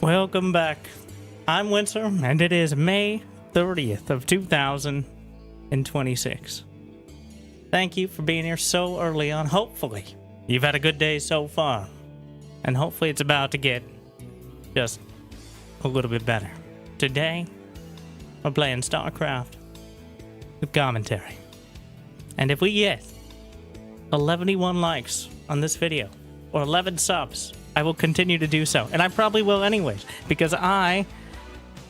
Welcome back. I'm Winter, and it is May 30th of 2026. Thank you for being here so early on. Hopefully, you've had a good day so far, and hopefully it's about to get just a little bit better. Today, we're playing StarCraft with commentary. And if we get 11 likes on this video, or 11 subs, I will continue to do so. And I probably will anyways, because I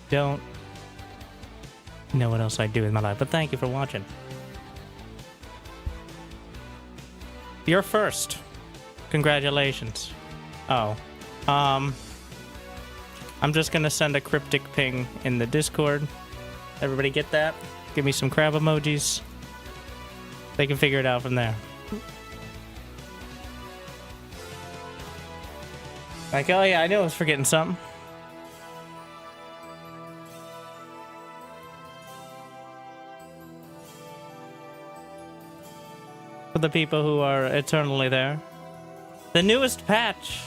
don't know what else I do in my life. But thank you for watching. You're first. Congratulations. Oh. I'm just gonna send a cryptic ping in the Discord. Everybody get that? Give me some crab emojis. They can figure it out from there. Like, oh yeah, I knew I was forgetting something. For the people who are eternally there. The newest patch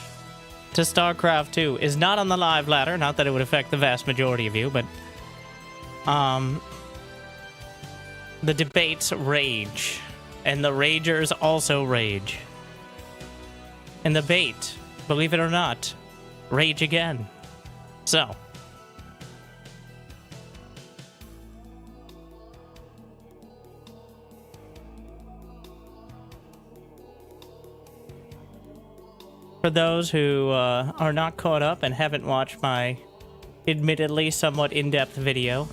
to StarCraft 2 is not on the live ladder, not that it would affect the vast majority of you, but the debates rage, and the ragers also rage. And the bait, believe it or not, rage again. So, for those who are not caught up and haven't watched my admittedly somewhat in-depth video,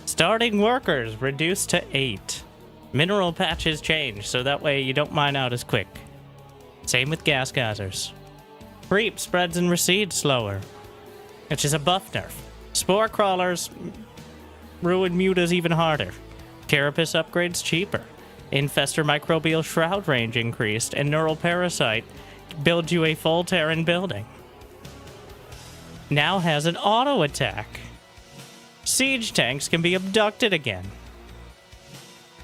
starting workers reduced to 8. Mineral patches change, so that way you don't mine out as quick. Same with gas geysers. Creep spreads and recedes slower, which is a buff nerf. Spore crawlers ruin mutas even harder. Carapace upgrades cheaper. Infestor microbial shroud range increased, and neural parasite builds you a full Terran building. Now has an auto attack. Siege tanks can be abducted again.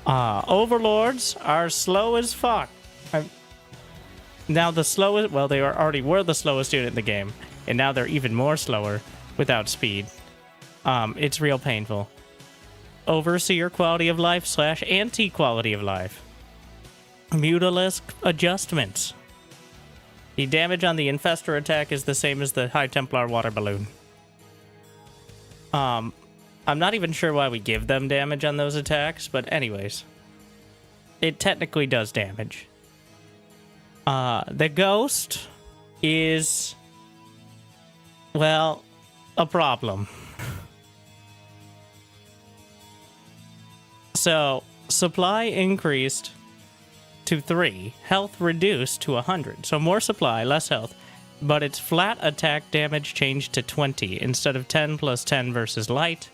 Overlords are slow as fuck. Now the slowest, well, they already were the slowest unit in the game, and now they're even more slower without speed. It's real painful. Overseer quality of life / anti-quality of life. Mutalisk adjustments. The damage on the Infestor attack is the same as the High Templar water balloon. I'm not even sure why we give them damage on those attacks, but anyways. It technically does damage. The ghost is, well, a problem. So, supply increased to 3, health reduced to 100. So more supply, less health, but its flat attack damage changed to 20 instead of 10 plus 10 versus light.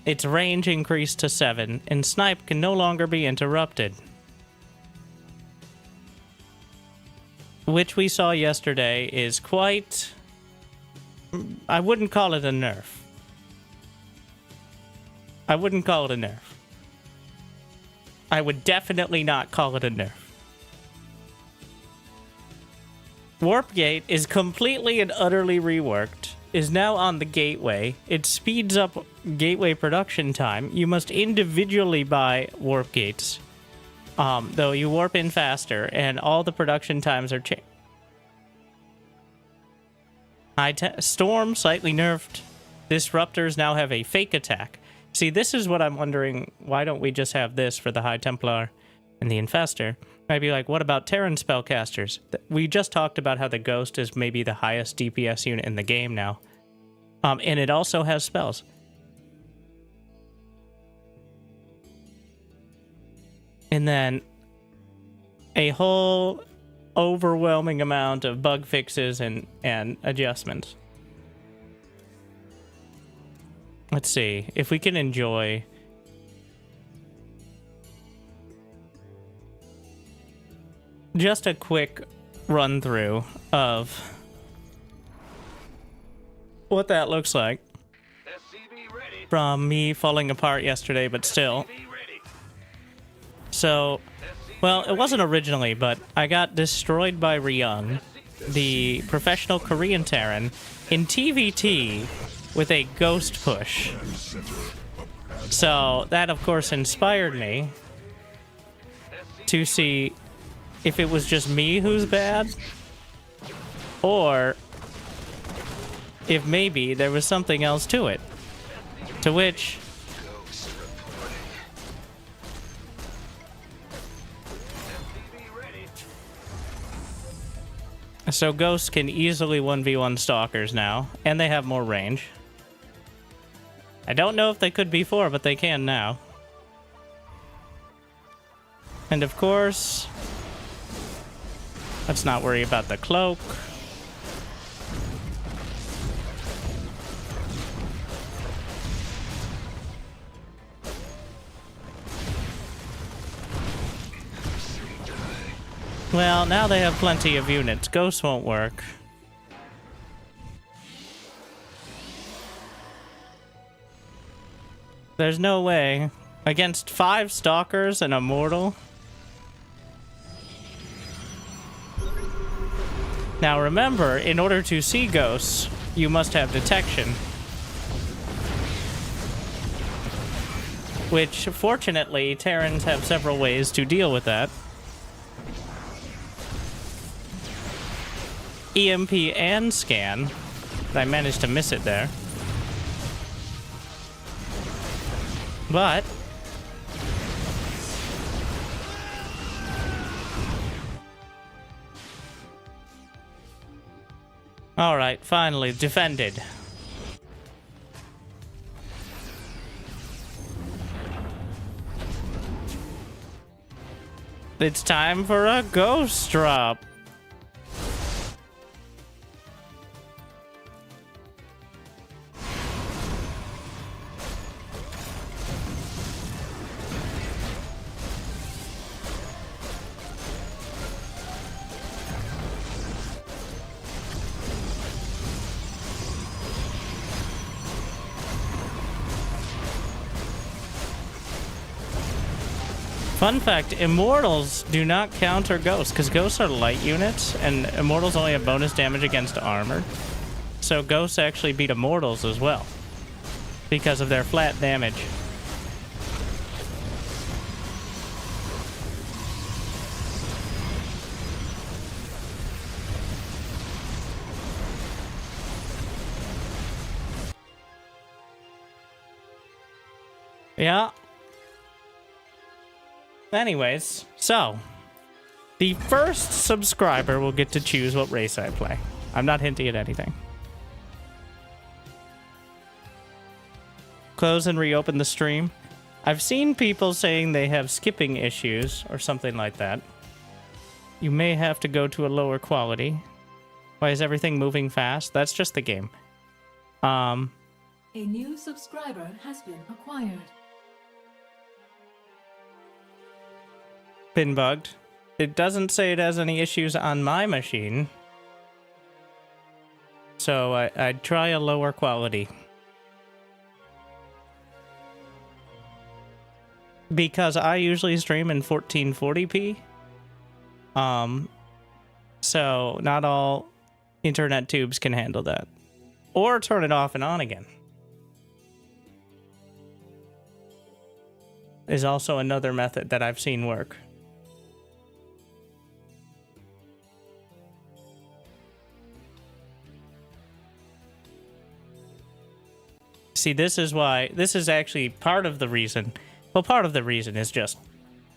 Its range increased to 7, and snipe can no longer be interrupted. Which we saw yesterday is quite... I wouldn't call it a nerf. I wouldn't call it a nerf. I would definitely not call it a nerf. Warp Gate is completely and utterly reworked. Is now on the gateway. It speeds up gateway production time. You must individually buy warp gates. Though you warp in faster, and all the production times are changed. Storm, slightly nerfed. Disruptors now have a fake attack. See, this is what I'm wondering. Why don't we just have this for the High Templar and the Infestor? I'd be like, what about Terran spellcasters? We just talked about how the Ghost is maybe the highest DPS unit in the game now. And it also has spells. And then a whole overwhelming amount of bug fixes and adjustments. Let's see if we can enjoy just a quick run through of what that looks like from me falling apart yesterday, but still. So, well, it wasn't originally, but I got destroyed by Ryung the professional Korean Terran in TVT with a ghost push. So that, of course, inspired me to see if it was just me who's bad, or if maybe there was something else to it. To which... So ghosts can easily 1v1 stalkers now, and they have more range. I don't know if they could before, but they can now. And of course, let's not worry about the cloak. Well, now they have plenty of units. Ghosts won't work. There's no way. Against 5 stalkers and a mortal. Now remember, in order to see ghosts, you must have detection. Which, fortunately, Terrans have several ways to deal with that. EMP and scan. I managed to miss it there. But alright, finally, defended. It's time for a ghost drop. Fun fact, Immortals do not counter Ghosts, because Ghosts are light units, and Immortals only have bonus damage against armor. So Ghosts actually beat Immortals as well, because of their flat damage. Yeah. Anyways, so the first subscriber will get to choose what race I play. I'm not hinting at anything. Close and reopen the stream. I've seen people saying they have skipping issues or something like that. You may have to go to a lower quality. Why is everything moving fast? That's just the game. A new subscriber has been acquired. Been bugged. It doesn't say it has any issues on my machine. So I'd try a lower quality. Because I usually stream in 1440p. So not all internet tubes can handle that. Or turn it off and on again. Is also another method that I've seen work. See, this is why, this is actually part of the reason, well, part of the reason is just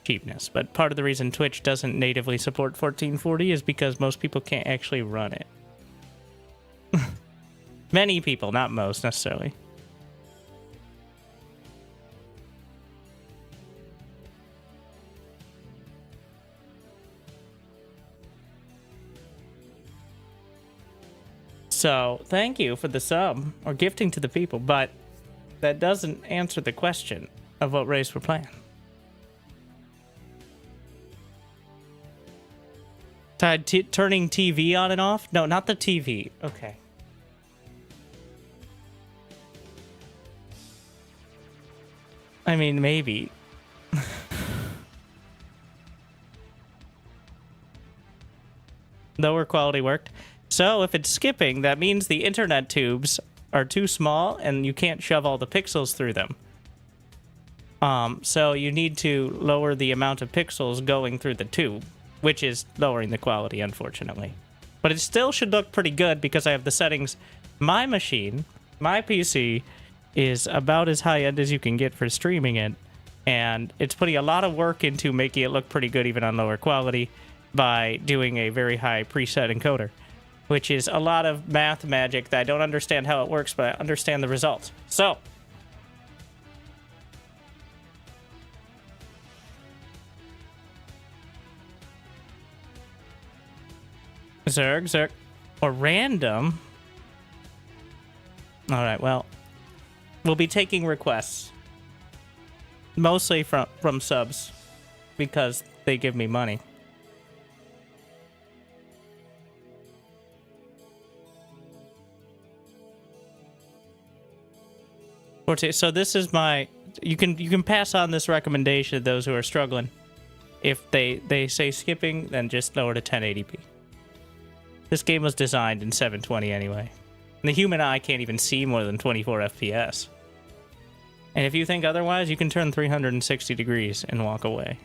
cheapness, but part of the reason Twitch doesn't natively support 1440 is because most people can't actually run it. Many people, not most necessarily. So, thank you for the sub, or gifting to the people, but that doesn't answer the question of what race we're playing. Turning TV on and off? No, not the TV. Okay. I mean, maybe. lower quality worked. So if it's skipping, that means the internet tubes are too small and you can't shove all the pixels through them. So you need to lower the amount of pixels going through the tube, which is lowering the quality, unfortunately. But it still should look pretty good because I have the settings. My machine, my PC, is about as high-end as you can get for streaming it, and it's putting a lot of work into making it look pretty good even on lower quality by doing a very high preset encoder, which is a lot of math magic that I don't understand how it works, but I understand the results. So, Zerg, or random. All right, well, we'll be taking requests, mostly from subs, because they give me money. So this is my. You can pass on this recommendation to those who are struggling. If they say skipping, then just lower to 1080p. This game was designed in 720 anyway. And the human eye can't even see more than 24 FPS. And if you think otherwise, you can turn 360 degrees and walk away.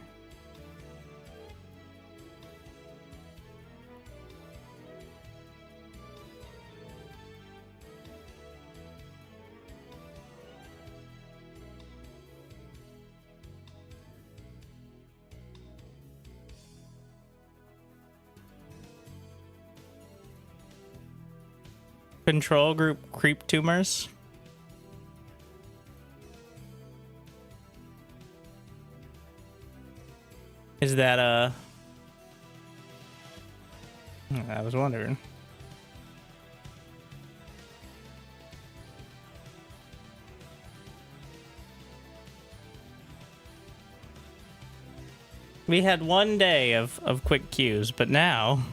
Control group creep tumors. Is that I was wondering. We had one day of quick queues, but now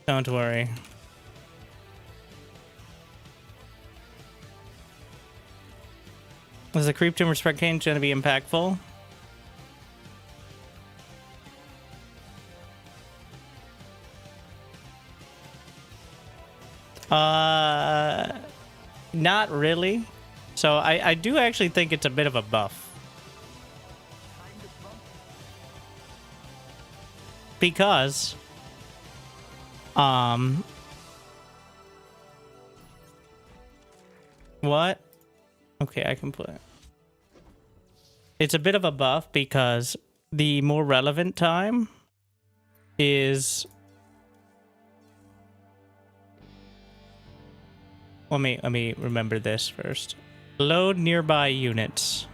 don't worry. Is the creep tumor spread change going to be impactful? Not really. So I do actually think it's a bit of a buff. Because what? Okay, I can put it. It's a bit of a buff because the more relevant time is... Let me remember this first. Load nearby units.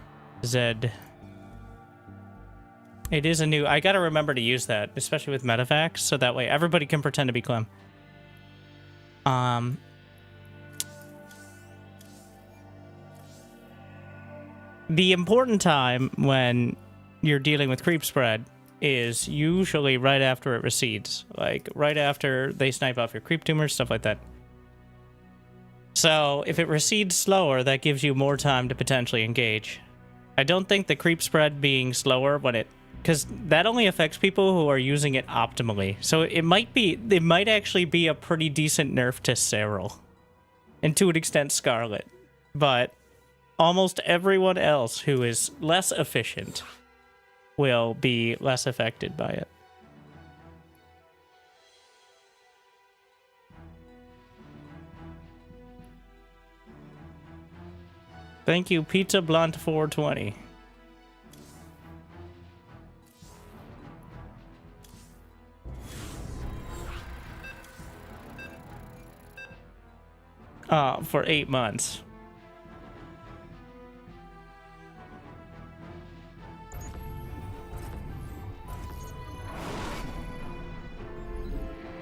Z. It is a new... I gotta remember to use that, especially with medevacs, so that way everybody can pretend to be Clem. The important time when you're dealing with creep spread is usually right after it recedes. Like, right after they snipe off your creep tumors, stuff like that. So, if it recedes slower, that gives you more time to potentially engage. I don't think the creep spread being slower when it... Because that only affects people who are using it optimally. So it might actually be a pretty decent nerf to Serral. And to an extent, Scarlet. But almost everyone else who is less efficient will be less affected by it. Thank you, Pizza Blunt 420. For 8 months.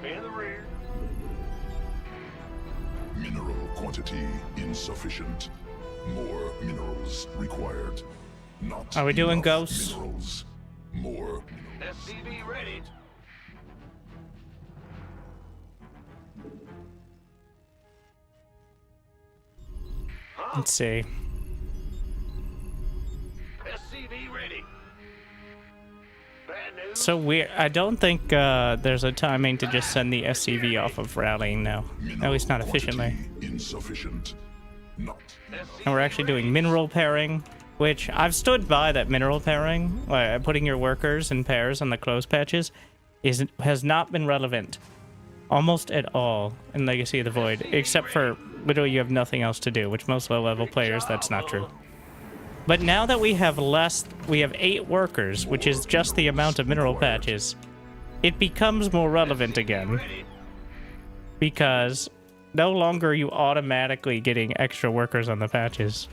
In the rear. Mineral quantity insufficient. More minerals required. Not Are we doing enough ghosts? Minerals. More. SCV ready. Let's see. SCV ready. Bad news. So weird. I don't think there's a timing to just send the SCV off of rallying now. At least not efficiently. Quantity insufficient. Not. And we're actually doing mineral pairing, which I've stood by that mineral pairing, putting your workers in pairs on the close patches, has not been relevant almost at all in Legacy of the Void, except for literally you have nothing else to do, which most low-level players, that's not true. But now that we have 8 workers, which is just the amount of mineral patches, it becomes more relevant again. Because no longer are you automatically getting extra workers on the patches.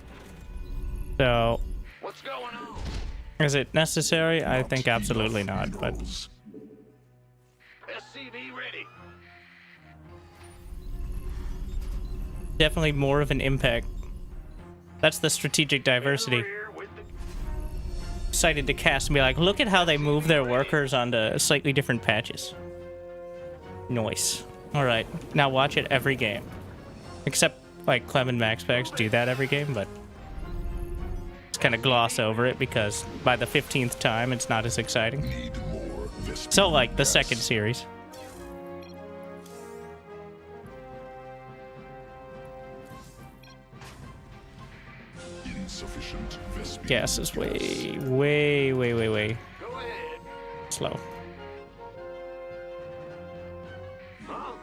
So, What's going on? is it necessary? I think absolutely not, but Minerals. SCV ready. definitely more of an impact. That's the strategic diversity. Rear with the Excited to cast and be like, look at how they move their workers onto slightly different patches. Nice. Alright, now watch it every game. Except, like, Clem and Max Packs do that every game, but just kind of gloss over it because by the 15th time, it's not as exciting. Need more Vespene So, like, the gas. second series. Insufficient Vespene Gas is gas. way go ahead. slow. Huh?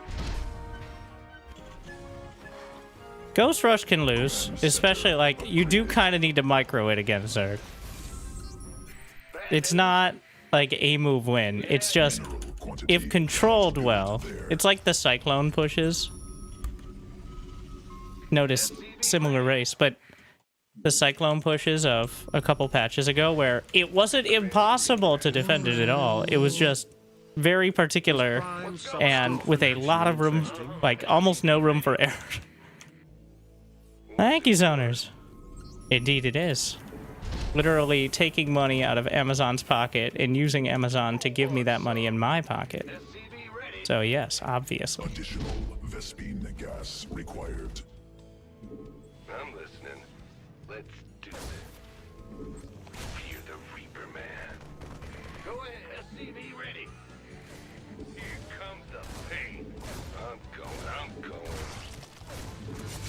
Ghost Rush can lose, especially, like, you do kind of need to micro it against Zerg. It's not, like, a move win. It's just, Mineral quantity if controlled must be well, there. it's like the Cyclone pushes. Notice similar race, but the Cyclone pushes of a couple patches ago where it wasn't impossible to defend it at all. It was just very particular and with a lot of room, like almost no room for error. Thank you, Zoners. Indeed it is. Literally taking money out of Amazon's pocket and using Amazon to give me that money in my pocket. SCV ready. So yes, obviously. Additional Vespene gas required. I'm listening. Let's do this. Fear the Reaper Man. Go ahead. SCV ready. Here comes the pain. I'm going.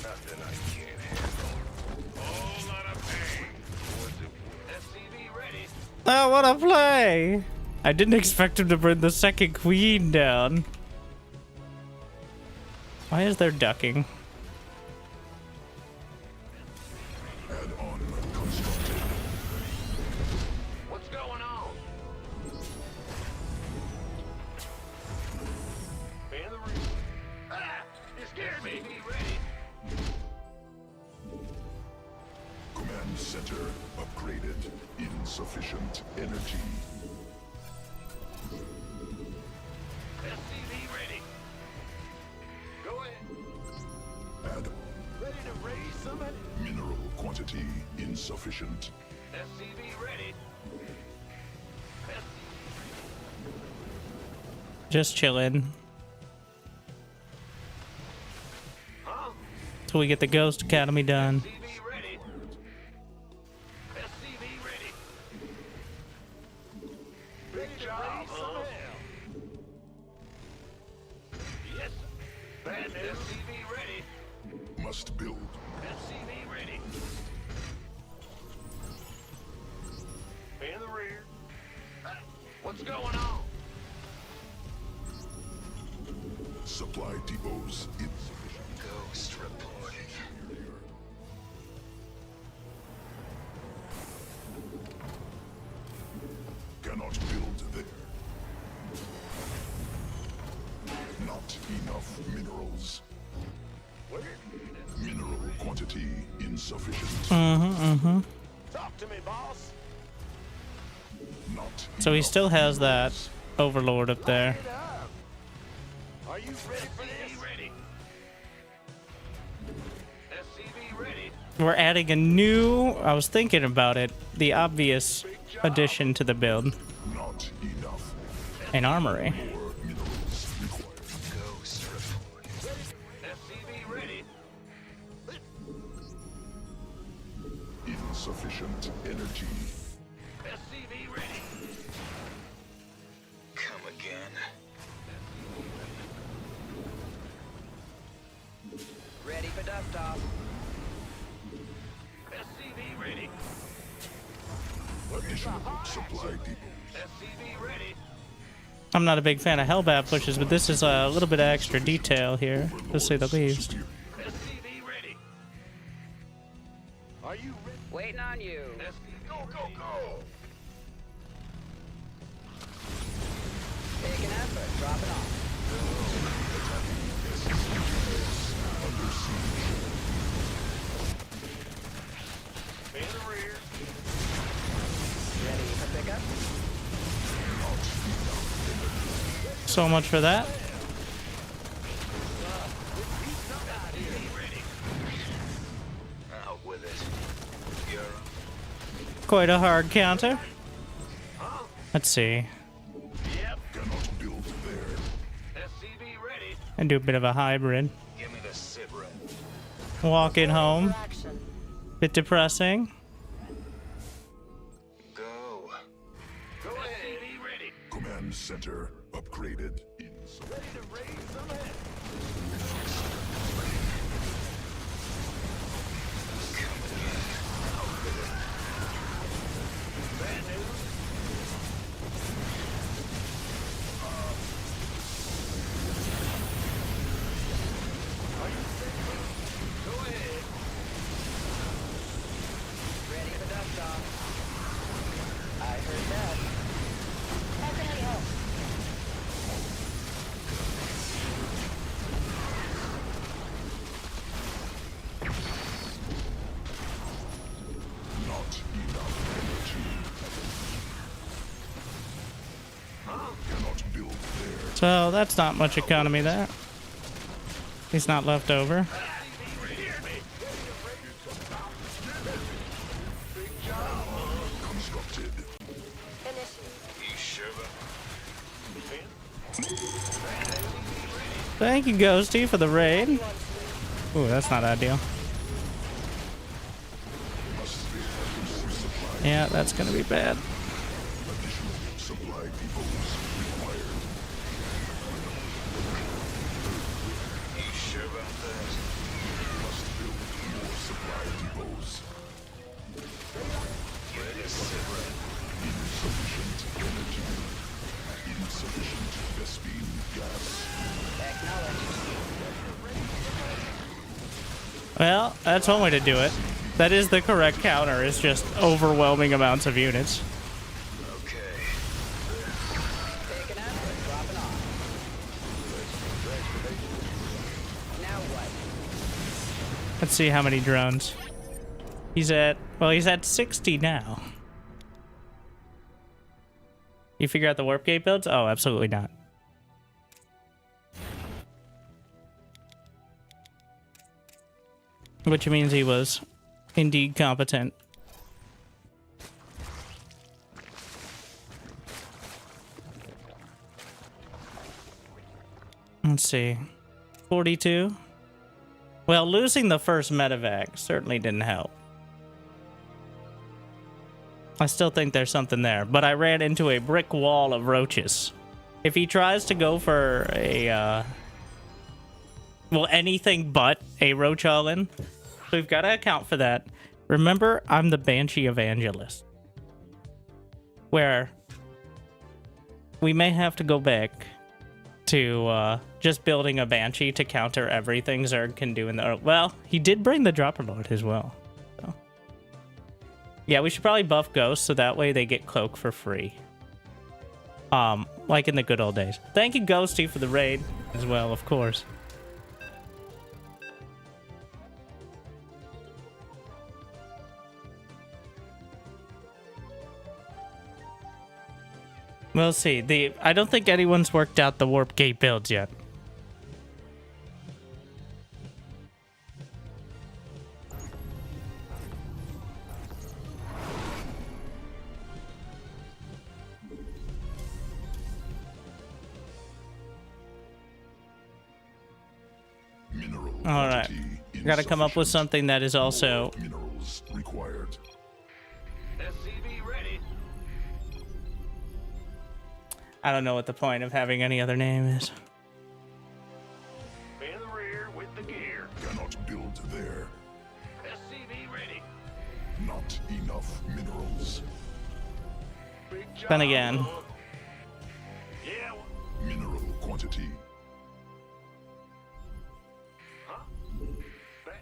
Nothing I can't handle. Whole lot of pain. What's it? SCV ready. Oh, what a play! I didn't expect him to bring the second queen down. Why is there ducking? Add-on constructed. What's going on? In the room. Ah! You scared me. SCV ready. Command center upgraded. Insufficient energy. SCV ready. Go ahead. Add Ready to raise somebody? mineral quantity insufficient. SCV ready. Just chillin'. Huh? Till we get the Ghost Academy done. SCV ready. SCV ready. Big job, huh? Yes. Bad news. SCV ready. Must build. SCV ready. In the rear. What's going on? Supply depots insufficient. Ghost reporting. Cannot build there. Not enough minerals. Where? Mineral quantity insufficient. Talk to me, boss. Not So he enough still has that minerals. Overlord up there. Get up. Are you ready for this? Ready. SCV ready. We're adding a new, I was thinking about it, the obvious addition to the build, Not enough. an armory. More minerals required. Ghost reporting. SCV ready. Insufficient energy. SCV ready. Come again. Ready for dust-off. SCV ready. Additional supply depot. SCV ready. I'm not a big fan of Hellbat pushes, but this is a little bit of extra detail here, to say the least. SCV ready. Are you ready? Waiting on you. SCV, go, go, go. Taking effort. Dropping off. In the rear. Ready for pickup. So much for that. Out with it. You're Quite a hard counter. Let's see. Yep. Cannot build there. SCV ready. And do a bit of a hybrid. give me the sit rep. Walking home. Action. Bit depressing. Go. Go ahead. SCV ready. Command center upgraded. Ready to raise some head. Bad news. Are you ready? Go ahead. Ready for dust-off. I heard that. How can I help? Not enough energy. Cannot build there. So that's not much economy there. He's not left over. Constructed. You sure about Thank you, Ghosty, for the raid. Ooh, that's not ideal. Yeah, that's gonna be bad. Additional supply depots required. You sure about that? Must build more supply depots. Give me the sit rep. Insufficient energy. Insufficient Vespine gas. Acknowledge. Well, that's one way to do it. That is the correct counter, is just overwhelming amounts of units. Okay. Taking effort. Dropping off. Now what? Let's see how many drones. He's at 60 now. You figure out the warp gate builds? Oh, absolutely not. Which means he was indeed competent. Let's see. 42. Well, losing the first medevac certainly didn't help. I still think there's something there, but I ran into a brick wall of roaches. If he tries to go for a, well, anything but a roach all-in, so we've got to account for that. Remember, I'm the Banshee Evangelist, where we may have to go back to just building a Banshee to counter everything Zerg can do in the... Well, he did bring the dropper load as well. So. Yeah, we should probably buff Ghosts so that way they get Cloak for free. Like in the good old days. Thank you, Ghosty, for the raid as well, of course. We'll see. I don't think anyone's worked out the warp gate builds yet. All right. Got to come up with something that is also minerals required. I don't know what the point of having any other name is. In the rear with the gear. Cannot build there. SCV ready. Not enough minerals. Big job. Then again. Yeah. Mineral quantity. Huh? That.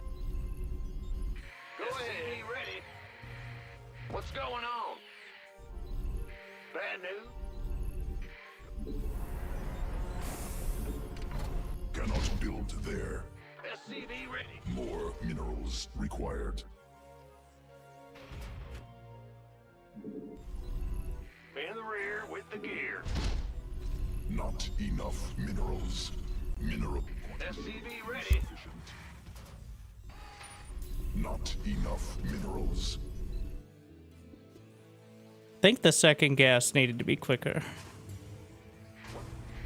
Go ahead. SCV ready. What's going on? Bad news. Cannot build there. SCV ready. More minerals required. In the rear with the gear. Not enough minerals. Mineral quantity SCV ready. sufficient. Not enough minerals. I think the second gas needed to be quicker.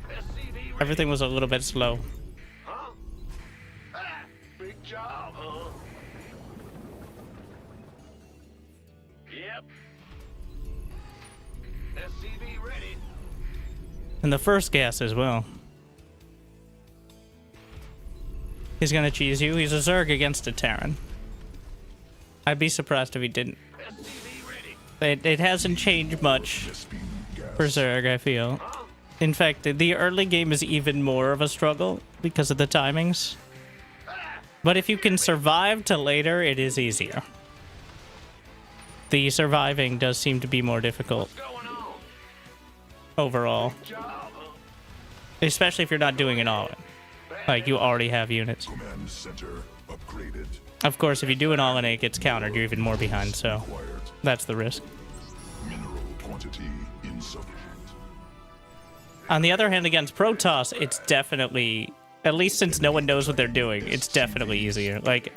SCV ready. Everything was a little bit slow. Huh? Ah, big job, huh? Yep. SCV ready. And the first gas as well. He's gonna cheese you. He's a Zerg against a Terran. I'd be surprised if he didn't. SCV ready. It hasn't changed much Vespene gas. for Zerg, I feel. In fact, the early game is even more of a struggle because of the timings. But if you can survive to later, it is easier. The surviving does seem to be more difficult What's going on? overall. Job, huh? Especially if you're not doing it all. Like, you already have units. Command center upgraded. Of course, if you do it all and it gets countered, you're even more behind, so Required. that's the risk. Mineral quantity insufficient. On the other hand, against Protoss, it's definitely, at least since no one knows what they're doing, it's definitely easier. Like,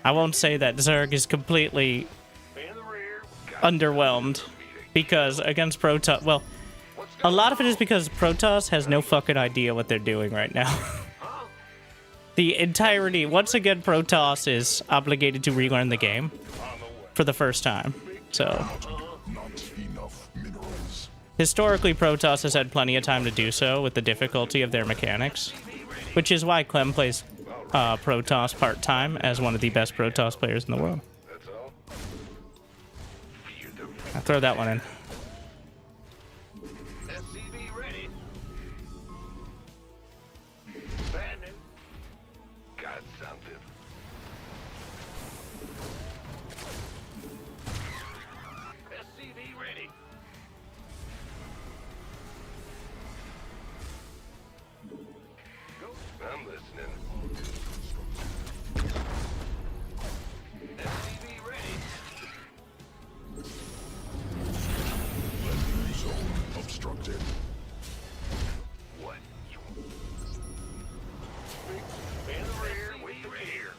I won't say that Zerg is completely In the rear. underwhelmed, because against Protoss, well, a lot of it is because Protoss has no fucking idea what they're doing right now. The entirety, once again, Protoss is obligated to relearn the game for the first time. So, Not enough minerals. historically, Protoss has had plenty of time to do so with the difficulty of their mechanics, which is why Clem plays Protoss part-time as one of the best Protoss players in the world. That's all. I'll throw that one in. SCV ready. Bad news. Got something. SCV ready. Go. I'm listening. SCV ready. Landing zone obstructed. What? In the rear with the gear.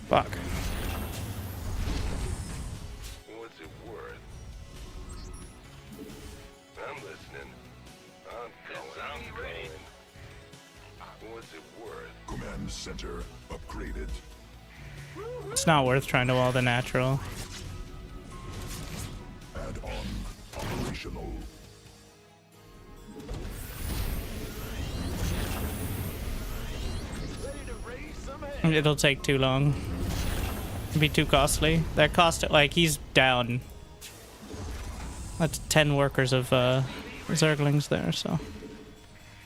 Fuck. What's it worth? I'm listening. I'm going. What's it worth? Command center upgraded. It's not worth trying to wall the natural. Add on operational. Ready to raise some hell. It'll take too long. It'd be too costly. That cost, like, he's down. That's 10 workers of Zerglings there, so.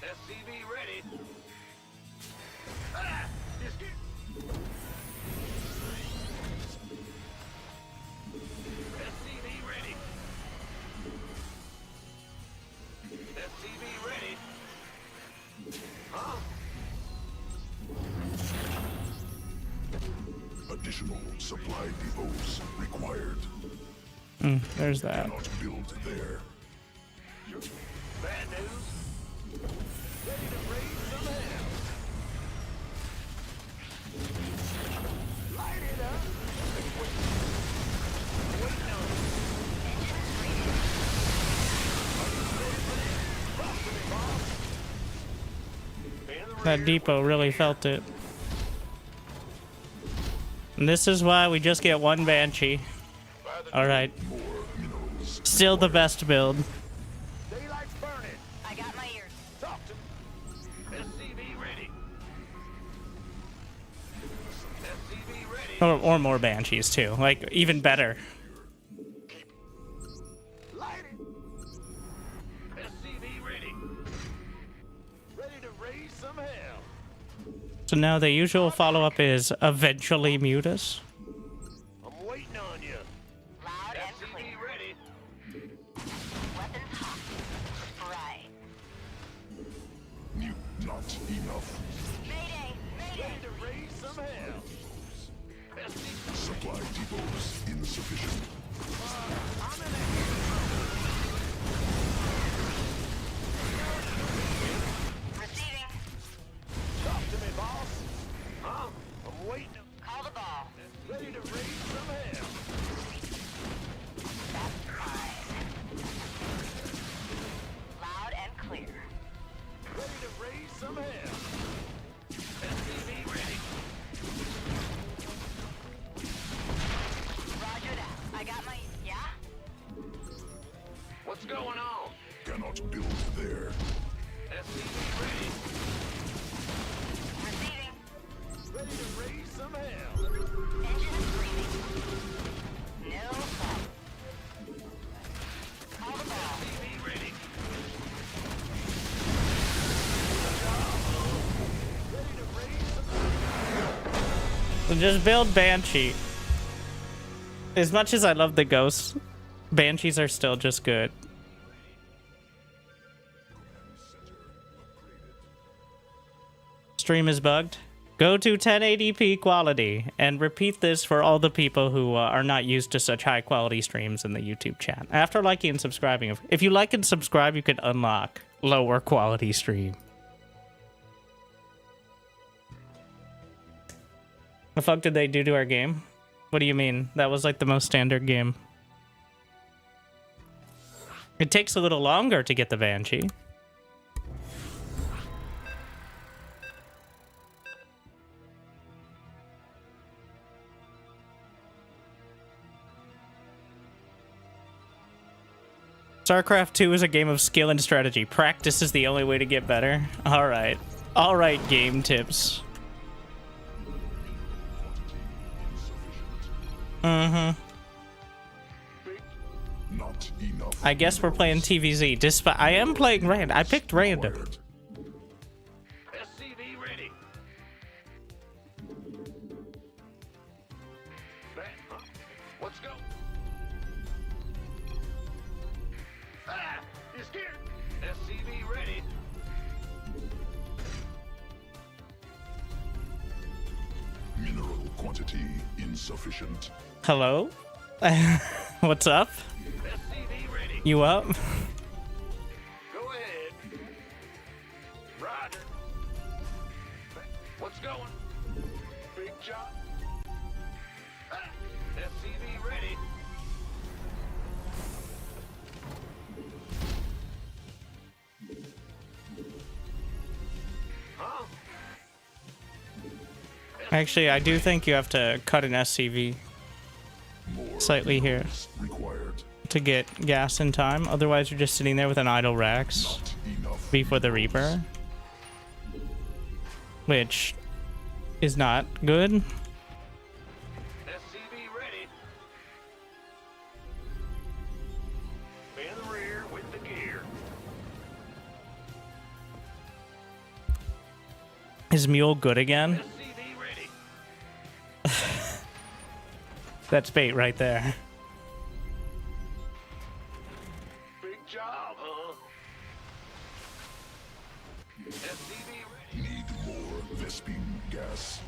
SCV ready. Ah! Just get- SCV ready. SCV ready. Huh? Additional supply depots required. There's that. Cannot build there. Bad news. Ready to raise some hell. Light it up. Waiting on it. That depot really felt it. And this is why we just get one Banshee. Alright. More minerals. Still the best build. Or more banshees too. Like even better. Light it. SCV ready. Ready to raise some hell. So now the usual follow-up is eventually mute us. I'm waiting on you. Loud and SCV clear. ready. Weapons hot. Right. Mute not enough. Mayday! Mayday! Ready to raise some hell. SCV. Supply depots insufficient. I'm in a Receiving. Talk to me, boss. Huh? I'm waiting. Call the ball. Ready to raise some hell. That's fine. Loud and clear. Ready to raise some hell. SCV ready. Roger that. I got my... Yeah? What's going on? Cannot build there. SCV ready. Receiving. Ready to raise some hell. Engine screaming. No problem. Call the ball. SCV ready. Ready to raise some So just build Banshee. As much as I love the ghosts, Banshees are still just good. Stream is bugged. Go to 1080p quality and repeat this for all the people who are not used to such high quality streams in the YouTube chat. After liking and subscribing, if you like and subscribe, you can unlock lower quality stream. The fuck did they do to our game? What do you mean? That was like the most standard game. It takes a little longer to get the Banshee. StarCraft 2 is a game of skill and strategy. Practice is the only way to get better. Alright. Alright, game tips. Not enough. I guess we're playing TVZ. Despite I am playing random. I picked random. Required. SCV ready. Huh? Let's go. Ah! You scared? SCV ready. Mineral quantity insufficient. Hello? What's up? SCV ready. You up? Go ahead. Roger. What's going? Big job. Ah! SCV ready. Huh? Actually, I do think you have to cut an SCV More slightly here minerals required. to get gas in time. Otherwise, you're just sitting there with an idle Rex Not enough. before the minerals. Reaper. Which is not good. SCV ready. In the rear with the gear. Is Mule good again? SCV ready. That's bait right there. Big job, huh? SCV ready. Need more Vespine gas.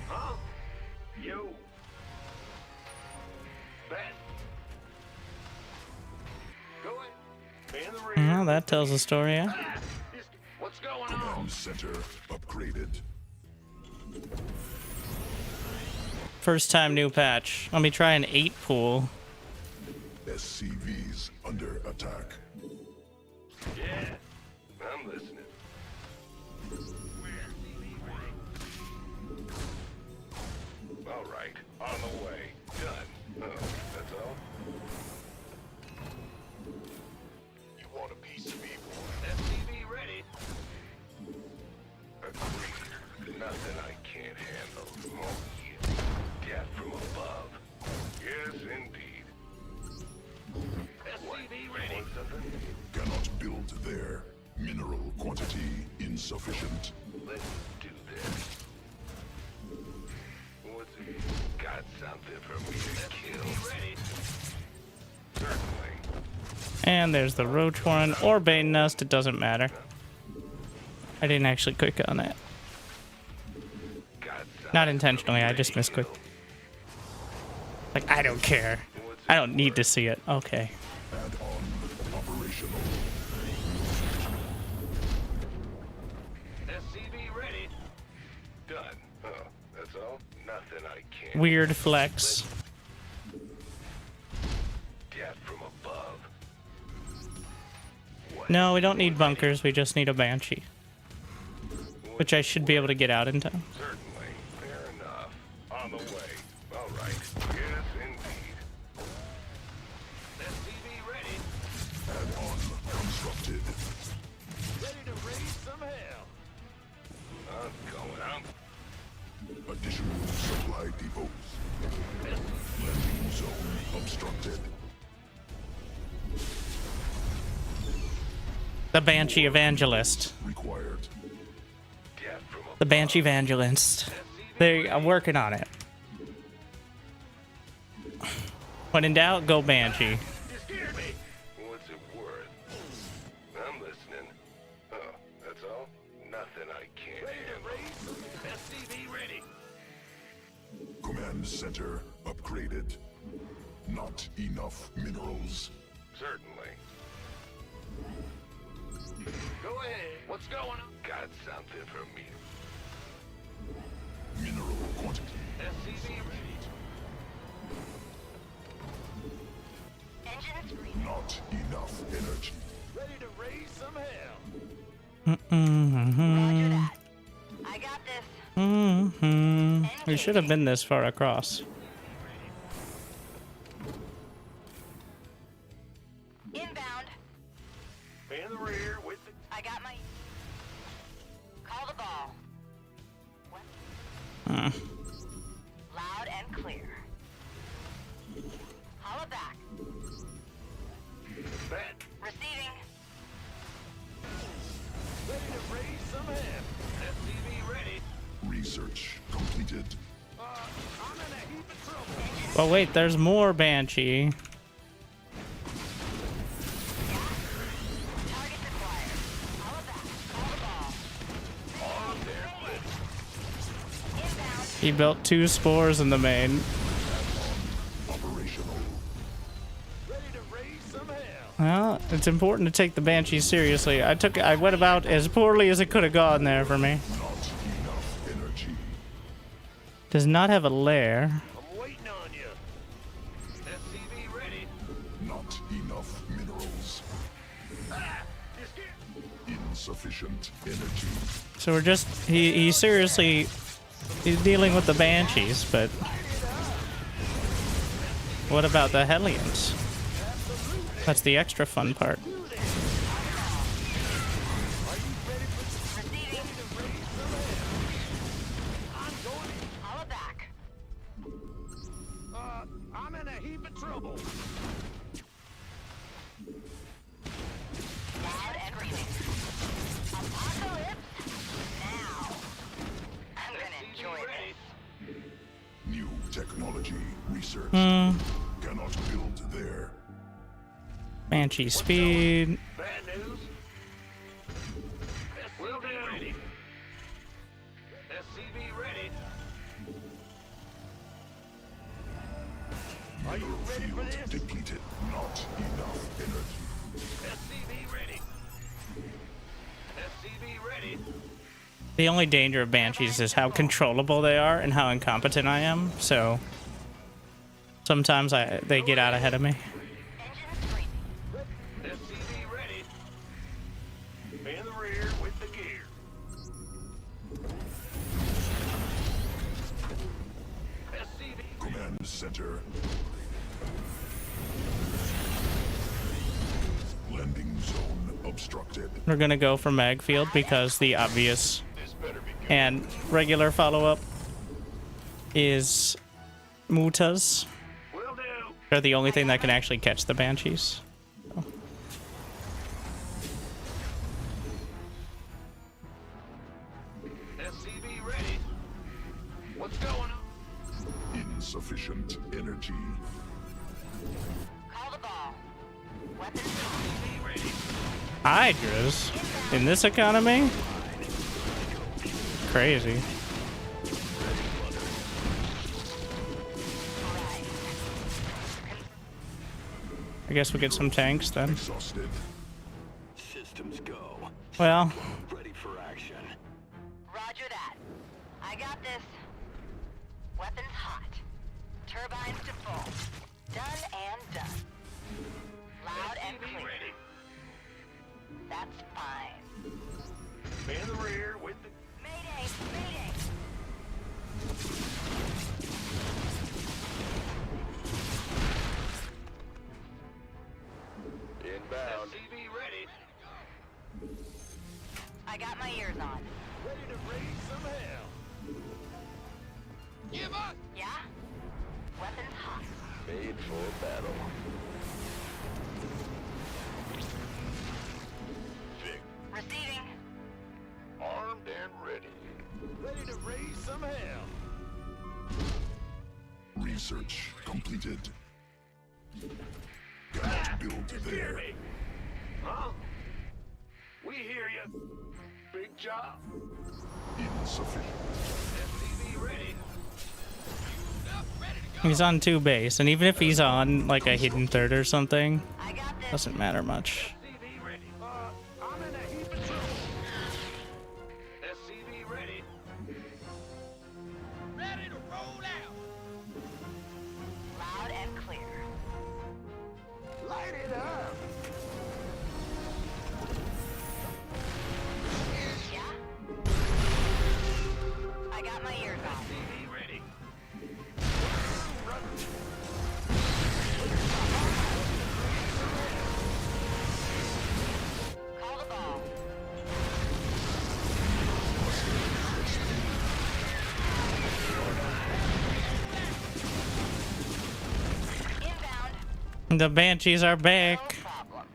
Huh? Yo. Bet. Go ahead. In the rear. Well, that tells a story, yeah? Ah! What's going on? Command center upgraded. First time new patch. Let me try an 8 pool. SCVs under attack. Yeah. I'm listening. All right. On the way. Done. Oh, that's all? Insufficient. Let's do this. What's it? Got something for me to kill? Ready? Certainly. And there's the roach warren or bane nest. It doesn't matter. I didn't actually click on it. Got something Not intentionally. for I me just to misclicked. kill. Like, I don't care. I don't need to see it. Okay. Add-on operational. SCV ready. Done. Oh, that's all? Nothing I can't. Weird flex. Death from above. What? No, we don't need bunkers. We just need a banshee. Which I should be able to get out in time. Certainly. Fair enough. On the way. All right. Yes, indeed. SCV ready. Add-on constructed. Ready to raise some hell. I'm going out. Additional supply depots. Landing zone obstructed. The Banshee Evangelist. Required. Death from above. The Banshee Evangelist. I'm working on it. When in doubt, go Banshee. You scared me. What's it worth? I'm listening. Oh, that's all? Nothing I can't handle. SCV ready. Command center upgraded. Not enough minerals. Certainly. Go ahead. What's going on? Got something for me. Mineral quantity. SCV ready. Not enough energy. Ready to raise some hell. Roger that. I got this. We should have been this far across. Inbound. In the rear with the... I got my... Call the ball. Loud and clear. Holla back. Bet. Receiving. Ready to raise some hell. SCV ready. Research completed. I'm in a heap of trouble. But wait, there's more Banshee. Target acquired. Holla back. Call the ball. On their list. Inbound. He built 2 spores in the main. Operational. Ready to raise some hell. Well, it's important to take the Banshee seriously. I went about as poorly as it could have gone there for me. Not enough energy. Does not have a lair. I'm waiting on you. SCV ready. Not enough minerals. Ah! You scared? Insufficient energy. So we're just he seriously he's dealing with the Banshees, but what about the Hellions? That's the extra fun part. Receiving. Holla back. I'm in a heap of trouble. Loud and clear. Apocalypse. Now. I'm gonna enjoy this. New technology research. Cannot build there. Banshee speed. Bad news. Will do. Ready. SCV ready. Are you ready for this? Depleted. Not enough energy. SCV ready. SCV ready. The only danger of Banshees is how controllable they are and how incompetent I am, so sometimes they get out ahead of me. Engines freezing. SCV ready. In the rear with the gear. SCV. Command center. Landing zone obstructed. We're gonna go for Magfield because the obvious This better be good. and regular follow-up is Mutas. Will do. They're the only thing that can actually catch the Banshees. Insufficient energy. Call the ball. Weapons Hydras in this economy? Crazy. I guess we get some tanks then. Exhausted. Systems go. Well, Ready for action. Roger that. I got this. Weapons hot. Turbines to full. Done and done. Loud and clear. That's fine. In the rear with the... Mayday! Mayday! Inbound. SCV ready. I got my ears on. Ready to raise some hell. Give up! Yeah? Weapons hot. Made for battle. Vic, Receiving. armed and ready. Ready to raise some hell. Research completed. Got build there. Huh? We hear you. Big job. Insufficient. SCV ready. he's on 2 base, and even if he's on like a hidden third or something, I got this. doesn't matter much. SCV ready. I'm in a heap of trouble. SCV ready. Ready to roll out. Loud and clear. Light it up. Yeah? I got my ears on. SCV ready. Call the ball. Inbound. The Banshees are No back. problem.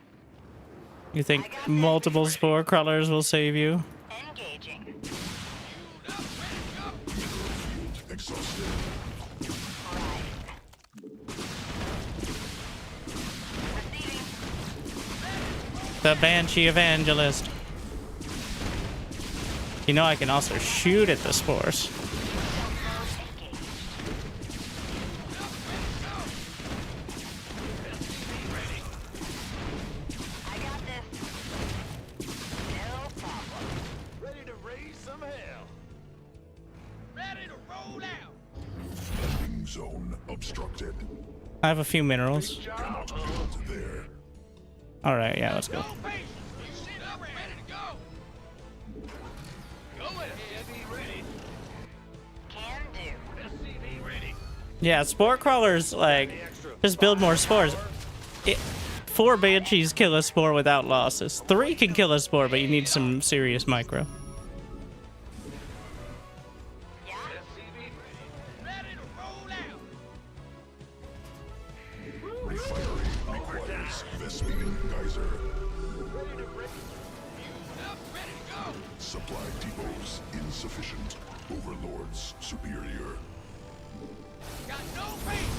You think multiple spore crawlers will save you? Engaging. Exhausted. Right. Receiving. The Banshee Evangelist. You know I can also shoot at the spores. Engaged. I got this. No problem. Ready to raise some hell. Ready to roll out. Landing zone obstructed. I have a few minerals. Job. Build there. Alright, yeah, let's go. Shit up, ready to go. Go ahead. SCV ready. Can do. SCV ready. Yeah, spore crawlers, like, just build more spores. 4 Banshees kill a spore without losses. 3 can kill a spore, but you need some serious micro. Yeah? SCV ready to roll out. Refinery requires Vespene geyser. Ready to raise. Ready to go. Supply depots insufficient. Overlords superior. Got no faith.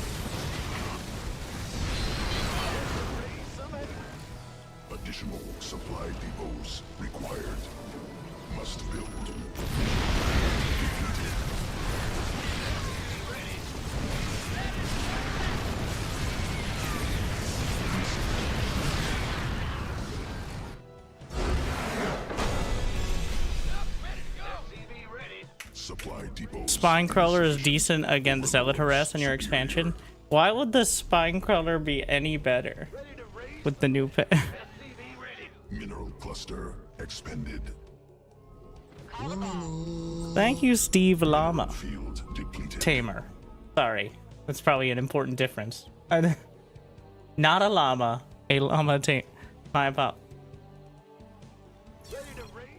Raise some hell. Additional supply depots required. Must build. SCV ready. Supply depots. Spine crawler is decent against Zealot Harass in your expansion. Why would the spine crawler be any better Ready to raise. with the new pet? SCV ready. Mineral cluster expended. Call the ball. Thank you, Steve Llama. Field depleted. Tamer. Sorry. That's probably an important difference. Not a llama. A llama tamer. My apologies. Ready to raise.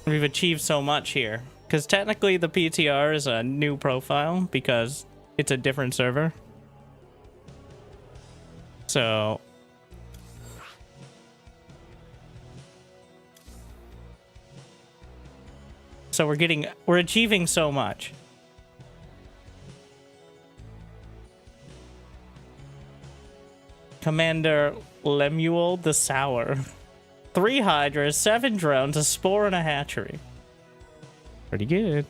We've achieved so much here. Because technically the PTR is a new profile because it's a different server. So... So we're achieving so much. Commander Lemuel the Sour. 3 Hydras, 7 drones, a spore, and a hatchery. Pretty good.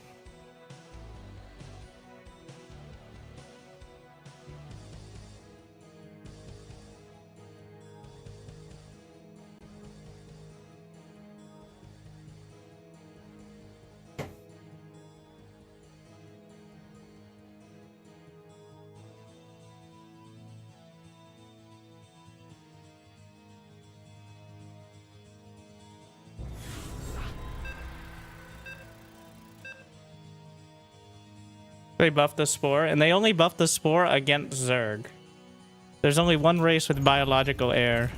They buffed the spore, and they only buffed the spore against Zerg. There's only one race with biological air.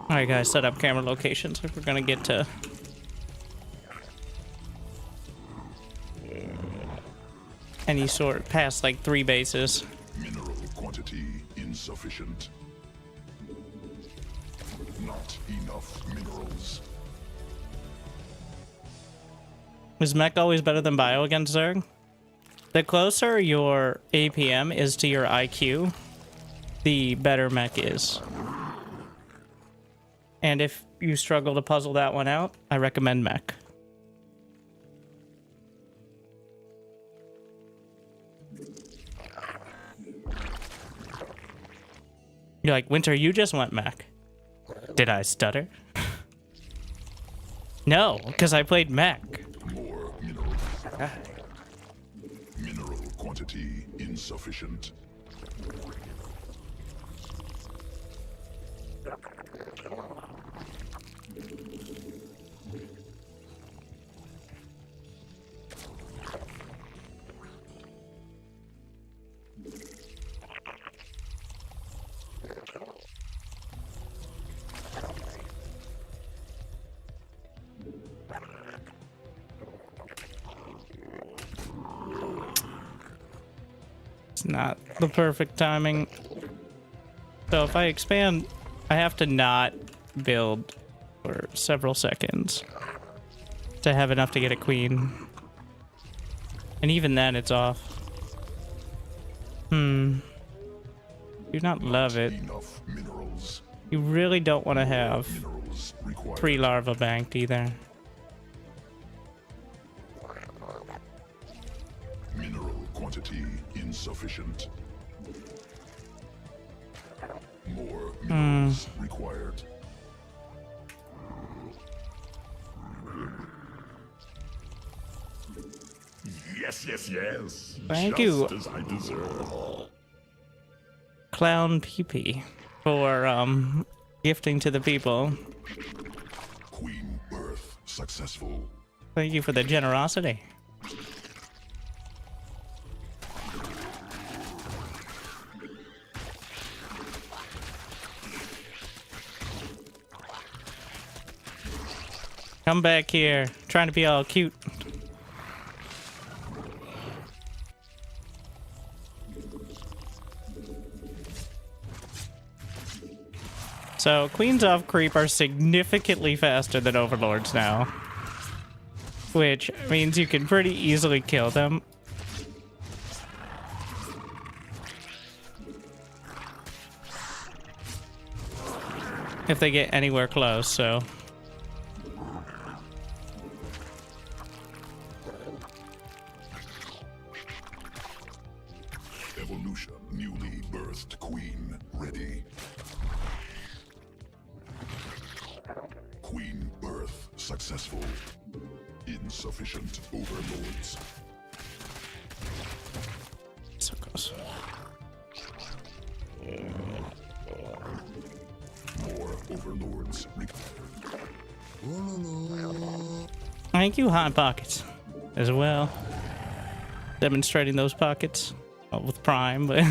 Alright guys, set up camera locations if we're gonna get to any sort past like 3 bases. Mineral quantity insufficient. Not enough minerals. Is mech always better than bio against Zerg? The closer your APM is to your IQ, the better mech is. And if you struggle to puzzle that one out, I recommend mech. You're like, Winter, you just went mech. Did I stutter? No, because I played mech. More minerals. Mineral quantity insufficient. It's not the perfect timing. So if I expand, I have to not build for several seconds to have enough to get a queen. And even then, it's off. Do not love it. Enough minerals. You really don't want to have Minerals required. 3 larva banked either. Mineral quantity insufficient. More minerals required. Yes. Thank Just you, as I deserve. Clown PP, for gifting to the people. Queen birth successful. Thank you for the generosity. Come back here, trying to be all cute. So, Queens off creep are significantly faster than Overlords now. Which means you can pretty easily kill them. If they get anywhere close, so... Evolution. Newly birthed queen ready. Queen birth successful. Insufficient overlords. So close. More overlords required. Thank you, Hot Pockets, as well. Demonstrating those pockets. Well, with Prime, but...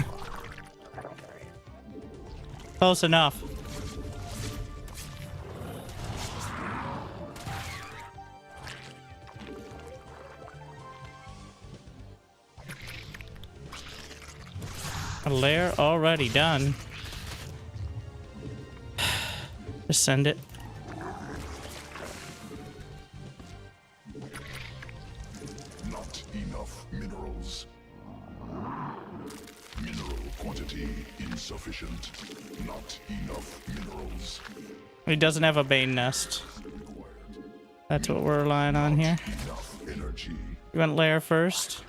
close enough. A lair already done. Just send it. Not enough minerals. Mineral quantity insufficient. Not enough minerals. He doesn't have a Bane nest. That's what we're relying on here. Enough energy. You want lair first?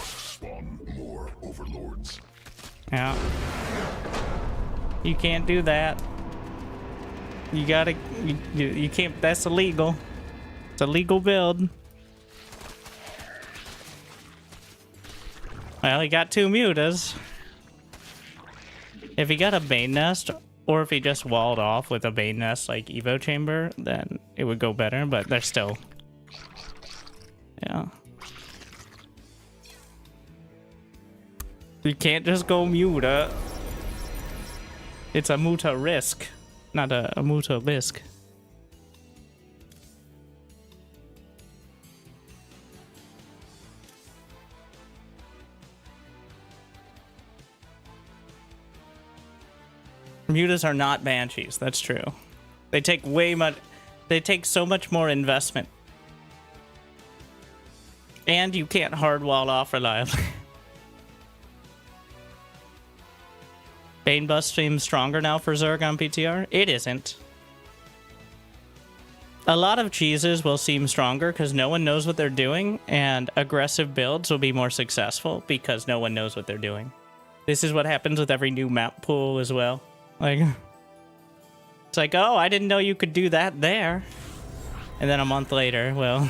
Spawn more overlords. Yeah. You can't do that. You gotta... You can't... That's illegal. It's a legal build. Well, he got 2 mutas. If he got a Bane Nest, or if he just walled off with a Bane Nest like Evo Chamber, then it would go better, but they're still... Yeah. You can't just go muta. It's a muta risk, not a muta lisk. Mutas are not banshees, that's true. They take they take so much more investment. And you can't hard wall off reliably. Bane Bust seems stronger now for Zerg on PTR? It isn't. A lot of cheeses will seem stronger because no one knows what they're doing, and aggressive builds will be more successful because no one knows what they're doing. This is what happens with every new map pool as well. Like, it's like, oh, I didn't know you could do that there. And then a month later, well...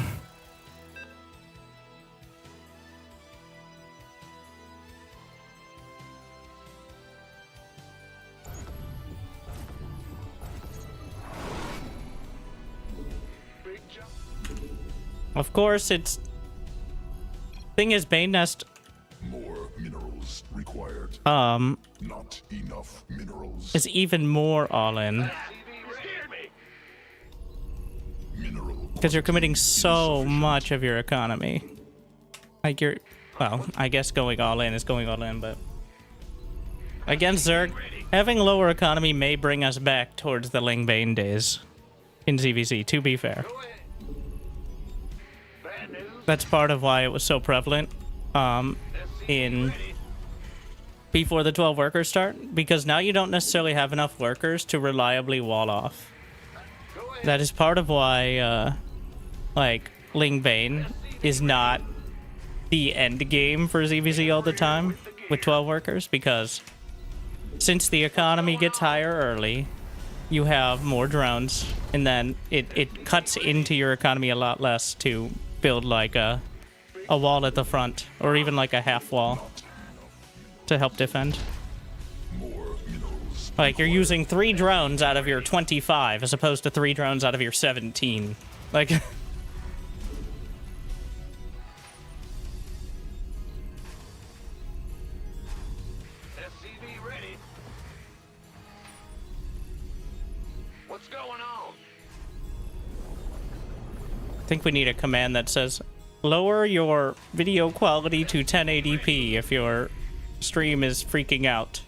Of course, it's... Thing is, Bane Nest... More minerals required. Not enough minerals. Is even more all-in. Mineral. Because you're committing so much of your economy. Like, you're... Well, I guess going all-in is going all-in, but... Against Zerg, having lower economy may bring us back towards the Ling Bane days. In ZVZ, to be fair. That's part of why it was so prevalent in before the 12 workers start, because now you don't necessarily have enough workers to reliably wall off. That is part of why like Ling Bane is not the end game for ZVZ all the time with 12 workers, because since the economy gets higher early, you have more drones, and then it cuts into your economy a lot less to build like a wall at the front, or even like a half wall to help defend. More minerals. Like, you're using 3 drones out of your 25 as opposed to 3 drones out of your 17. Like... SCV ready. What's going on? I think we need a command that says, lower your video quality to 1080p if your stream is freaking out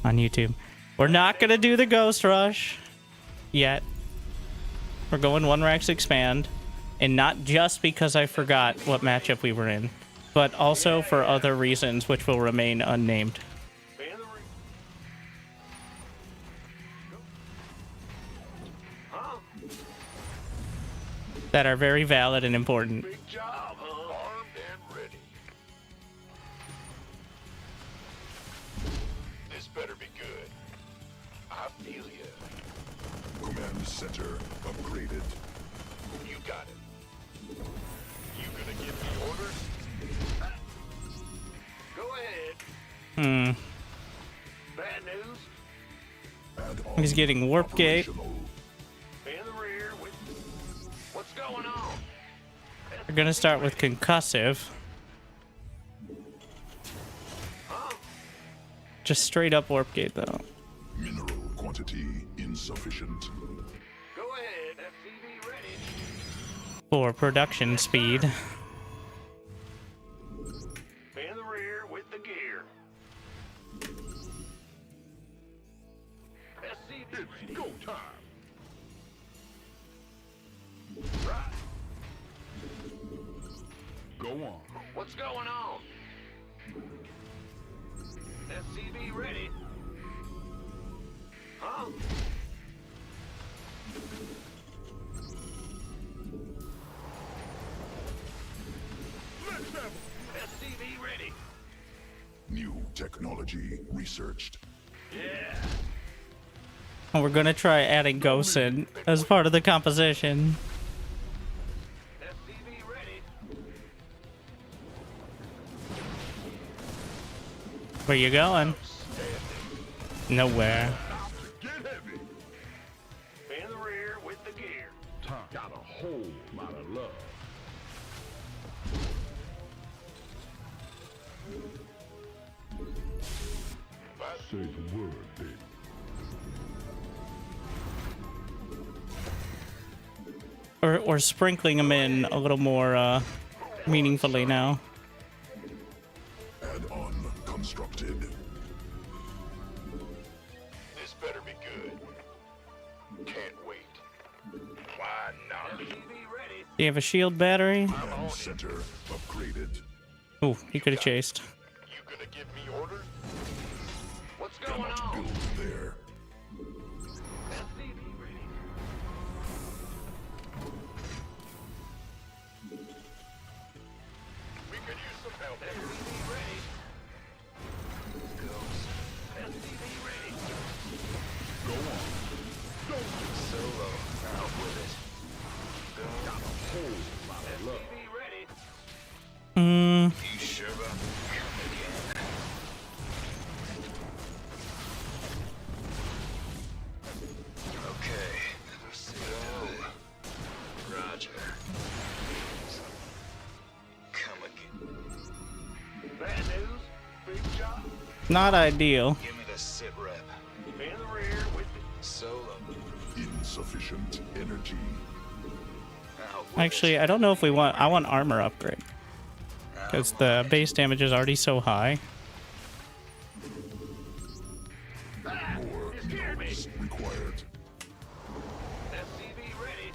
on YouTube. We're not gonna do the Ghost Rush yet. We're going 1 Rax Expand, and not just because I forgot what matchup we were in, but also for other reasons which will remain unnamed. That are very valid and important. Big job, huh? Armed and ready. This better be good. center upgraded. You got it. You gonna give me orders? Go ahead. Bad news. Add-on He's getting warp gate. operational. In the rear with... What's going on? We're gonna start with concussive. Just straight up warp gate though. Mineral quantity insufficient. Go ahead. FCV ready. For production speed. In the rear with the gear. SCV ready. Go time. Right. Go on. What's going on? SCV ready. Huh? Let's have SCV ready. new technology researched. Yeah. And we're gonna try adding ghosts in as part of the composition. SCV ready. Where you going? Nowhere. Get heavy. In the rear with the gear. Got a whole lot of love. Say the word, baby. Or sprinkling them in a little more meaningfully now. Add-on constructed. This better be good. Can't wait. Why not? SCV ready. Do you have a shield battery? Command center upgraded. Oh, he could have chased. You gonna give me orders? What's going Cannot on? build there. SCV ready. We could use some help. SCV ready. SCV ready. Go on. Solo. Out with it. Got a whole lot of love. SCV ready. You sure about come again? Okay. Go. Roger. Come again. Bad news. Big job. Not ideal. Give me the sit rep. In the rear with the solo. Insufficient energy. Out with Actually, I don't know if we want. I want armor upgrade. Because the base damage is already so high. More minerals required. SCV ready.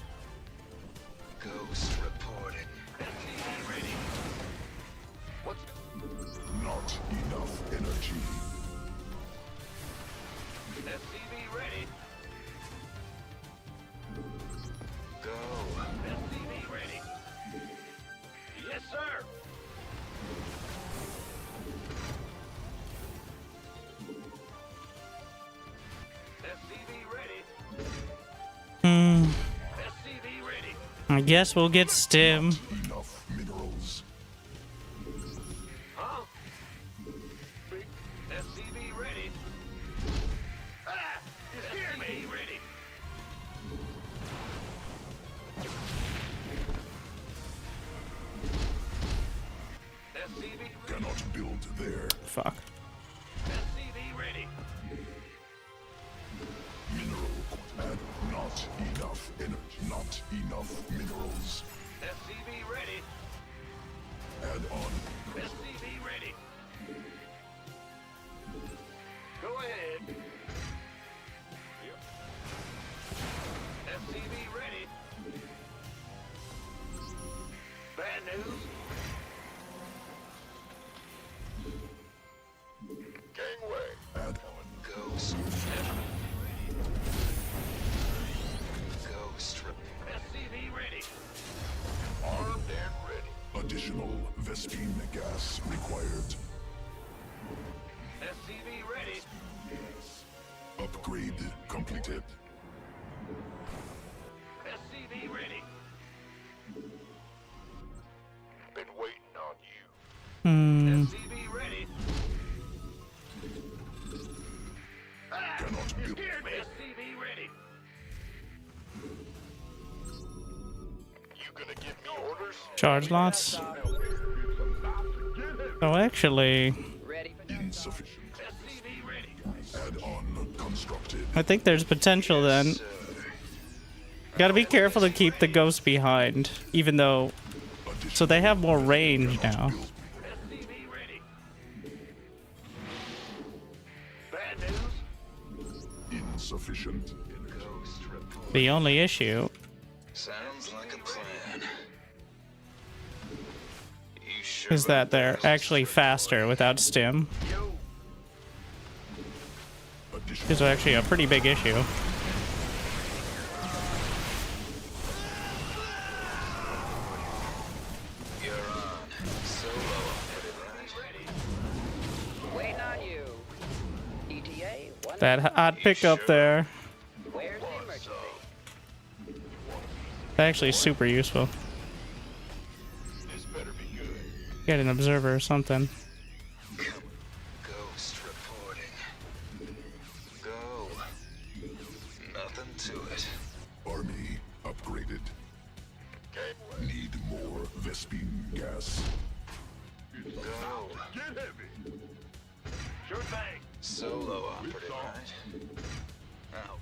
Ghost reporting. SCV ready. What's Not enough energy. SCV ready? Go. SCV ready? Yes, sir. SCV ready? SCV ready? I guess we'll get stim. Enough minerals. Huh? Big SCV ready? Ah! SCV ready? SCV ready? Cannot build there. Fuck. SCV ready? Mineral and not enough energy. Not enough minerals. SCV ready? Add on. SCV ready? Go ahead. Yep. SCV ready? Bad news? Gangway. Add on. Ghost. Ghost. SCV ready? Armed and ready. Additional Vespine gas required. SCV ready? Upgrade completed. SCV ready. Cannot build. SCV ready. You gonna give me orders? Charge lots. Oh, actually, Ready for Insufficient. SCV ready. Add-on constructed. I think there's potential then. Gotta be careful to keep the ghosts behind, even though. So they have more range now. SCV ready. Bad news. Insufficient. The only issue Sounds like a plan. You sure is that they're actually faster without stim. Additional. Is actually a pretty big issue. you're on? Solo, put it right. waiting on you. ETA, one. That odd pickup there. Where's the emergency? Actually super useful. This better be good. Get an observer or something. Ghost reporting. Go. Nothing to it. Army upgraded. Need more Vespine gas. Go. Get heavy. Sure thing. Solo operative, right? Out.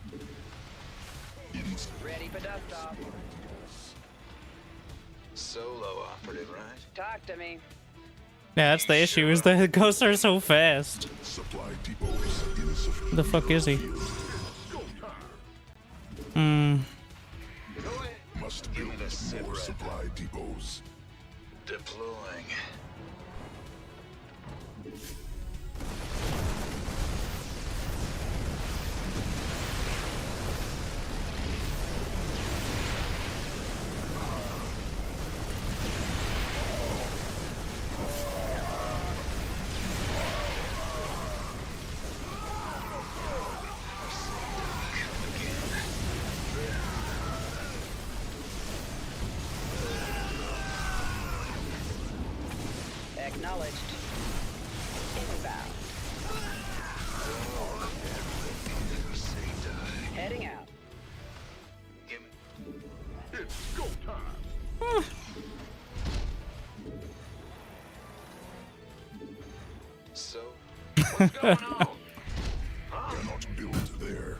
Ready for dust off. Solo operative, right? Talk to me. Yeah, that's the issue, is the ghosts are so fast. Supply depots insufficient. The fuck is he? Must build more supply depots. Deploying. Acknowledged. Inbound. Heading out. Give me. It's go time. So. What's going on? Cannot build there.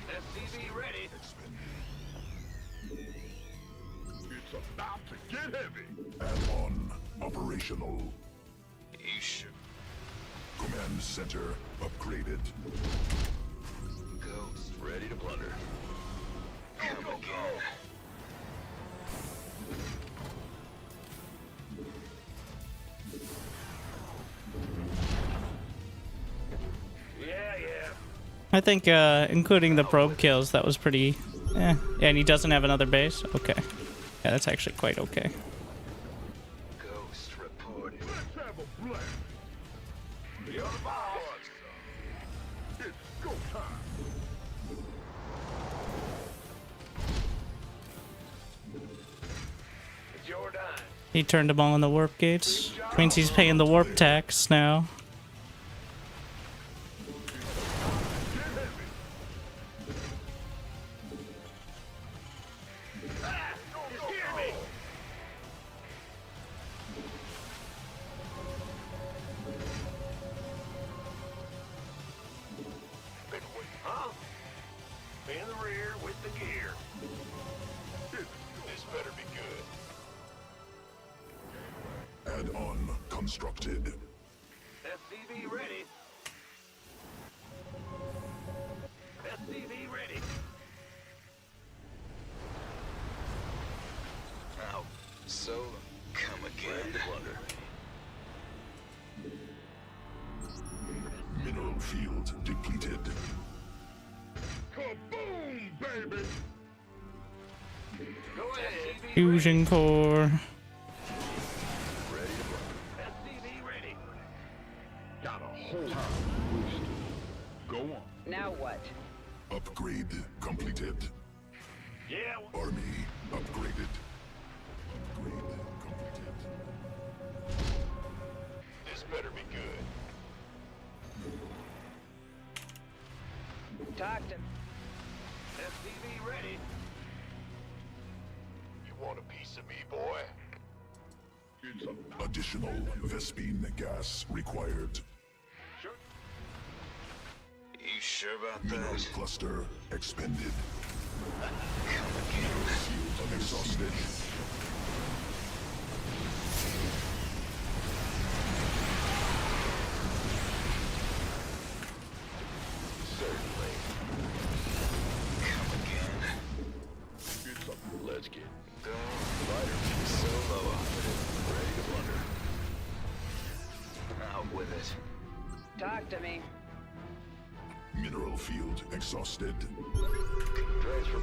SCV ready. It's about to get heavy. Add-on operational. You sure? Command center upgraded. Ghost ready to plunder. Come again. Yeah. I think including the probe kills, that was pretty. And he doesn't have another base? Okay. Yeah, that's actually quite okay. Ghost reporting. Let's have a blast. You're the boss. It's go time. It's your dime. He turned them all in the warp gates. Means he's paying the warp tax now. Huh? In the rear with the gear. This better be good. Add-on constructed. SCV ready. SCV ready. Out. So, come again. Mineral field depleted. Kaboom, baby! Go ahead. Fusion core. SCV ready. Got a whole boost. Go on. Now what? Upgrade completed. Yeah. Army upgraded. Upgrade completed. Want a piece of me, boy? Additional Vespine gas required. You sure about Mineral that? cluster expended. Come again. Field exhausted. Certainly. Come again. Let's get Go. Fighter solo operative. ready to blunder. Out with it. Talk to me. Mineral field exhausted. Transfer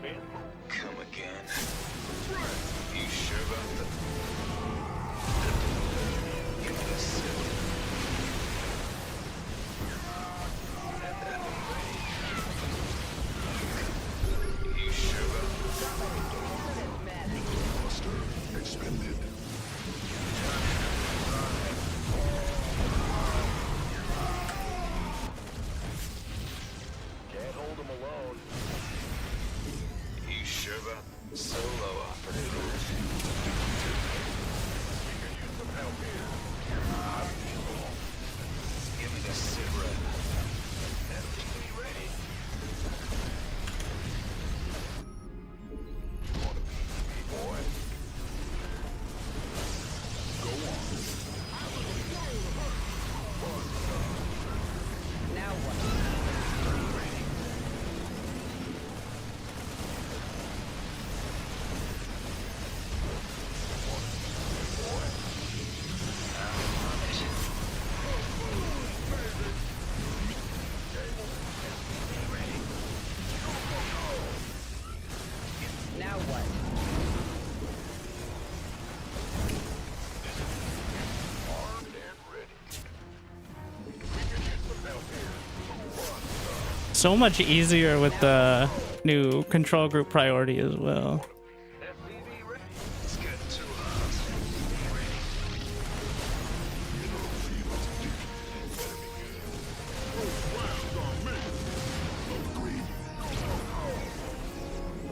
me. Come again. You sure about that? Give me a sip. You sure about that? Cluster expended. Can't hold them alone. You sure about solo operative? Give me the sit rep. FTV ready. Want a piece of me, boy? Go on. Now what? Now what? Armed and ready. We can use some help here. So much easier with the new control group priority as well. FTV ready. It's getting too hot. Upgrade.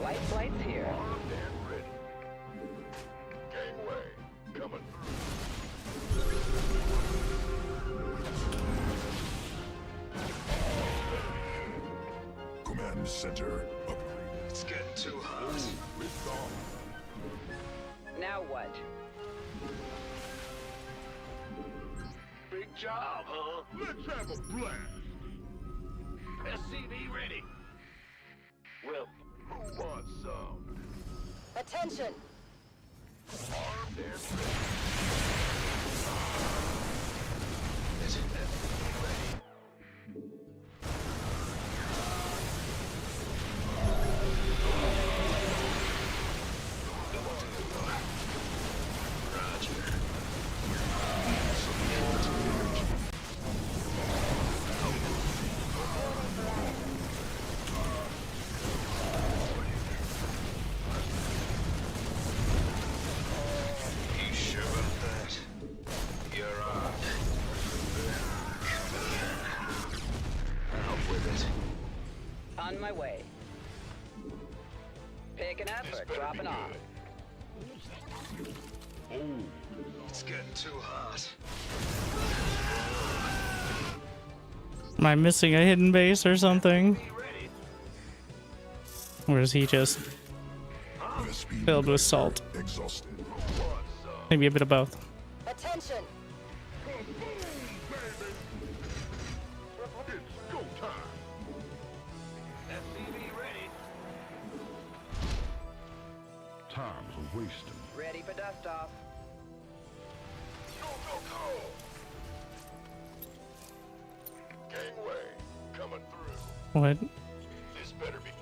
Light flight's here. Armed and ready. Gangway coming through. Command center. Upgrade. It's getting too hot. It's on. Now what? Big job, huh? Let's have a blast. SCV ready. Well, who wants some? Attention! Armed and ready. Is it FTV ready? Roger. You sure about that? You're armed. Come again. Out with it. On my way. Pick an effort, dropping off. It's getting too hot. Am I missing a hidden base or something? Be ready. Or is he just Vespine filled with cluster salt? exhausted. Who wants some? Maybe a bit of both. Attention! It's go time. FTV ready. Time's a wasting. Ready for dust off. Go, go, go. Gangway coming through. What? This better be good.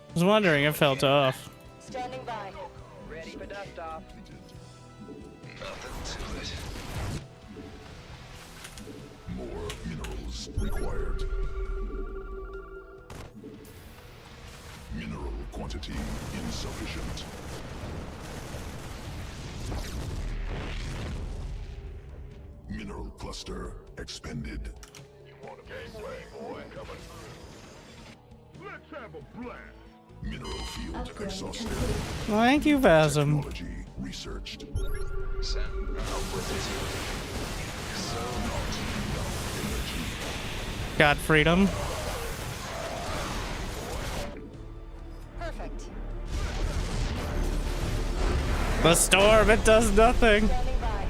I was wondering if it felt off. Standing by. Ready for dust off. Nothing to it. More minerals required. Mineral quantity insufficient. Mineral Cluster expended. You want a gateway, boy? Coming through. Let's have a blast. Mineral field exhausted. Thank you, Vasm. Technology researched. Send output is so Got freedom. Perfect. The storm, it does nothing. Standing by.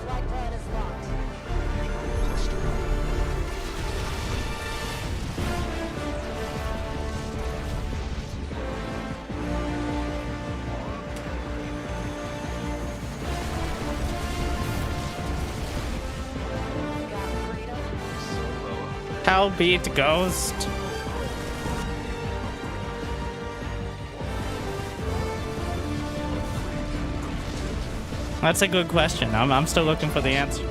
Flight plan is locked. Cluster. Got freedom. Hellbeat Ghost. That's a good question. I'm still looking for the answer.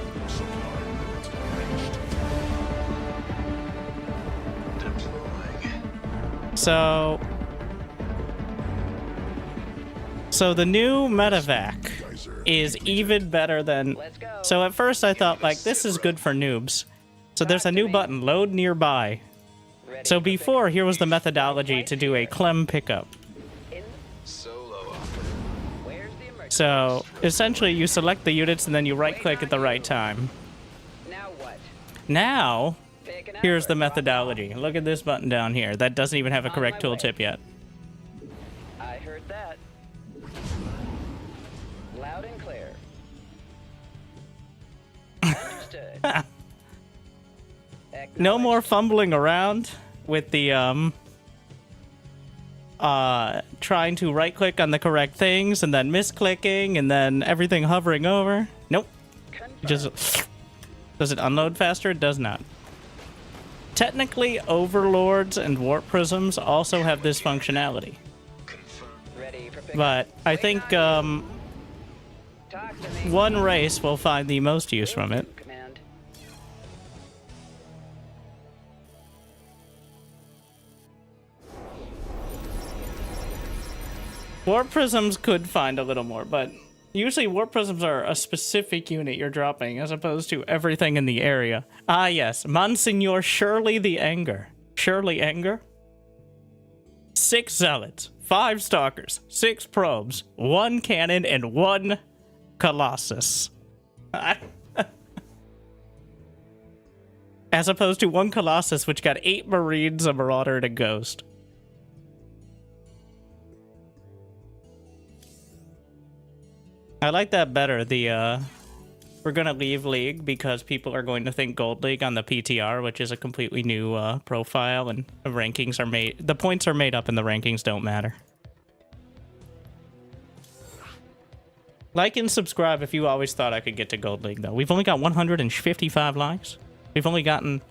So the new medevac is even better than. Let's go. So at first I thought like this is good for noobs. So there's a new button, load nearby. Ready So for before here was the methodology to do a clem pickup. in. solo. Where's the emergency? So essentially you select the units and then you right click at the right time. Now what? Now Pick an here's the outlet. methodology. Look at this button down here. That doesn't even have a On correct my way. tooltip yet. I heard that. Loud and clear. Understood. No more fumbling around with the trying to right click on the correct things and then misclicking and then everything hovering over. Nope. It just does it unload faster? It does not. Technically, overlords and warp prisms also have this functionality, Ready for pick. but I think Talk to me. one race will find the most use from it. Command. Warp prisms could find a little more, but usually warp prisms are a specific unit you're dropping as opposed to everything in the area. Ah yes, Monsignor Shirley the Anger. Shirley Anger? 6 zealots, 5 stalkers, 6 probes, 1 cannon, and 1 colossus. As opposed to 1 colossus which got 8 marines, a marauder, and a ghost. I like that better. We're gonna leave League because people are going to think Gold League on the PTR, which is a completely new profile, and the rankings are made. The points are made up, and the rankings don't matter. Like and subscribe if you always thought I could get to Gold League, though. We've only got 155 likes. We've only gotten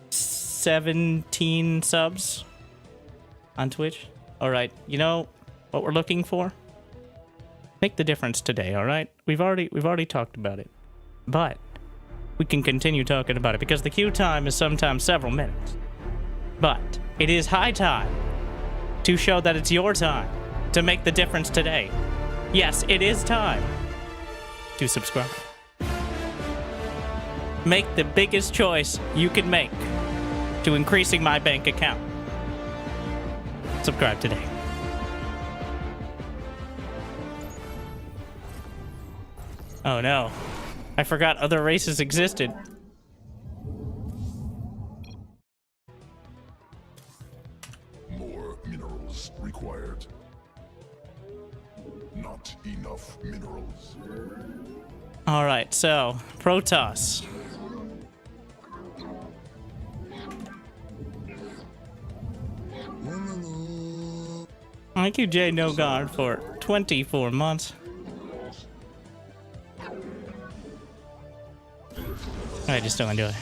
17 subs on Twitch. All right, you know what we're looking for? Make the difference today, all right? We've already talked about it, but we can continue talking about it because the queue time is sometimes several minutes. But it is high time to show that it's your time to make the difference today. Yes, it is time to subscribe. Make the biggest choice you can make to increasing my bank account. Subscribe today. Oh no, I forgot other races existed. More minerals required. Not enough minerals. All right, so Protoss. Thank you, Jay No Guard, for 24 months. I just don't want to do it.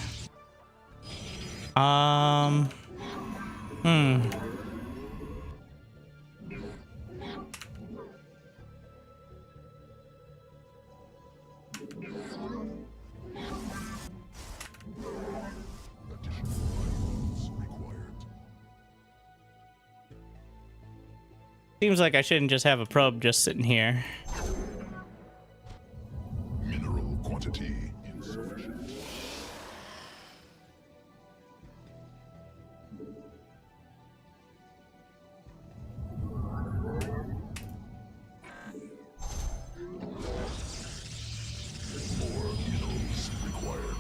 Seems like I shouldn't just have a probe just sitting here. Mineral quantity insufficient. More minerals required.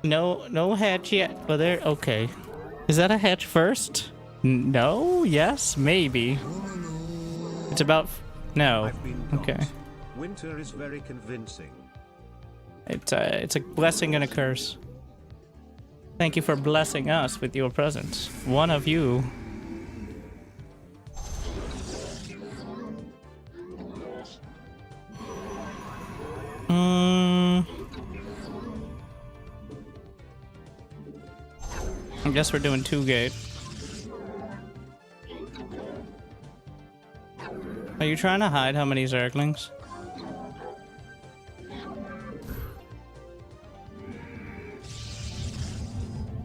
No hatch yet. But there. Okay. Is that a hatch first? No. Yes. Maybe. It's about. No. I've been Okay. got. Winter is very convincing. It's a blessing and a curse. Thank you for blessing us with your presence. One of you. I guess we're doing 2 gate. Are you trying to hide how many Zerglings?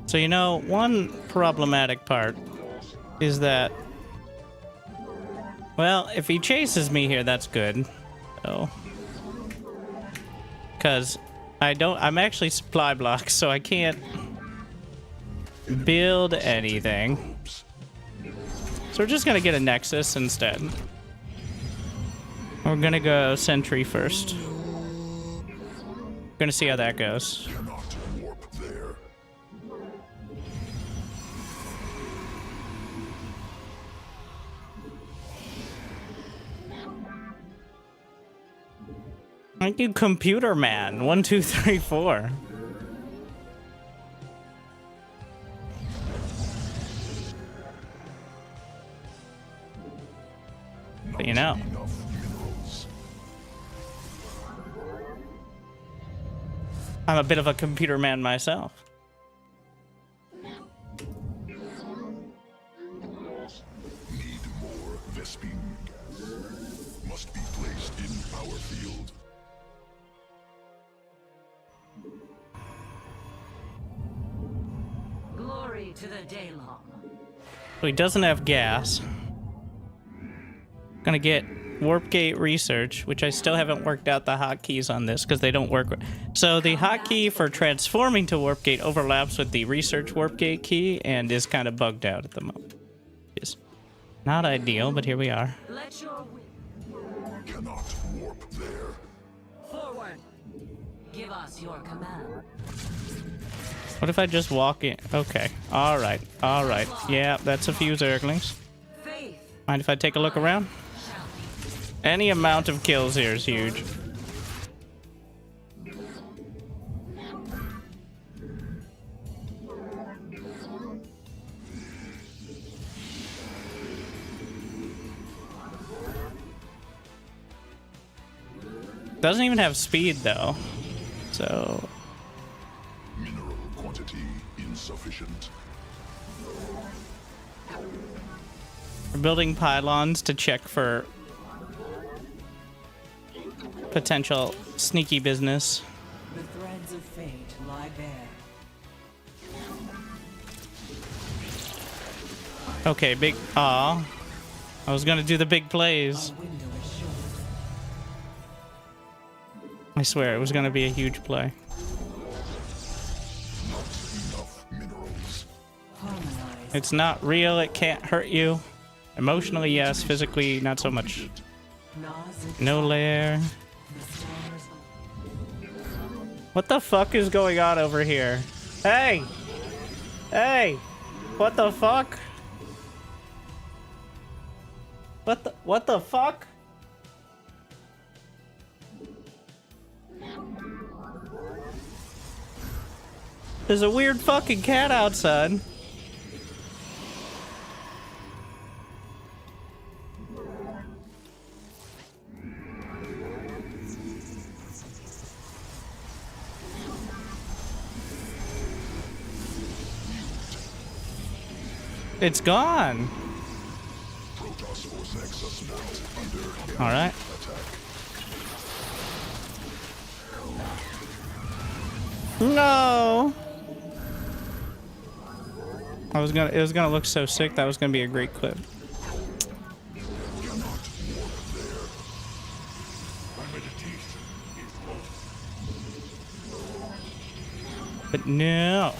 So, you know, one problematic part is that, well, if he chases me here, that's good. So, because I'm actually supply blocked, so I can't build anything. So we're just gonna get a Nexus instead. We're gonna go Sentry first. Gonna see how that goes. Cannot warp there. Thank you, Computer Man. 1, 2, 3, 4. But you know, Enough minerals. I'm a bit of a computer man myself. Need more Vespine gas. Must be placed in power field. Glory to the Daylong. So he doesn't have gas. Gonna get warp gate research, which I still haven't worked out the hotkeys on this because they don't work. So the hotkey for transforming to warp gate overlaps with the research warp gate key and is kind of bugged out at the moment. It's not ideal, but here we are. Let your will Cannot warp there. forward. Give us your command. What if I just walk in? Okay. All right. All right. Yeah, that's a few Zerglings. Faith. Mind if I take a look around? Any amount of kills here is huge. Doesn't even have speed though. So Mineral quantity insufficient. we're building pylons to check for potential sneaky business. The threads of fate lie bare. Okay, big. Aw. I was gonna do the big plays. Window is short. I swear, it was gonna be a huge play. Not enough minerals. Harmonize. It's not real, it can't hurt you. Emotionally, yes. Physically, not so much. Nausea. No lair. The stars. What the fuck is going on over here? Hey! Hey! What the fuck? What the fuck? There's a weird fucking cat outside. It's gone. Protoss Force Nexus built under All right. attack. No. It was gonna look so sick. That was gonna be a great clip. But no.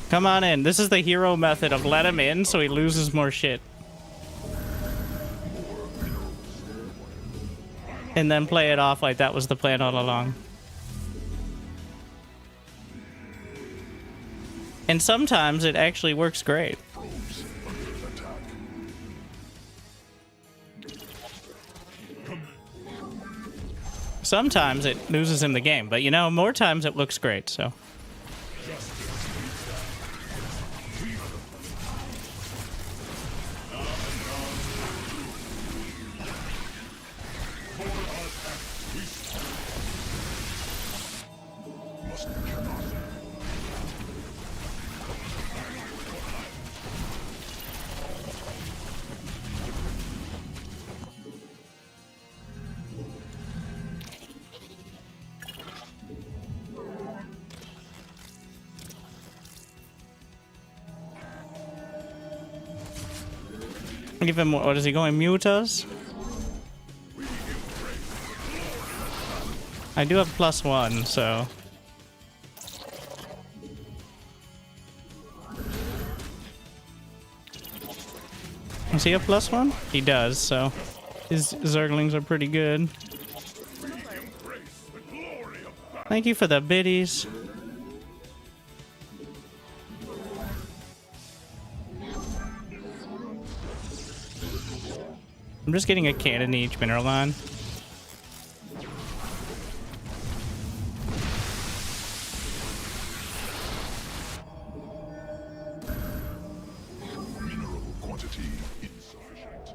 Come on in. This is the hero method of let him in so he loses more shit. And then play it off like that was the plan all along. And sometimes it actually works great. Sometimes it loses him the game, but you know, more times it looks great, so. Give him, what is he going, mutas? I do have +1, so. Does he have +1? He does, so his Zerglings are pretty good. Thank you for the biddies. I'm just getting a cannon each mineral line. Mineral quantity insufficient.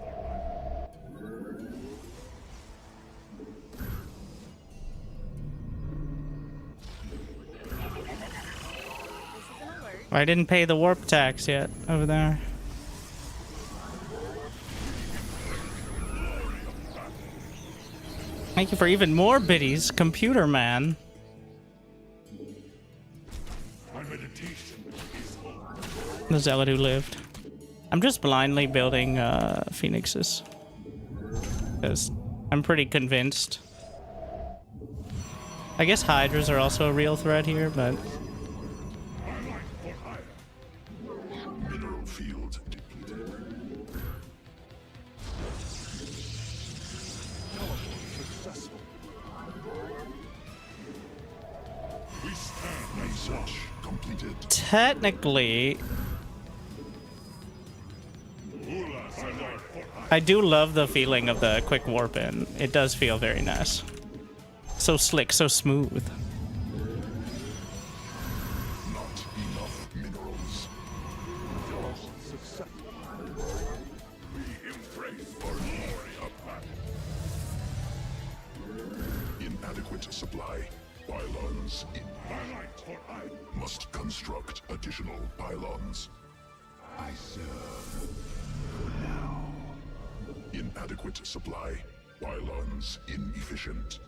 I didn't pay the warp tax yet over there. Thank you for even more biddies, Computer Man. The zealot who lived. I'm just blindly building phoenixes. Because I'm pretty convinced. I guess hydras are also a real threat here, but... Mineral field depleted. Research completed. Technically... I do love the feeling of the quick warp in. It does feel very nice. So slick, so smooth. Not enough minerals. We embrace inadequate supply. Pylons in. Must construct additional pylons. I serve. Now. Inadequate supply. Pylons inefficient.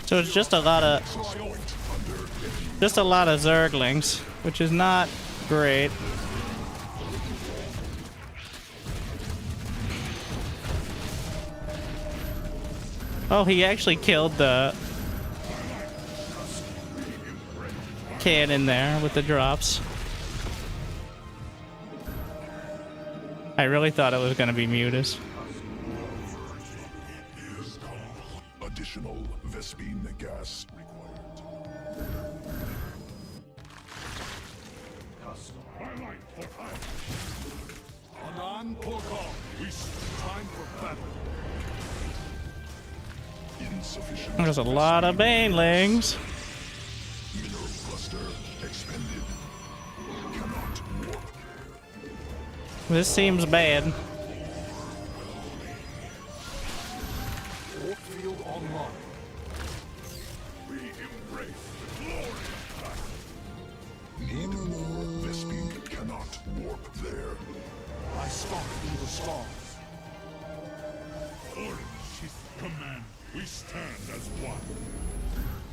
So it's just a lot of Zerglings, which is not great. Oh, he actually killed the cannon there with the drops. I really thought it was going to be Mutas. Additional Vespine gas required. Insufficient. There's a lot of banelings. Mineral cluster expended. Cannot warp. This seems bad. online. We embrace the glory of battle. Vespene cannot warp there. I stalk through the stars. Orange's command. We stand as one.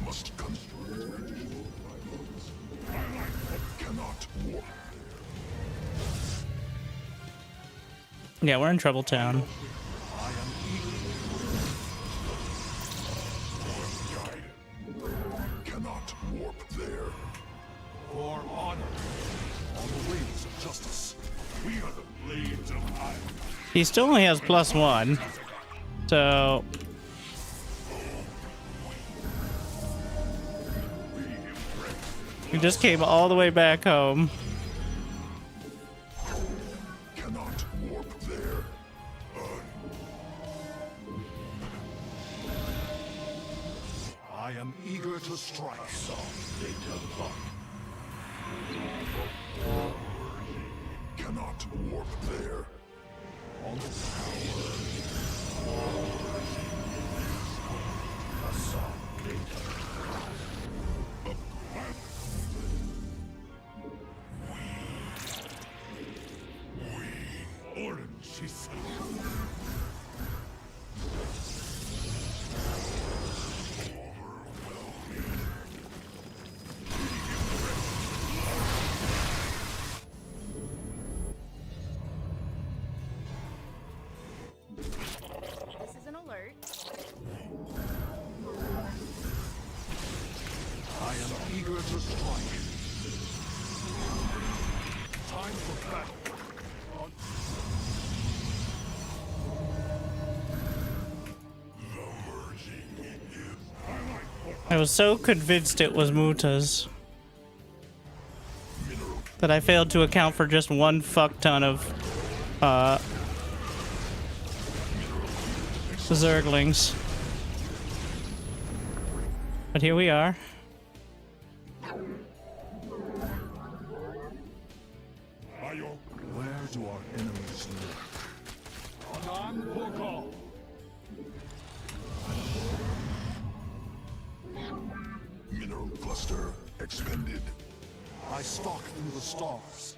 Must construct additional pylons. Cannot warp. Yeah, we're in Trouble Town. I am Cannot warp there. for honor. On the wings of justice. We are the blades of iron. He still only has +1. So we just came all the way back home. Cannot warp there. I am eager to strike. Cannot warp there. On the Orange, she said. This is an alert. I am eager to strike. Time for battle. I was so convinced it was Muta's that I failed to account for just one fuck ton of Zerglings. But here we are. Where do our enemies live? Anan Porgal. Mineral cluster expended. I stalk through the stars.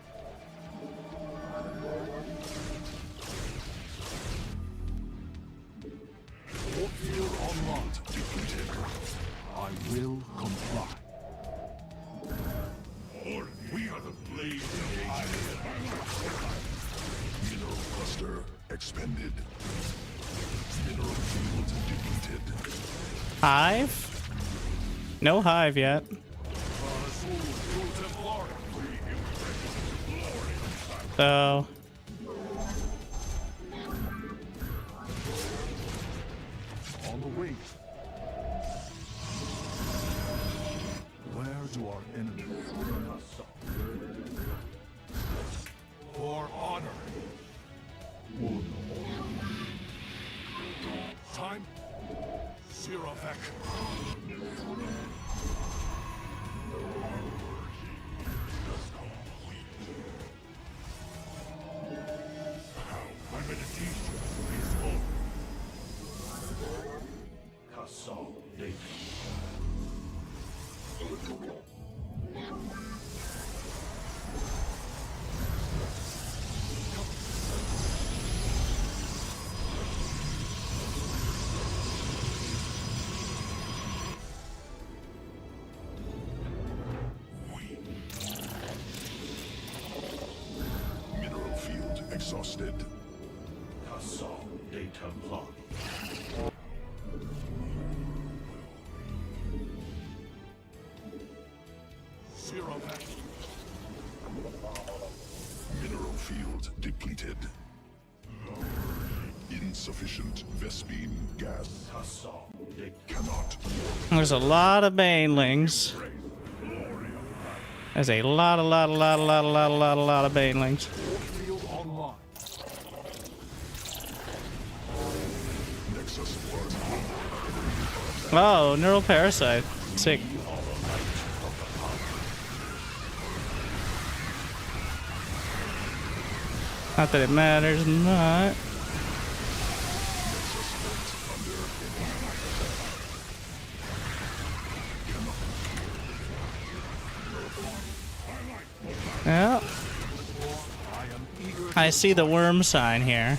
Warp field online. Depleted. I will comply. We are the blades of iron. Mineral cluster expended. Mineral field depleted. Hive? No hive yet. So On the wing. Where do our enemies live? For honor. Time. Siravek. My meditation is over. Mineral field exhausted. Siravek. Mineral field depleted. Insufficient Vespene gas. Cannot warp. there's a lot of banelings. There's a lot of banelings. Field online. Nexus blood. Oh, neural parasite. Sick. Not that it matters, not. Well, I am eager I see the worm sign here.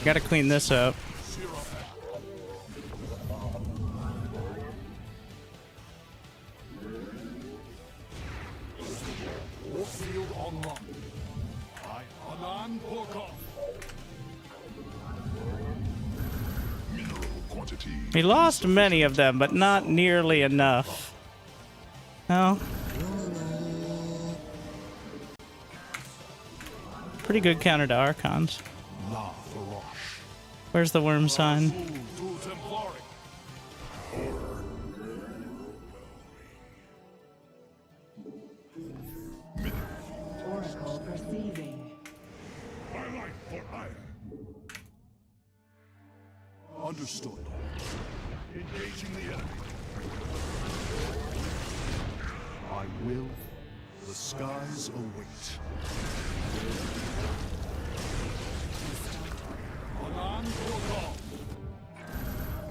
Gotta clean this up. Warfield online. I Anan Porkov. Mineral quantity. We lost many of them, but not nearly enough. No. Pretty good counter to Archons. La Farosh. Where's the worm sign? Tu Templari. Oracle perceiving. My life for iron. Understood. Engaging the enemy. I will. The skies await. Anan Porkov.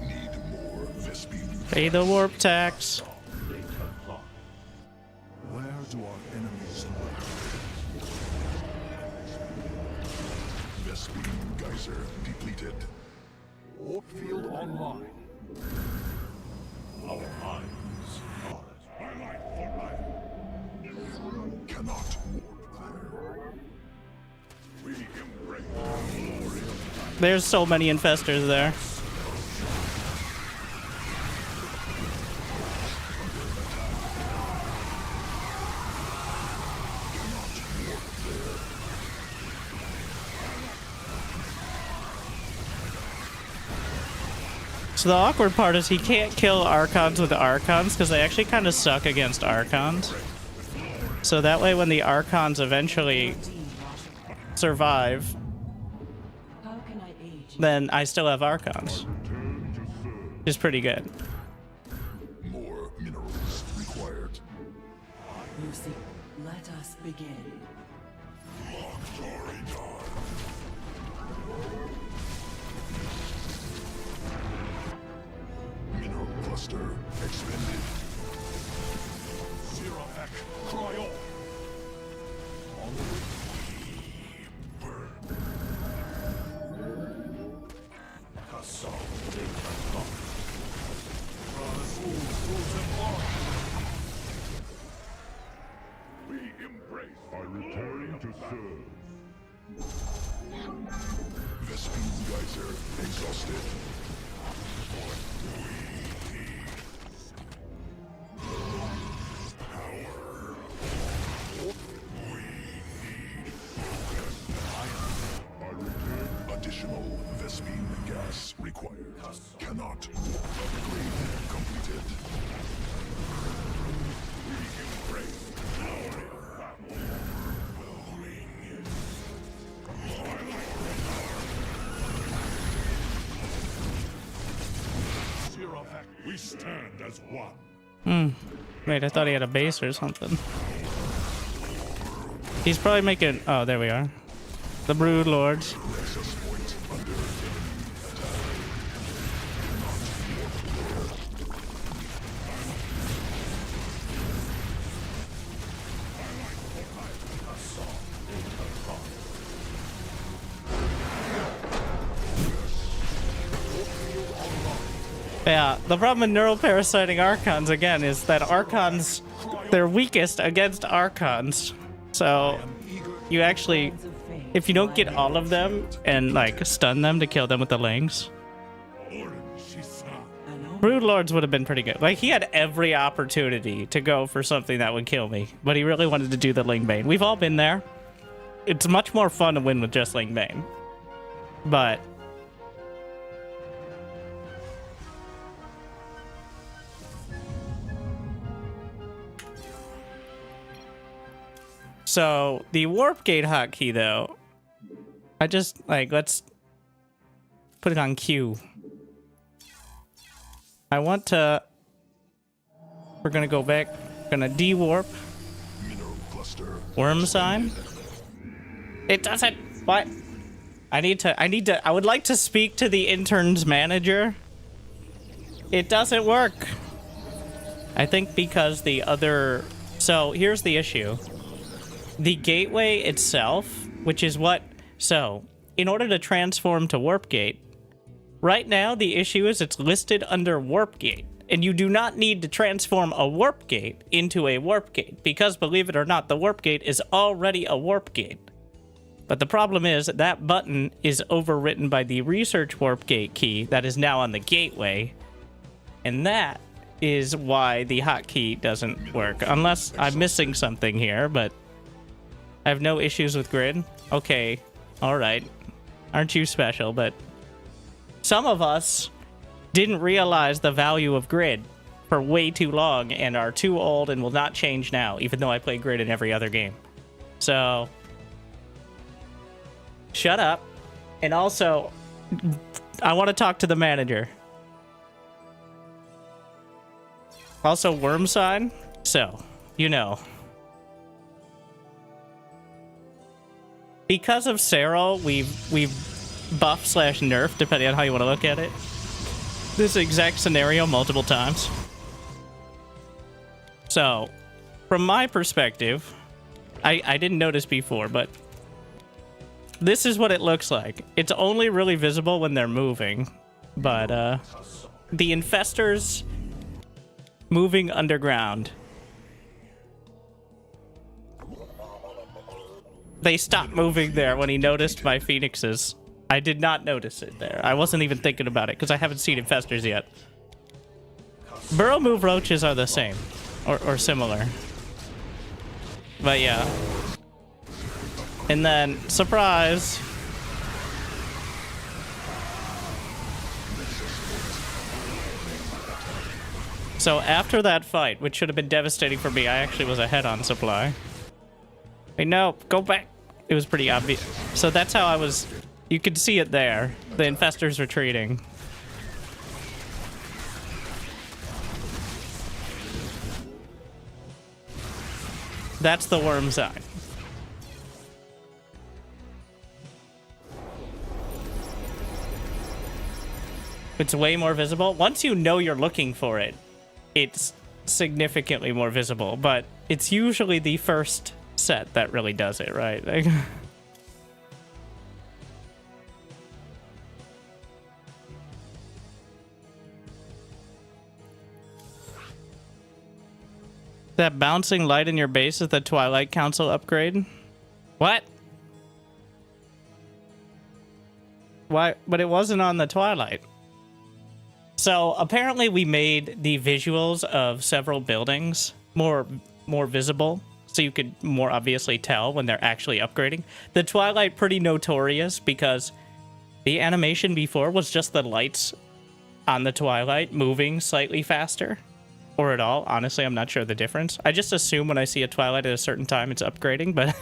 Need more Vespine. Pay the warp tax. Where do our enemies lie? Vespine geyser depleted. Warp field online. Our minds are it. My life for iron. Cannot warp there. We embrace glory of There's so many infestors there. So the awkward part is he can't kill Archons with Archons because they actually kind of suck against Archons. So that way when the Archons eventually survive, How can I aid you? then I still have Archons. Which is pretty good. More minerals required. Lucy, let us begin. Mineral cluster expended. Zerafek, cry on. On the way. Kassam, take that up. Rasul, Sultan We embrace. I return to serve. Vespine geyser exhausted. Additional Vespine gas required. Cannot. Upgrade completed. Zerafek, we stand as one. Wait, I thought he had a base or something. He's probably making... Oh, there we are. The Brood Lords. Access point under Yeah, the problem with neural parasiting Archons, again, is that Archons, they're weakest against Archons. So, you actually, if you don't get all of them and, like, stun them to kill them with the Lings, Brood Lords would have been pretty good. Like, he had every opportunity to go for something that would kill me, but he really wanted to do the Ling Bane. We've all been there. It's much more fun to win with just Ling Bane. But... So, the Warp Gate hotkey, though, I just, like, let's put it on Q. I want to... We're gonna go back, gonna de-warp. mineral cluster. Worm sign? It doesn't... What? I would like to speak to the intern's manager. It doesn't work. I think because the other... So, here's the issue. the gateway itself, which is what... So, in order to transform to Warp Gate, right now the issue is it's listed under Warp Gate, and you do not need to transform a Warp Gate into a Warp Gate, because believe it or not, the Warp Gate is already a Warp Gate. But the problem is that button is overwritten by the Research Warp Gate key that is now on the gateway, and that is why the hotkey doesn't work. Unless I'm missing something here, but I have no issues with grid. Okay, alright. Aren't you special? But some of us didn't realize the value of grid for way too long and are too old and will not change now, even though I play grid in every other game. So, shut up. And also, I want to talk to the manager. Also, worm sign. So, you know. Because of Serral, we've buffed / nerfed, depending on how you want to look at it, this exact scenario multiple times. So, from my perspective, I didn't notice before, but this is what it looks like. It's only really visible when they're moving, but the infestors moving underground, they stopped moving there when he noticed my phoenixes. I did not notice it there. I wasn't even thinking about it because I haven't seen infestors yet. Burrow move roaches are the same or similar, but yeah. And then surprise, so after that fight, which should have been devastating for me, I actually was ahead on supply. Wait, no, go back. It was pretty obvious. So that's how I was... You could see it there. The infestors retreating. That's the worm sign. It's way more visible. Once you know you're looking for it, it's significantly more visible, but it's usually the first set that really does it, right? Like, that bouncing light in your base is the Twilight Council upgrade? What? Why? But it wasn't on the Twilight. So apparently we made the visuals of several buildings more visible, so you could more obviously tell when they're actually upgrading. The Twilight, pretty notorious because the animation before was just the lights on the Twilight moving slightly faster. Or at all. Honestly, I'm not sure the difference. I just assume when I see a Twilight at a certain time it's upgrading, but...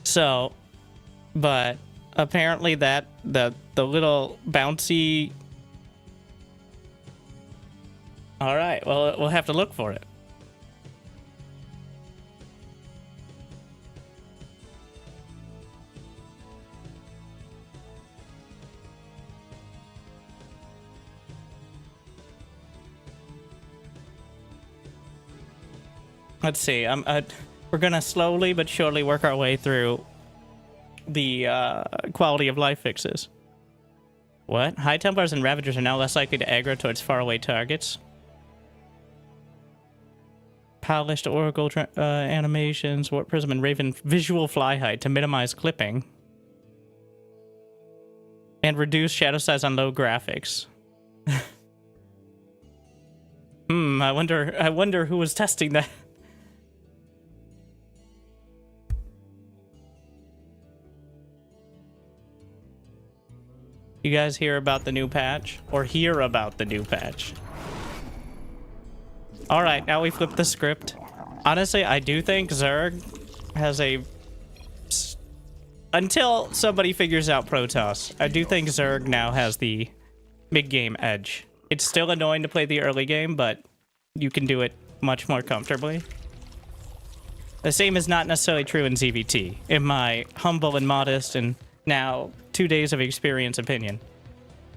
So, but apparently that, the little bouncy... Alright, well, we'll have to look for it. Let's see. We're gonna slowly but surely work our way through the quality of life fixes. What? High Templars and Ravagers are now less likely to aggro towards faraway targets. Polished Oracle animations, Warp Prism, and Raven visual fly height to minimize clipping. And reduce shadow size on low graphics. I wonder who was testing that. You guys hear about the new patch? Or hear about the new patch? Alright, now we flip the script. Honestly, I do think Zerg has a... Until somebody figures out Protoss, I do think Zerg now has the mid-game edge. It's still annoying to play the early game, but you can do it much more comfortably. The same is not necessarily true in ZVT, in my humble and modest and now 2 days of experience opinion.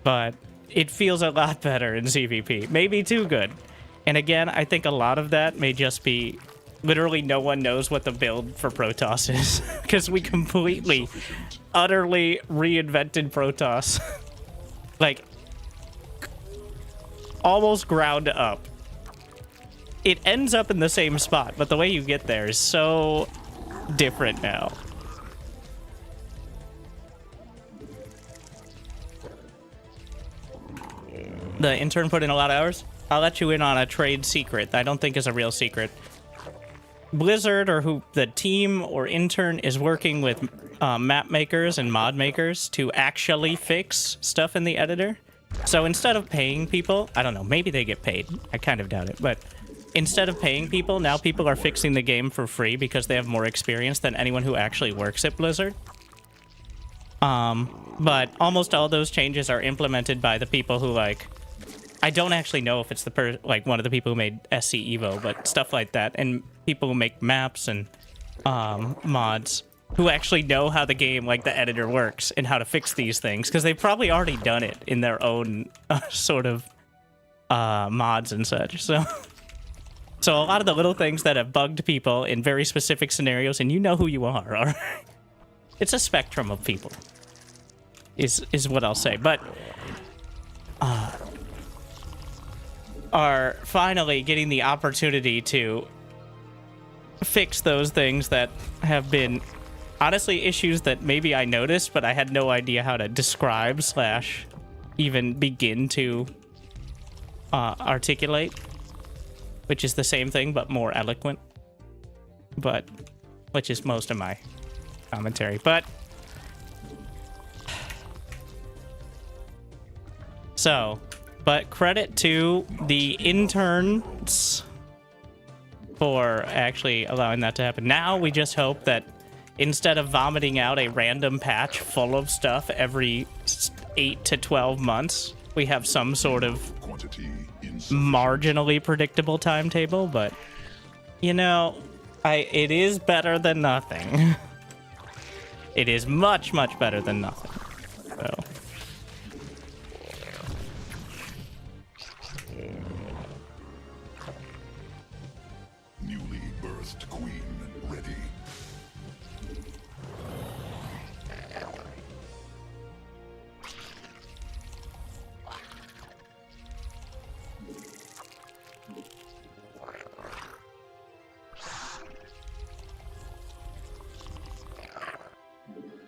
But it feels a lot better in ZVP. Maybe too good. And again, I think a lot of that may just be literally no one knows what the build for Protoss is. Because we completely, utterly reinvented Protoss. Like, almost ground up. It ends up in the same spot, but the way you get there is so different now. The intern put in a lot of hours. I'll let you in on a trade secret that I don't think is a real secret. Blizzard, or who the team or intern, is working with map makers and mod makers to actually fix stuff in the editor. So instead of paying people, I don't know, maybe they get paid. I kind of doubt it, but instead of paying people, now people are fixing the game for free because they have more experience than anyone who actually works at Blizzard. But almost all those changes are implemented by the people who, like, I don't actually know if it's the one of the people who made SC Evo, but stuff like that, and people who make maps and mods who actually know how the game, like the editor, works and how to fix these things, because they've probably already done it in their own sort of mods and such. So a lot of the little things that have bugged people in very specific scenarios, and you know who you are. It's a spectrum of people, is what I'll say, but are finally getting the opportunity to fix those things that have been honestly issues that maybe I noticed, but I had no idea how to describe / even begin to articulate, which is the same thing but more eloquent, but which is most of my commentary. But but credit to the interns for actually allowing that to happen. Now we just hope that instead of vomiting out a random patch full of stuff every 8 to 12 months, we have some sort of marginally predictable timetable. But, you know, it is better than nothing. It is much, much better than nothing. So. Newly birthed queen ready.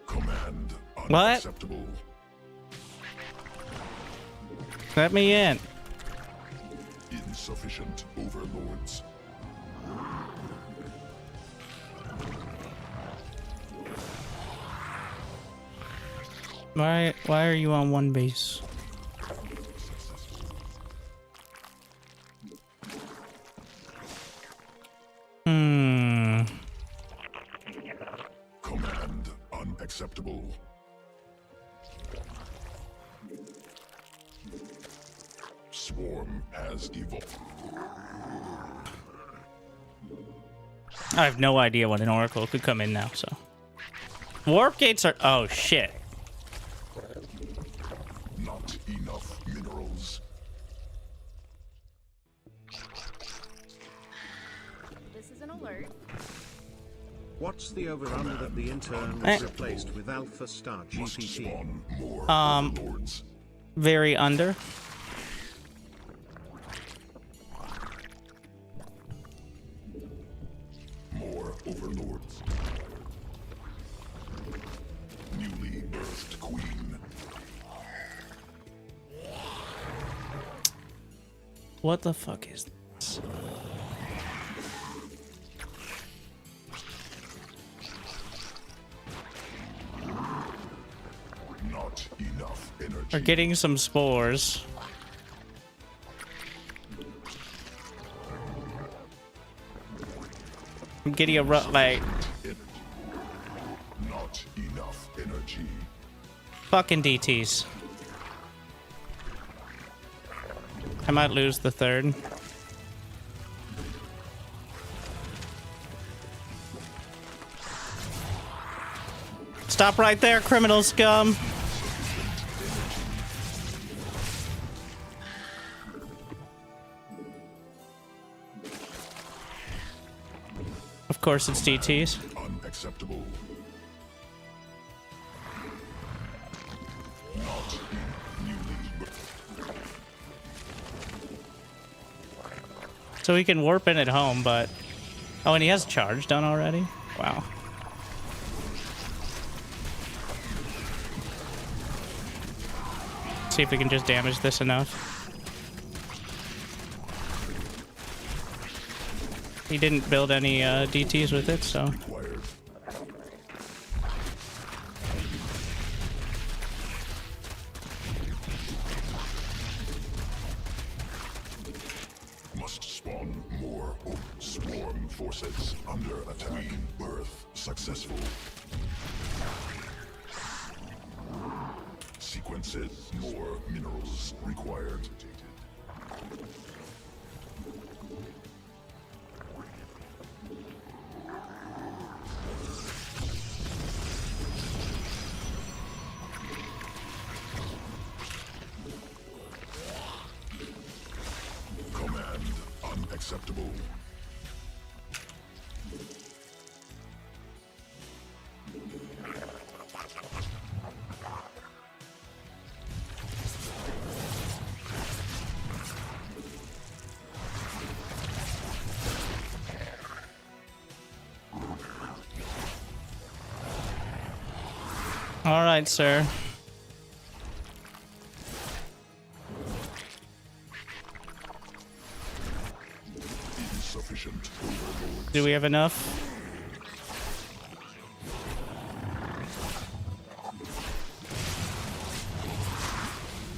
Command What? unacceptable. Let me in. Insufficient overlords. Why are you on one base? Command unacceptable. Swarm has evolved. I have no idea what an oracle could come in now, so. Warp gates are... Oh, shit. Not enough minerals. This is an alert. What's the over-under that the intern was replaced with Alpha Star Must GPT? spawn more overlords. Very under. More overlords. Newly birthed queen. What the fuck is this? Not enough energy. We're getting some spores. I'm getting a like Energy. Not enough energy. fucking DTs. I might lose the third. Stop right there, criminal scum. course, it's DTs. Unacceptable. Not in newly. So he can warp in at home, but... Oh, and he has charge done already? Wow. See if we can just damage this enough. He didn't build any DTs with it, so... Must spawn more swarm forces under attack. Birth successful. Sequences. More minerals required. Command unacceptable. All right, sir. Insufficient. Do we have enough?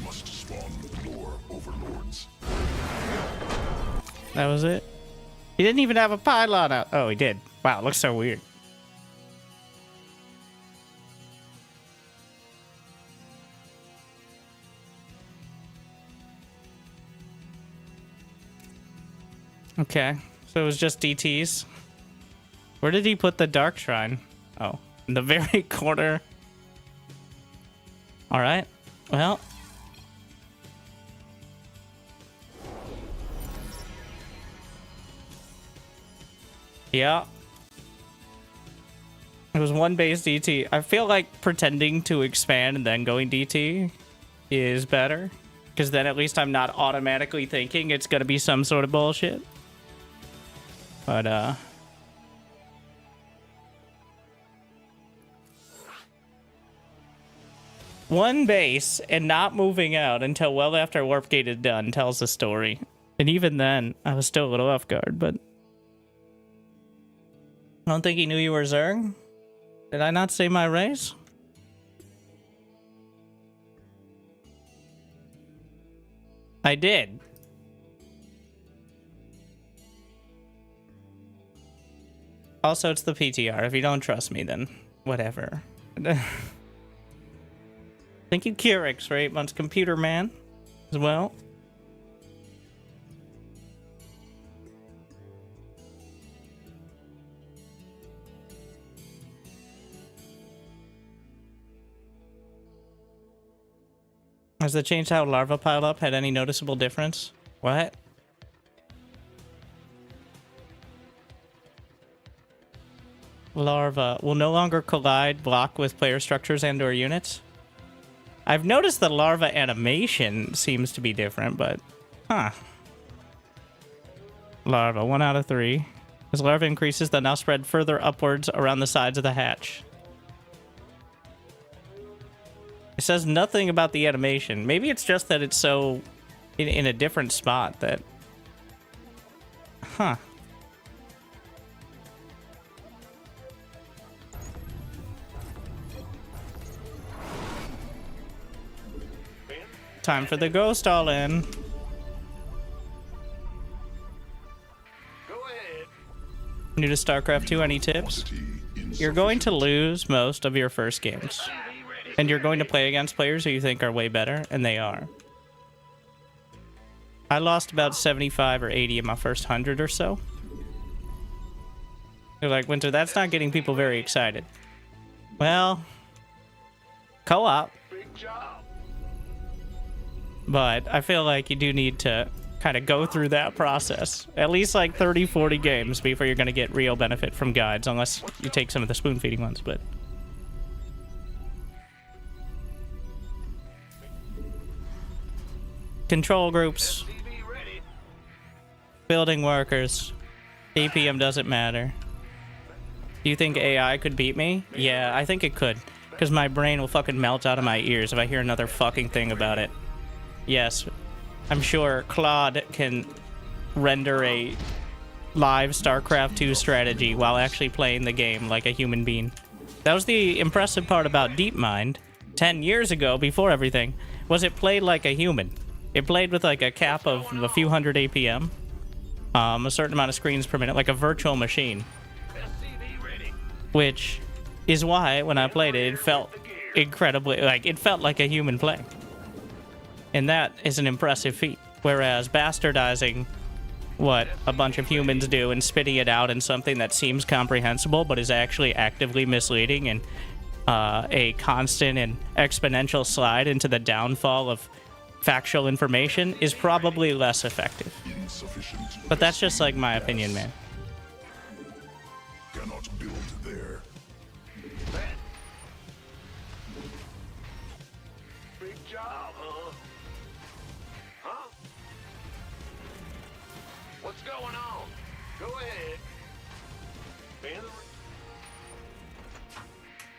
Must spawn more overlords. That was it? He didn't even have a pylon out. Oh, he did. Wow, it looks so weird. Okay, so it was just DTs. Where did he put the Dark Shrine? Oh, in the very corner. All right, well. Yeah. It was one base DT. I feel like pretending to expand and then going DT is better. Because then at least I'm not automatically thinking it's going to be some sort of bullshit. But, one base and not moving out until well after Warp Gate is done tells the story. And even then, I was still a little off guard, but... I don't think he knew you were Zerg. Did I not say my race? I did. Also, it's the PTR. If you don't trust me, then whatever. Thank you, Kyrix, for 8 months. Computer Man as well. Has the change how larva pile up had any noticeable difference? What? Larva will no longer collide, block with player structures and or units. I've noticed the larva animation seems to be different, but... Huh. Larva, 1 out of 3. As larva increases, they'll now spread further upwards around the sides of the hatch. It says nothing about the animation. Maybe it's just that it's so in a different spot that... Huh. Time for the ghost all in. Go ahead. New to StarCraft 2, any tips? You're going to lose most of your first games. And you're going to play against players who you think are way better, and they are. I lost about 75 or 80 in my first 100 or so. You're like, Winter, that's not getting people very excited. Well, co-op. Big job. But I feel like you do need to kind of go through that process. At least like 30, 40 games before you're going to get real benefit from guides, unless you take some of the spoon feeding ones, but... Control groups. Building workers. APM doesn't matter. Do you think AI could beat me? Yeah, I think it could. Because my brain will fucking melt out of my ears if I hear another fucking thing about it. Yes, I'm sure Claude can render a live StarCraft 2 strategy while actually playing the game like a human being. That was the impressive part about DeepMind 10 years ago, before everything, was it played like a human. It played with like a cap of a few hundred APM, a certain amount of screens per minute, like a virtual machine. Which is why, when I played it, it felt incredibly, like, it felt like a human playing. And that is an impressive feat. Whereas bastardizing what a bunch of humans do and spitting it out in something that seems comprehensible but is actually actively misleading and a constant and exponential slide into the downfall of factual information is probably less effective. But that's just like my opinion, man. Cannot build there. Big job, huh? Huh? What's going on? Go ahead.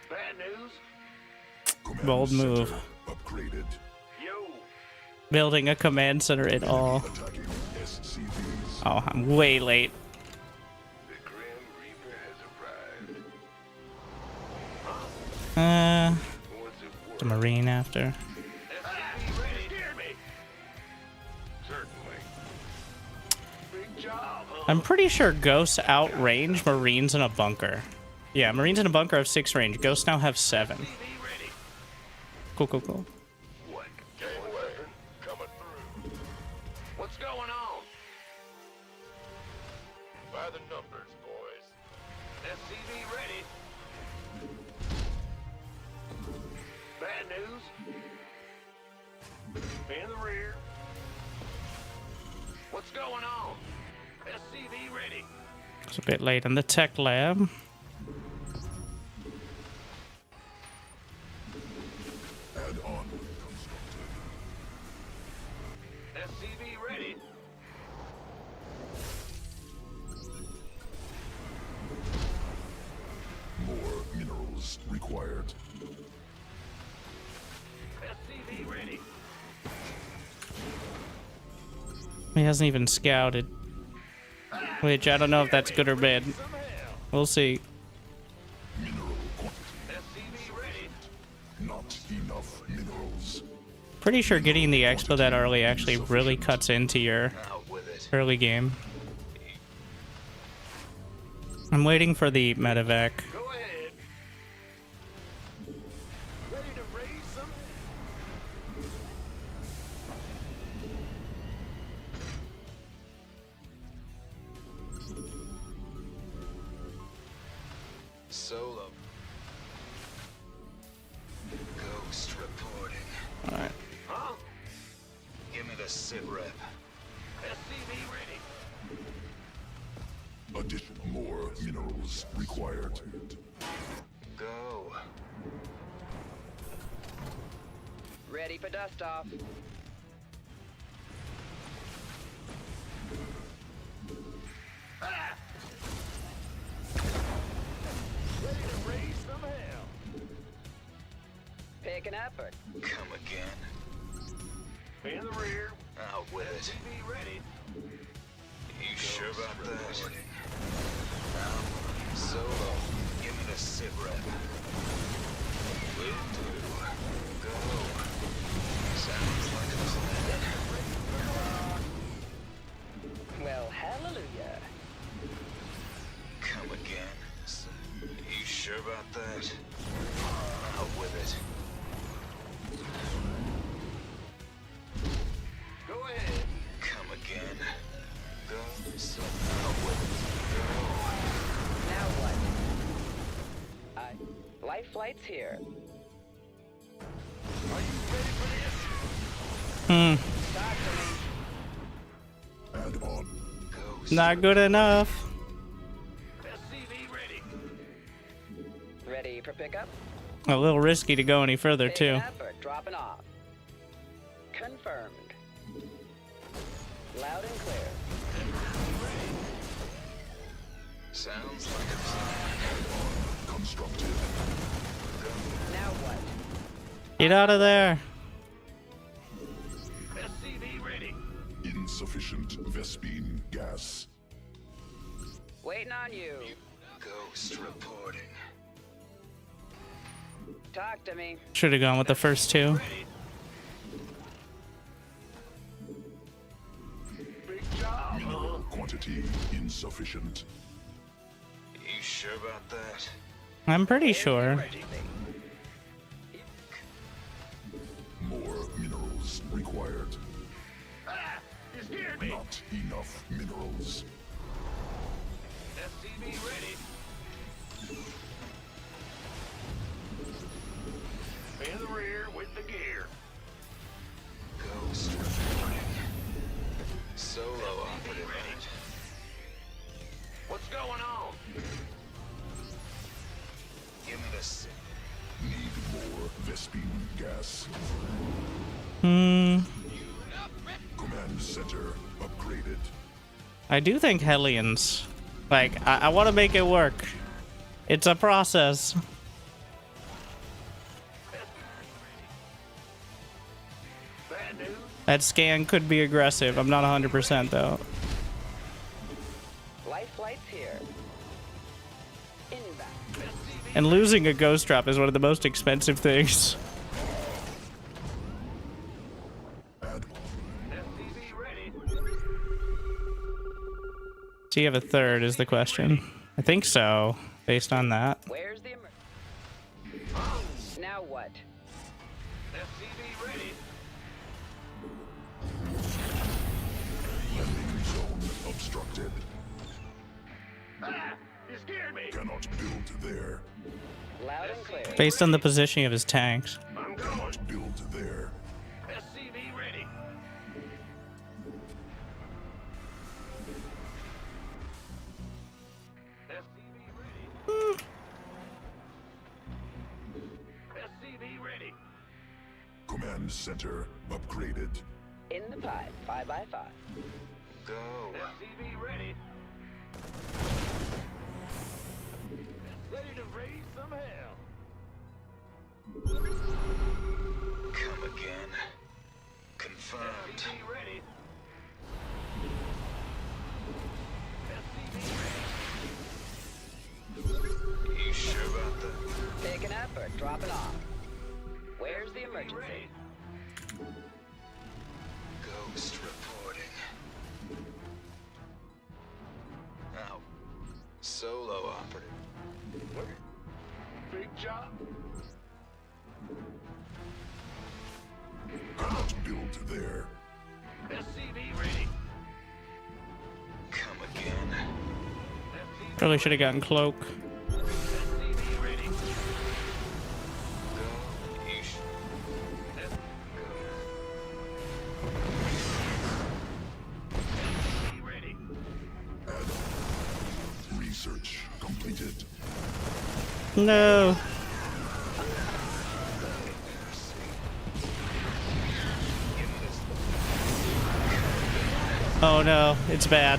Bad news? Bold move. Upgraded. Yo. Building a command center at all. Oh, I'm way late. The Grim Reaper has arrived. What's it worth? The Marine after. SCV ready? Scare me. Certainly. Big job, huh? I'm pretty sure Ghosts outrange Marines in a bunker. Yeah, Marines in a bunker have 6 range. Ghosts now have 7. Cool, cool, cool. What? Weapon coming through. What's going on? By the numbers, boys. SCV ready. Bad news. In the rear. What's going on? SCV ready. It's a bit late in the tech lab. Add on. SCV ready. More minerals required. SCV ready. He hasn't even scouted. Which, I don't know if that's good or bad. We'll see. Mineral quantity. SCV ready. Not enough minerals. Pretty sure getting the expo that early actually really cuts into your early game. I'm waiting for the medevac. Go ahead. Ready to raise some? Solo. Ghost reporting. Alright. Huh? Give me the sit rep. SCV ready. Additional more minerals required. Go. Ready for dust off. Ready to raise some hell. Pick an effort. Come again. In the rear. Out with it. SCV ready. You sure about that? Solo. Give me the sit rep. Will do. Go. Sounds like a plan. Well, hallelujah. Come again. You sure about that? Out with it. Go ahead. Come again. Go. So out with it. Go. Now what? Life flight's here. Are you ready for this? Hmm. Start for me. Not good enough. SCV ready. Ready for pickup? A little risky to go any further, too. Picking up or dropping off? Confirmed. Loud and clear. Sounds like a plan. Constructed. Now what? Get out of there. SCV ready. Insufficient Vespine gas. Waiting on you. Ghost reporting. Talk to me. Should have gone with the first two. Big job. Mineral quantity insufficient. You sure about that? I'm pretty sure. More minerals required. Ah, you scared me. Not enough minerals. SCV ready. In the rear with the gear. Ghost reporting. Solo operative. What's going on? Give me the signal. Need more Vespine gas. Hmm. Command center upgraded. I do think Hellions. Like, I want to make it work. It's a process. Bad news. That scan could be aggressive. I'm not 100% though. Life flight's here. Inbound. And losing a ghost drop is one of the most expensive things. SCV ready. Do you have a third is the question. I think so, based on that. Where's the emergency? Now what? SCV ready. Landing zone obstructed. Ah, you scared me. Cannot build there. Loud and clear. Based on the positioning of his tanks. I'm going. Cannot build there. SCV ready. SCV ready. SCV ready. Command center upgraded. In the pipe. 5x5. Go. SCV ready. Ready to raise some hell. Come again. Confirmed. SCV ready. SCV ready. You sure about that? Picking up or dropping off? Where's the emergency? Ghost reporting. Now, solo operative. Big job. Cannot build there. SCV ready. Come again. Really should have gotten cloak. SCV ready. Go. You SCV ready. Research completed. No. Oh no, it's bad.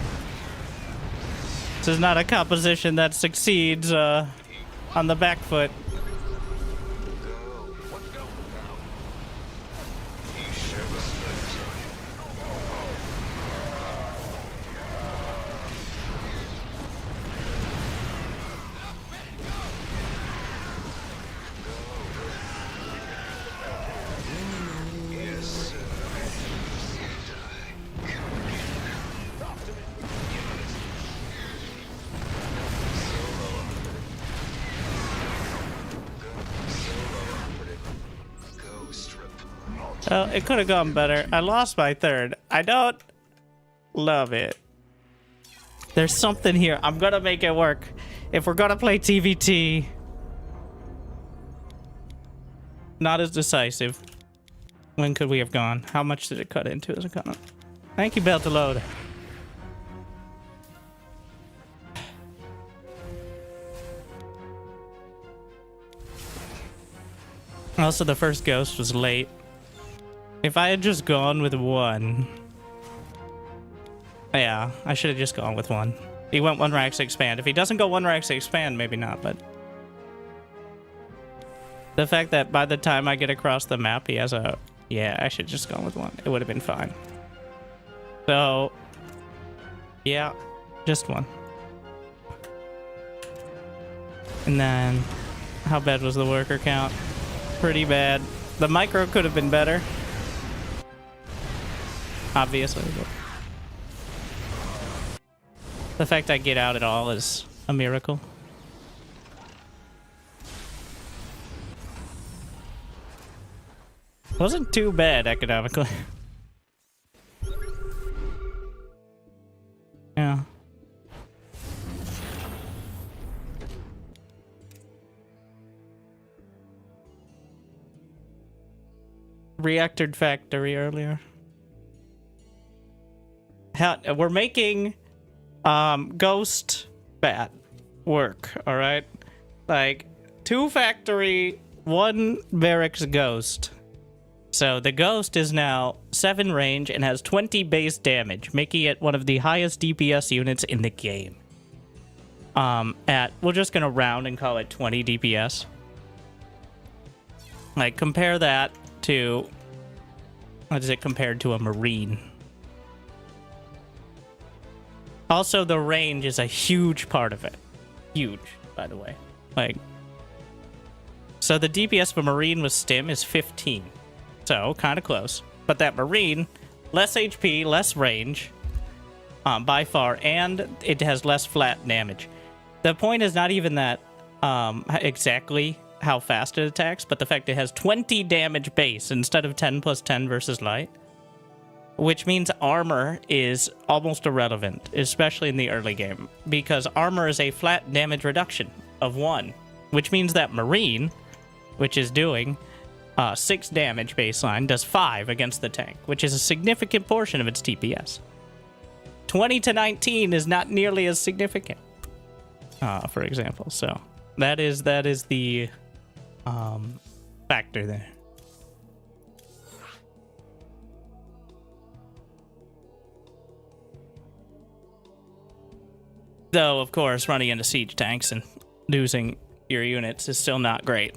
This is not a composition that succeeds on the back foot. What's going on? You sure about that? Yes, sir. Well, it could have gone better. I lost my third. I don't love it. There's something here. I'm gonna make it work. If we're gonna play TVT, not as decisive. When could we have gone? How much did it cut into as a comment? Thank you, Beltaload. Also, the first ghost was late. If I had just gone with one... Yeah, I should have just gone with one. He went 1 Rax expand. If he doesn't go 1 Rax expand, maybe not, but... The fact that by the time I get across the map, he has a... Yeah, I should have just gone with one. It would have been fine. So... Yeah, just one. And then... How bad was the worker count? Pretty bad. The micro could have been better. Obviously, but... The fact I get out at all is a miracle. Wasn't too bad economically. Yeah. Reactored factory earlier. We're making ghost bat work, all right? Like 2 factory, 1 barracks ghost. So the ghost is now 7 range and has 20 base damage, making it one of the highest DPS units in the game. We're just gonna round and call it 20 DPS. Like compare that to, what is it compared to a Marine? Also, the range is a huge part of it. Huge, by the way. Like, so the DPS of a Marine with Stim is 15. So, kind of close. But that Marine, less HP, less range, by far, and it has less flat damage. The point is not even that exactly how fast it attacks, but the fact it has 20 damage base instead of 10 plus 10 versus light. Which means armor is almost irrelevant, especially in the early game, because armor is a flat damage reduction of 1, which means that Marine, which is doing 6 damage baseline, does 5 against the tank, which is a significant portion of its TPS. 20 to 19 is not nearly as significant, for example. So that is the factor there. Though, of course, running into siege tanks and losing your units is still not great.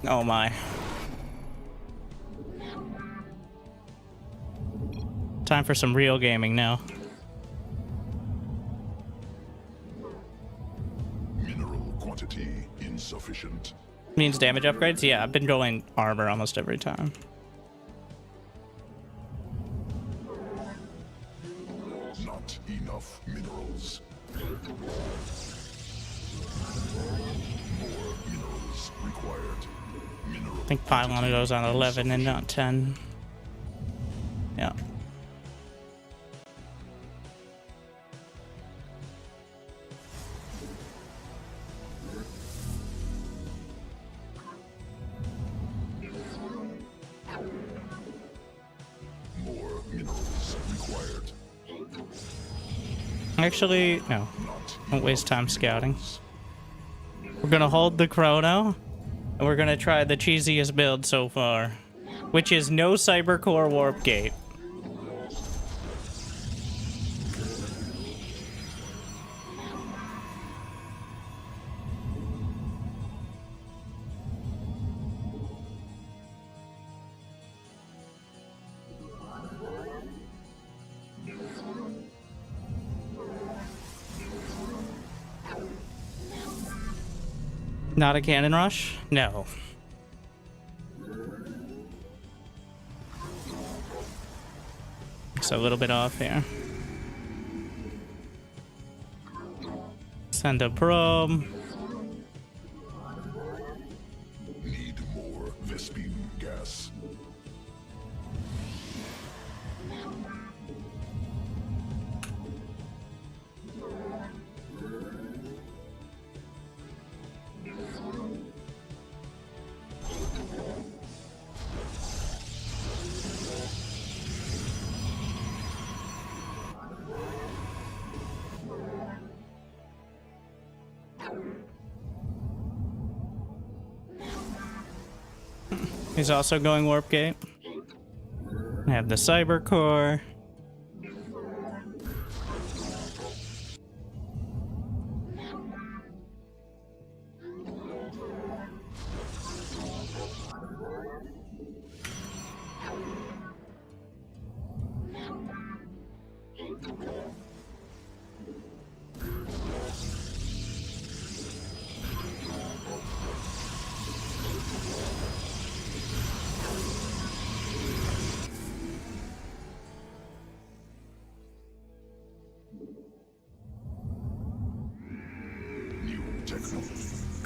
Oh my. Time for some real gaming now. Mineral quantity insufficient. Means damage upgrades? Yeah, I've been rolling armor almost every time. Not enough minerals. More minerals required. I think pylon goes on 11 and not 10. Yeah. More minerals required. Actually, no. Don't waste time scouting. We're gonna hold the chrono, and we're gonna try the cheesiest build so far, which is no Cybercore Warp Gate. Not a cannon rush? No. It's a little bit off here. Send a probe. Need more Vespine gas. He's also going warp gate. I have the cyber core.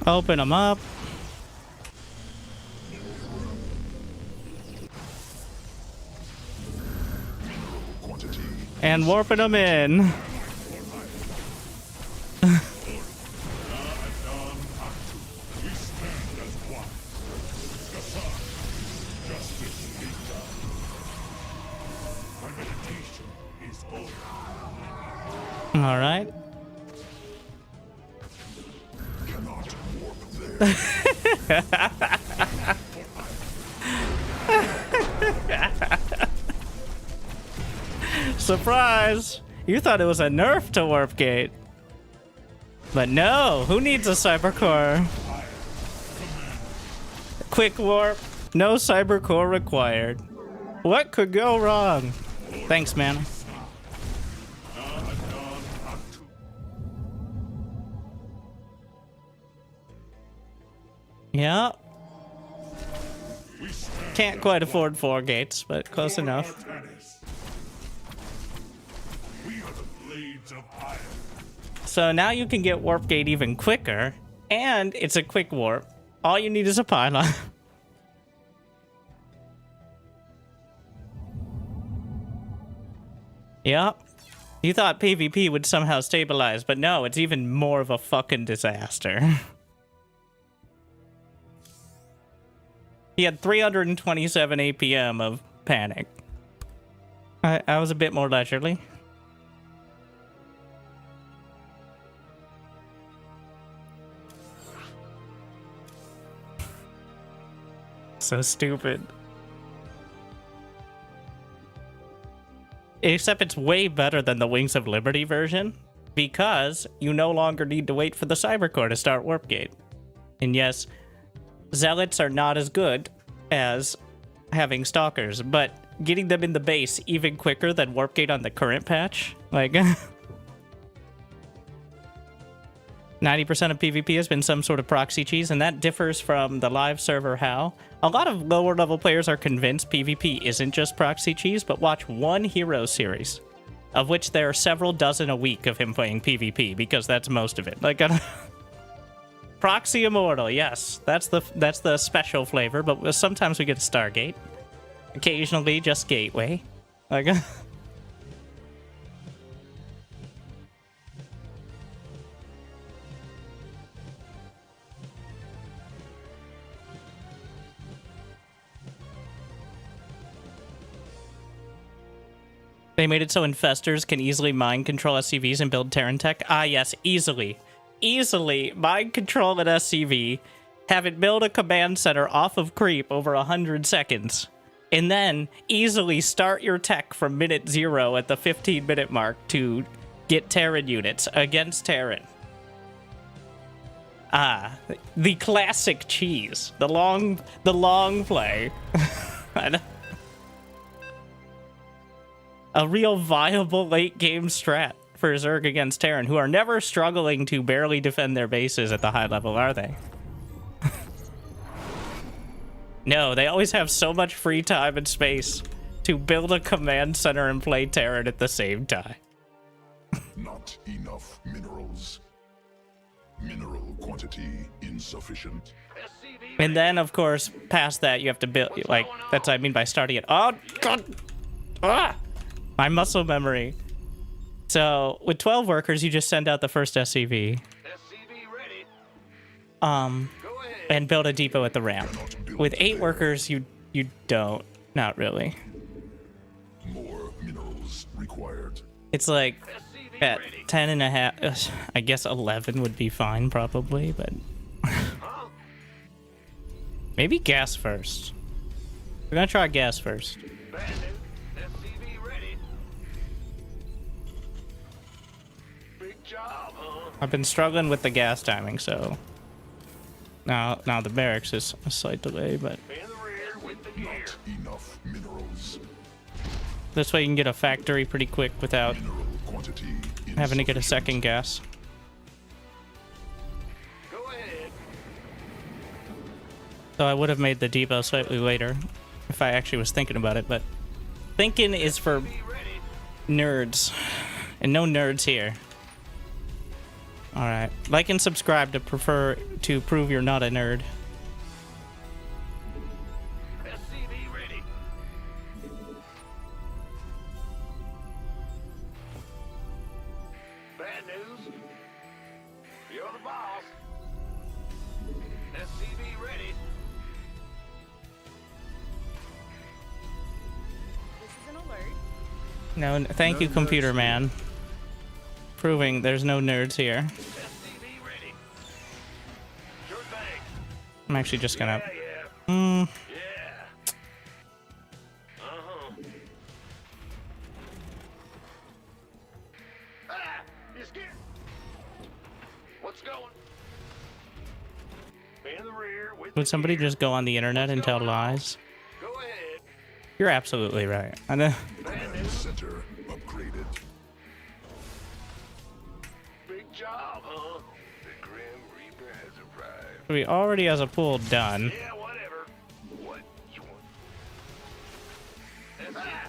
Open them up. And warping them in. All right. Surprise! You thought it was a nerf to warp gate. But no, who needs a cyber core? Quick warp, no cyber core required. What could go wrong? Thanks, man. Yeah. Can't quite afford 4 gates, but close enough. So now you can get warp gate even quicker, and it's a quick warp. All you need is a pylon. Yep. You thought PvP would somehow stabilize, but no, it's even more of a fucking disaster. He had 327 APM of panic. I was a bit more leisurely. So stupid. Except it's way better than the Wings of Liberty version, because you no longer need to wait for the cyber core to start warp gate. And yes, zealots are not as good as having stalkers, but getting them in the base even quicker than warp gate on the current patch, like 90% of PvP has been some sort of proxy cheese, and that differs from the live server how. A lot of lower level players are convinced PvP isn't just proxy cheese, but watch one hero series, of which there are several dozen a week of him playing PvP, because that's most of it. Like, Proxy Immortal, yes, that's the special flavor, but sometimes we get Stargate. Occasionally just Gateway. Like, they made it so infestors can easily mind control SCVs and build Terran tech. Ah, yes, easily. Easily mind control an SCV, have it build a command center off of creep over 100 seconds, and then easily start your tech from minute 0 at the 15-minute mark to get Terran units against Terran. Ah, the classic cheese. The long play. A real viable late-game strat for Zerg against Terran, who are never struggling to barely defend their bases at the high level, are they? No, they always have so much free time and space to build a command center and play Terran at the same time. Not enough minerals. Mineral quantity insufficient. And then, of course, past that, you have to build, like, that's what I mean by starting it. Oh, God! Ah! My muscle memory. So, with 12 workers, you just send out the first SCV. And build a depot at the ramp. With 8 workers, you don't. Not really. More minerals required. It's like, at 10 and a half. I guess 11 would be fine, probably, but maybe gas first. We're gonna try gas first. SCV ready. Big job, huh? I've been struggling with the gas timing, so now the barracks is a slight delay, but In the rear with the gear. Enough minerals. this way you can get a factory pretty quick without Mineral quantity having to get a insufficient. second gas. Go ahead. So I would have made the depot slightly later if I actually was thinking about it, but thinking is for Be ready. nerds, and no nerds here. All right, like and subscribe to prove you're not a nerd. SCV ready. Bad news. You're the boss. SCV ready. This is an alert. No, thank you, computer man. Proving there's no nerds here. SCV ready. Sure thing. I'm actually just gonna. Yeah. Mm, Yeah. Uh-huh. Ah! You scared? What's going? In the rear with would the somebody gear. just go on the internet and tell lies? Go ahead. You're absolutely right. I know. Command center upgraded. Big job, huh? The Grim Reaper has arrived. We already has a pool done. Yeah, whatever. What you want?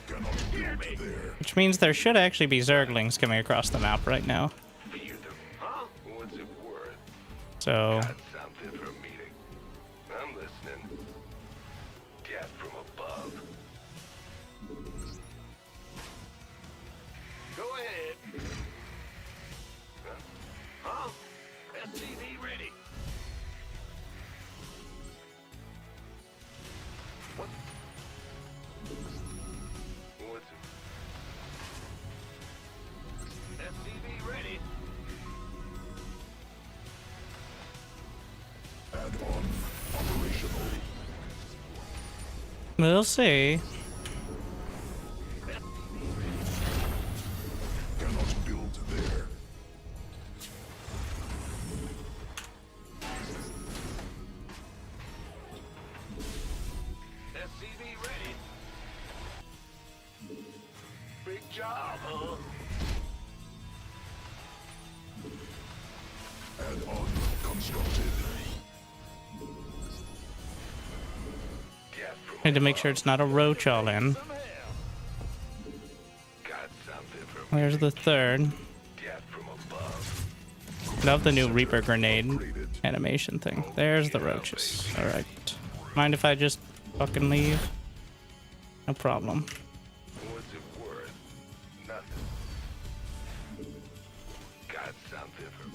Cannot build there. Which means there should actually be Zerglings coming across the map right now. Fear them. Huh? What's it worth? So, Got something for a meeting. I'm listening. Death from above. Go ahead. Huh? SCV ready. What? What's it? SCV ready. Add-on operational. we'll see. Cannot build there. SCV ready. Big job, huh? Add-on constructed. Death from Need to make sure it's not a roach all in. some hell. Got something for There's the third. death from above. Love the new Reaper grenade animation thing. There's the roaches. All right. Mind if I just fucking leave? No problem. What's it worth? Nothing. Got something for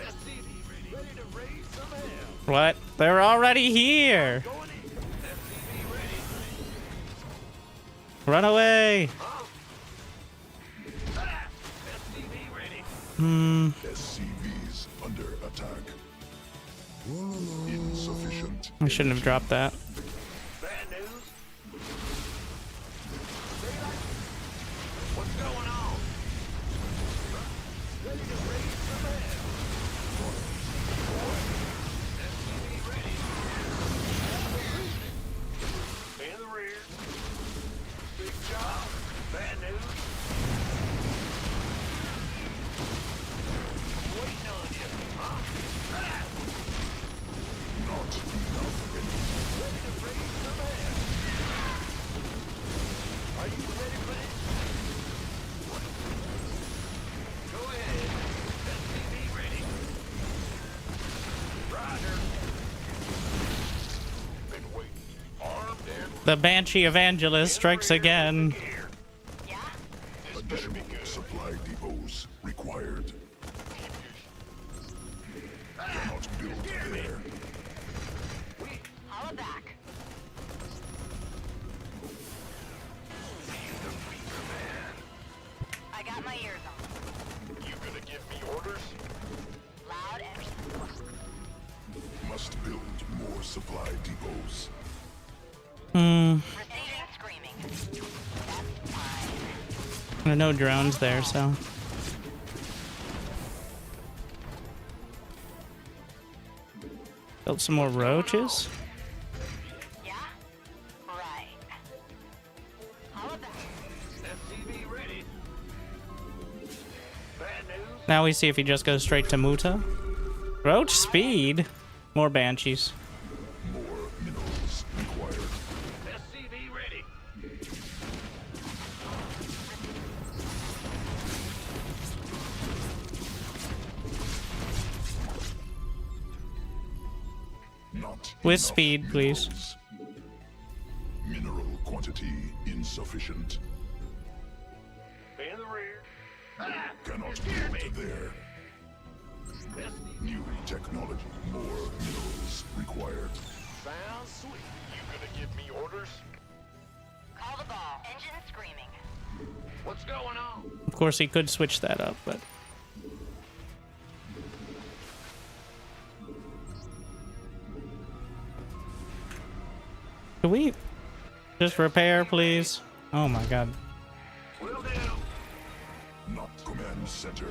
SCV ready to raise some hell. What? They're already here. Going in. SCV ready. Run away. Ah! SCV ready. SCVs under attack. Insufficient. I shouldn't have dropped that. Bad news. What's going on? Ready to raise some hell. SCV ready. In the rear. Big job. Bad news. Waiting on you. Huh? Ah! Not enough Ready to raise some hell. Are you ready for this? Go ahead. SCV ready. Roger. Been waiting. Armed and The Banshee Evangelist strikes again. here. Yeah? additional supply depots required. Cannot build there. Holla back. I got my ears on. Must build more supply depots. Receiving screaming. That's fine. There are no drones there, so. Build some more roaches. Yeah? Right. All of that. SCV ready. Bad news. Now we see if he just goes straight to Muta. Roach speed. More banshees. More minerals required. SCV ready. Not With enough speed, please. minerals. Mineral quantity insufficient. In the rear. Cannot build there. New technology. More minerals required. Sounds sweet. You gonna give me orders? Call the ball. Engine screaming. What's going on? Of course, he could switch that up, but. Can we just repair, please? Oh my god. Will do. Not command center.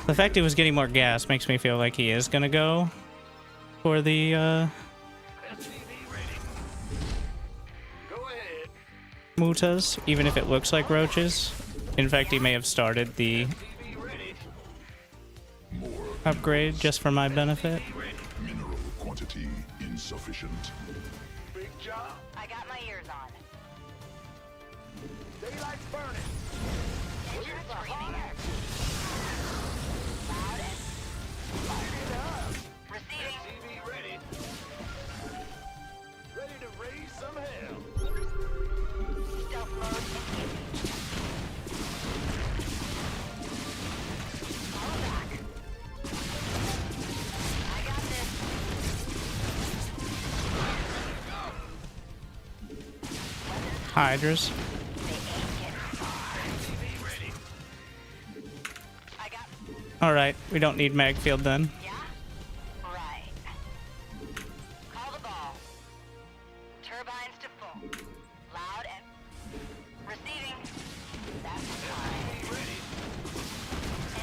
The fact he was getting more gas makes me feel like he is gonna go for the SCV ready. Go ahead. Mutas, even if it looks like roaches. In fact, he may have started the SCV ready. More upgrade just for my benefit. mineral quantity insufficient. Big job. I got my ears on. Daylight's burning. Engine screaming. Loud and Light it up. receiving. SCV ready. Ready to raise some hell. Stealth mode engaged. Fall back. I got this. Hydras. They ain't getting far. SCV ready. I got. Alright, we don't need Magfield then. Yeah? Right. Call the ball. Turbines to full. Loud and receiving. That's fine. SCV ready.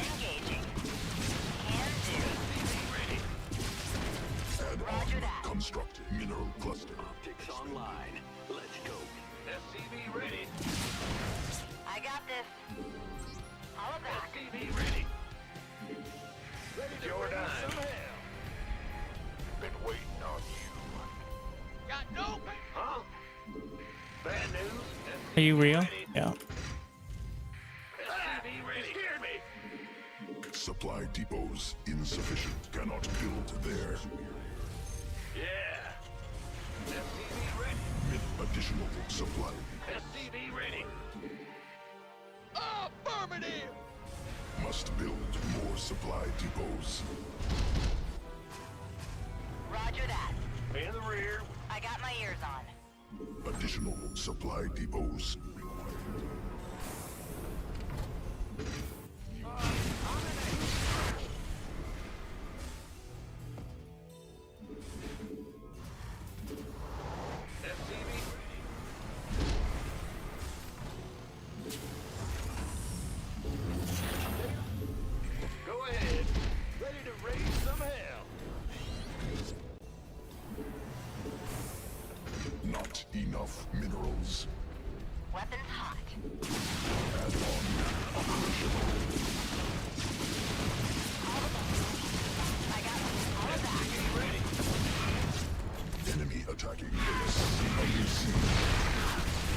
Engaging. Can do. SCV ready. Add Roger on. that. Construct mineral cluster. Optics online. Let's go. SCV ready. I got this. All back. SCV ready. Ready to raise some hell. Been waiting on you. Got no. Huh? Bad news. Are you real? Ready. Yeah. SCV ready. Scared me. Supply depots insufficient. Cannot build there. Yeah. SCV ready. With additional supply. SCV ready. Affirmative. Must build more supply depots. Roger that. In the rear. I got my ears on. Additional supply depots. SCV ready. Go ahead. Ready to raise some hell. Not enough minerals. Weapons hot. Add on. Operational. I got all of that. SCV ready. Enemy attacking base. Under siege.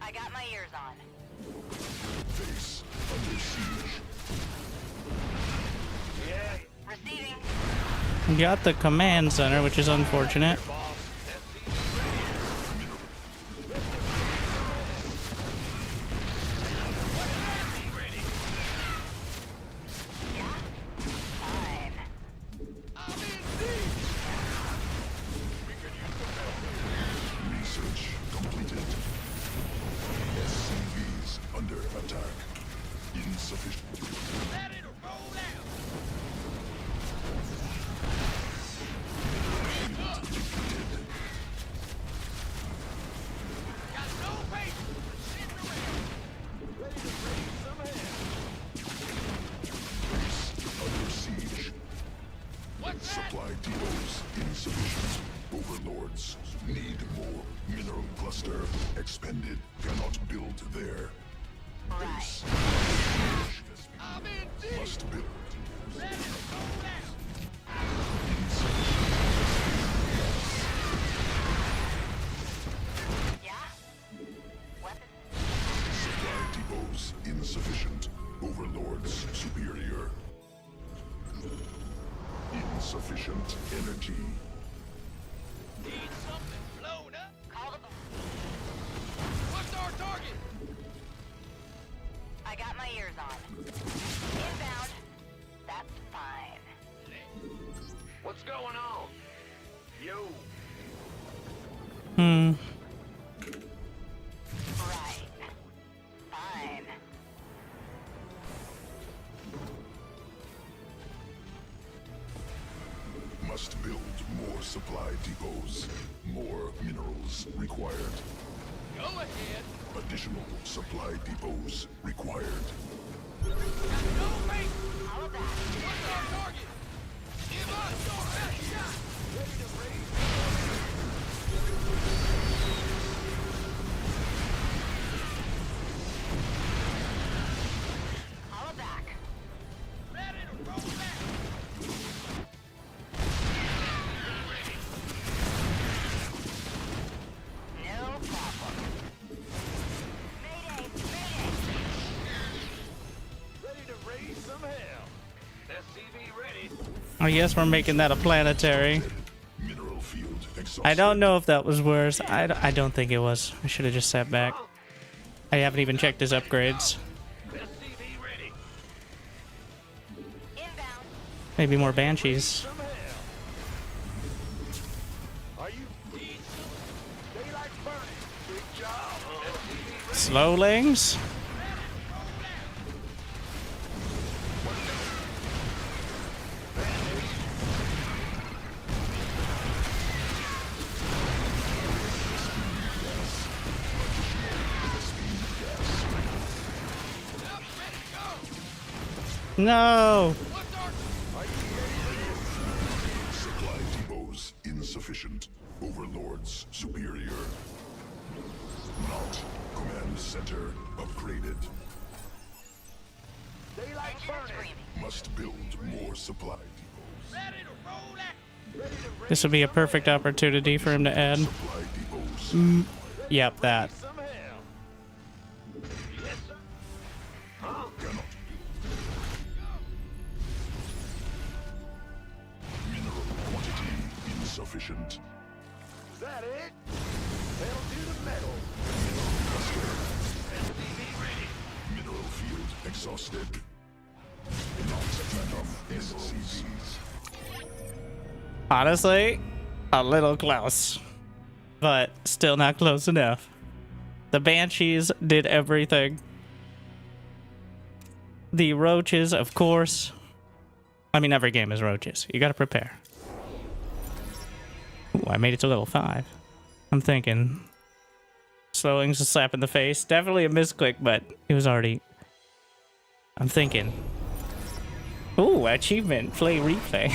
I got my ears on. Base under siege. Yeah. Receiving. We got the command center, which is unfortunate. Boss. SCV ready. Ready. Fine. I'm in deep. We could use some help. Research completed. SCVs insufficient. Ready to roll out. Got no patience for sitting around. Ready to raise some hell. Base under siege. What's that? Supply depots insufficient. Overlords need more. Mineral cluster expended. Cannot build there. Base. I'm in deep. Must build. Ready to roll out. Yeah? Weapon? Supply depots insufficient. Overlords superior. Insufficient energy. Need something blown up. Call the... What's our target? I got my ears on. Inbound. That's fine. What's going on? Yo. Right. Fine. Must build more supply depots. More minerals required. Go ahead. Additional supply depots required. Got no patience. All of that. What's our target? Give us your best shot. Ready to raise. All back. Ready to roll back. No problem. Mayday! Mayday! Ready to raise some hell. SCV ready. I guess we're making that a planetary. Mineral field exhausted. I don't know if that was worse. I don't think it was. I should have just sat back. I haven't even checked his upgrades. SCV ready. Inbound. Maybe more banshees. Some hell. Are you need some? Daylight's burning. Big job. SCV ready. Slowlings. No. What's our... Are you Supply depots insufficient. Overlords superior. Not command center upgraded. Daylight's Engine burning. screaming. Must build more supply depots. Ready to roll out. Ready to raise This would be a perfect opportunity for him to add. Supply depots. Yep, that. some hell. Yes, sir. Cannot. Mineral quantity insufficient. Is that it? Pedal to the metal. SCV ready. Mineral field exhausted. Not enough SCVs. Honestly, a little close. But still not close enough. The banshees did everything. The roaches, of course. I mean, every game is roaches. You gotta prepare. Ooh, I made it to level 5. I'm thinking. Slowing's a slap in the face. Definitely a misclick, but it was already... I'm thinking. Ooh, achievement. Play replay.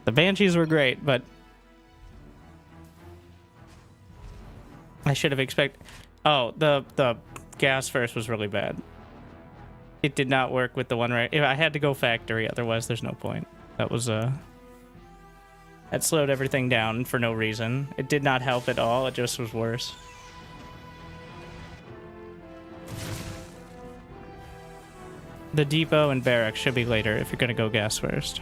The banshees were great, but... I should have expected... Oh, the gas first was really bad. It did not work with the one right... I had to go factory, otherwise there's no point. That was, that slowed everything down for no reason. It did not help at all, it just was worse. The depot and barracks should be later if you're gonna go gas first.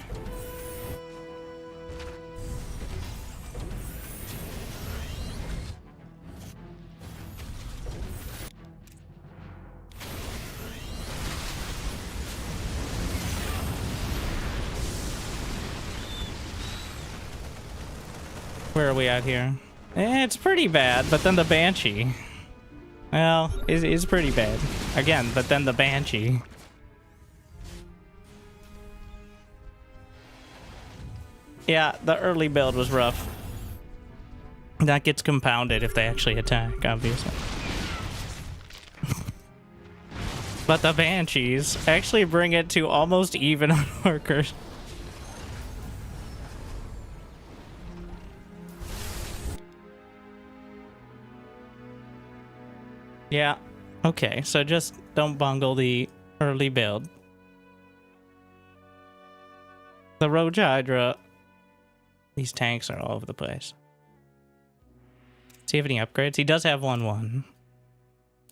Where are we at here? It's pretty bad, but then the Banshee. Well, it's pretty bad. Again, but then the Banshee. Yeah, the early build was rough. That gets compounded if they actually attack, obviously. But the Banshees actually bring it to almost even on workers. Yeah, okay, so just don't bungle the early build. The Roach Hydra. These tanks are all over the place. Does he have any upgrades? He does have 1-1.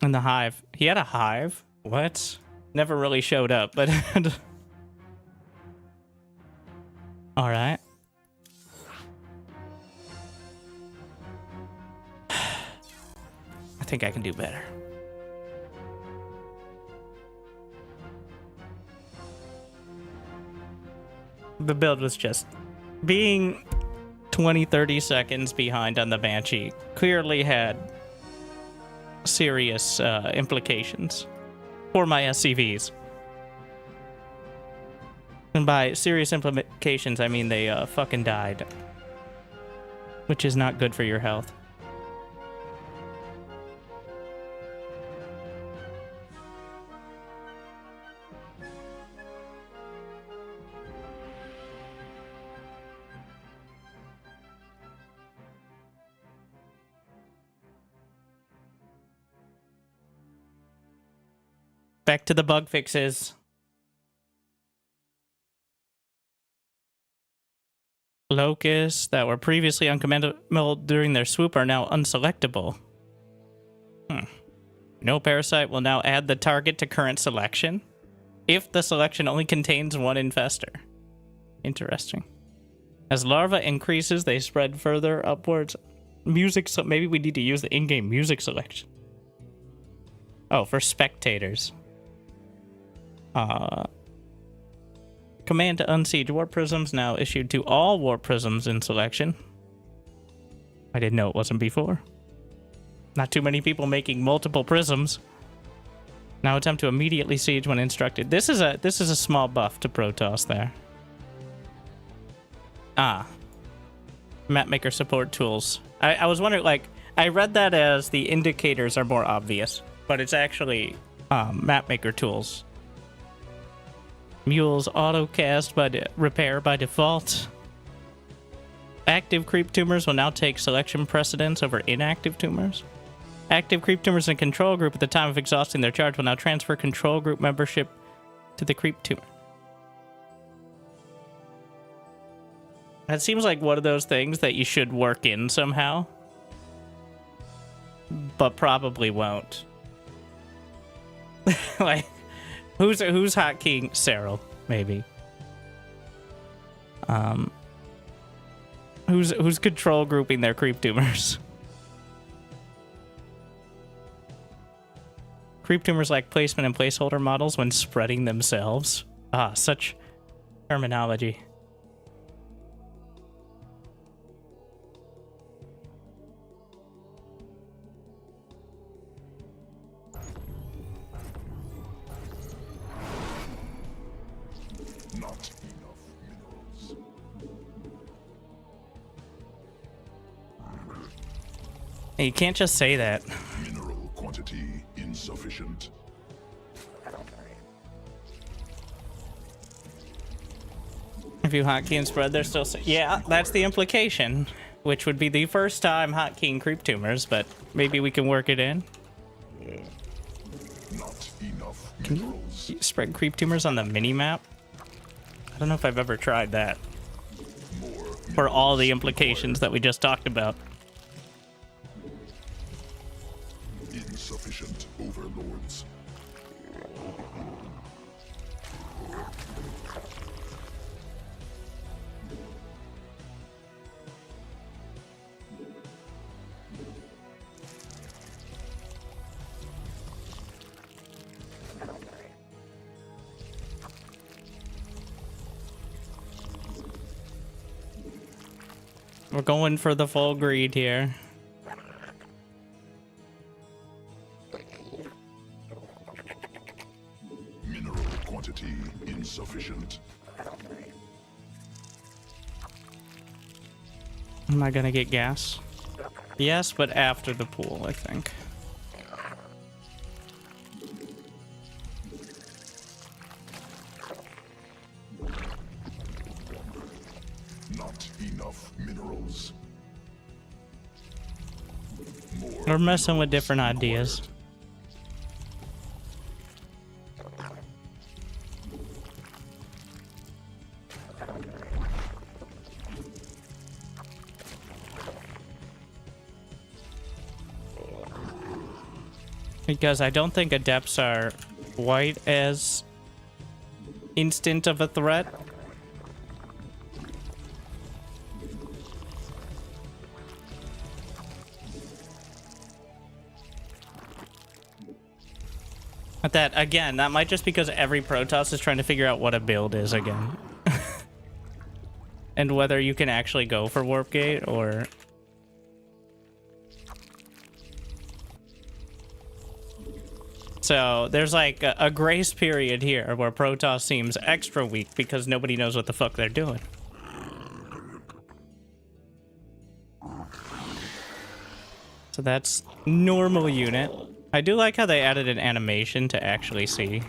And the Hive. He had a Hive? What? Never really showed up, but... Alright. I think I can do better. The build was just... being 20-30 seconds behind on the Banshee clearly had serious implications for my SCVs. And by serious implications, I mean they fucking died. Which is not good for your health. Back to the bug fixes. Locusts that were previously uncommentable during their swoop are now unselectable. No parasite will now add the target to current selection if the selection only contains one infestor. Interesting. As larva increases, they spread further upwards. Music, so maybe we need to use the in-game music selection. Oh, for spectators. Command to unsiege warp prisms now issued to all warp prisms in selection. I didn't know it wasn't before. Not too many people making multiple prisms. Now attempt to immediately siege when instructed. This is a small buff to Protoss there. Mapmaker support tools. I was wondering, like, I read that as the indicators are more obvious, but it's actually mapmaker tools. Mules autocast by repair by default. Active creep tumors will now take selection precedence over inactive tumors. Active creep tumors in control group at the time of exhausting their charge will now transfer control group membership to the creep tumor. That seems like one of those things that you should work in somehow, but probably won't. Like, who's hotkeying Cyril? Maybe. Who's control grouping their creep tumors? Creep tumors lack placement and placeholder models when spreading themselves. Such terminology. Not enough minerals. You can't just say that. Mineral quantity insufficient. If you hotkey and spread, they're still... Yeah, that's the implication. Which would be the first time hotkeying creep tumors, but maybe we can work it in. Not enough Can minerals. you spread creep tumors on the mini-map? I don't know if I've ever tried that. For all the implications that we just talked about. Insufficient overlords. We're going for the full greed here. Mineral quantity insufficient. Am I gonna get gas? Yes, but after the pool, I think. Not enough minerals. More We're messing with minerals different ideas. required. Because I don't think adepts are quite as instant of a threat. But that, again, that might just because every Protoss is trying to figure out what a build is again. And whether you can actually go for Warp Gate or... So there's like a grace period here where Protoss seems extra weak because nobody knows what the fuck they're doing. So that's normal unit. I do like how they added an animation to actually see.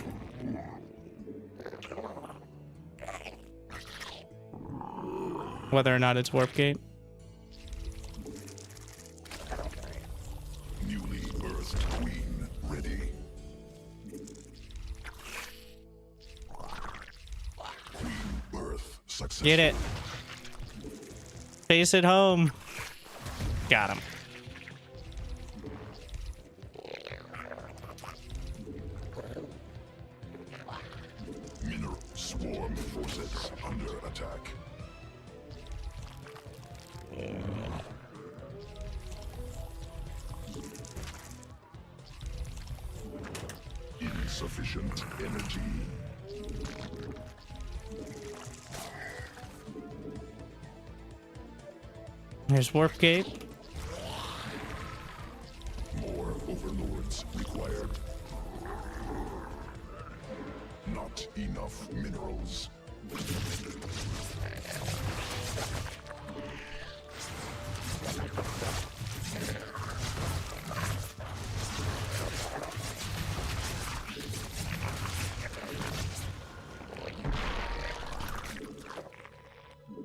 Whether or not it's Warp Gate. Newly birthed queen ready. Queen birth successful. Get it. Face it home. Got him. Mineral swarm forces under attack. Insufficient energy. There's Warp Gate. More overlords required. Not enough minerals.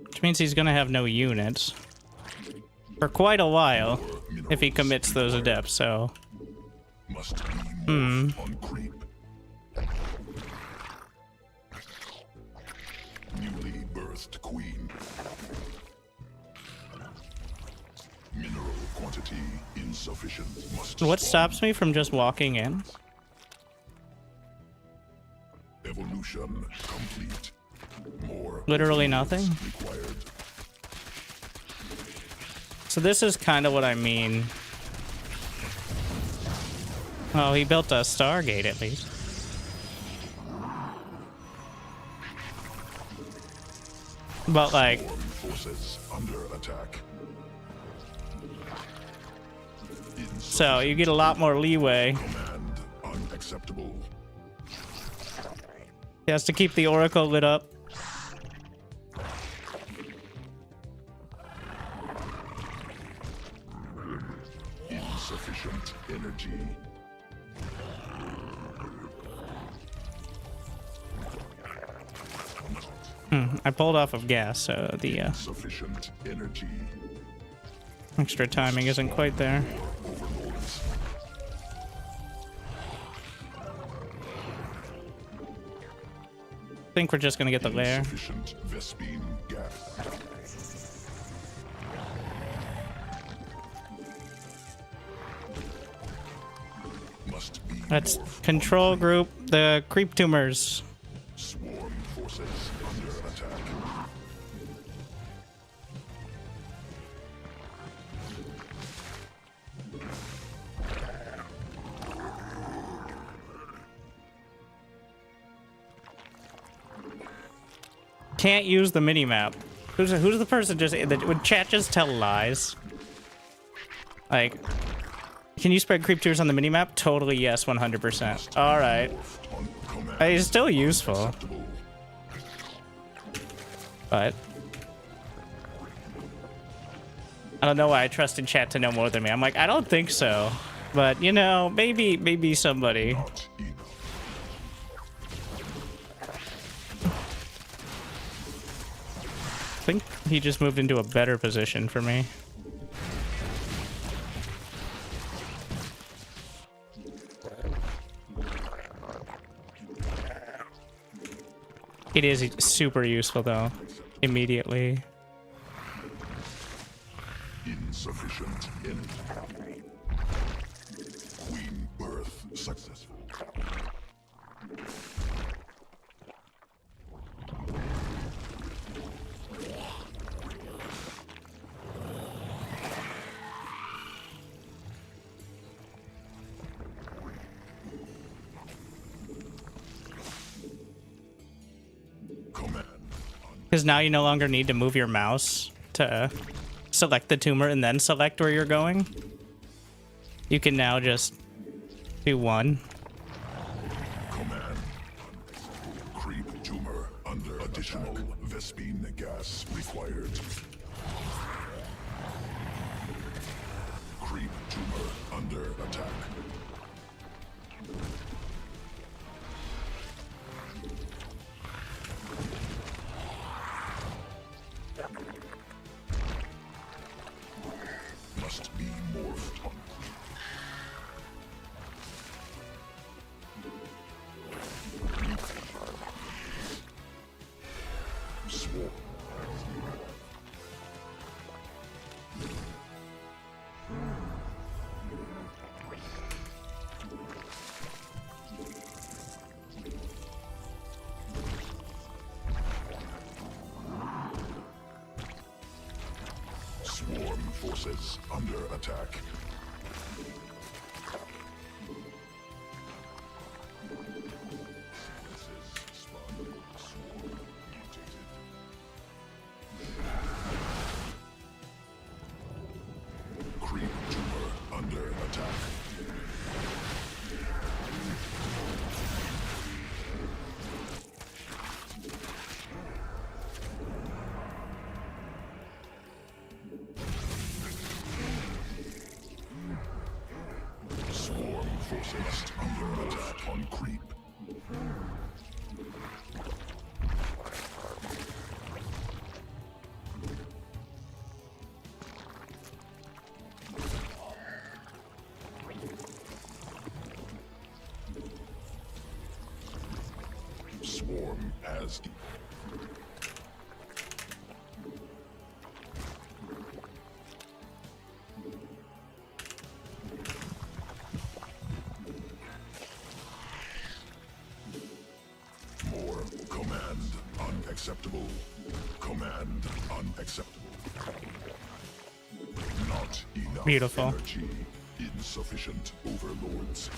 Which means he's gonna have no units. For quite a while. If he commits those adepts, so... Must be morphed on creep. Newly birthed queen. Mineral quantity insufficient. Must What spawn. stops me from just walking in? Evolution complete. More Literally overlords nothing? required. So this is kind of what I mean. Oh, he built a Stargate at least. But like, Swarm forces under attack. so you get a lot more leeway. Command unacceptable. He has to keep the Oracle lit up. Insufficient energy. I pulled off of gas, so the Sufficient energy. extra timing isn't quite there. Overlords. I think we're just gonna get the lair. Insufficient Vespine gas. Must be Let's morphed. control group the creep tumors. Swarm forces under attack. Can't use the mini map. Who's the person just that would chat just tell lies? Like, Can you spread creep tours on the minimap? Totally yes, 100%. Alright. It's still useful. But I don't know why I trusted chat to know more than me. I'm like, I don't think so. But, you know, maybe somebody. I think he just moved into a better position for me. It is super useful though, immediately. Insufficient energy. Queen birth successful. Because now you no longer need to move your mouse to select the tumor and then select where you're going. You can now just do one. Command. Creep tumor under additional Vespine gas required. Creep tumor under attack. Must be morphed on. Swarm. Swarm forces under attack. Creep tumor under attack. Swarm forces under attack on creep. Swarm has more command unacceptable. Command unacceptable. Not enough Beautiful. energy. Insufficient overlords.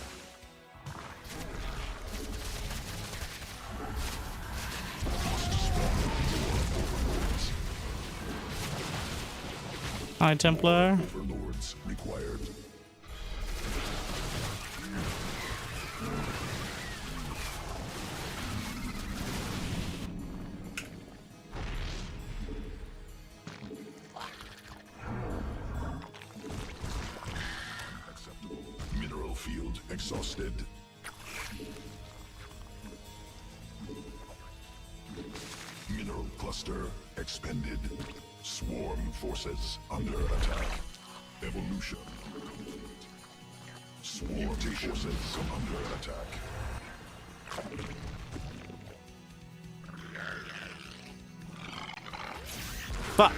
Hi, Templar. Overlords required. Unacceptable. Mineral field exhausted. Mineral cluster expended. Swarm forces under attack. Evolution. Swarm forces under attack. Fuck.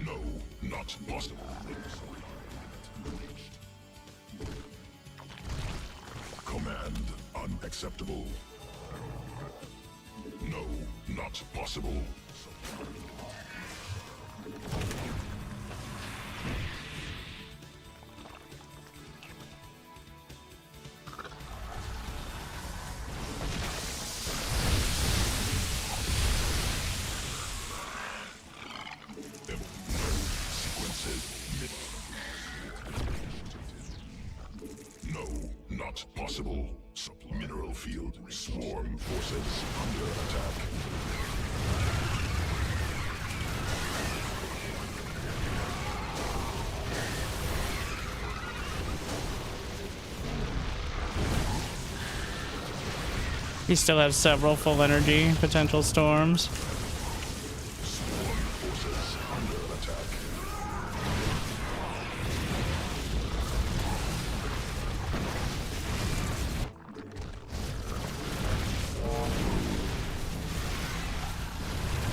No, not possible. Command unacceptable. No, not possible. not possible. Mineral field. Swarm forces under attack. He still has several full energy potential storms. Swarm forces under attack.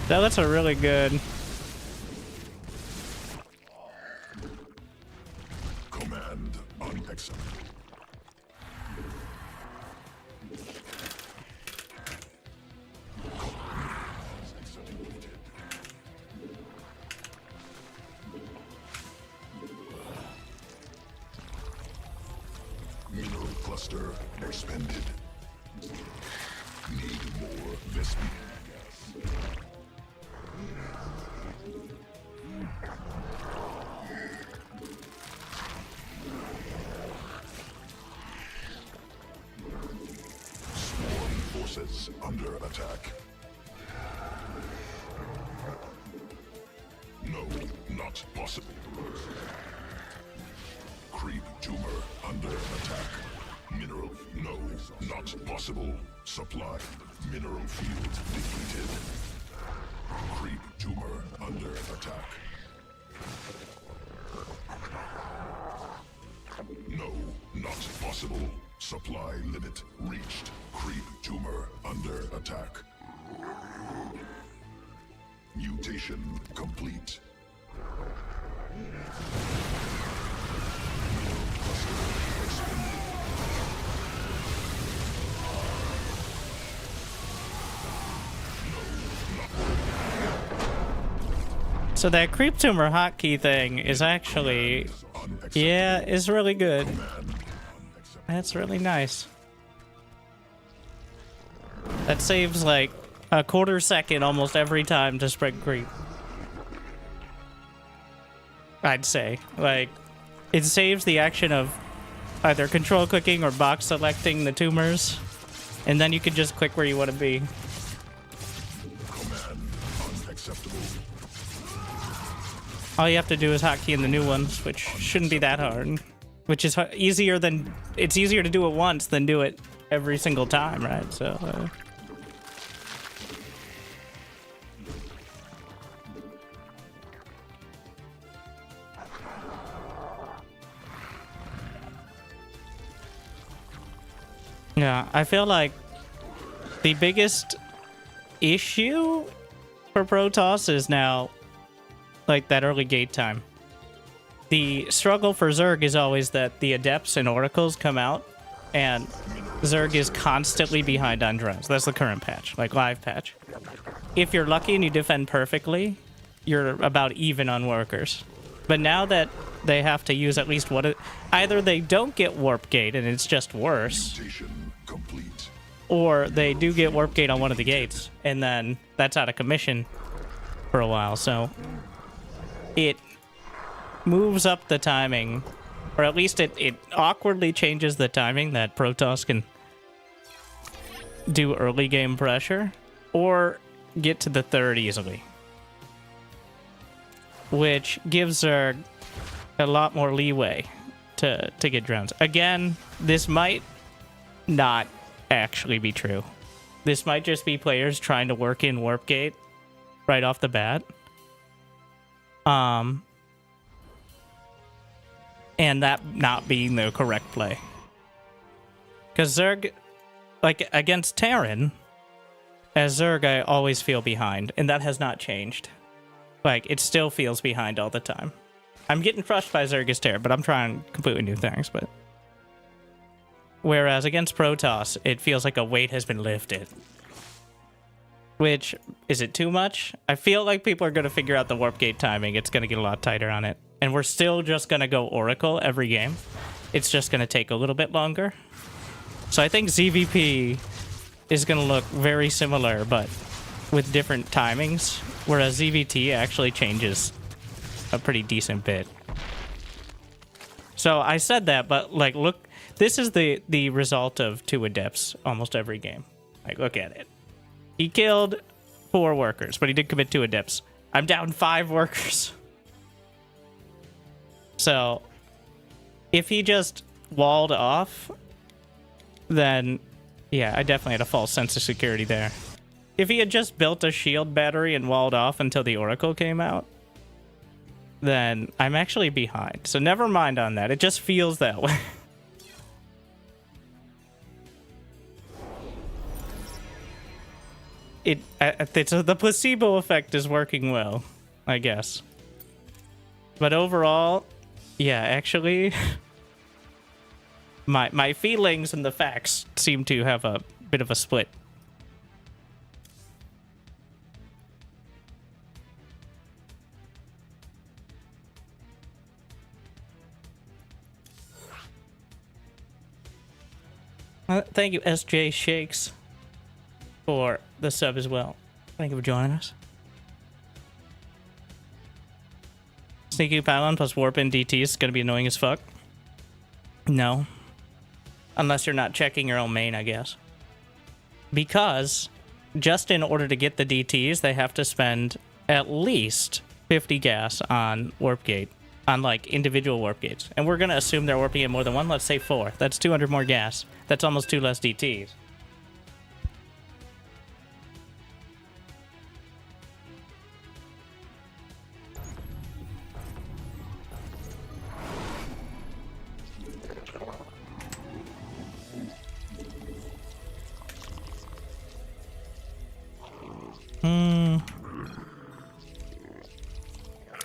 That's a really good. Command unacceptable. Mineral cluster expended. Need more Vespian gas. Swarm forces under attack. No, not possible. Creep tumor under attack. Mineral, no, not possible. Supply. Mineral field depleted. Creep tumor under attack. No, not possible. Supply limit reached. Creep tumor under attack. Mutation complete. So that creep tumor hotkey thing is actually, yeah, is really good. That's really nice. That saves like a quarter second almost every time to spread creep. I'd say. Like, it saves the action of either control clicking or box selecting the tumors, and then you can just click where you want to be. Command unacceptable. All you have to do is hotkey in the new ones, which shouldn't be that hard. Which is easier than... It's easier to do it once than do it every single time, right? So... Yeah, I feel like the biggest issue for Protoss is now, like, that early gate time. The struggle for Zerg is always that the Adepts and Oracles come out, and Zerg is constantly behind on drones. That's the current patch, like, live patch. If you're lucky and you defend perfectly, you're about even on workers. But now that they have to use at least what either they don't get Warp Gate and it's just worse, or they do get Warp Gate on one of the gates, and then that's out of commission for a while. So it moves up the timing, or at least it awkwardly changes the timing that Protoss can do early game pressure or get to the third easily, which gives Zerg a lot more leeway to get drones. Again, this might not actually be true. This might just be players trying to work in Warp Gate right off the bat. And that not being the correct play. Because Zerg, like against Terran, as Zerg, I always feel behind, and that has not changed. Like, it still feels behind all the time. I'm getting crushed by Zerg as Terran, but I'm trying completely new things, but... Whereas against Protoss, it feels like a weight has been lifted. Which, is it too much? I feel like people are going to figure out the Warp Gate timing. It's going to get a lot tighter on it. And we're still just going to go Oracle every game. It's just going to take a little bit longer. So I think ZVP is going to look very similar, but with different timings. Whereas ZVT actually changes a pretty decent bit. So I said that, but like, look... This is the result of 2 adepts almost every game. Like, look at it. He killed 4 workers, but he did commit 2 adepts. I'm down 5 workers. So, if he just walled off, then yeah, I definitely had a false sense of security there. If he had just built a shield battery and walled off until the Oracle came out, then I'm actually behind. So never mind on that. It just feels that way. The placebo effect is working well, I guess. But overall, yeah, actually, my feelings and the facts seem to have a bit of a split. Thank you, SJ Shakes, for the sub as well. Thank you for joining us. Sneaky Pylon plus Warp in DT is going to be annoying as fuck. No. Unless you're not checking your own main, I guess. Because, just in order to get the DTs, they have to spend at least 50 gas on Warp Gate. On, like, individual Warp Gates. And we're going to assume they're warping in more than one. Let's say 4. That's 200 more gas. That's almost 2 less DTs.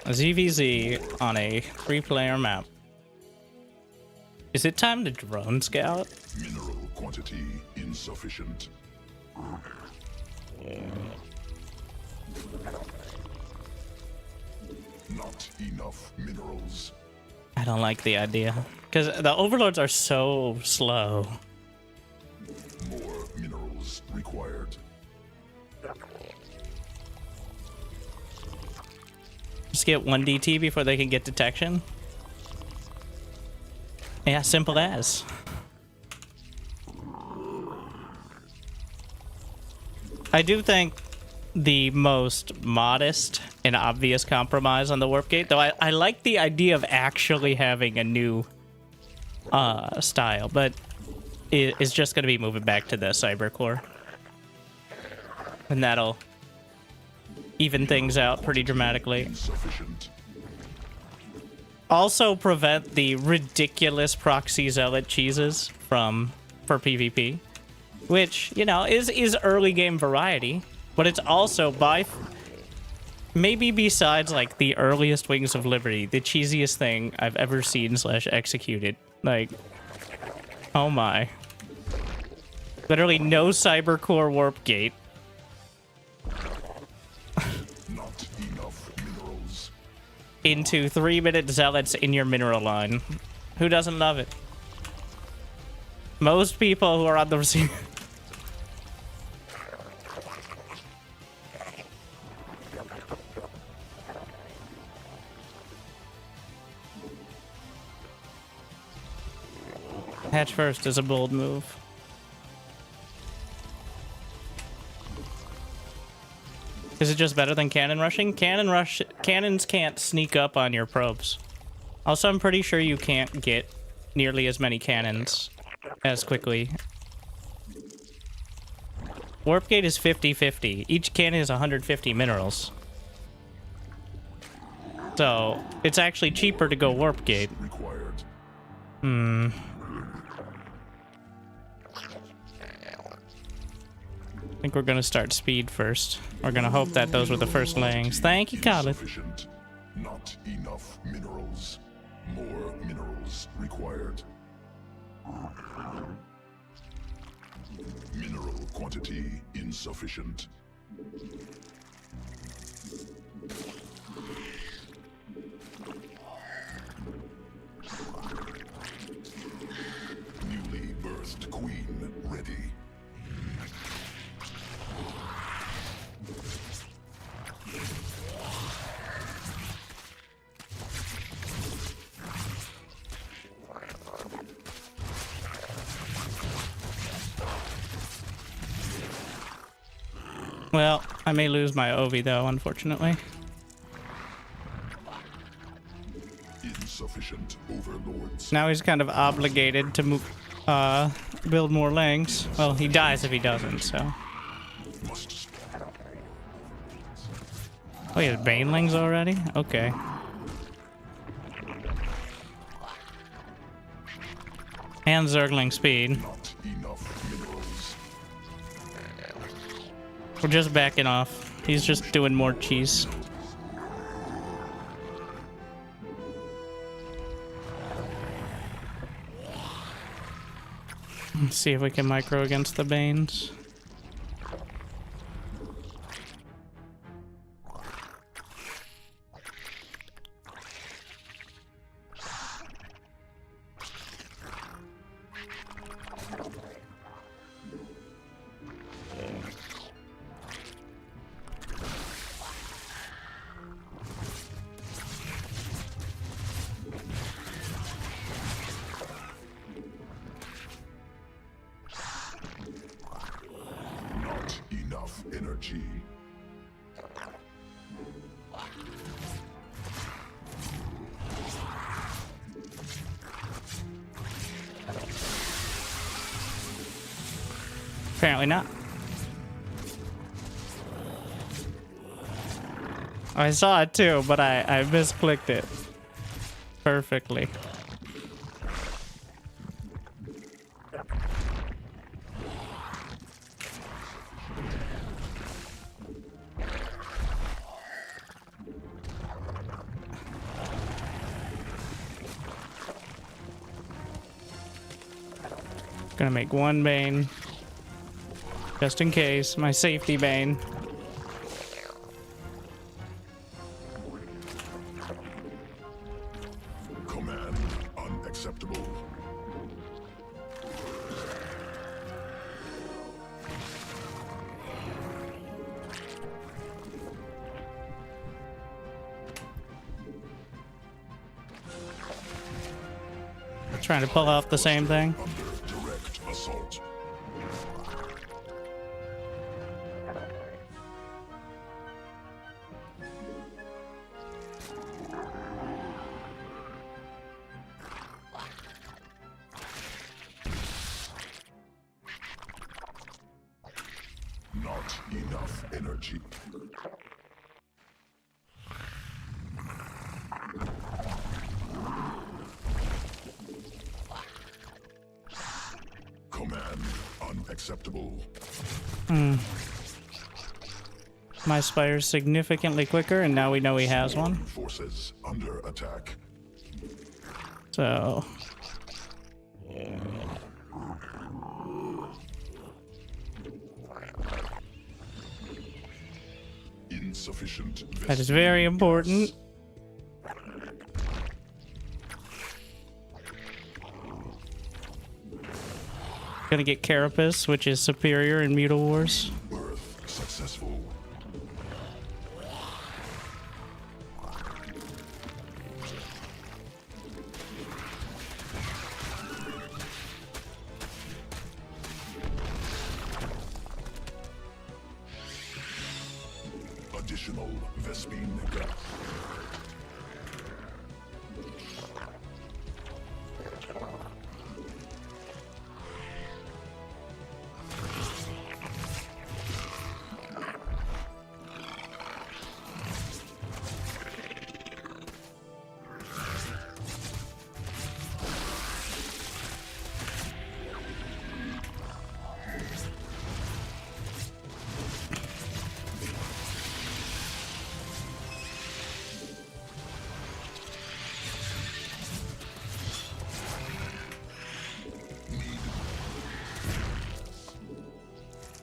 ZVZ on a 3-player map. Is it time to drone scout? Mineral quantity insufficient. Not enough minerals. I don't like the idea. Because the overlords are so slow. More minerals required. Just get 1 DT before they can get detection. Yeah, simple as. I do think the most modest and obvious compromise on the warp gate, though I like the idea of actually having a new style, but it is just going to be moving back to the cybercore. And that'll even things out pretty dramatically. Insufficient. Also prevent the ridiculous proxy zealot cheeses for PvP, which, you know, is early game variety, but it's also maybe besides like the earliest Wings of Liberty, the cheesiest thing I've ever seen / executed. Like, oh my. Literally no cybercore warp gate. Not enough minerals. Into 3-minute zealots in your mineral line. Who doesn't love it? Most people who are on the receiver. Hatch first is a bold move. Is it just better than cannon rushing? Cannons can't sneak up on your probes. Also, I'm pretty sure you can't get nearly as many cannons as quickly. Warp gate is 50-50. Each cannon is 150 minerals. So, it's actually cheaper to go warp gate. I think we're gonna start speed first. We're gonna hope that those were the first layings. Thank you, Colin. Not enough minerals. More minerals required. Mineral quantity insufficient. Newly birthed queen ready. Well, I may lose my Ovi though, unfortunately. Insufficient overlords. Now he's kind of obligated to move, build more lings. Well, he dies if he doesn't, so. Must Oh, he has banelings already? Okay. And Zergling speed. not enough minerals. We're just backing off. He's just doing more cheese. Let's see if we can micro against the Banes. Not enough energy. Apparently not. I saw it too, but I misclicked it perfectly. Gonna make one Bane. Just in case. My safety Bane. Command unacceptable. Trying to pull off the same thing. Under direct assault. Not enough energy. Command unacceptable. My Spire's significantly quicker, and now we know he has one. Forces under attack. So Insufficient. that is very important. Gonna get Carapace, which is superior in Mutal Wars. Birth successful. Additional Vespine gap.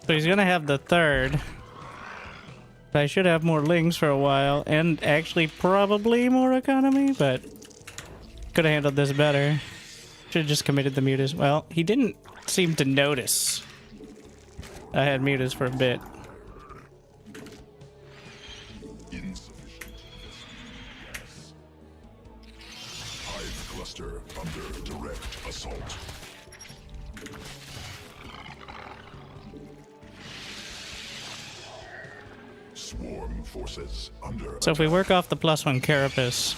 So he's gonna have the third. I should have more lings for a while, and actually probably more economy, but could have handled this better. Should have just committed the mutas. Well, he didn't seem to notice I had mutas for a bit. Insufficient. Hive cluster under direct assault. forces under So if we work off the +1 carapace,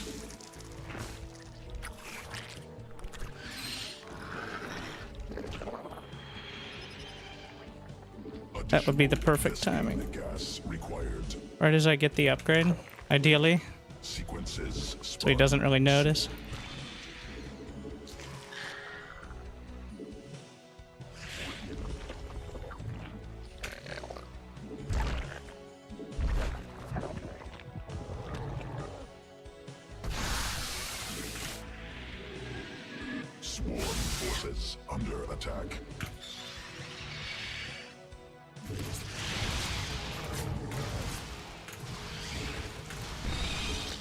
that would be the perfect timing. gas required. Right as I get the upgrade, ideally, Sequences so he doesn't really notice. Swarm forces under attack.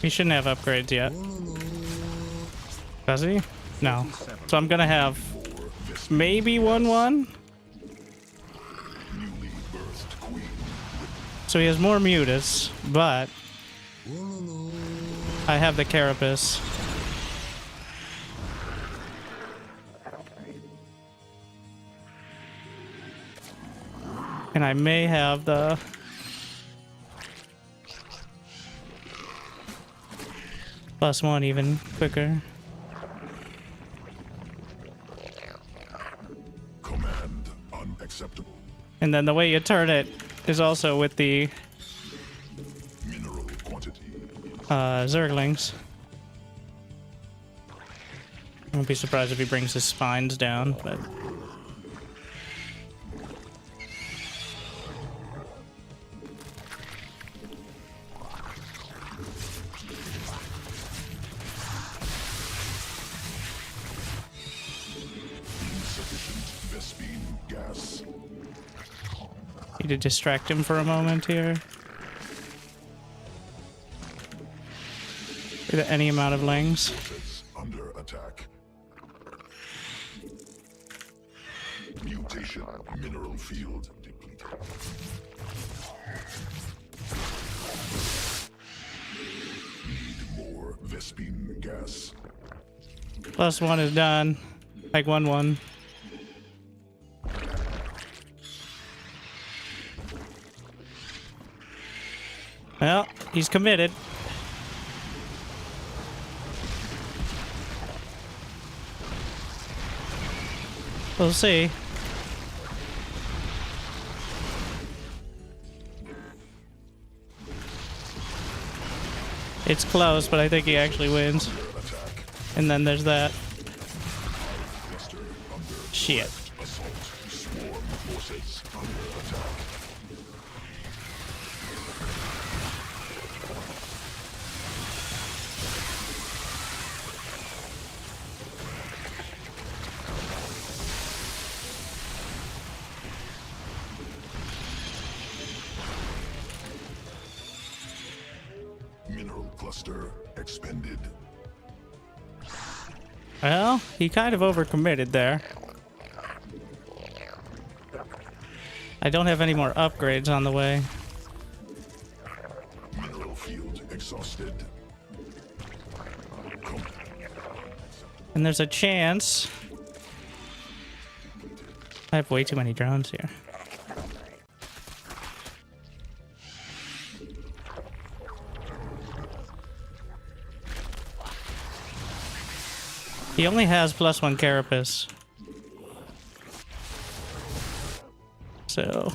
He shouldn't have upgrades yet. Does he? No. So I'm gonna have maybe 1-1. Newly birthed queen. So he has more mutas, but I have the carapace. And I may have the +1 even quicker. Command unacceptable. And then the way you turn it is also with the Mineral quantity. Zerglings. I won't be surprised if he brings his spines down, but Insufficient Vespine gas. need to distract him for a moment here. With any amount of lings. Forces under attack. Mutation mineral field depleted. Need more Vespine gas. +1 is done. Like 1-1. Well, he's committed. We'll see. It's close, but I think he actually wins. And then there's that. Shit. Assault. Swarm forces under attack. Mineral cluster expended. Well, he kind of overcommitted there. I don't have any more upgrades on the way. Mineral field exhausted. And there's a chance. I have way too many drones here. He only has +1 carapace. So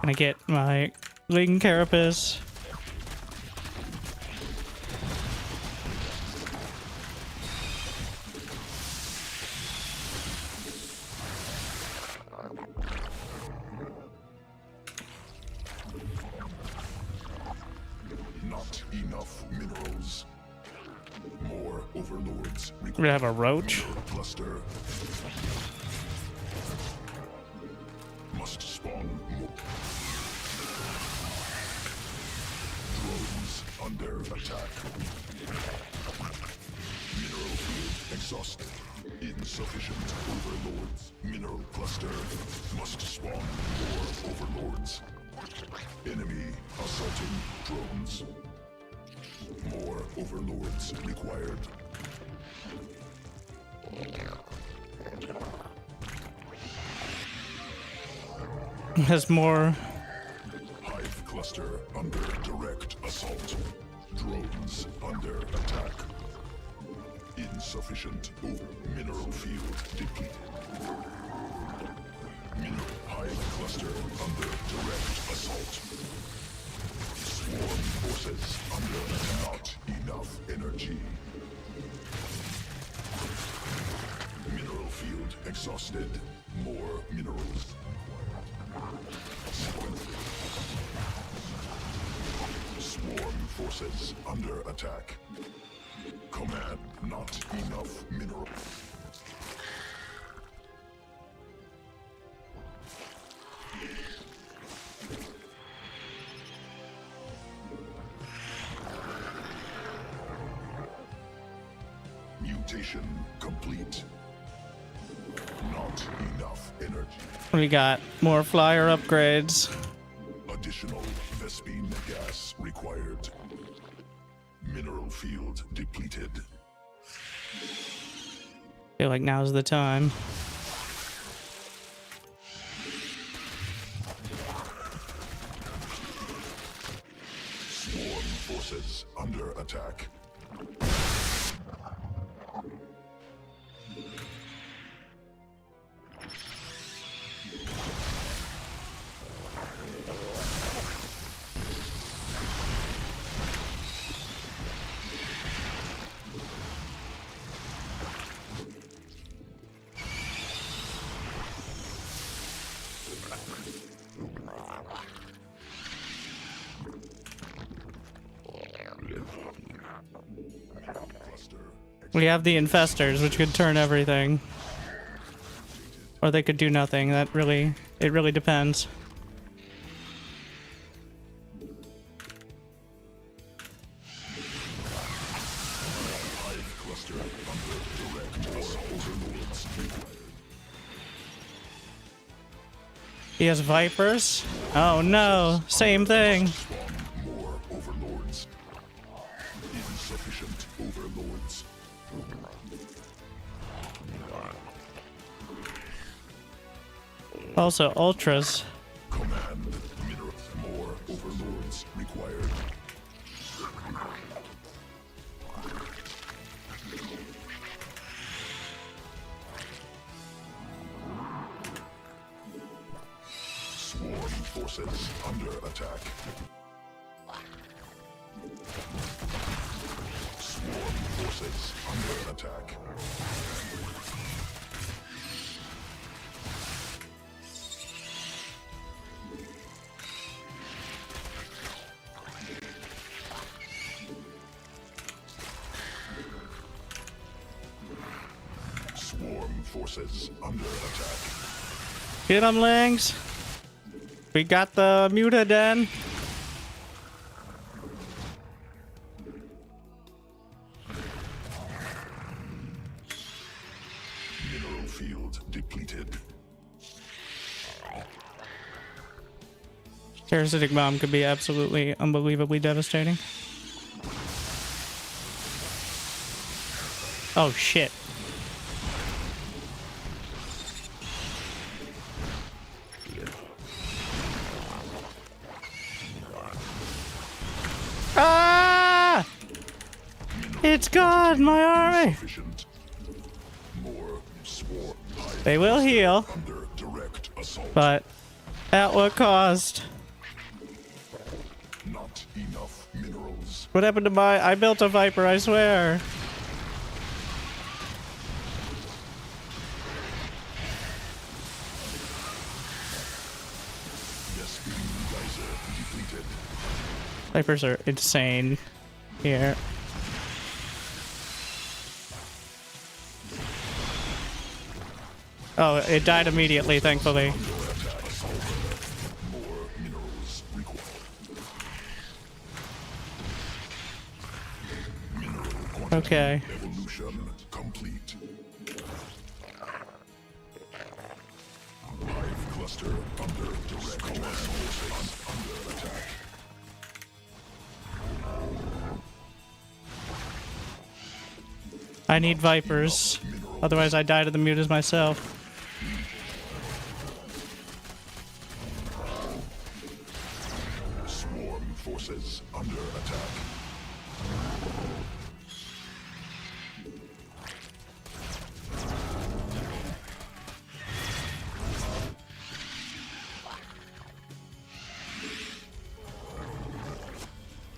gonna get my Ling carapace. Not enough minerals. More overlords. We're gonna have a roach. Cluster. Must spawn more. Drones under attack. Mineral field exhausted. Insufficient overlords. Mineral cluster. Must spawn more overlords. Enemy assaulting drones. More overlords required. Has more. Hive cluster under direct assault. Drones under attack. Insufficient mineral field depleted. Hive cluster under direct assault. Swarm forces under not enough energy. Mineral field exhausted. More minerals. Swarm forces under attack. Command not enough mineral. Mutation complete. Not enough energy. We got more flyer upgrades. Additional Vespine gas required. Mineral field depleted. Feel like now's the time. Swarm forces under attack. We have the infestors, which could turn everything. Or they could do nothing. It really depends. He has vipers? Oh no, same thing. More overlords. Insufficient overlords. Also, ultras. Command minerals. More overlords required. Swarm forces under attack. Swarm forces under attack. Swarm forces under attack. Get 'em, Lings. We got the Muta Den. Mineral field depleted. Parasitic bomb could be absolutely unbelievably devastating. Oh shit. Ah! It's gone, my army. More swarm. They will heal, Under direct assault. but at what cost? Not enough minerals. What happened to my... I built a Viper, I swear. Vespine geyser depleted. Vipers are insane here. Oh, it died immediately, thankfully. More minerals required. Mineral quantity Okay. evolution complete. Hive cluster under direct assault. I need Vipers. Otherwise I die to the mutas myself. Swarm forces under attack.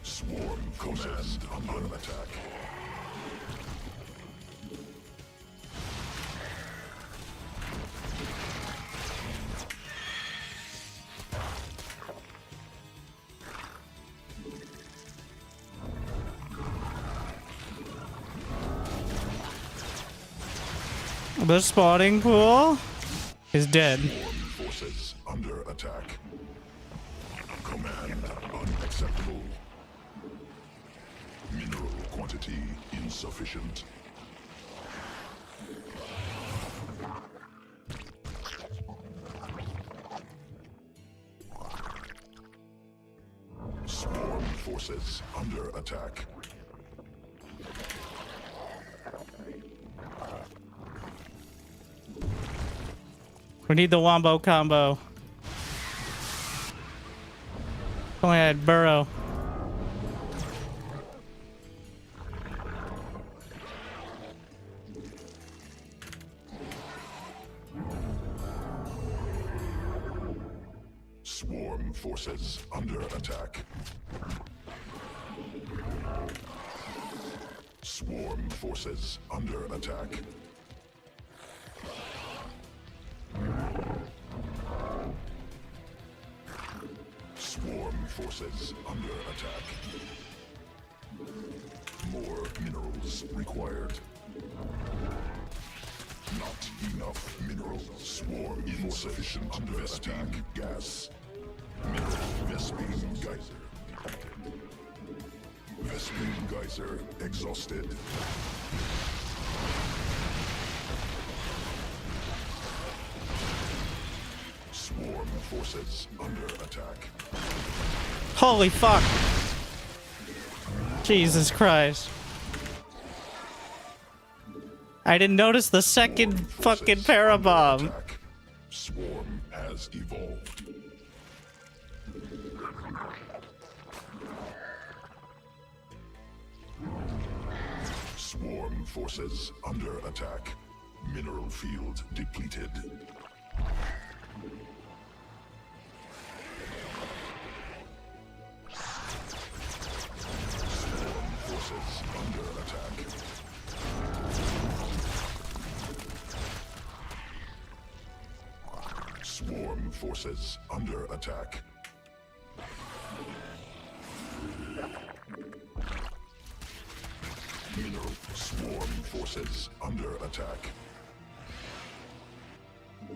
Swarm command under attack. The spawning pool is dead. Swarm forces under attack. Command unacceptable. Mineral quantity insufficient. Swarm forces under attack. We need the wombo combo. Only I had Burrow. Swarm forces under attack. Swarm forces under attack. Swarm forces under attack. More minerals required. Not enough minerals. Swarm insufficient under attack. Gas. Mineral Vespene Geyser. Vespene Geyser exhausted. Swarm forces under attack. Holy fuck. Jesus Christ. I didn't notice the second fucking parabomb. Attack. Swarm has evolved. Swarm forces under attack. Mineral field depleted. Swarm forces under attack. Swarm forces under attack. Mineral swarm forces under attack.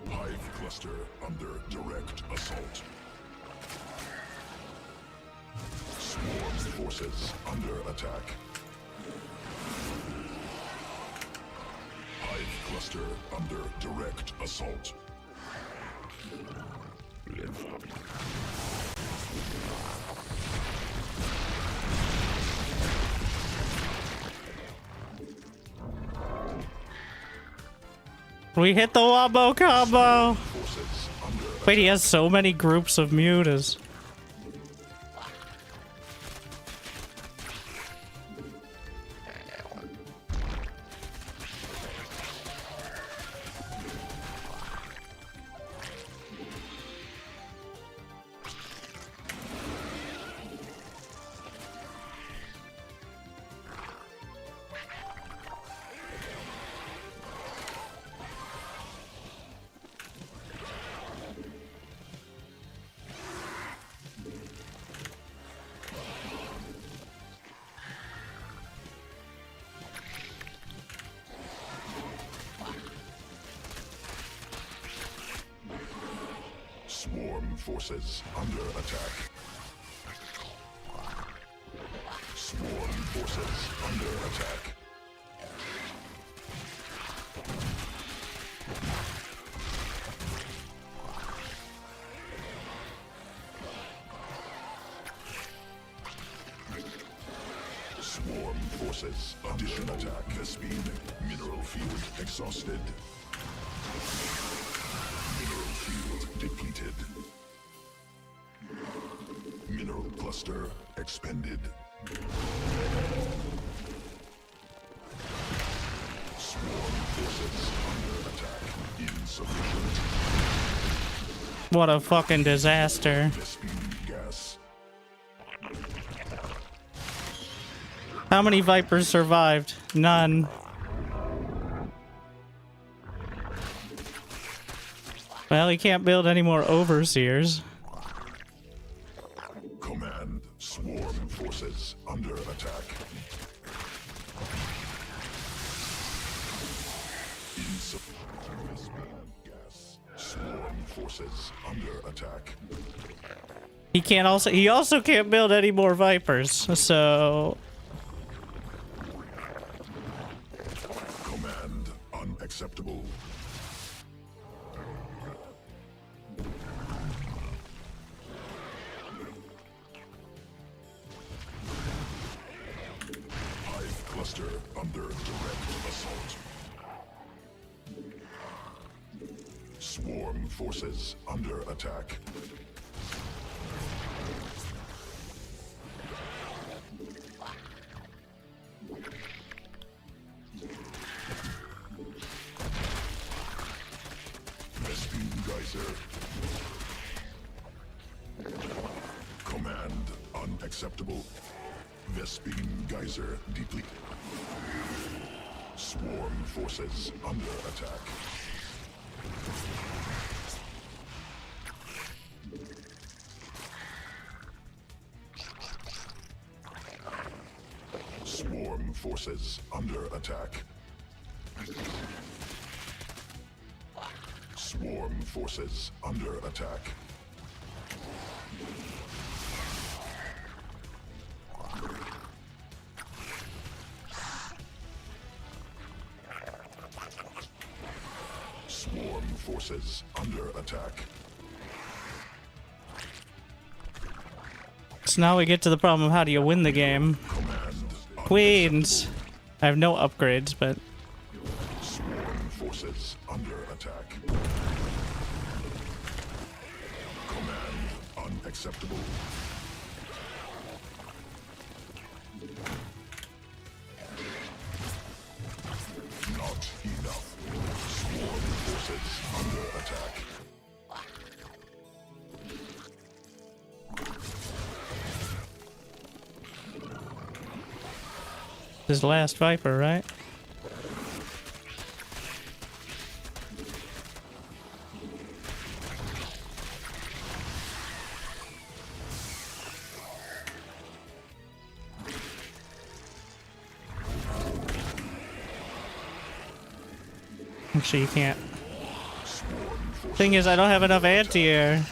Hive cluster under direct assault. Swarm forces under attack. Hive cluster under direct assault. We hit the wombo combo. Forces under Wait, he has so many groups of mutas. Swarm forces under attack. Swarm forces under attack. Swarm forces. Additional attack. Speed. Mineral field exhausted. Mineral field depleted. Mineral cluster expended. Swarm forces under attack. Insufficient. What a fucking disaster. Speed gas. How many Vipers survived? None. Well, he can't build any more Overseers. Command. Swarm forces under attack. Insufficient gas. Swarm forces under attack. He also can't build any more Vipers, so Command unacceptable. Hive cluster under direct assault. Swarm forces under attack. Vespene geyser. Command unacceptable. Vespene geyser deeply. Swarm forces under attack. Swarm forces under attack. Swarm forces under attack. Swarm forces under attack. So now we get to the problem of how do you win the game. Queens. I have no upgrades, but Swarm forces under attack. Command unacceptable. Not enough. Swarm forces under attack. this last Viper, right? Actually, you can't. Thing is, I don't have enough anti-air.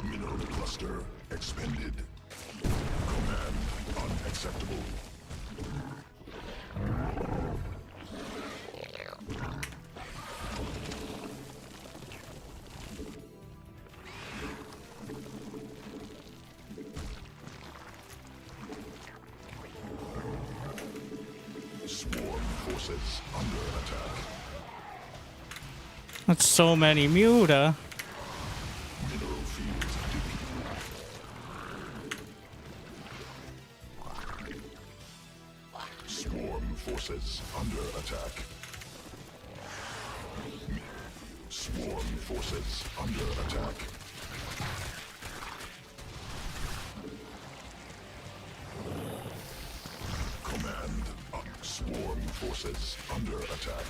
Mineral cluster expended. Command unacceptable. Swarm forces under attack. That's so many Muta. Mineral fields depleted. Swarm forces under attack. Swarm forces under attack. Command swarm forces under attack.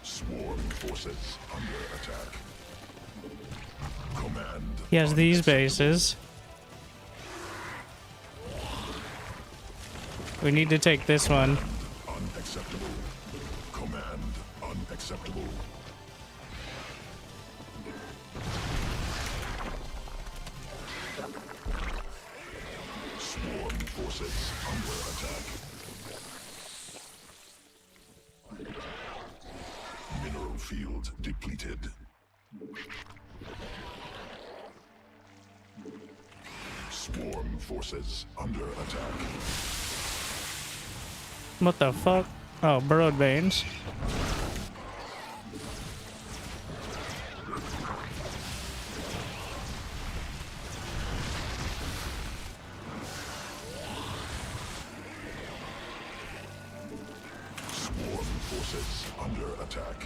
Swarm forces under attack. Command. He has these bases. We need to take this one. Unacceptable. Command unacceptable. Swarm forces under attack. Battlefield depleted. Swarm forces under attack. What the fuck? Oh, burrowed veins. Swarm forces under attack.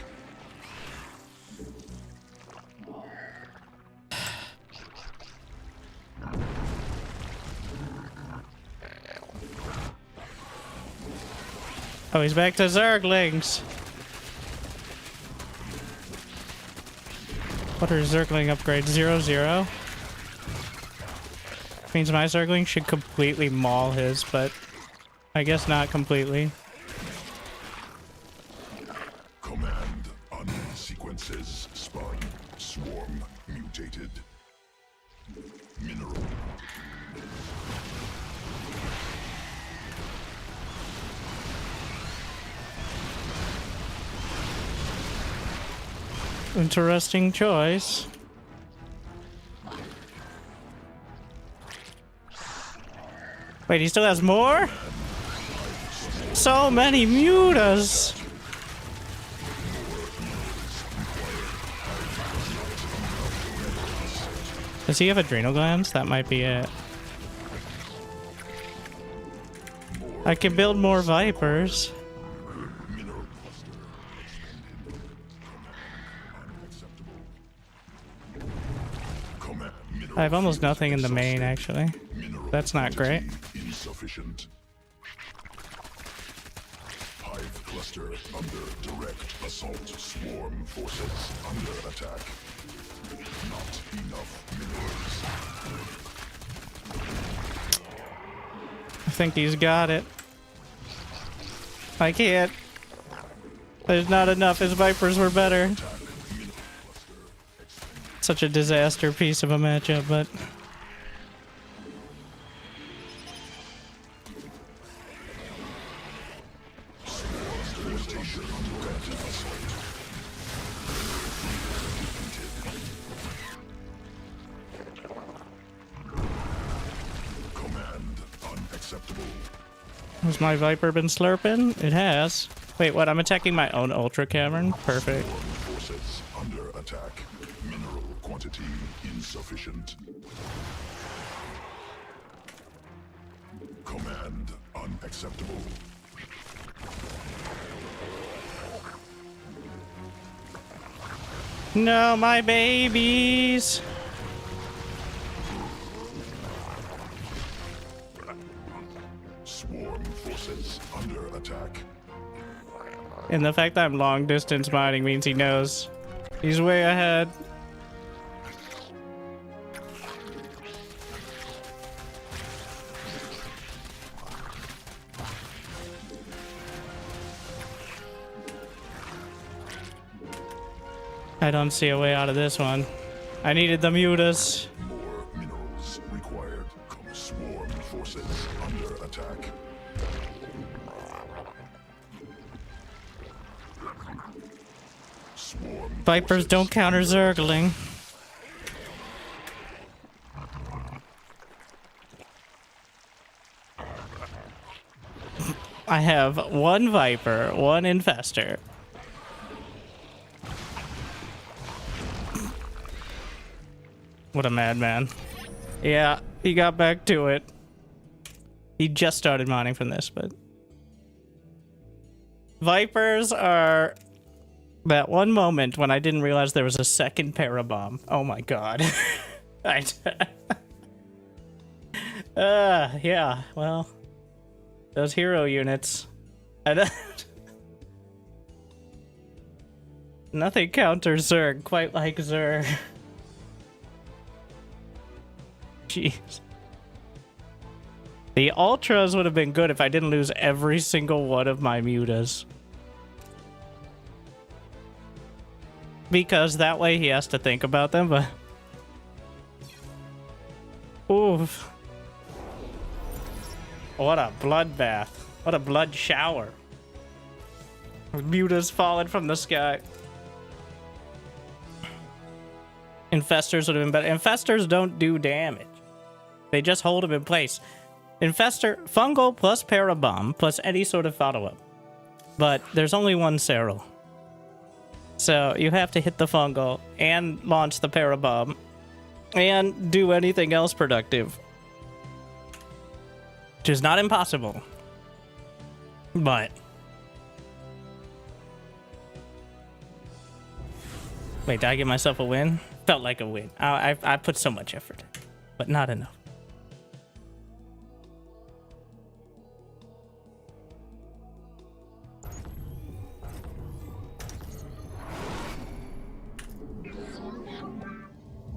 Oh, he's back to Zerglings. What are Zergling upgrades? 0-0? Means my Zergling should completely maul his, but I guess not completely. Command on sequences spun. Swarm mutated. Mineral. Interesting choice. Wait, he still has more? So many mutas! Does he have adrenal glands? That might be it. I can build more vipers. I have almost nothing in the main, actually. That's not great. Insufficient. Hive cluster under direct assault. Swarm forces under attack. Not enough minerals. I think he's got it. I can't. There's not enough. His vipers were better. Such a disaster piece of a matchup, but Command unacceptable. has my viper been slurping? It has. Wait, what? I'm attacking my own ultra cavern? Perfect. Forces under attack. Mineral quantity insufficient. Command unacceptable. No, my babies! Swarm forces under attack. And the fact that I'm long distance mining means he knows. He's way ahead. I don't see a way out of this one. I needed the mutas. More minerals required. Swarm forces under attack. Swarm Vipers forces don't counter Zergling. I have one Viper, one Infestor. What a madman. Yeah, he got back to it. He just started mining from this, but... Vipers are... that one moment when I didn't realize there was a second parabomb. Oh my god. Yeah, well... those hero units. Nothing counters Zerg quite like Zerg. Jeez. The ultras would have been good if I didn't lose every single one of my mutas. Because that way he has to think about them, but... oof. What a bloodbath. What a blood shower. Mutas falling from the sky. Infestors would have been better. Infestors don't do damage. They just hold them in place. Infestor, fungal plus parabomb plus any sort of follow-up. But there's only one Cyril. So you have to hit the fungal and launch the parabomb and do anything else productive. Which is not impossible. But... Wait, did I give myself a win? Felt like a win. I put so much effort in, but not enough.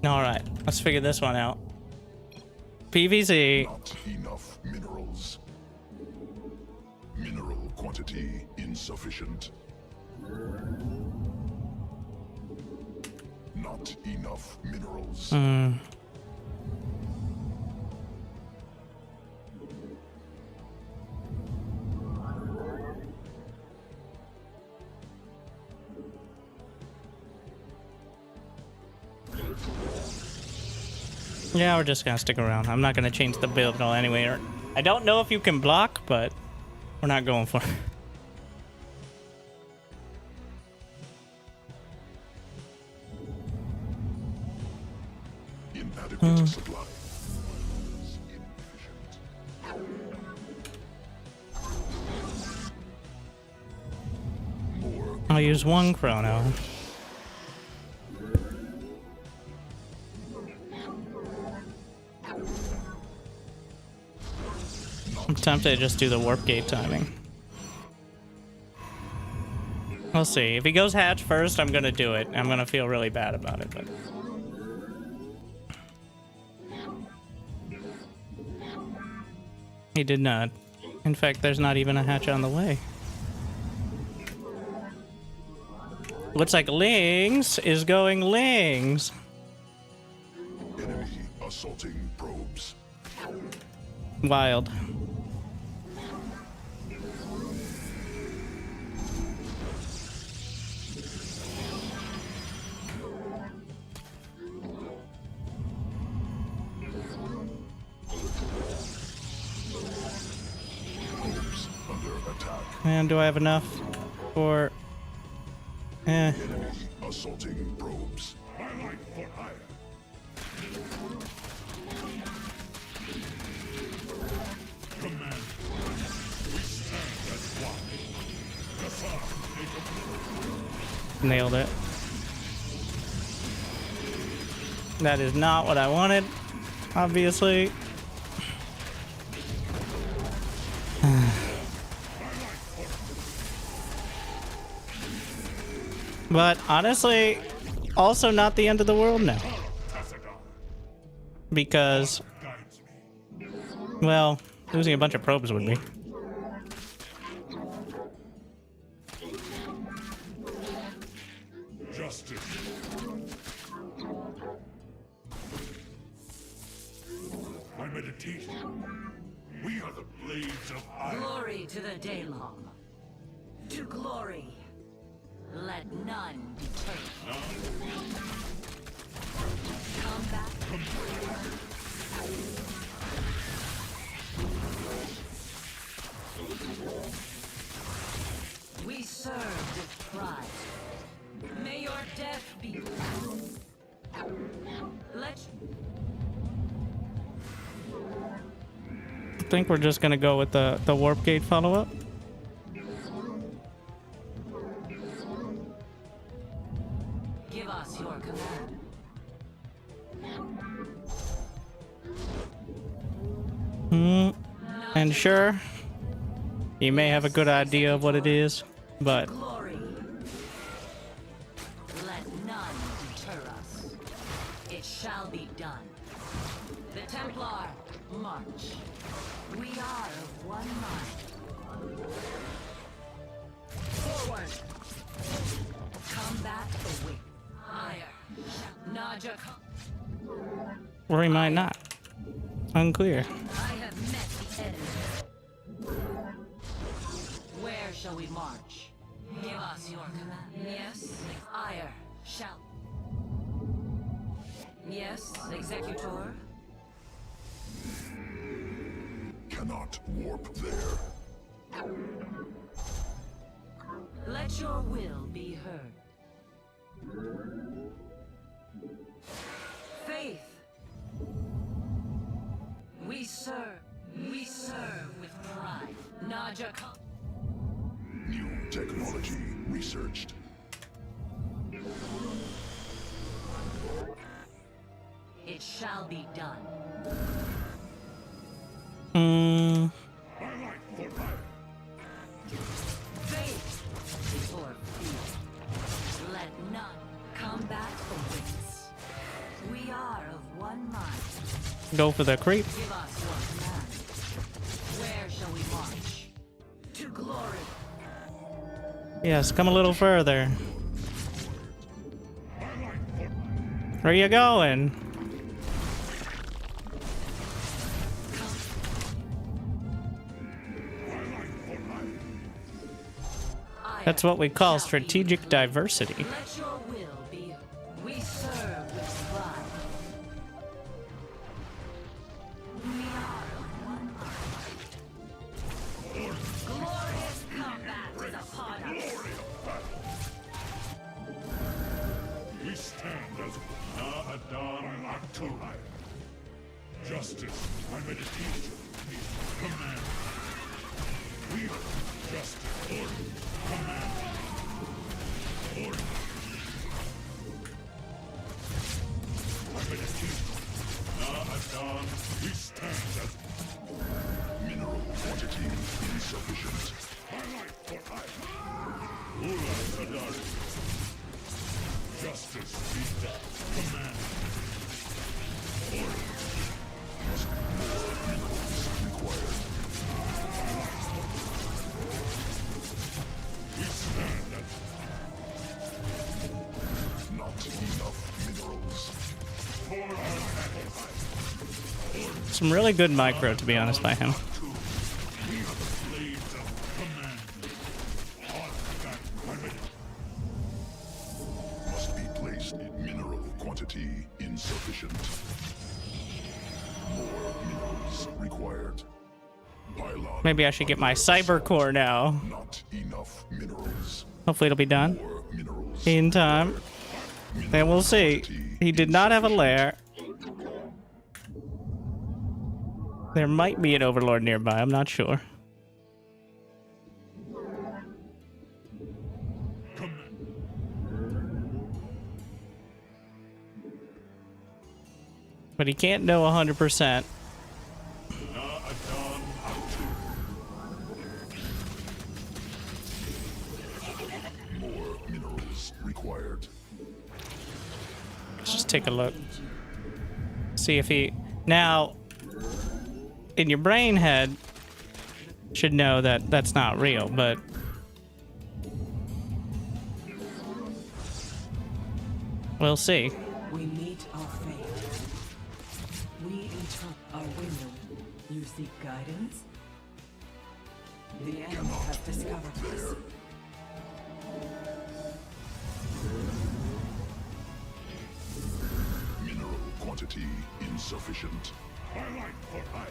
All right, let's figure this one out. PVZ. Not enough minerals. Mineral quantity insufficient. Not enough minerals. Yeah, we're just gonna stick around. I'm not gonna change the build at all anyway. I don't know if you can block, but we're not going for it. Inadequate supply. Insufficient. I'll use one chrono. I'm tempted to just do the warp gate timing. We'll see. If he goes hatch first, I'm gonna do it. I'm gonna feel really bad about it, but... He did not. In fact, there's not even a hatch on the way. Looks like Lings is going Lings. Enemy assaulting probes. Wild. And do I have enough for... Enemy assaulting probes. Nailed it. That is not what I wanted, obviously. But honestly, also not the end of the world now. Because, well, losing a bunch of probes would be. Justice. My meditation. We are the blades of iron. Glory to the Daylong. To glory. Let none deter. Combat. We serve with pride. May your death be. Let's. I think we're just gonna go with the warp gate follow-up. Give us your command. And sure, you may have a good idea of what it is, but Glory. Let none deter us. It shall be done. The Templar, march. We are of one mind. Forward. Combat away. Higher. Naja. or he might not. Unclear. I have met the enemy. Where shall we march? Give us your command. Yes, ire shall. Yes, Executor. Cannot warp there. Let your will be heard. Faith. We serve with pride. Naja. New technology researched. It shall be done. Faith before fear. Let none combat awaits. We are of one mind. Go for the creep. Give us your command. Where shall we march? To glory. Yes, come a little further. Where you going? That's what we call strategic diversity. Let your will be. We serve with pride. We are of one mind. Glorious combat is upon us. We stand as Na'adan Akturai. Justice and meditation need command. We are justice, order, command, order. And meditation. Na'adan, we stand as Mineral quantity insufficient. highlight for high. Ula Sadari. Justice be done. Command. Order. Must be more minerals required. We stand at Not enough minerals. for our battle. Some really good micro, to be honest, by him. We are the slaves of command. On that remedy. Must be placed in mineral quantity insufficient. More minerals required. Pylon Maybe I should get my cyber core now. Not enough minerals. Hopefully it'll be done More minerals. in time. And we'll see. He did not have a lair. There might be an overlord nearby, I'm not sure. But he can't know 100%. More minerals required. Let's just take a look. See if he... Now, in your brain head, should know that that's not real, but... We'll see. We meet our fate. We interrupt our window. You seek guidance? The enemy has discovered us. Mineral quantity insufficient. Highlight for high.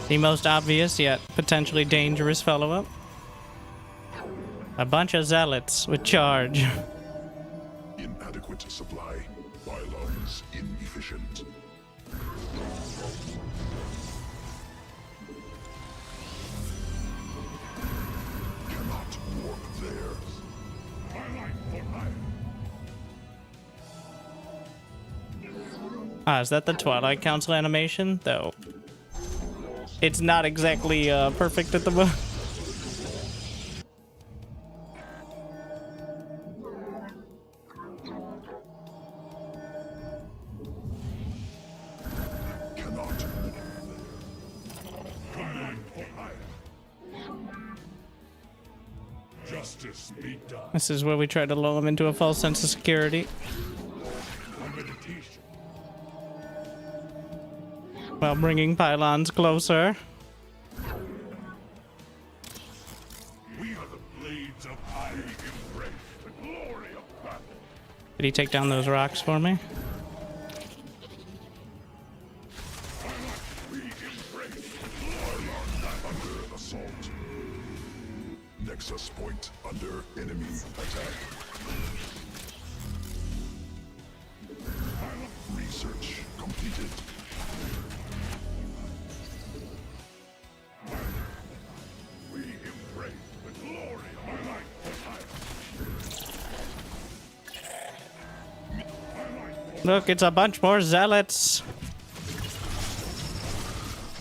The most obvious yet potentially dangerous follow-up. A bunch of zealots with charge. Inadequate supply. Pylons inefficient. Cannot warp there. Highlight for high. Ah, is that the Twilight Council animation? Though it's not exactly perfect at the moment. Cannot. Command for high. Justice be done. This is where we try to lull him into a false sense of security. And meditation. While bringing pylons closer. Did he take down those rocks for me? Under assault. Nexus point under enemy attack. Research completed. We embrace the glory of my life. Look, it's a bunch more zealots.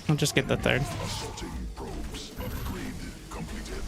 I'll just get the third. Assaulting probes. Upgrade completed.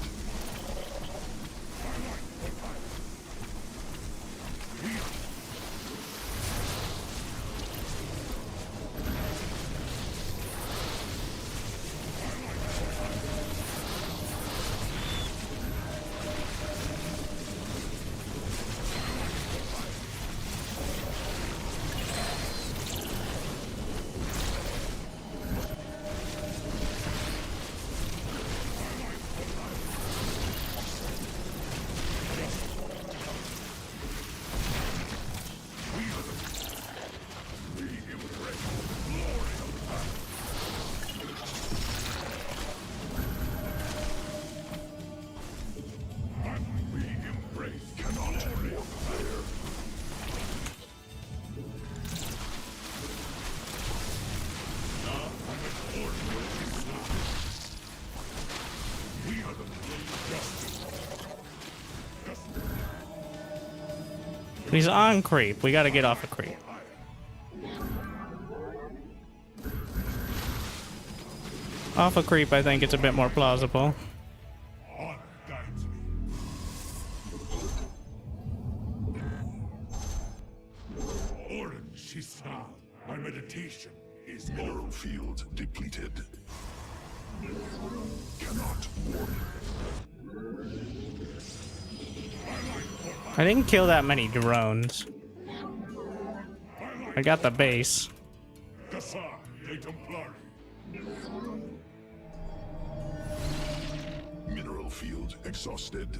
He's on creep. We gotta get off of creep. Off of creep, I think it's a bit more plausible. Honor guides me. Orange, Shisa. My meditation is Mineral field depleted. Cannot warp. I didn't kill that many drones. I got the base. Kassar, de Templari. Mineral field exhausted.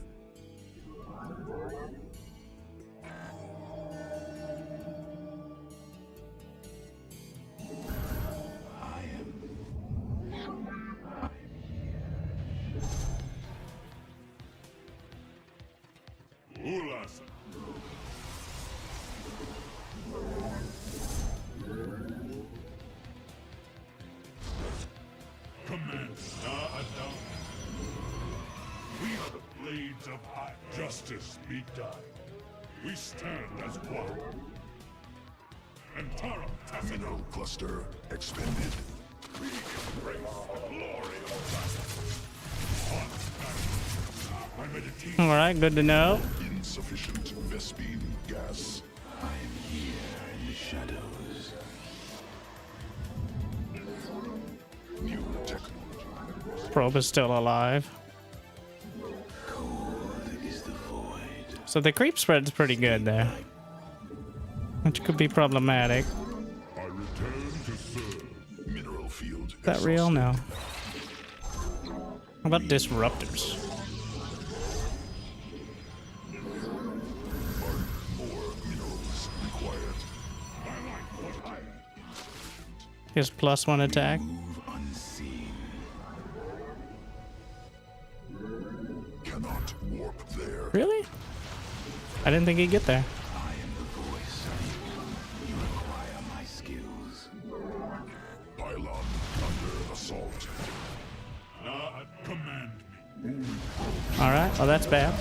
Ulas. Command Adam. We are the blades of high justice be done. We stand as one. And Tara Mineral cluster expended. we embrace the glory of battle. My meditation. Alright, good to know. Insufficient Vespine gas. I am here in the shadows. New technology. Probe is still alive. Cold is the void. So the creep spread's pretty good there. Which could be problematic. I return to serve. Mineral field Is that real? No. How about disruptors? More minerals required. His +1 attack. Move unseen. Cannot warp there. Really? I didn't think he'd get there. I am the voice. You require my skills. Pylon under assault. Command me. Alright, well that's bad.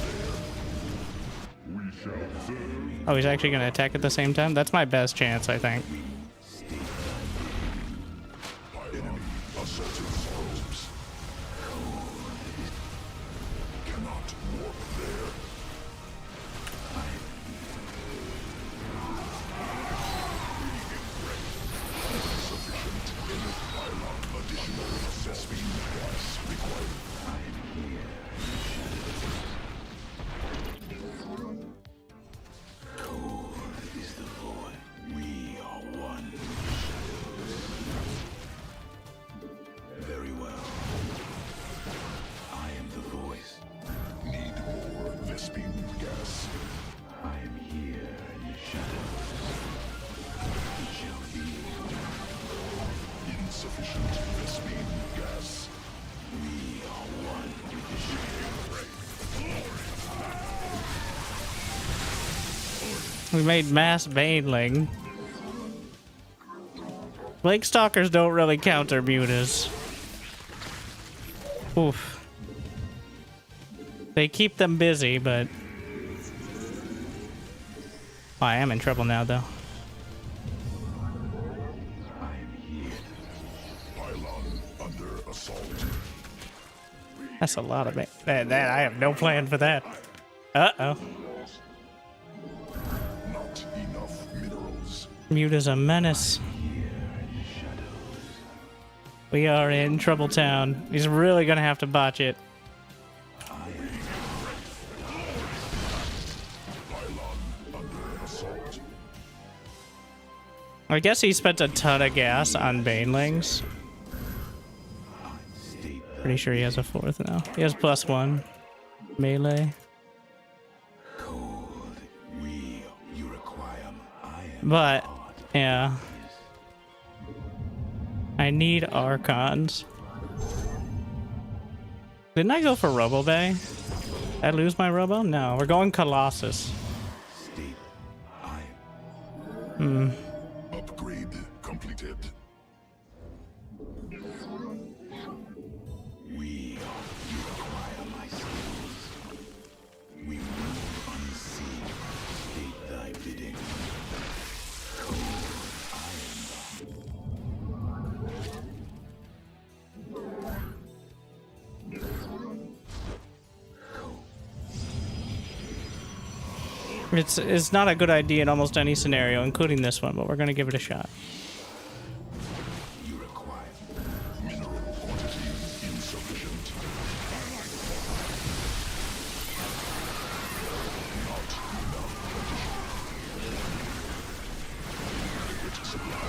We shall serve. Oh, he's actually gonna attack at the same time? That's my best chance, I think. Enemy assaulting probes. Cannot warp there. Sufficient enough pylon. Additional Vespine gas required. Is the void. We are one. Very We made mass baneling. Blake Stalkers don't really counter mutas. Oof. They keep them busy, but... Oh, I am in trouble now, though. That's a lot of it. That I have no plan for that. Uh-oh. Not enough minerals. Muta's a menace. We are in Trouble Town. He's really gonna have to botch it. I guess he spent a ton of gas on banelings. Pretty sure he has a fourth now. He has +1 melee. But yeah, I need Archons. Didn't I go for Robo Bay? Did I lose my Robo? No, we're going Colossus. Upgrade completed. We require my skills. We move unseen. State thy bidding. It's not a good idea in almost any scenario, including this one, but we're gonna give it a shot. You require mineral quantity insufficient. Not enough additional. Adequate supply.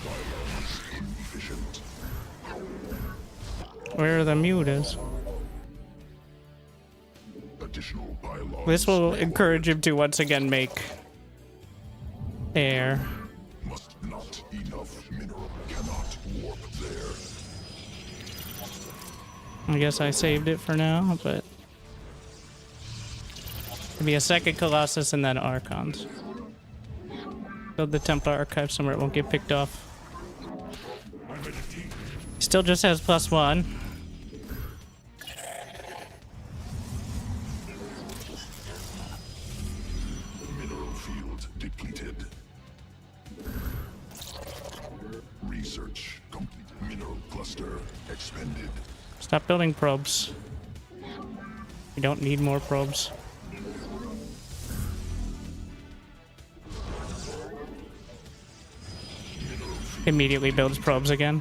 Bylaws inefficient. Where are the mutas? Additional bylaws. This will encourage him to once again make air. Must not enough mineral. Cannot warp there. I guess I saved it for now, but maybe a second Colossus and then Archons. Build the Templar Archive somewhere it won't get picked off. Still just has +1. Mineral field depleted. Research complete. Mineral cluster expended. Stop building probes. We don't need more probes. Immediately builds probes again.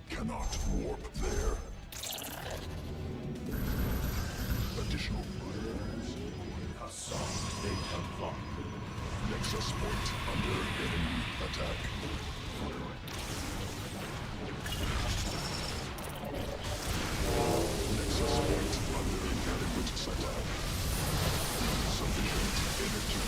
Cannot warp there. Additional Nexus point under enemy attack. Nexus point under inadequate attack. Insufficient energy.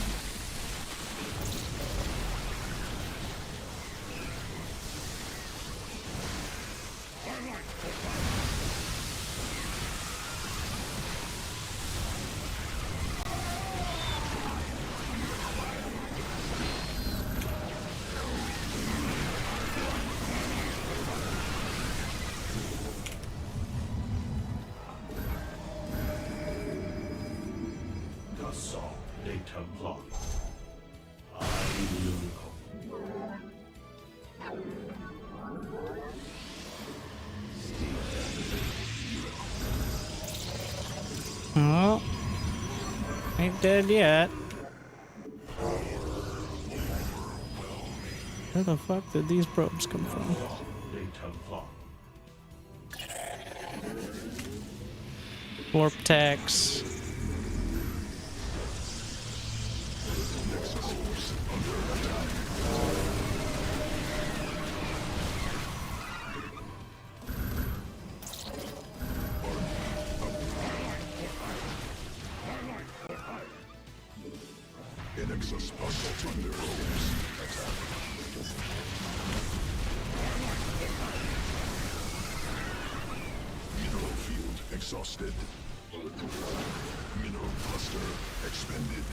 Oh, ain't dead yet. Where the fuck did these probes come from? Warp tax. Nexus assault under attack. Mineral field exhausted. Mineral Cluster expended.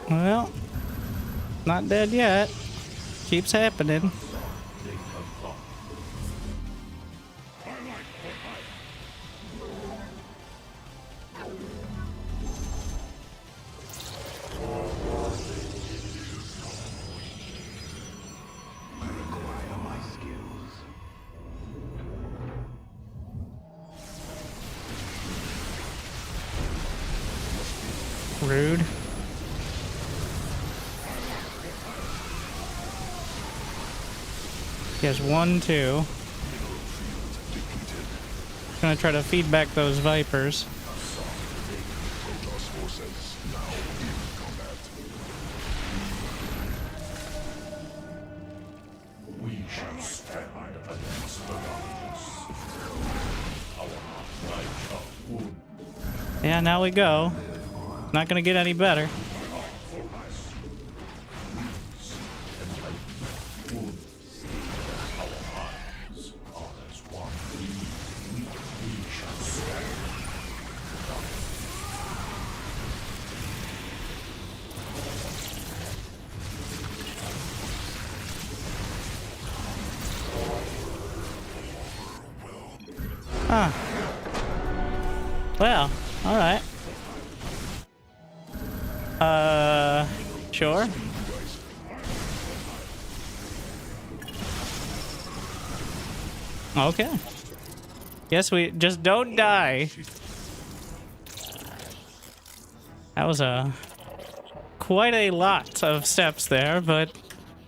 Well, not dead yet. Keeps happening. Rude. He has 1, 2. Gonna try to feed back those Vipers. Protoss forces now in combat. We shall stand against the darkness. Our light of wood. Yeah, now we go. Not gonna get any better. Huh. Well, alright. Sure. Okay. Guess we just don't die. That was quite a lot of steps there, but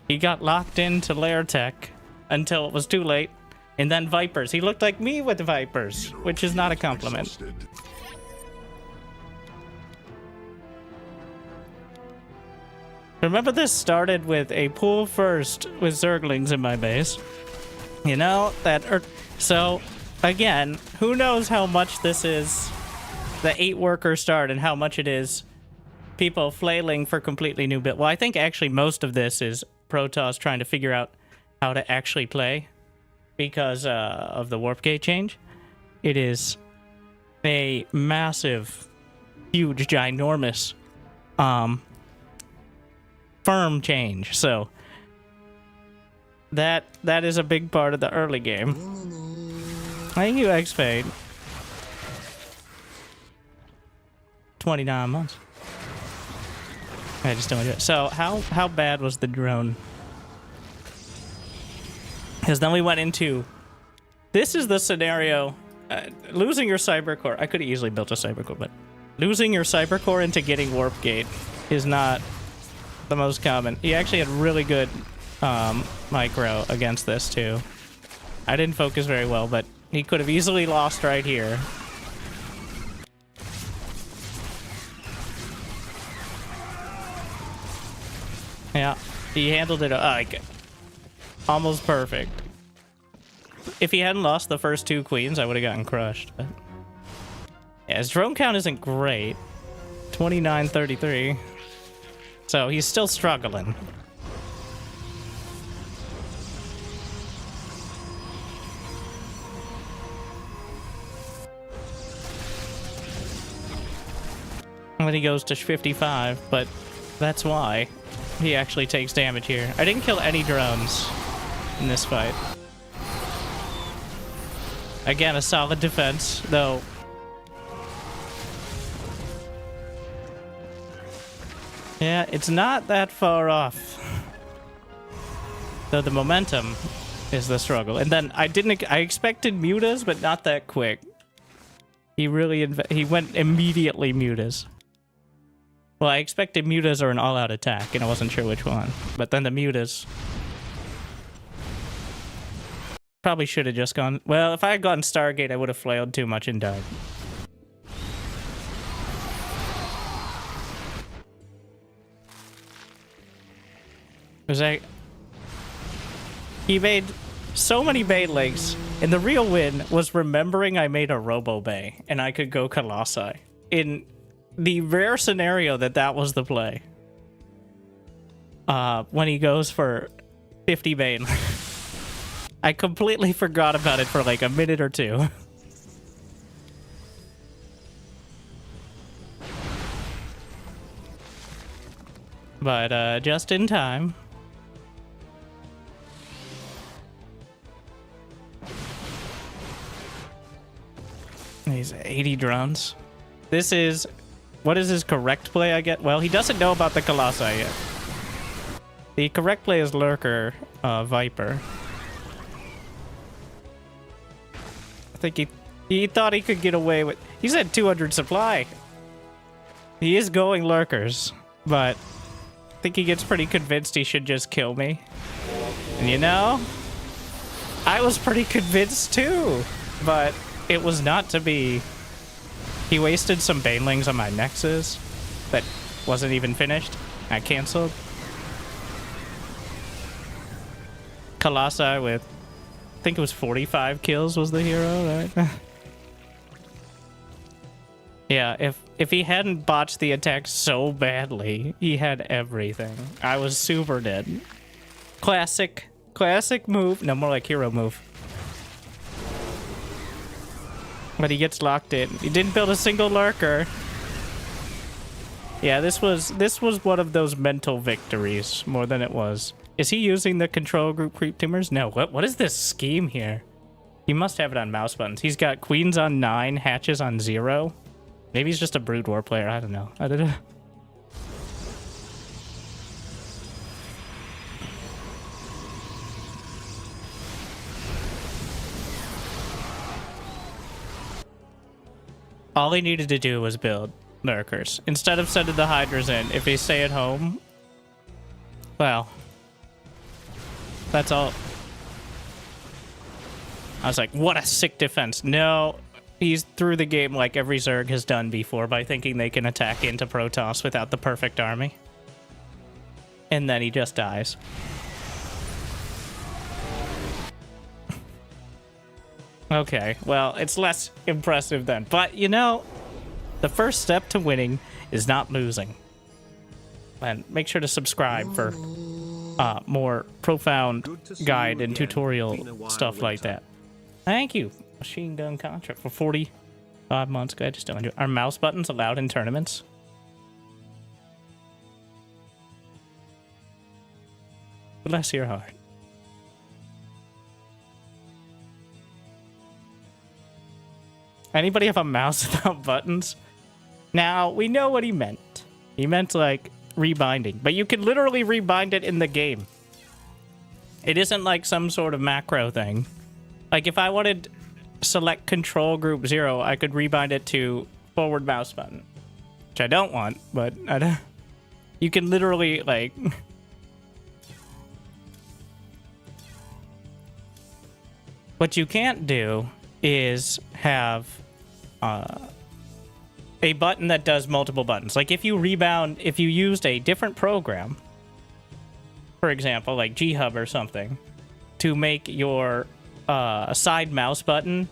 he got locked into lair tech until it was too late. And then Vipers. He looked like me with Vipers, which is not a compliment. Exhausted. Remember, this started with a pool first with Zerglings in my base. You know, so, again, who knows how much this is the 8-worker start and how much it is people flailing for completely new build. Well, I think actually most of this is Protoss trying to figure out how to actually play because of the warp gate change. It is a massive, huge, ginormous, firm change. So that is a big part of the early game. Thank you, X-Fade. 29 months. I just don't do it. So how bad was the drone? Because then we went into... This is the scenario... losing your Cybercore... I could have easily built a Cybercore, but... Losing your Cybercore into getting Warp Gate is not the most common. He actually had really good micro against this, too. I didn't focus very well, but he could have easily lost right here. Yeah, he handled it like almost perfect. If he hadn't lost the first 2 queens, I would have gotten crushed. But yeah, his drone count isn't great. 29-33. So he's still struggling. And then he goes to 55, but that's why he actually takes damage here. I didn't kill any drones in this fight. Again, a solid defense, though. Yeah, it's not that far off. Though the momentum is the struggle. And then I expected mutas, but not that quick. He went immediately mutas. Well, I expected mutas or an all-out attack, and I wasn't sure which one. But then the mutas... Probably should have just gone... Well, if I had gotten Stargate, I would have flailed too much and died. He made so many bait legs And the real win was remembering I made a Robo Bay and I could go Colossi. In the rare scenario that was the play. When he goes for 50 Bane. I completely forgot about it for like a minute or two. But just in time. He's 80 drones. This is... What is his correct play, I get? Well, he doesn't know about the Colossi yet. The correct play is Lurker, Viper. I think he thought he could get away with... He's at 200 supply. He is going Lurkers, but I think he gets pretty convinced he should just kill me. And you know, I was pretty convinced too, but it was not to be. He wasted some Banelings on my Nexus that wasn't even finished. I canceled. Colossi with, I think it was 45 kills was the hero, right? Yeah, if he hadn't botched the attack so badly, he had everything. I was super dead. Classic move. No, more like hero move. But he gets locked in. He didn't build a single lurker. Yeah, this was one of those mental victories more than it was. Is he using the control group creep tumors? No. What is this scheme here? He must have it on mouse buttons. He's got queens on 9, hatches on 0. Maybe he's just a Brood War player. I don't know. All he needed to do was build lurkers. Instead of sending the Hydras in, if they stay at home, well, that's all. I was like, what a sick defense. No, he's through the game like every Zerg has done before by thinking they can attack into Protoss without the perfect army. And then he just dies. Okay, well, it's less impressive then. But, you know, the first step to winning is not losing. And make sure to subscribe for more profound guide and tutorial stuff like that. Thank you, Machine Gun Contract, for 45 months. Glad you still enjoy. Are mouse buttons allowed in tournaments? Bless your heart. Anybody have a mouse without buttons? Now, we know what he meant. He meant, like, rebinding. But you can literally rebind it in the game. It isn't like some sort of macro thing. Like, if I wanted select control group 0, I could rebind it to forward mouse button. Which I don't want, but I don't... You can literally, like... What you can't do is have a button that does multiple buttons. Like if you used a different program, for example, like G-Hub or something, to make your side mouse button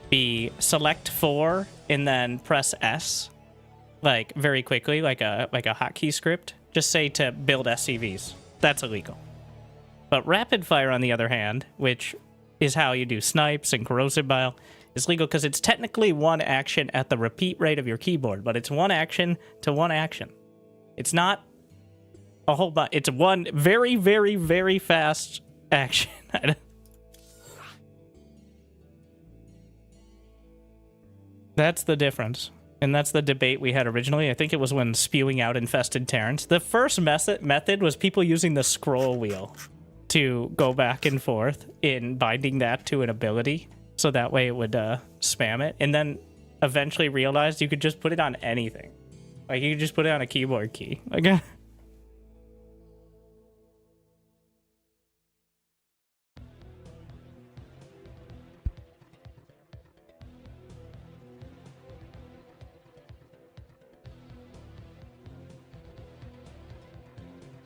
be select 4 and then press S, like very quickly, like a hotkey script, just say to build SCVs. That's illegal. But rapid fire, on the other hand, which is how you do snipes and corrosive bile, is legal because it's technically one action at the repeat rate of your keyboard, but it's one action to one action. It's not a whole bunch. It's one very, very, very fast action. That's the difference. And that's the debate we had originally. I think it was when spewing out infested Terrans. The first method was people using the scroll wheel to go back and forth in binding that to an ability, so that way it would spam it, and then eventually realized you could just put it on anything. Like, you could just put it on a keyboard key. Like, let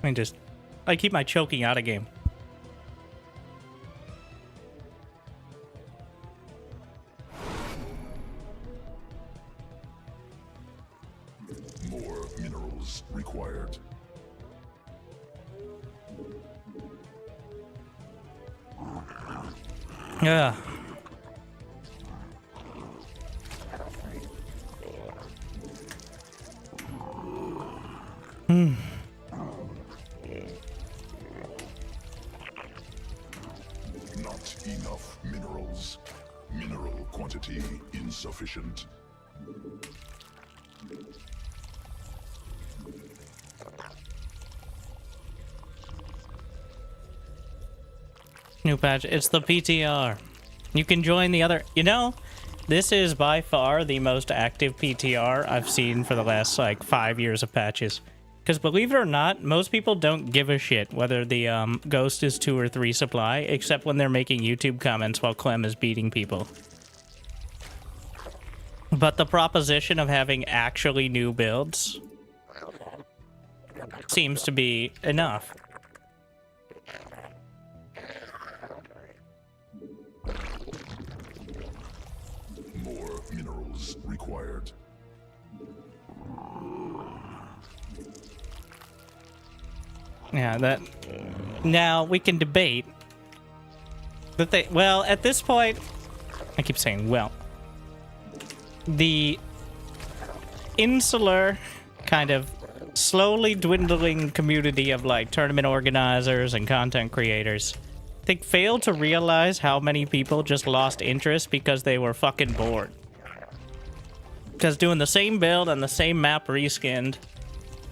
me just... I keep my choking out of game. Yeah. Not enough minerals. Mineral quantity insufficient. New patch. It's the PTR. You can join the other... You know, this is by far the most active PTR I've seen for the last, like, 5 years of patches. Because believe it or not, most people don't give a shit whether the ghost is 2 or 3 supply, except when they're making YouTube comments while Clem is beating people. But the proposition of having actually new builds seems to be enough. More minerals required. Yeah, that... Now, we can debate. But they... Well, at this point... I keep saying, well... The... insular, kind of slowly dwindling community of, like, tournament organizers and content creators... I think failed to realize how many people just lost interest because they were fucking bored. Because doing the same build on the same map reskinned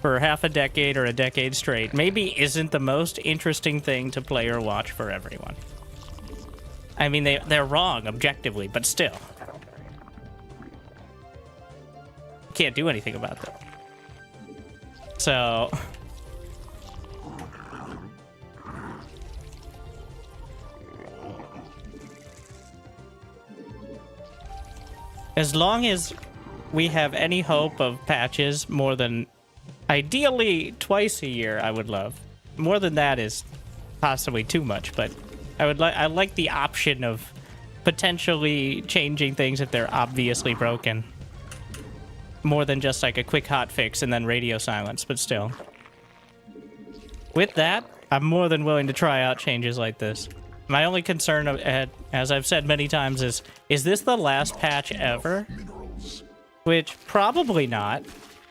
for half a decade or a decade straight maybe isn't the most interesting thing to play or watch for everyone. I mean, they're wrong objectively, but still. Can't do anything about that. So... as long as we have any hope of patches more than... Ideally, twice a year, I would love. More than that is possibly too much, but I like the option of potentially changing things if they're obviously broken. More than just like a quick hotfix and then radio silence, but still. With that, I'm more than willing to try out changes like this. My only concern, as I've said many times, is this the last patch ever? Which, probably not,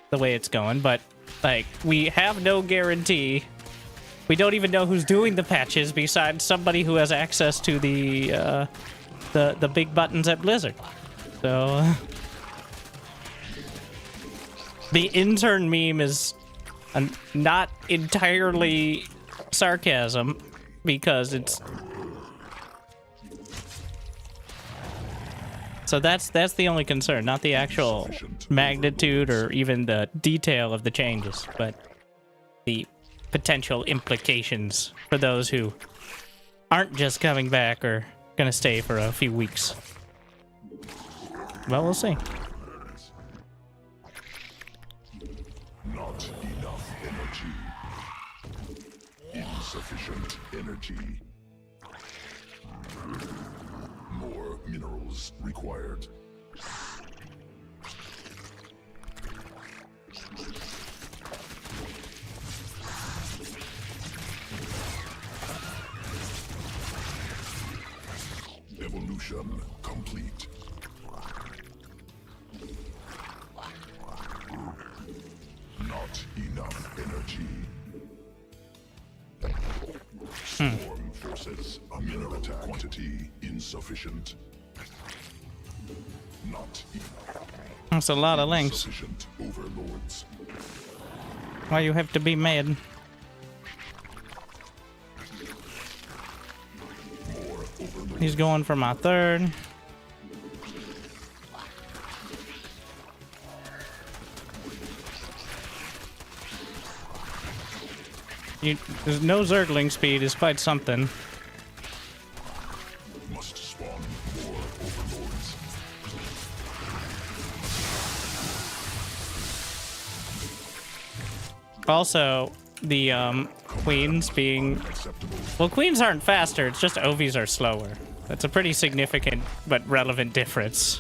the way it's going, but... Like, we have no guarantee. We don't even know who's doing the patches besides somebody who has access to the big buttons at Blizzard. So... the intern meme is not entirely sarcasm, because it's... So that's the only concern, not the actual magnitude or even the detail of the changes, but the potential implications for those who aren't just coming back or gonna stay for a few weeks. Well, we'll see. Not enough energy. Insufficient energy. More minerals required. Evolution complete. Not enough energy. Swarm forces. A mineral attack quantity insufficient. Not enough. That's a lot of links. Insufficient overlords. Why you have to be mad? He's going for my third. There's no Zergling speed is quite something. Must spawn more overlords. Also, the queens being... Well, queens aren't faster, it's just Ovies are slower. That's a pretty significant but relevant difference.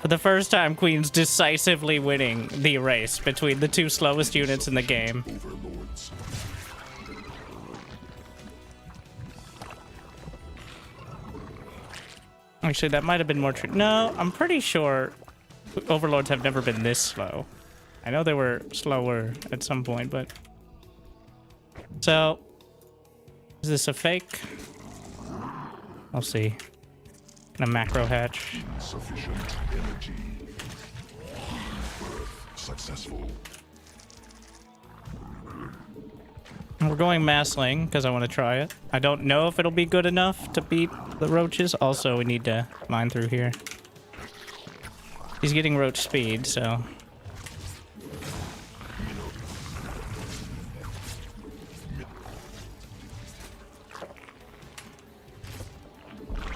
For the first time, queens decisively winning the race between the two slowest units in the game. Actually, that might have been more true. No, I'm pretty sure overlords have never been this slow. I know they were slower at some point, but... So, is this a fake? I'll see. Can a macro hatch? Sufficient energy. Birth successful. We're going massling because I want to try it. I don't know if it'll be good enough to beat the roaches. Also, we need to mine through here. He's getting roach speed, so...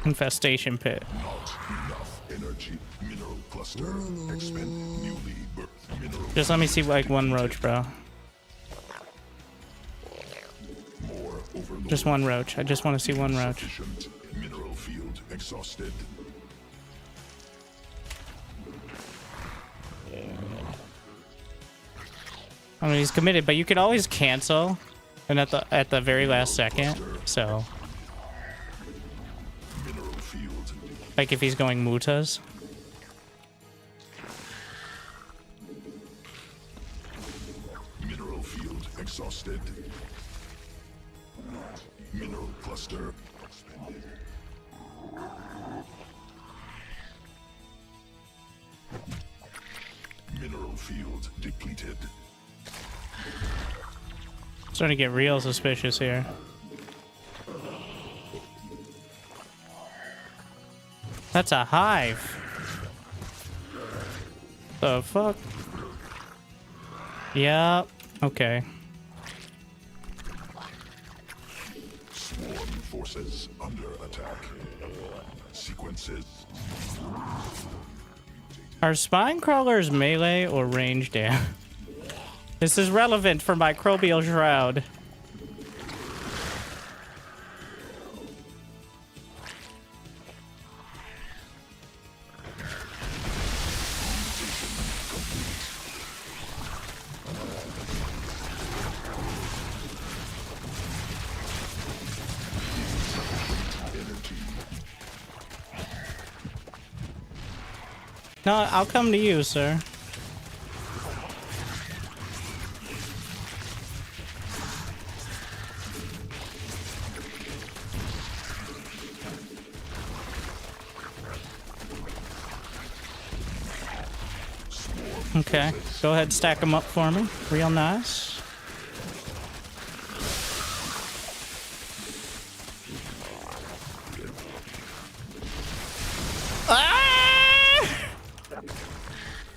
Infestation pit. Not enough energy. Mineral cluster. Expend newly birthed mineral. Just let me see like one roach, bro. More overload. Just one roach. I just want to see one roach. Sufficient mineral field exhausted. I mean, he's committed, but you can always cancel, and at the very last second. So, Mineral field. like if he's going mutas. Mineral field exhausted. Mineral cluster expended. Mineral field depleted. Starting to get real suspicious here. That's a hive. The fuck? Yeah. Okay. Swarm forces under attack. Sequences. Are spine crawlers melee or range damage? This is relevant for microbial shroud. No, I'll come to you, sir. Okay, go ahead, stack them up for me. Real nice. Ah!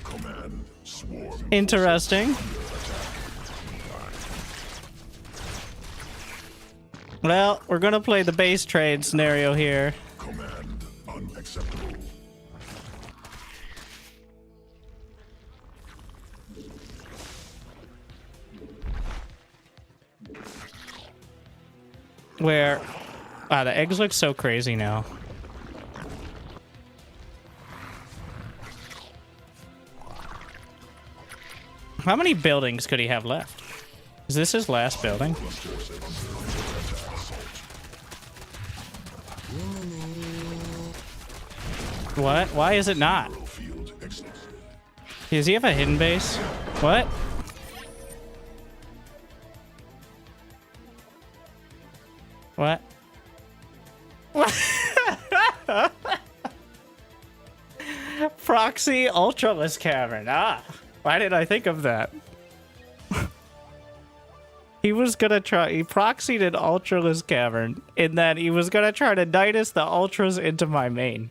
Command swarm. Interesting. Well, we're gonna play the base trade scenario here. Command unacceptable. Where... Wow, the eggs look so crazy now. How many buildings could he have left? Is this his last building? What? Why is it not? Does he have a hidden base? What? What? Proxy Ultraless Cavern. Ah, why did I think of that? He was gonna try. He proxied an Ultraless Cavern, and then he was gonna try to Nidus the Ultras into my main,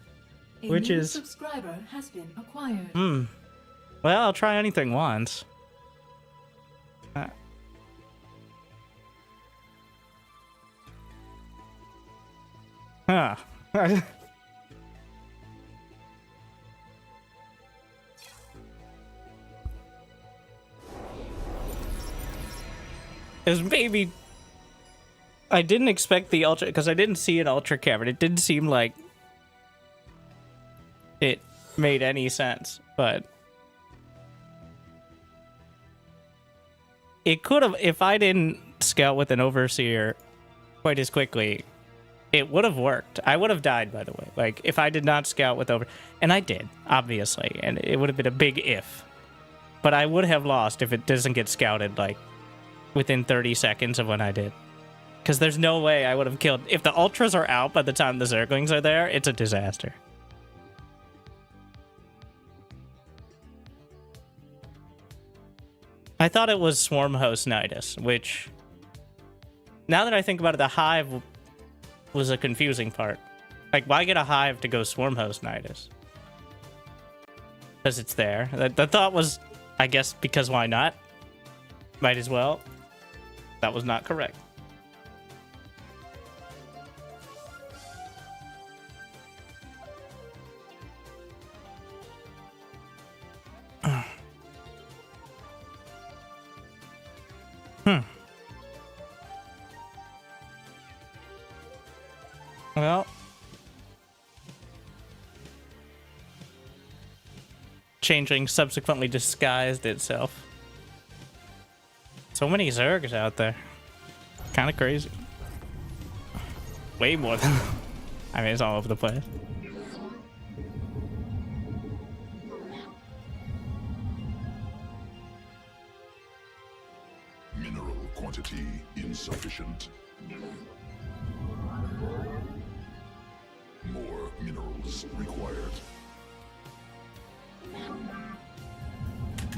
which is. Subscriber has been acquired. Well, I'll try anything once. Huh. Is maybe I didn't expect the ultra because I didn't see an ultra cavern. It didn't seem like it made any sense, but it could have if I didn't scout with an overseer quite as quickly. it would have worked. I would have died, by the way. Like, if I did not scout with over... And I did, obviously. And it would have been a big if. But I would have lost if it doesn't get scouted, like, within 30 seconds of when I did. Because there's no way I would have killed... If the ultras are out by the time the zerglings are there, it's a disaster. I thought it was Swarm Host Nidus, which... Now that I think about it, the Hive was a confusing part. Like, why get a Hive to go Swarm Host Nidus? Because it's there. The thought was, I guess, because why not? Might as well. That was not correct. Well, Changeling subsequently disguised itself. So many Zergs out there. Kind of crazy. Way more than... I mean, it's all over the place. Mineral quantity insufficient. More minerals required.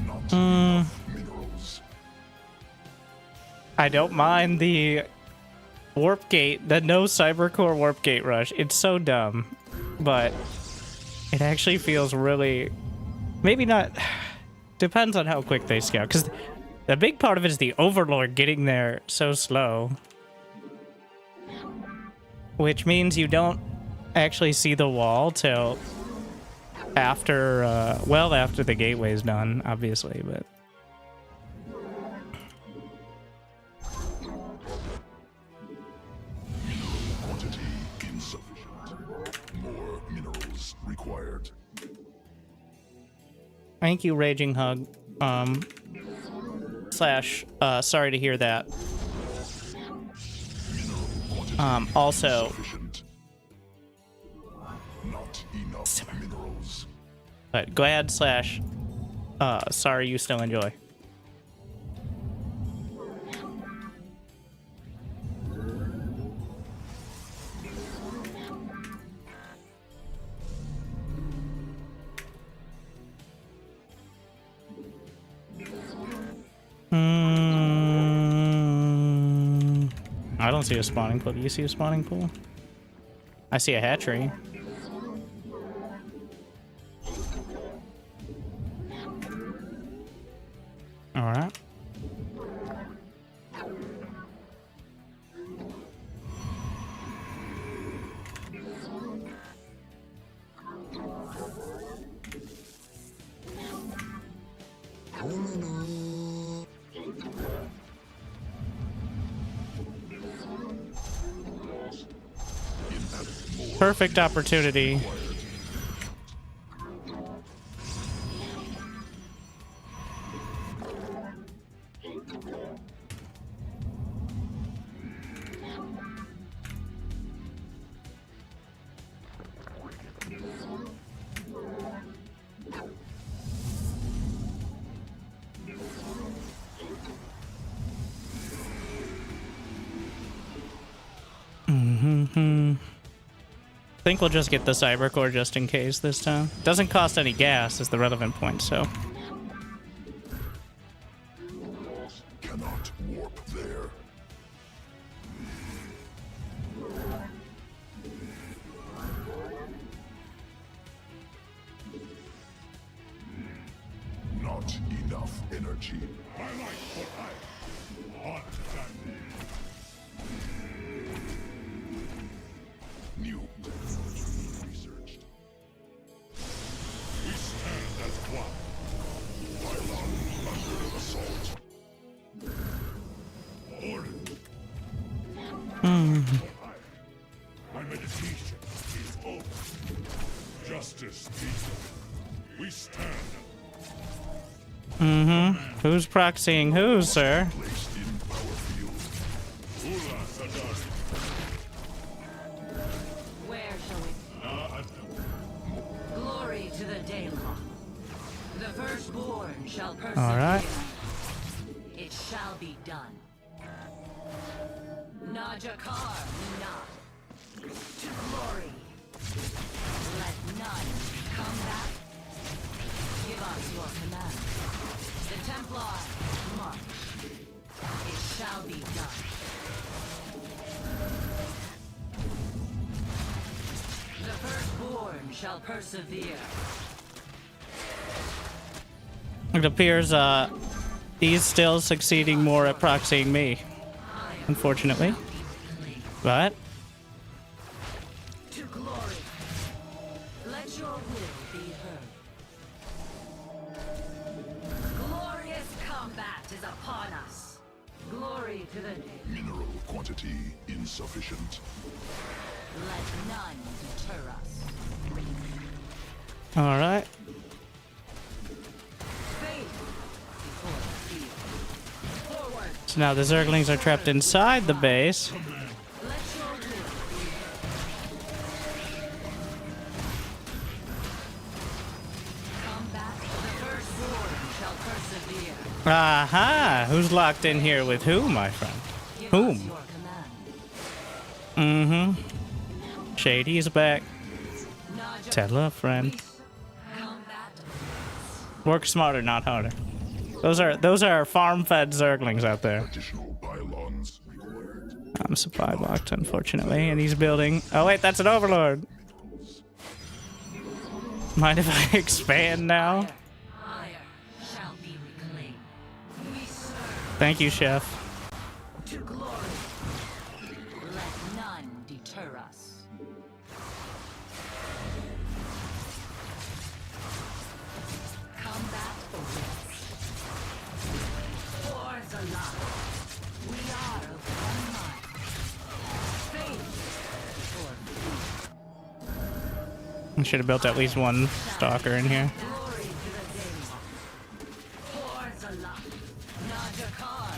Not enough minerals. I don't mind the warp gate, the no cybercore warp gate rush. It's so dumb, but it actually feels really, maybe not, depends on how quick they scout, because the big part of it is the Overlord getting there so slow, which means you don't actually see the wall till after, well after the gateway's done, obviously, but... Quantity insufficient. More minerals required. Thank you, Raging Hug. Slash, sorry to hear that. Also... Sufficient. Not enough minerals. But glad slash, sorry you still enjoy. I don't see a spawning pool. Do you see a spawning pool? I see a hatchery. All right. Perfect opportunity. I think we'll just get the Cybercore just in case this time. Doesn't cost any gas is the relevant point, so. Cannot warp there. Not enough energy. I like what I want done. New technology researched. We stand as one. Pylon under assault. Order. My meditation is over. Justice be done. We stand. Who's proxying who, sir? Placed in power field. Ula Sadar. shall persevere. All right. It shall be done. Najakar, not to glory. Let none come back. Give us your command. The Templar, march. It shall be done. The firstborn shall persevere. It appears he's still succeeding more at proxying me, unfortunately. But To glory. Let your will be heard. Glorious combat is upon us. Glory to the day. Mineral quantity insufficient. Let none deter us. all right. Faith before the field. Forward. So now the Zerglings are trapped inside the base. Let your will be heard. Combat. The firstborn shall persevere. Aha! Who's locked in here with who, my friend? Give Whom? us your command. Mm-hmm. Shady is back. Naja, Tell a friend. combat. Work smarter, not harder. Those are farm-fed Zerglings out there. Additional pylons required. I'm supply blocked, unfortunately, and he's building. Oh wait, that's an Overlord. Mind if I expand now? Fire shall be reclaimed. We serve Thank you, Chef. to glory. Let none deter us. Combat awaits. Wars alive. We are of one mind. Faith before I should have built at least one stalker in here. glory to the day. Wars alive. Najakar,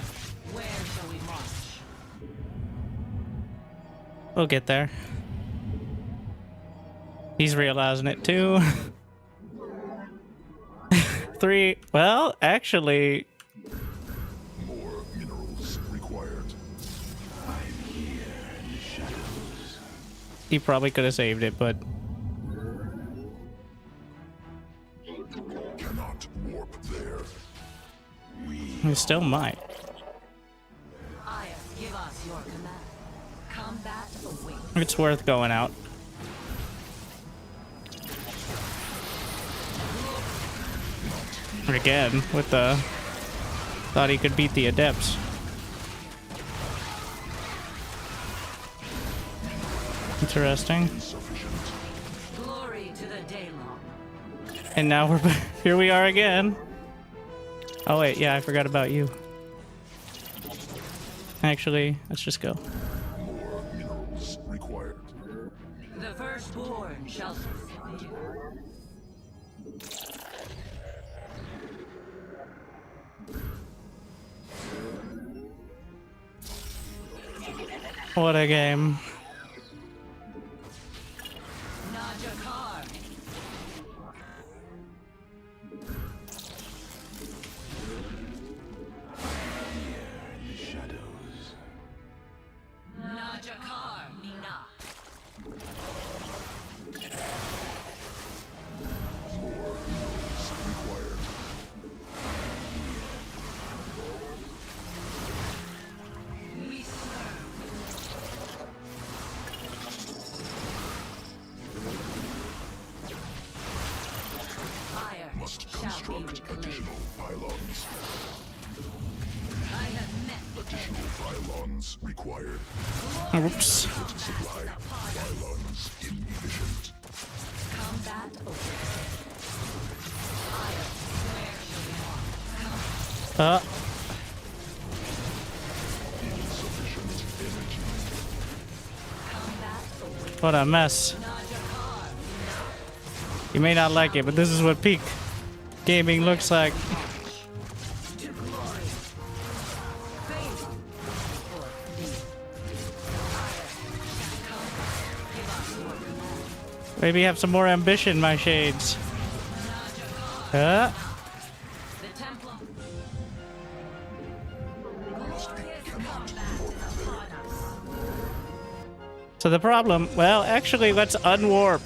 where shall we march? We'll get there. He's realizing it too. 3. Well, actually, More minerals required. he probably could have saved it, but Cannot warp there. he still might. Aya, give us your command. Combat awaits. It's worth going out. Again, with the... Thought he could beat the Adepts. Interesting. Glory to the Daylong. And now we're here we are again. Oh wait, yeah, I forgot about you. Actually, let's just go. More minerals required. The firstborn shall persevere. What a game. Najakar. Najakar, Nina. More minerals required. We serve. Fire Must shall be construct reclaimed. additional pylons. I have met Additional pylons required. Oops. Supply pylons inefficient. combat awaits. Fire, where shall we walk? Insufficient energy. Combat awaits. What a mess. Najakar. You may not like it, but this is what peak gaming looks like. To glory. Faith before thee. Fire shall come. Give us your command. Maybe have some more ambition, my shades. Najakar. Uh, The So the problem, well, actually, let's unwarp.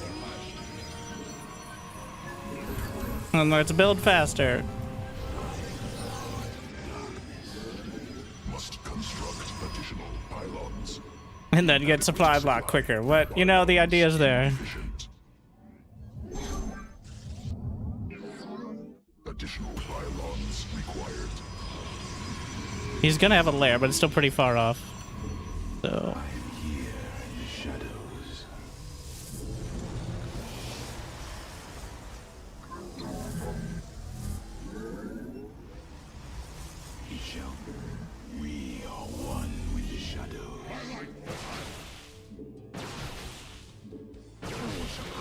And let's build faster. Must construct additional pylons. And then get supply block quicker. What? You know, the idea's there. Efficient. Additional pylons required. He's gonna have a lair, but it's still pretty far off. So.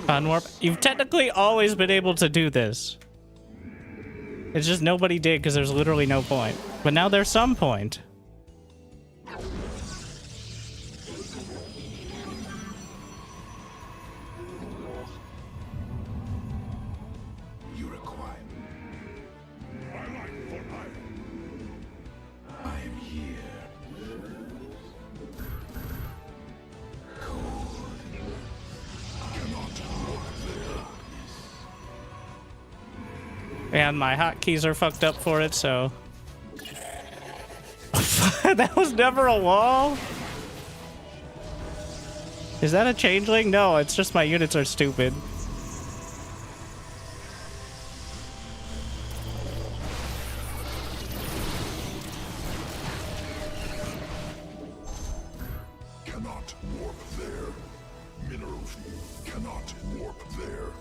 Unwarp. You've technically always been able to do this. It's just nobody did because there's literally no point. But now there's some point. You require. I am here. And my hotkeys are fucked up for it, so... That was never a wall? Is that a changeling? No, it's just my units are stupid. Cannot warp there. Minerals cannot warp there.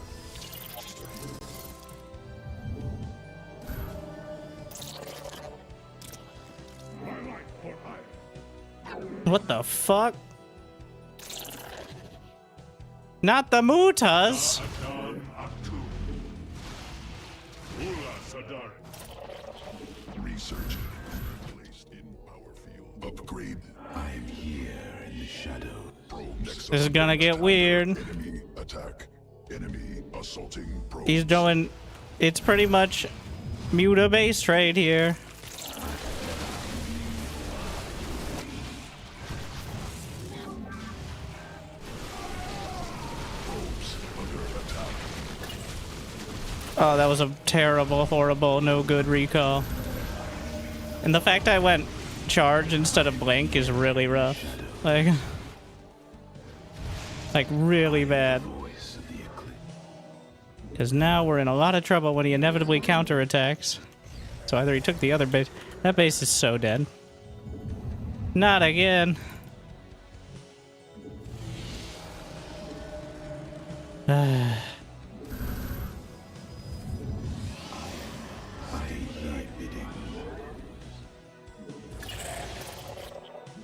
What the fuck? Not the Mutas! Research. Placed in power field. Upgrade. I am here in the shadow. This is gonna get weird. Enemy attack. Enemy assaulting probes. He's doing... It's pretty much Muta base trade here. Oh, that was a terrible, horrible, no good recall. And the fact I went charge instead of blink is really rough. Like really bad. Because now we're in a lot of trouble when he inevitably counterattacks. So either he took the other base. That base is so dead. Not again.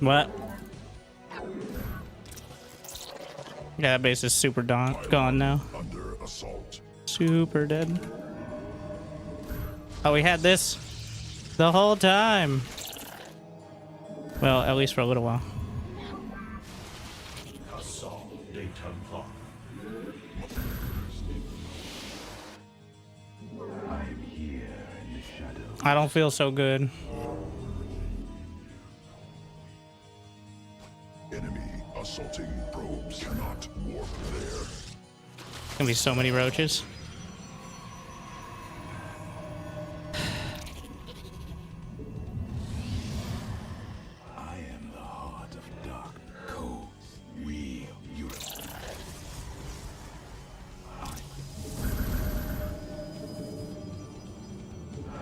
What? Yeah, that base is super gone now. Under assault. Super dead. Oh, we had this the whole time. Well, at least for a little while. I don't feel so good. Enemy assaulting probes cannot warp there. Gonna be so many roaches. I am the heart of dark cold. We Europe.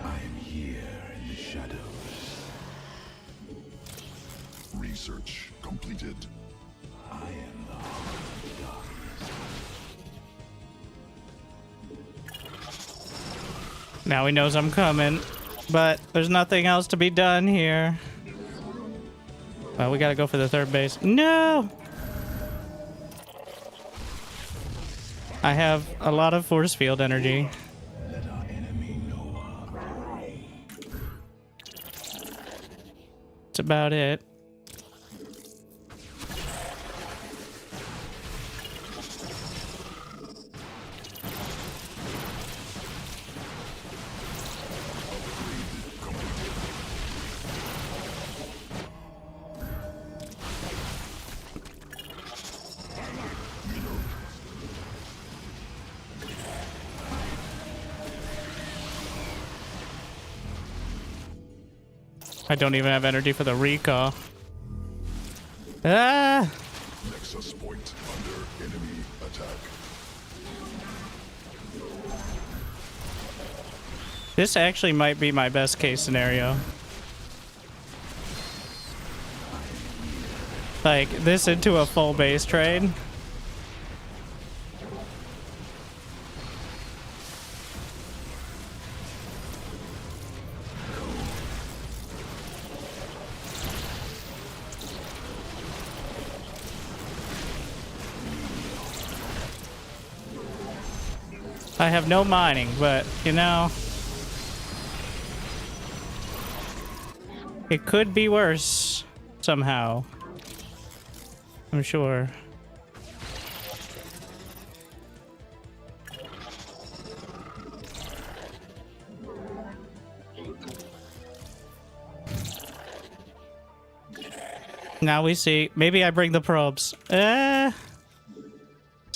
I am here in the shadows. Research completed. I am the heart of darkness. Now he knows I'm coming, but there's nothing else to be done here. Well, we gotta go for the third base. No! I have a lot of force field energy. Let our enemy know our That's about it. I don't even have energy for the recall. Ah! Nexus point under enemy attack. This actually might be my best case scenario. Like, this into a full base trade. I have no mining, but, you know, it could be worse somehow. I'm sure. Now we see. Maybe I bring the probes. It's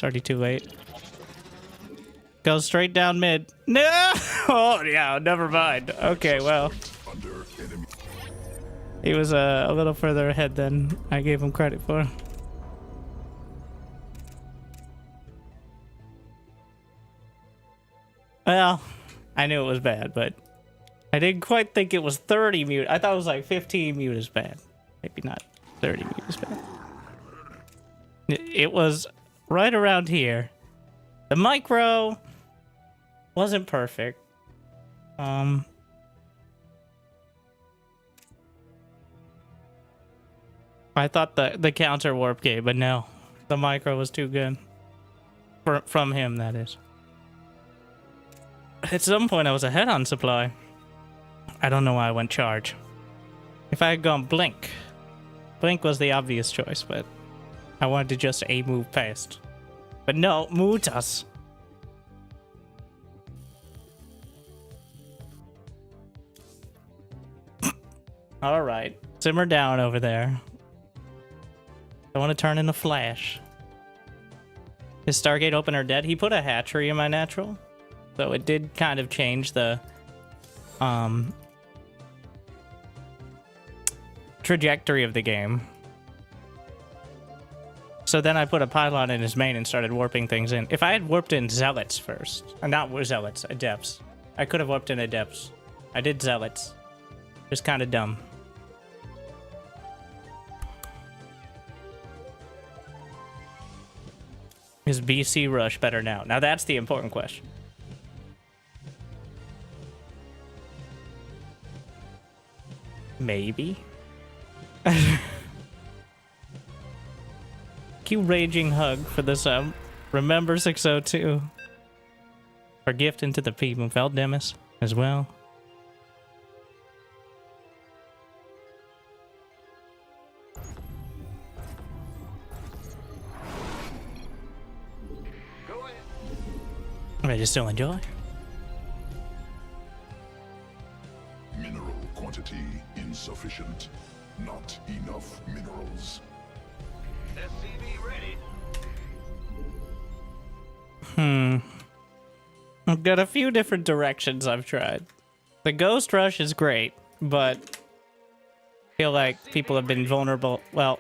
already too late. Go straight down mid. No! Oh, yeah, never mind. Okay, well. He was a little further ahead than I gave him credit for. Well, I knew it was bad, but I didn't quite think it was 30 mute. I thought it was like 15 mute is bad. Maybe not 30 mute is bad. It was right around here. The micro wasn't perfect. I thought the counter warp gave, but no. The micro was too good. From him, that is. At some point, I was ahead on supply. I don't know why I went charge. If I had gone blink. Blink was the obvious choice, but I wanted to just A move past. But no, Mutas. Alright. Simmer down over there. I want to turn into Flash. Is Stargate opener dead? He put a hatchery in my natural. So it did kind of change the trajectory of the game. So then I put a pylon in his main and started warping things in. If I had warped in Zealots first, not Zealots, Adepts. I could have warped in Adepts. I did Zealots. Just kind of dumb. Is BC Rush better now? Now that's the important question. Maybe. Cue Raging Hug for the sub. Remember 602. For gift into the people. Valdemis as well. Ready to still enjoy? Mineral quantity insufficient. Not enough minerals. SCV ready. I've got a few different directions I've tried. The Ghost Rush is great, but I feel like people have been vulnerable. Well,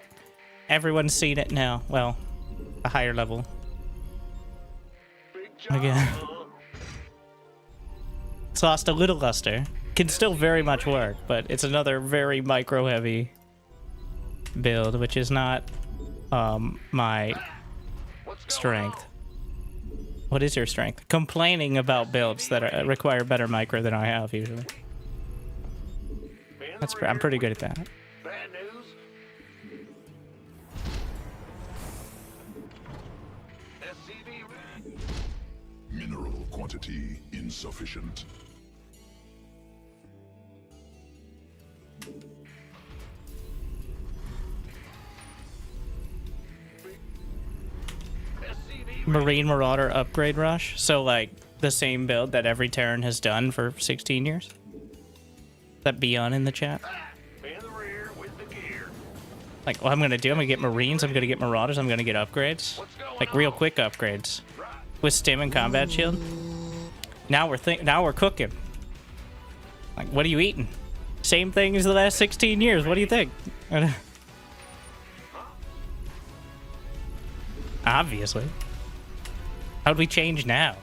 everyone's seen it now. Well, a higher level. Again. It's lost a little luster. Can still very much work, but it's another very micro heavy build, which is not my strength. What is your strength? Complaining about builds that require better micro than I have usually. I'm pretty good at that. Bad news. SCV ready. Mineral quantity insufficient. Marine Marauder upgrade rush. So like the same build that every Terran has done for 16 years. That Beyond in the chat. In the rear with the gear. Like what I'm gonna do, I'm gonna get Marines, I'm gonna get Marauders, I'm gonna get upgrades. Like real quick upgrades. With stim and combat shield. Now we're cooking. Like what are you eating? Same thing as the last 16 years. What do you think? Obviously. How'd we change now?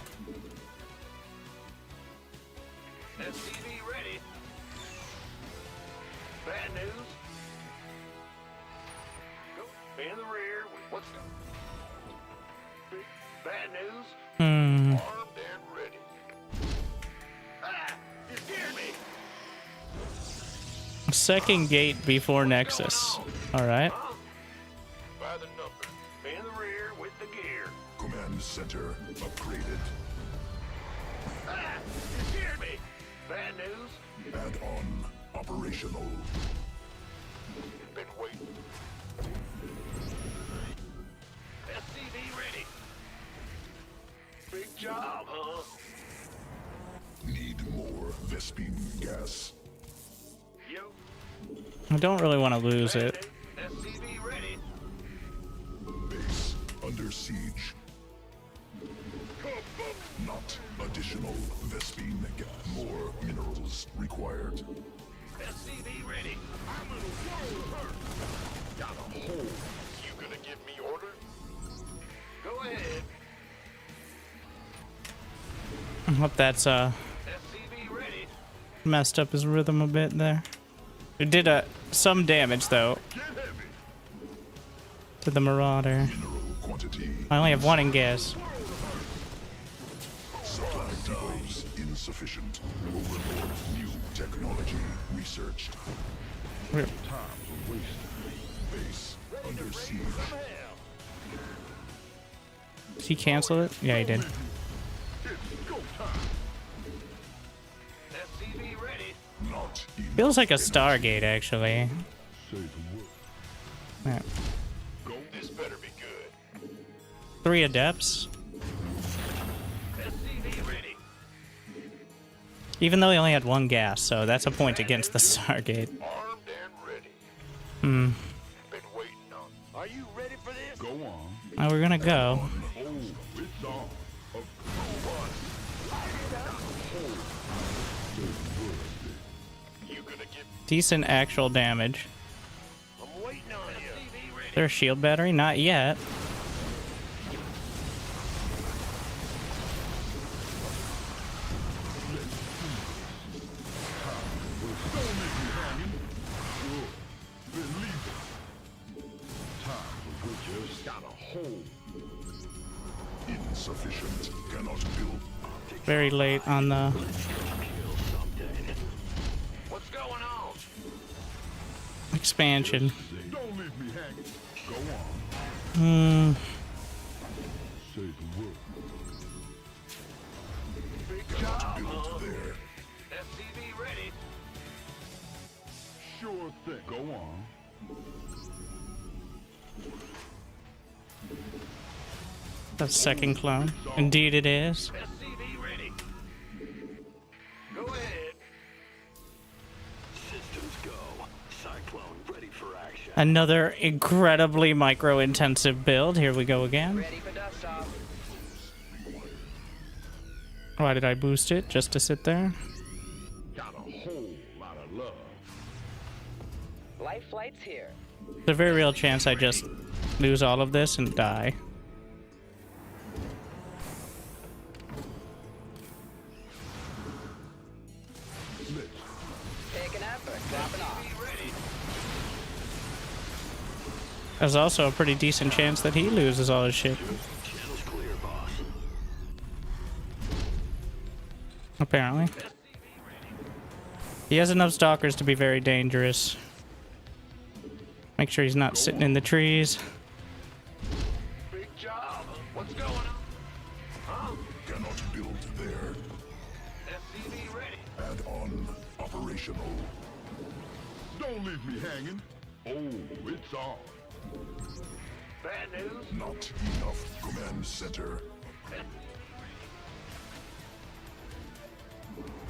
SCV ready. Bad news. Go in the rear. Let's go. Bad news. Armed and ready. Ah! You scared me. Second gate before Nexus. Alright. By the number. In the rear with the gear. Command center upgraded. Ah! You scared me. Bad news. Add-on operational. Been waiting. SCV ready. Big job, huh? Need more Vespine gas. Yo. I don't really want to lose it. SCV ready. Base under siege. Not additional Vespine gas. More minerals required. SCV ready. I'm in a world hurt. Got a hole. You gonna give me order? Go ahead. I hope that's SCV ready. messed up his rhythm a bit there. It did some damage though Get heavy. to the Marauder. Mineral quantity. I only have one in gas. Supply depots insufficient. Overlord new technology researched. We're- Base under siege. Did he cancel it? Yeah, he did. It's go time. SCV ready. Not enough. Feels like a Stargate, actually. Yeah. Go. This better be good. 3 Adepts. SCV ready. Even though he only had 1 gas, so that's a point against the Stargate. Armed and ready. Hmm. Been waiting on. Are you ready for this? Go on. Now we're gonna go. Oh, it's on. You gonna give? Decent actual damage. I'm waiting on you. SCV ready. Is there a shield battery? Not yet. Got a hole. Insufficient. Cannot build. Very late on the What's going on? expansion. Don't leave me hanging. Go on. Hmm. Say the word. Big job, huh? Built there. SCV ready. Sure thing. Go on. The second clone. Indeed it is. SCV ready. Go ahead. Systems go. Cyclone ready for action. Another incredibly micro-intensive build. Here we go again. Ready for dust off. Why did I boost it? Just to sit there? Got a whole lot of love. Life flight's here. There's a very real chance I just lose all of this and die. Taking effort. Dropping off. There's also a pretty decent chance that he loses all his shit. Channel's clear, boss. Apparently. He has enough stalkers to be very dangerous. Make sure he's not sitting in the trees. Big job. What's going on? Huh? Cannot build there. SCV ready. Add-on operational. Don't leave me hanging. Oh, it's on. Bad news. Not enough command center.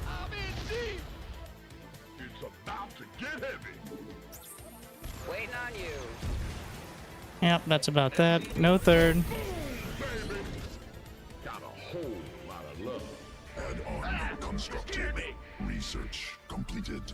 I'm in deep. It's about to get heavy. Waiting on you. Yep, that's about that. No third. Baby. Got a whole lot of love. Add-on constructed. Research completed.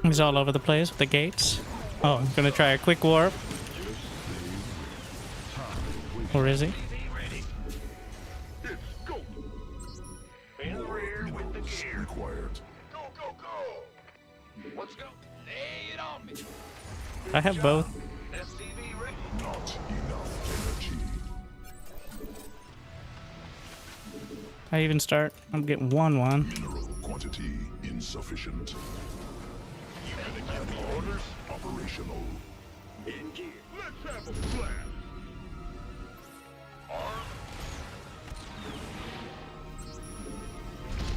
He's all over the place with the gates. Oh, I'm gonna try a quick warp. Or is he? In the rear with the gear. Required. Go, go, go! Let's go. Lay it on me. I have both. SCV ready. Not enough energy. I even start. I'm getting 1-1. Mineral quantity insufficient. You gonna give me orders? Operational. In gear. Let's have a blast. Armed.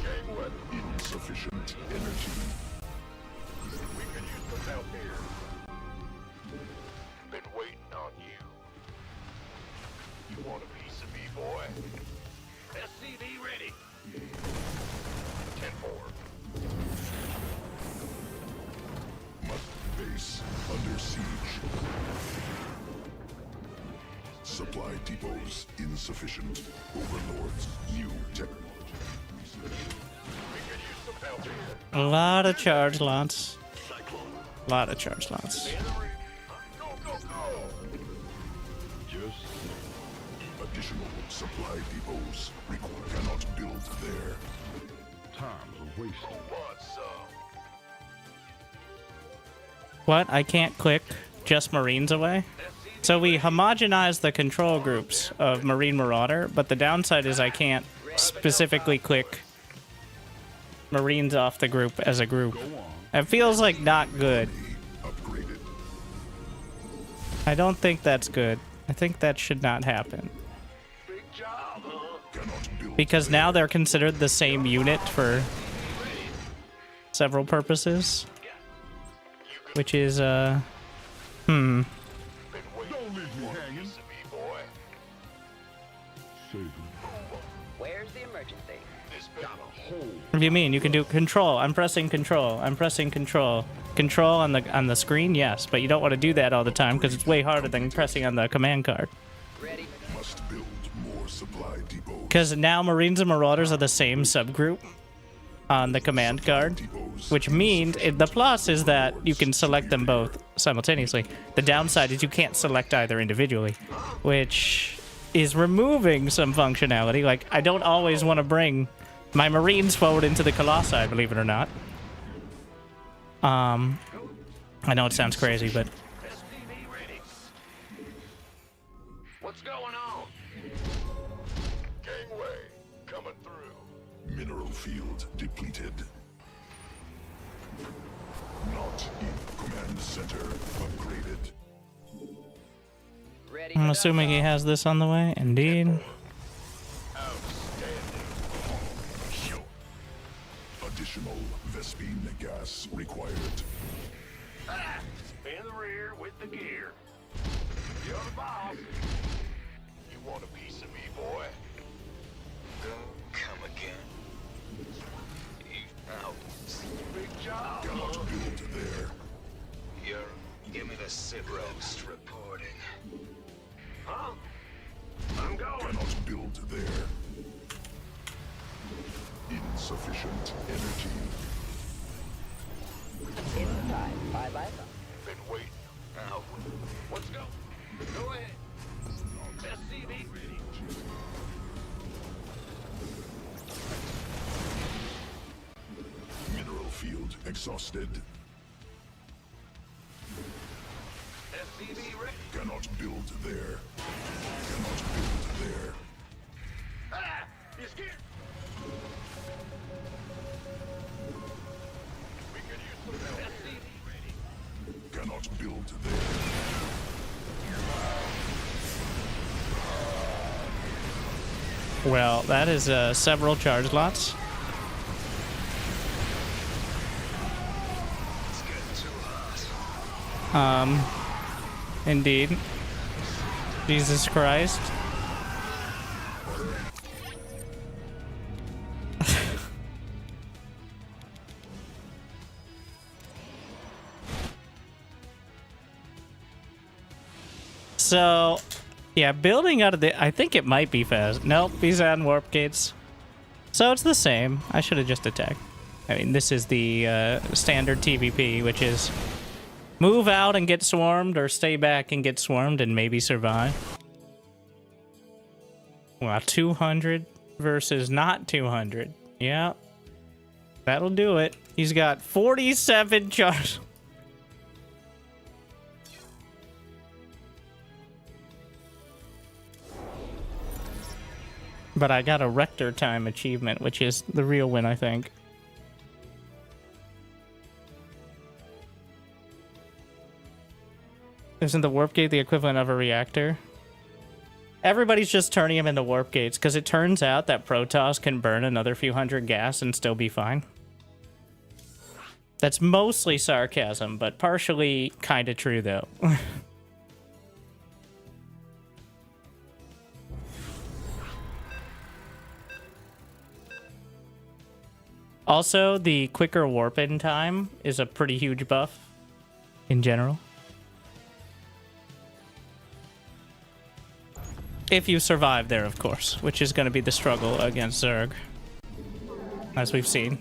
Game weapon. Insufficient energy. We can use some help here. Been waiting on you. You want a piece of me, boy? SCV ready. 10-4. Base under siege. Supply depots insufficient. Overlords new technology. We can use some help here. A lot of charge lots. A lot of charge lots. In the rear. Go, go, go! Just additional supply depots cannot build there. Time's a waste. Who wants some? What? I can't click just Marines away? So we homogenize the control groups of Marine Marauder, but the downside is I can't specifically click Marines off the group as a group. It feels like not good. Upgraded. I don't think that's good. I think that should not happen. Big job, huh? Cannot build Because now they're considered the same unit for several purposes. Which is, Been waiting Don't leave me for a hanging. piece of me, boy. Save him. Where's the emergency? This been What do you mean? You can do control. I'm pressing control. I'm pressing control. Control on the screen, yes, but you don't want to do that all the time because it's way harder than pressing on the command card. Ready. must build more supply depots. Because now Marines and Marauders are the same subgroup on the command card, which means the plus is that you can select them both simultaneously. The downside is you can't select either individually, which is removing some functionality. Like, I don't always want to bring my Marines forward into the Colossi, believe it or not. I know it sounds crazy, but SCV ready. What's going on? Gangway coming through. Mineral field depleted. Not in command center upgraded. Ready. I'm for assuming he has this on the way. Indeed. Outstanding. Sure. Additional Vespine gas required. Ah, in the rear with the gear. You're the boss. You want a piece of me, boy? Go, come again. Out. Big job. Cannot build there. Give me the sit roast reporting. Huh? I'm going. Cannot build there. Insufficient energy. Inside. Bye bye. Been waiting. Out. Let's go. Go ahead. SCV ready. Mineral field exhausted. SCV ready. Cannot build there. Cannot build there. Ah! You scared? We can use some help. SCV ready. Cannot build there. Well, that is several charge lots. It's getting too hot. Indeed. Jesus Christ. So, yeah, building out of the... I think it might be fast. Nope, he's on warp gates. So it's the same. I should have just attacked. I mean, this is the standard TVP, which is move out and get swarmed, or stay back and get swarmed and maybe survive. Wow, 200 versus not 200. Yeah, that'll do it. He's got 47 charges. But I got a Rector time achievement, which is the real win, I think. Isn't the warp gate the equivalent of a reactor? Everybody's just turning them into warp gates, because it turns out that Protoss can burn another few hundred gas and still be fine. That's mostly sarcasm, but partially kind of true, though. Also, the quicker warp-in time is a pretty huge buff in general. If you survive there, of course, which is going to be the struggle against Zerg, as we've seen.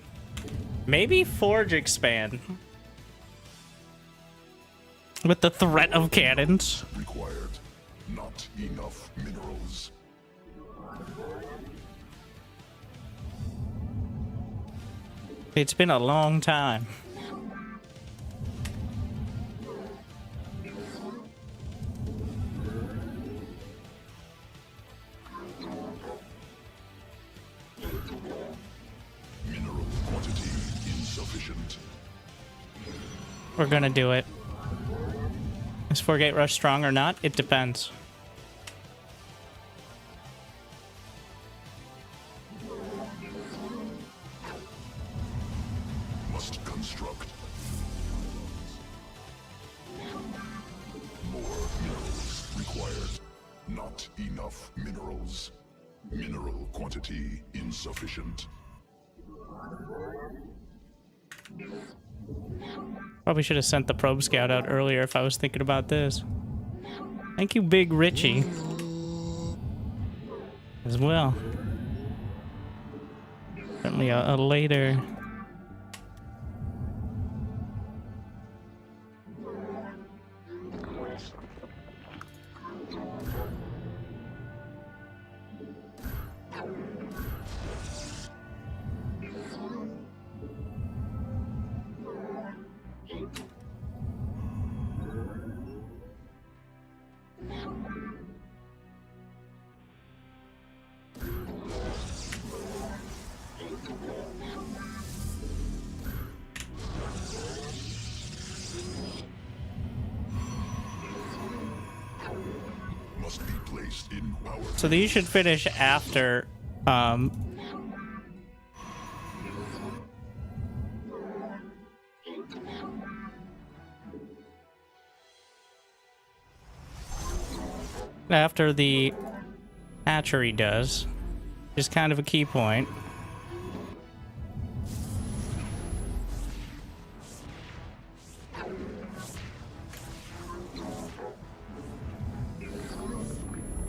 Maybe Forge expand with the threat of cannons. Required. Not enough minerals. It's been a long time. Mineral quantity insufficient. We're gonna do it. Is 4-Gate Rush strong or not? It depends. Must construct. More minerals required. Not enough minerals. Mineral quantity insufficient. Probably should have sent the probe scout out earlier if I was thinking about this. Thank you, Big Richie. As well. Certainly a later... Must be placed in power. So these should finish after, after the hatchery does, which is kind of a key point.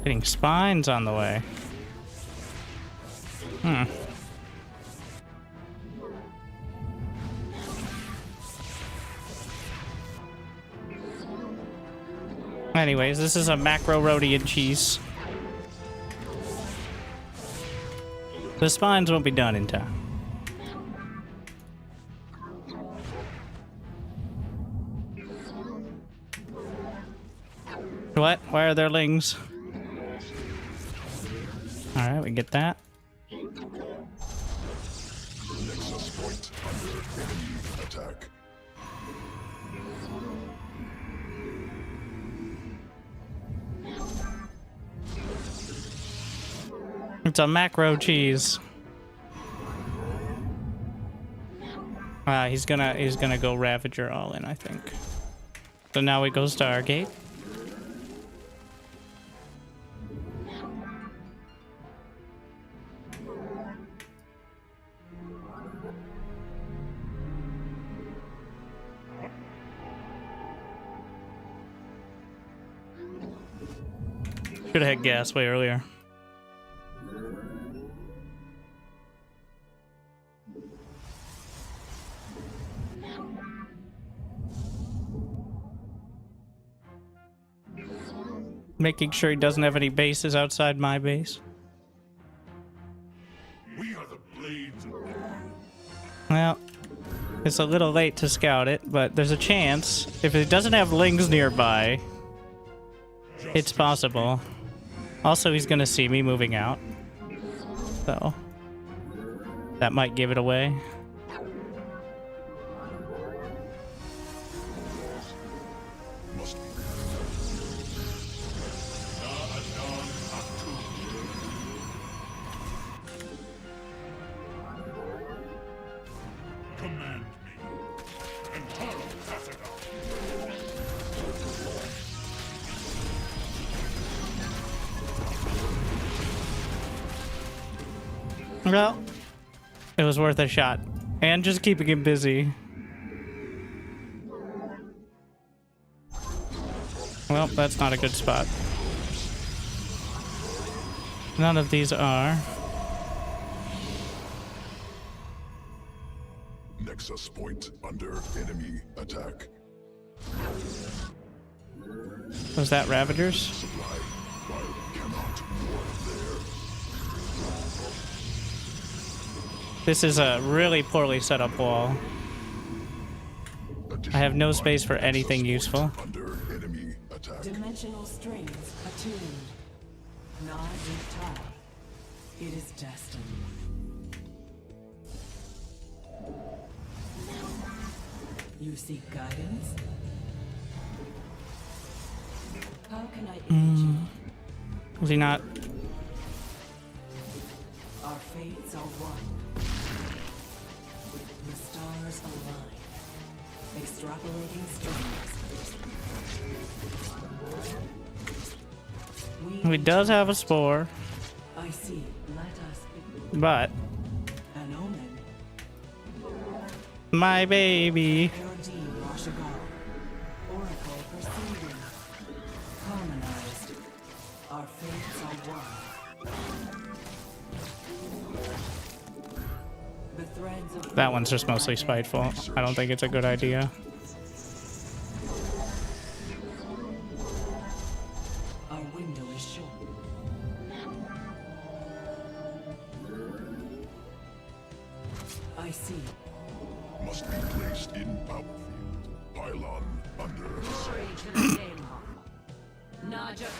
Getting spines on the way. Anyways, this is a macro Rhodian cheese. The spines won't be done in time. What? Why are there lings? Alright, we get that. Nexus point under enemy attack. It's a macro cheese. He's gonna go Ravager all in, I think. So now we go Stargate. Should have had gas way earlier. Making sure he doesn't have any bases outside my base. We are the blades of Well, it's a little late to scout it, but there's a chance. If it doesn't have lings nearby, it's possible. Also, he's gonna see me moving out. So, that might give it away. command me. And Taro Tassada. Well, it was worth a shot. And just keeping him busy. Well, that's not a good spot. None of these are. Nexus point under enemy attack. Was that Ravagers? Supply cannot warp there. This is a really poorly set up wall. I have no space for anything useful. Under enemy attack. Dimensional strings attuned. Nazutai. It is destined. You seek guidance? How can I aid you? Was he not? Our fates are one. The stars align. Extrapolating strings. He does have a spore, I see. Let us be but an omen. my baby. Erodine Rashagal. Oracle perceiving. Harmonized. Our fates are one. The threads of That one's just mostly spiteful. I don't think it's a good idea. our window is short. I see. Must be placed in power field. Pylon under Hurry to the game hall. Naja.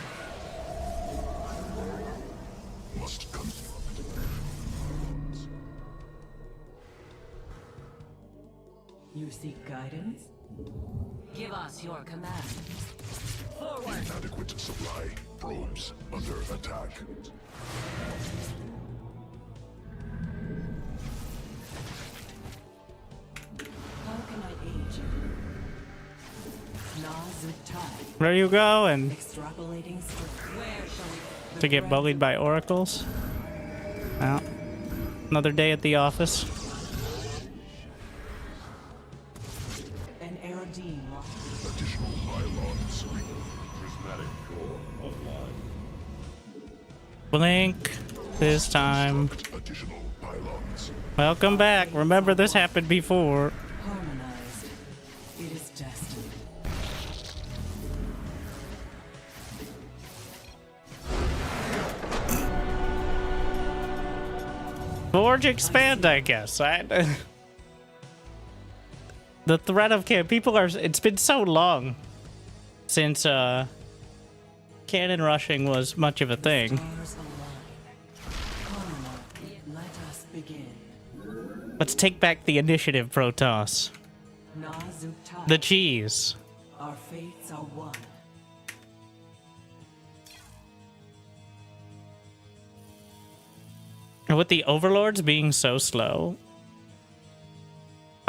must construct. You seek guidance? Give us your command. Forward. Inadequate supply. Probes under attack. How can I aid you? Nazutai. Where you going? Extrapolating strings. Where shall we To get bullied by oracles? Well, another day at the office. An Erodine rock. Additional pylons. prismatic core offline. Blink this time. Additional pylons. Welcome back. Remember, this happened before. Harmonized. It is destined. Forge expand, I guess. The threat of people are. It's been so long since cannon rushing was much of a thing. Stars align. Harmonize. Let us begin. Let's take back the initiative, Protoss. Nazutai. The cheese. Our fates are one. And with the overlords being so slow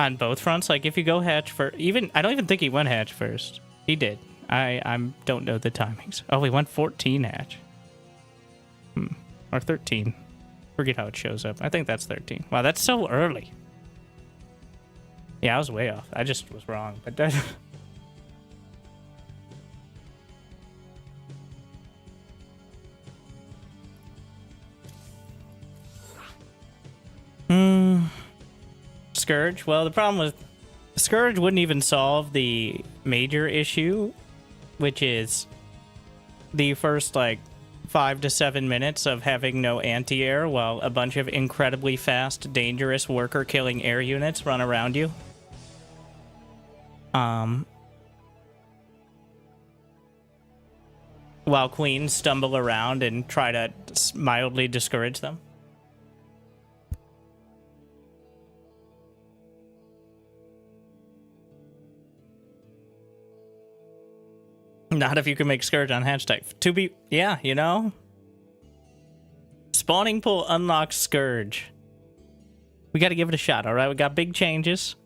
on both fronts, like if you go hatch for I don't even think he went hatch first. He did. I don't know the timings. Oh, he went 14 hatch. Or 13. Forget how it shows up. I think that's 13. Wow, that's so early. Yeah, I was way off. I just was wrong. But that Scourge. Well, the problem with Scourge wouldn't even solve the major issue, which is the first, like, 5 to 7 minutes of having no anti-air while a bunch of incredibly fast, dangerous worker-killing air units run around you. While queens stumble around and try to mildly discourage them. Not if you can make Scourge on hatch type. To be, yeah, you know? Spawning pool unlocks Scourge. We gotta give it a shot, alright? We got big changes.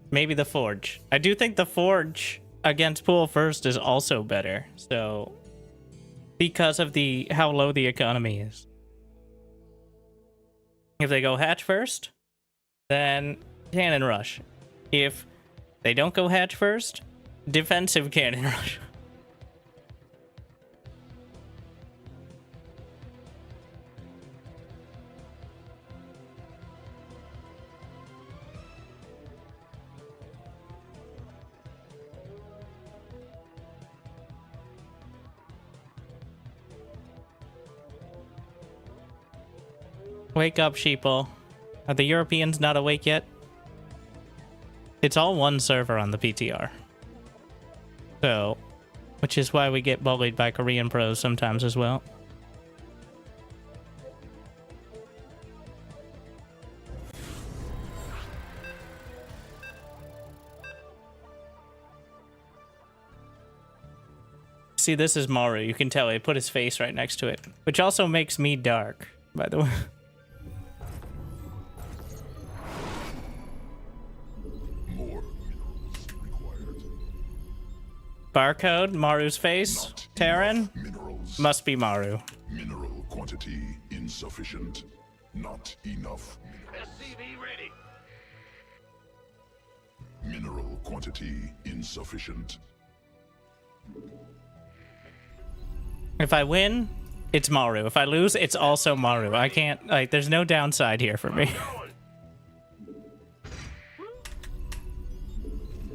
Maybe the Forge. I do think the Forge against pool first is also better, so... because of how low the economy is. If they go hatch first, then cannon rush. If they don't go hatch first, defensive cannon rush. Wake up, sheeple. Are the Europeans not awake yet? It's all one server on the PTR. So, which is why we get bullied by Korean pros sometimes as well. See, this is Maru. You can tell he put his face right next to it. Which also makes me dark, by the way. Barcode, Maru's face, Terran, must be Maru. Mineral quantity insufficient. Not enough. SCV ready. Mineral quantity insufficient. If I win, it's Maru. If I lose, it's also Maru. I can't, like, there's no downside here for me.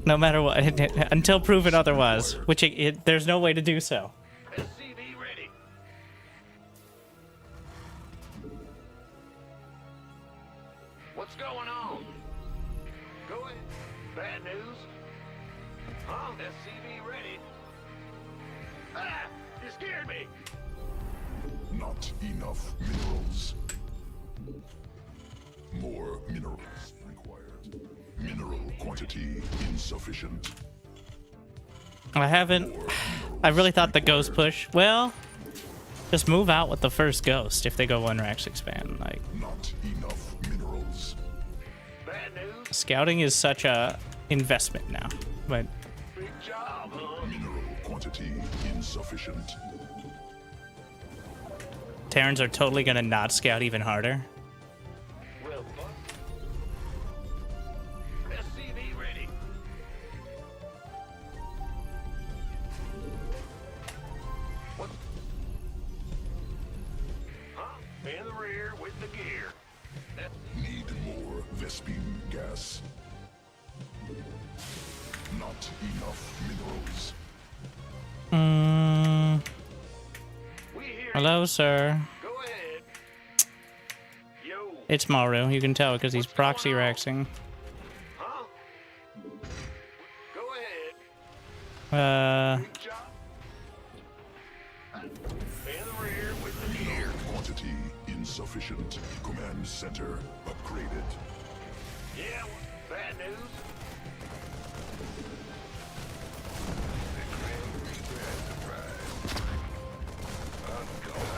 No matter what, until proven otherwise, which there's no way to do so. SCV ready. What's going on? Go ahead. Bad news? Huh? SCV ready. Ah! You scared me. Not enough minerals. More minerals required. Mineral quantity insufficient. I really thought the ghost push, well, just move out with the first ghost if they go one Rax expand. Like, not enough minerals. Bad news? Scouting is such a investment now, but Big job, huh? Mineral quantity insufficient. Terrans are totally gonna not scout even harder. Well, SCV ready. What? Huh? In the rear with the gear. Need more Vespine gas. Not enough minerals. We hear Hello, sir. Go ahead. Yo. It's Maru. You can tell because he's proxy raxing. Huh? Go ahead. Uh, Big job. In the rear with the gear. Mineral quantity insufficient. Command center upgraded. Yeah, bad news.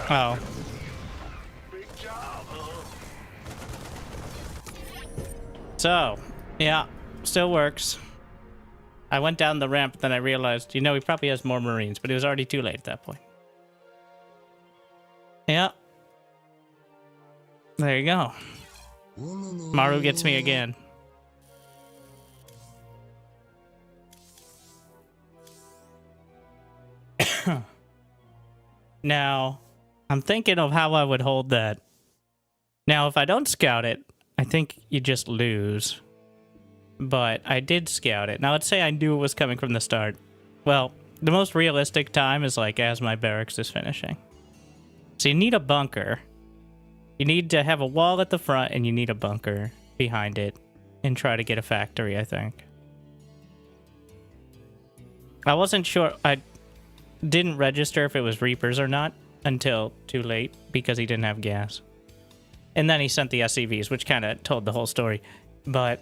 oh. Big job, huh? So, yeah, still works. I went down the ramp, then I realized, you know, he probably has more Marines, but it was already too late at that point. Yeah. There you go. Maru gets me again. Now, I'm thinking of how I would hold that Now, if I don't scout it, I think you just lose. But I did scout it. Now, let's say I knew it was coming from the start. Well, the most realistic time is like as my barracks is finishing. So you need a bunker. You need to have a wall at the front, and you need a bunker behind it. And try to get a factory, I think. I wasn't sure. I didn't register if it was Reapers or not until too late because he didn't have gas. And then he sent the SCVs, which kind of told the whole story. But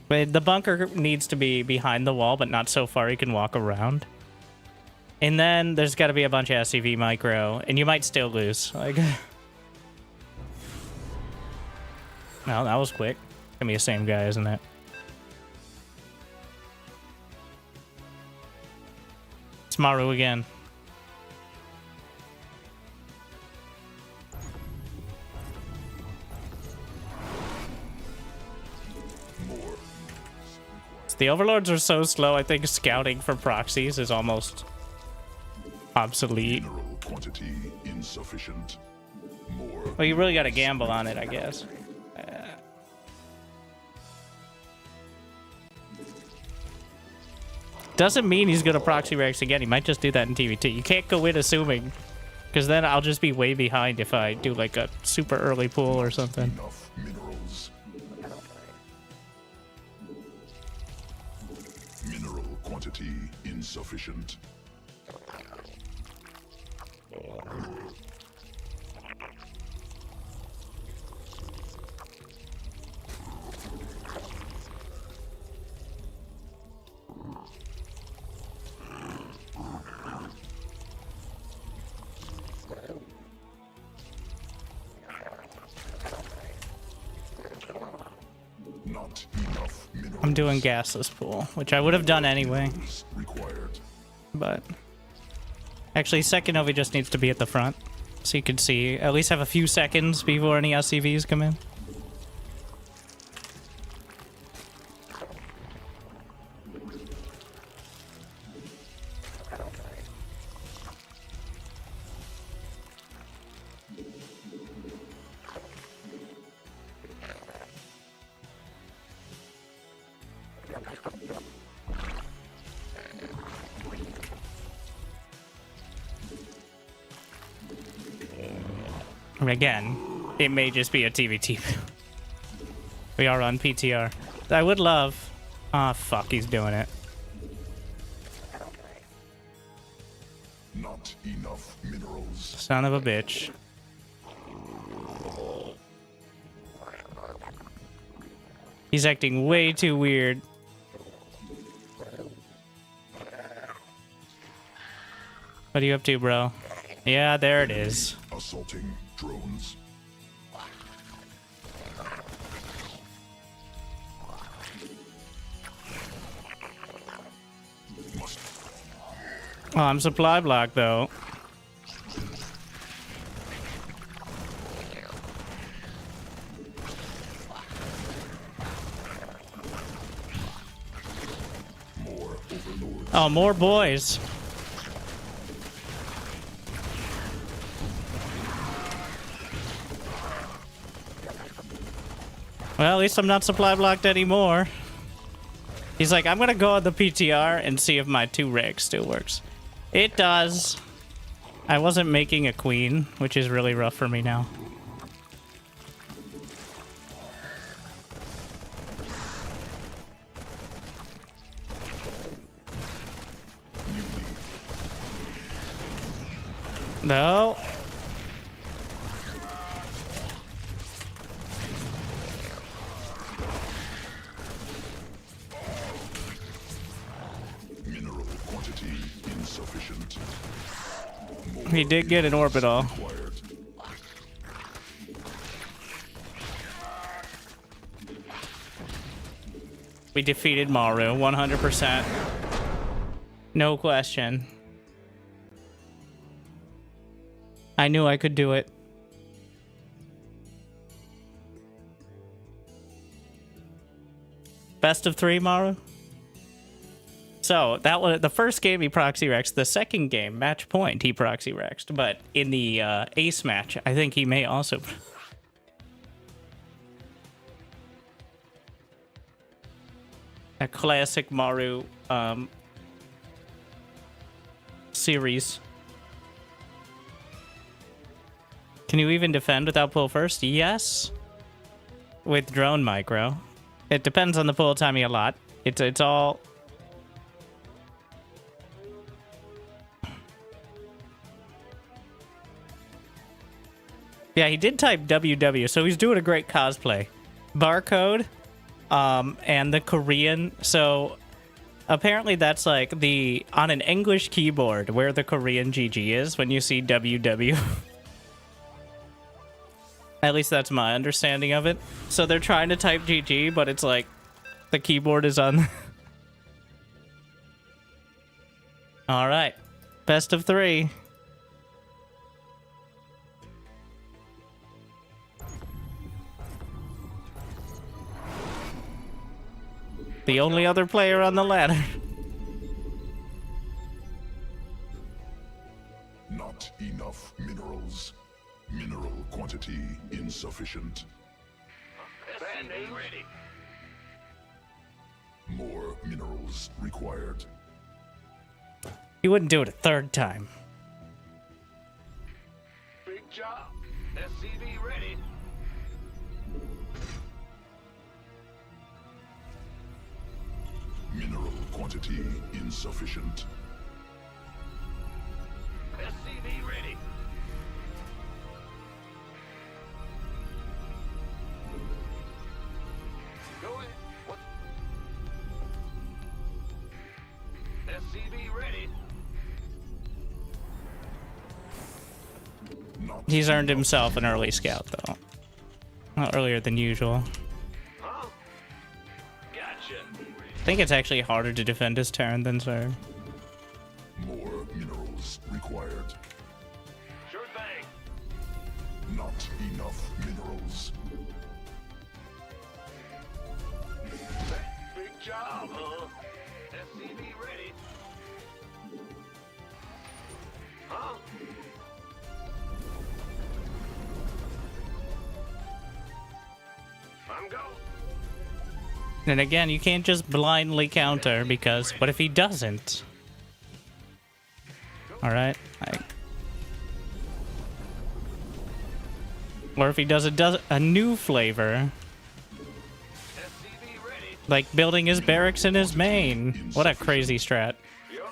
the bunker needs to be behind the wall, but not so far you can walk around. And then there's got to be a bunch of SCV micro, and you might still lose. Like, no, that was quick. Gonna be the same guy, isn't it? It's Maru again. The Overlords are so slow, I think scouting for proxies is almost obsolete. Mineral quantity insufficient. More. Well, you really gotta gamble on it, I guess. Doesn't mean he's gonna proxy Rex again. He might just do that in TVT. You can't go in assuming, because then I'll just be way behind if I do like a super early pull or something. Enough minerals. Mineral quantity insufficient. Not enough minerals. I'm doing gasless pool, which I would have done anyway. Required. But actually, second Novi just needs to be at the front, so you can see at least have a few seconds before any SCVs come in. And again, it may just be a TVT. We are on PTR. I would love... Ah, fuck, he's doing it. Not enough minerals. Son of a bitch. He's acting way too weird. What are you up to, bro? Yeah, there it is. Assaulting drones. Oh, I'm supply block though. More overlords. Oh, more boys. Well, at least I'm not supply blocked anymore. He's like, I'm gonna go on the PTR and see if my 2 rig still works. It does. I wasn't making a queen, which is really rough for me now. No. Mineral quantity insufficient. He did get an orbital. Required. We defeated Maru 100%. No question. I knew I could do it. Best of 3, Maru? So that was the first game he proxy rexed. The second game, match point, he proxy rexed. But in the ace match, I think he may also. A classic Maru series. Can you even defend without pull first? Yes. With drone micro. It depends on the pull timing a lot. It's all. Yeah, he did type WW, so he's doing a great cosplay. Barcode, and the Korean. So apparently that's like the on an English keyboard where the Korean GG is when you see WW. At least that's my understanding of it. So they're trying to type GG, but it's like the keyboard is on. All right, best of 3. The only other player on the ladder. Not enough minerals. Mineral quantity insufficient. Bad news. Ready. More minerals required. You wouldn't do it a third time. Big job. SCV ready. Mineral quantity insufficient. SCV ready. Go ahead. What? SCV ready. Not He's earned himself an early scout, though. Well, earlier than usual. Huh? Gotcha. I think it's actually harder to defend his turn than serve. more minerals required. Sure thing. Not enough minerals. Big job, huh? SCV ready. Huh? I'm going. And again, you can't just blindly counter because what if he doesn't? Alright. Or if he does a new flavor. SCV ready. Like building his barracks in his main. What a crazy strat.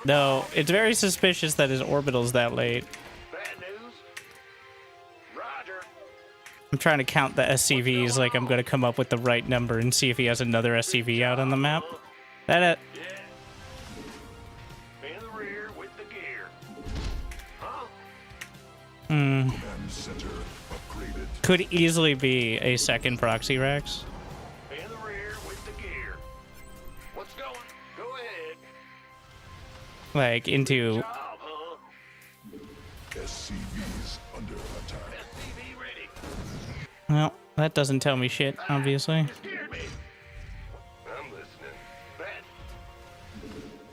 Though, it's very suspicious that his orbital's that late. Bad news. Roger. I'm trying to count the SCVs like I'm going to come up with the right number and see if he has another SCV out on the map. That Yeah. In the rear with the gear. Huh? Command center upgraded. could easily be a second proxy Rex. In the rear with the gear. What's going? Go ahead. Like, into... Job, huh? SCVs under attack. SCV ready. Well, that doesn't tell me shit, obviously. You scared me. I'm listening. Bad.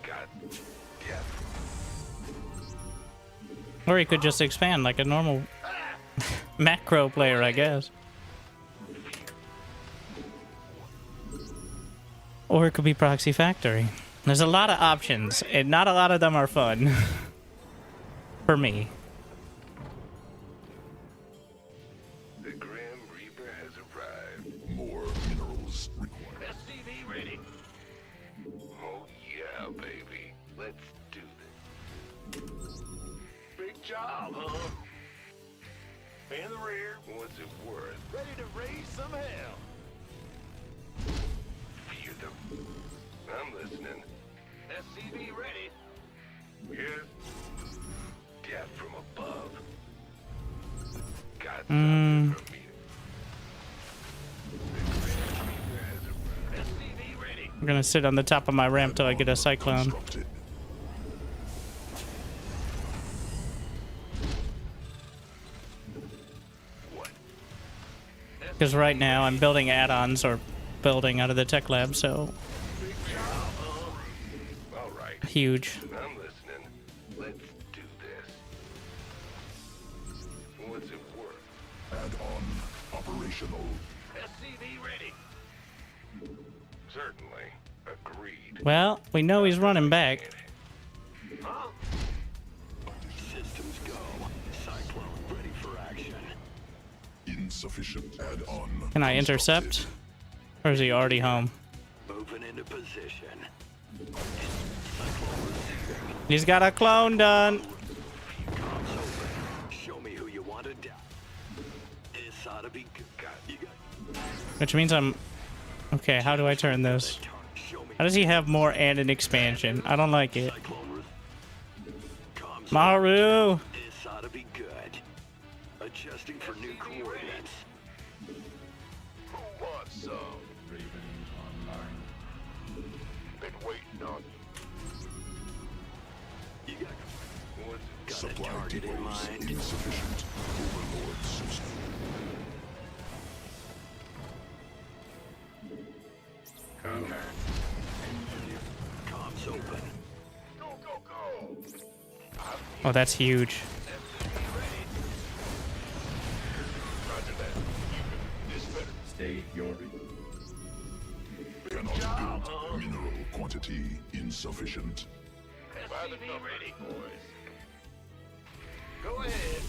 God. Yeah. Or he could just expand like a normal macro player, I guess. Or it could be Proxy Factory. There's a lot of options, and not a lot of them are fun. For me. The Grim Reaper has arrived. More minerals required. SCV ready. Oh yeah, baby. Let's do this. Big job, huh? In the rear. What's it worth? Ready to raise some hell. Fear them. I'm listening. SCV ready. Yeah. Death from above. God's from me. SCV ready. I'm gonna sit on the top of my ramp till I get a Cyclone. Constructed. What? Because right now I'm building add-ons or building out of the tech lab, so... Big job, huh? All right. huge. I'm listening. Let's do this. What's it worth? Add-on operational. SCV ready. Certainly. Agreed. Well, we know he's running back. Huh? Systems go. Cyclone ready for action. Insufficient add-on. Can I intercept? Or is he already home? Moving into position. He's got a clone done. Comms open. Show me who you want to die. This ought to be good. You got Which means I'm... Okay, how do I turn this? show me How does he have more and an expansion? I don't like it. cyclone. Comms Maru! This ought to be good. Adjusting for new coordinates. Who wants some? Raven online. Been waiting on You got you. What's it? got a Supply target in depots mind. insufficient. Overlord system. Comms open. Go, go, go! Oh, that's huge. Roger that. This better. Stay your Cannot build. Mineral quantity insufficient. SCV ready, boys. Go ahead.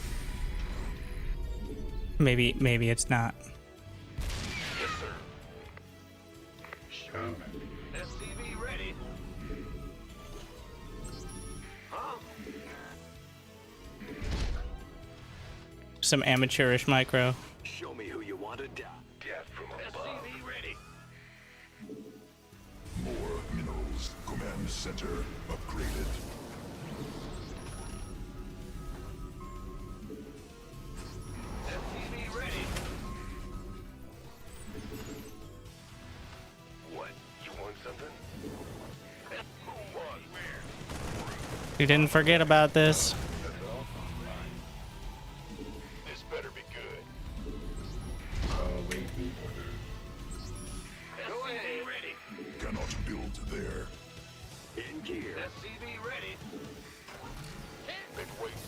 Maybe it's not. Yes, sir. SCV ready. Huh? Some amateurish micro. Show me who you want to die. Death from above. SCV ready. More minerals. Command center upgraded. SCV ready. What? You want something? Who wants where? You didn't forget about this. This better be good. waiting order. Go ahead. Ready. Cannot build there. In gear. SCV ready. Been waiting.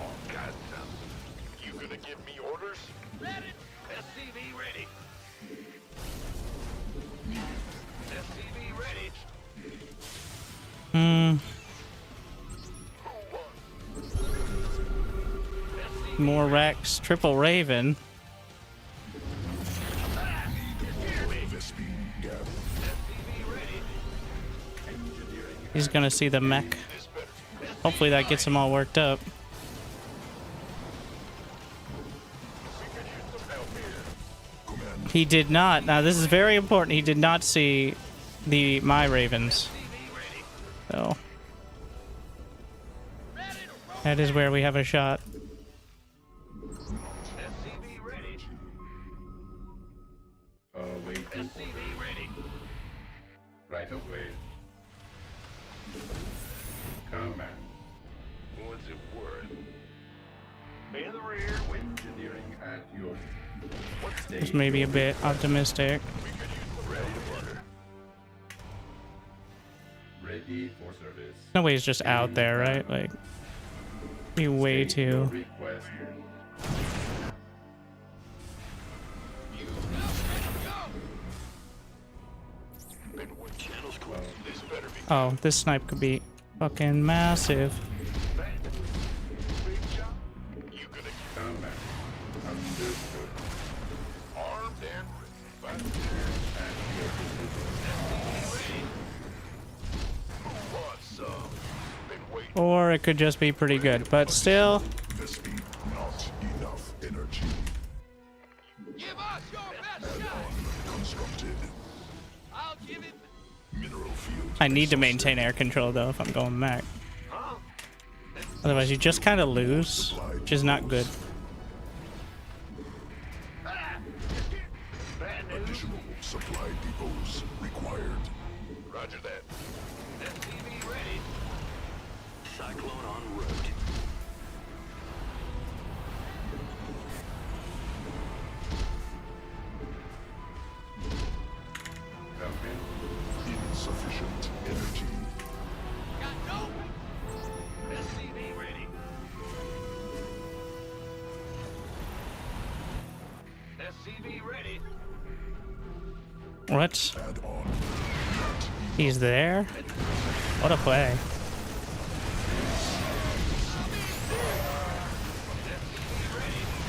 Oh, got something. You gonna give me orders? Ready. SCV ready. SCV ready. Hmm. Who wants? SCV More Rex. Triple Raven. Vespine gap. SCV ready. He's gonna see the mech. This better. Hopefully that gets him all worked up. We could use some help here. Command He did not. Now this is very important. He did not see my Ravens. SCV ready. So that is where we have a shot. SCV ready. Waiting SCV ready. right away. Command. What's it worth? In the rear with Engineering at your It's maybe a bit optimistic. ready to order. ready for service. No way he's just out there, right? Like, be way State your too. request. Been with Channels closed. this better be Oh, this snipe could be fucking massive. bad. Big job. You gonna Command. Understood. armed and ready. Who wants some? Been waiting. Or it could just be pretty good, but still, Vespine not enough energy. Give us your best shot. Constructed. I'll give it. Mineral field. I need to maintain air control though if I'm going back. Huh? Otherwise, you just kind of lose, which is not good. Bad news. Additional supply depots required. Roger that. SCV ready. Cyclone en route. Command. Insufficient energy. Got SCV ready. What? Add on. He's there? What a play.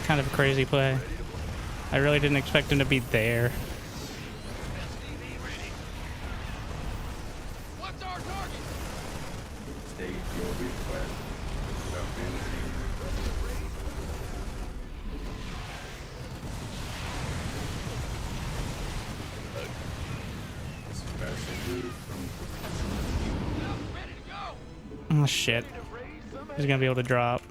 Kind of a crazy play. I really didn't expect him to be there. What's our target? State your request. Oh shit. He's gonna be able to drop.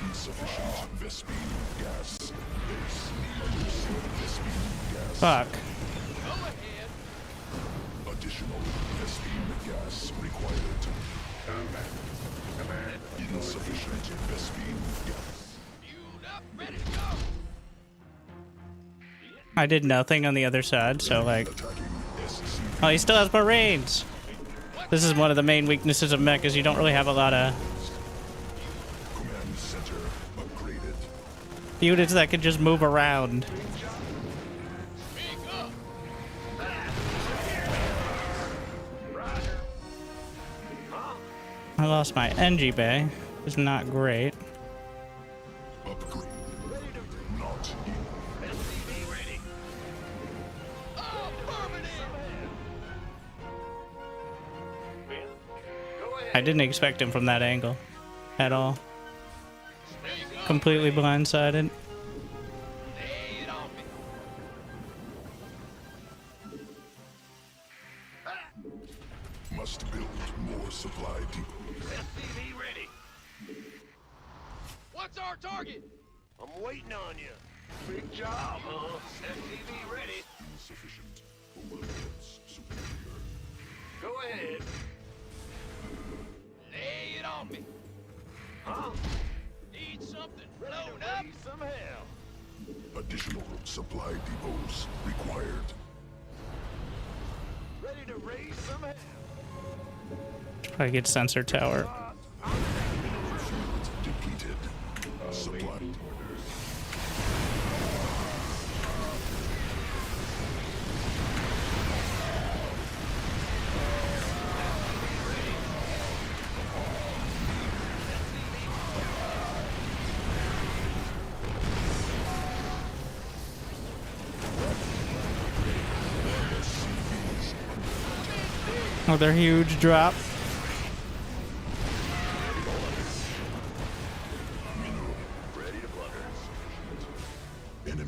Insufficient Vespine gas. Base Vespine gas. Fuck. Additional Vespine gas required. Insufficient Vespine gas. I did nothing on the other side, so like... Oh, he still has Marines! This is one of the main weaknesses of mechas. You don't really have a lot of Command center upgraded. units that can just move around. I lost my NG bay. It's not great. Upgrade. Not SCV ready. Go ahead. I didn't expect him from that angle at all. Completely blindsided. Lay it on me. must build more supply depots. SCV ready. What's our target? I'm waiting on you. Big job, huh? SCV ready. Insufficient. Overlords superior. Go ahead. Lay it on me. Huh? Need something blown up? Some hell. Additional supply depots required. Ready to raise some hell. I get sensor tower. Depleted. Supply. Another huge drop.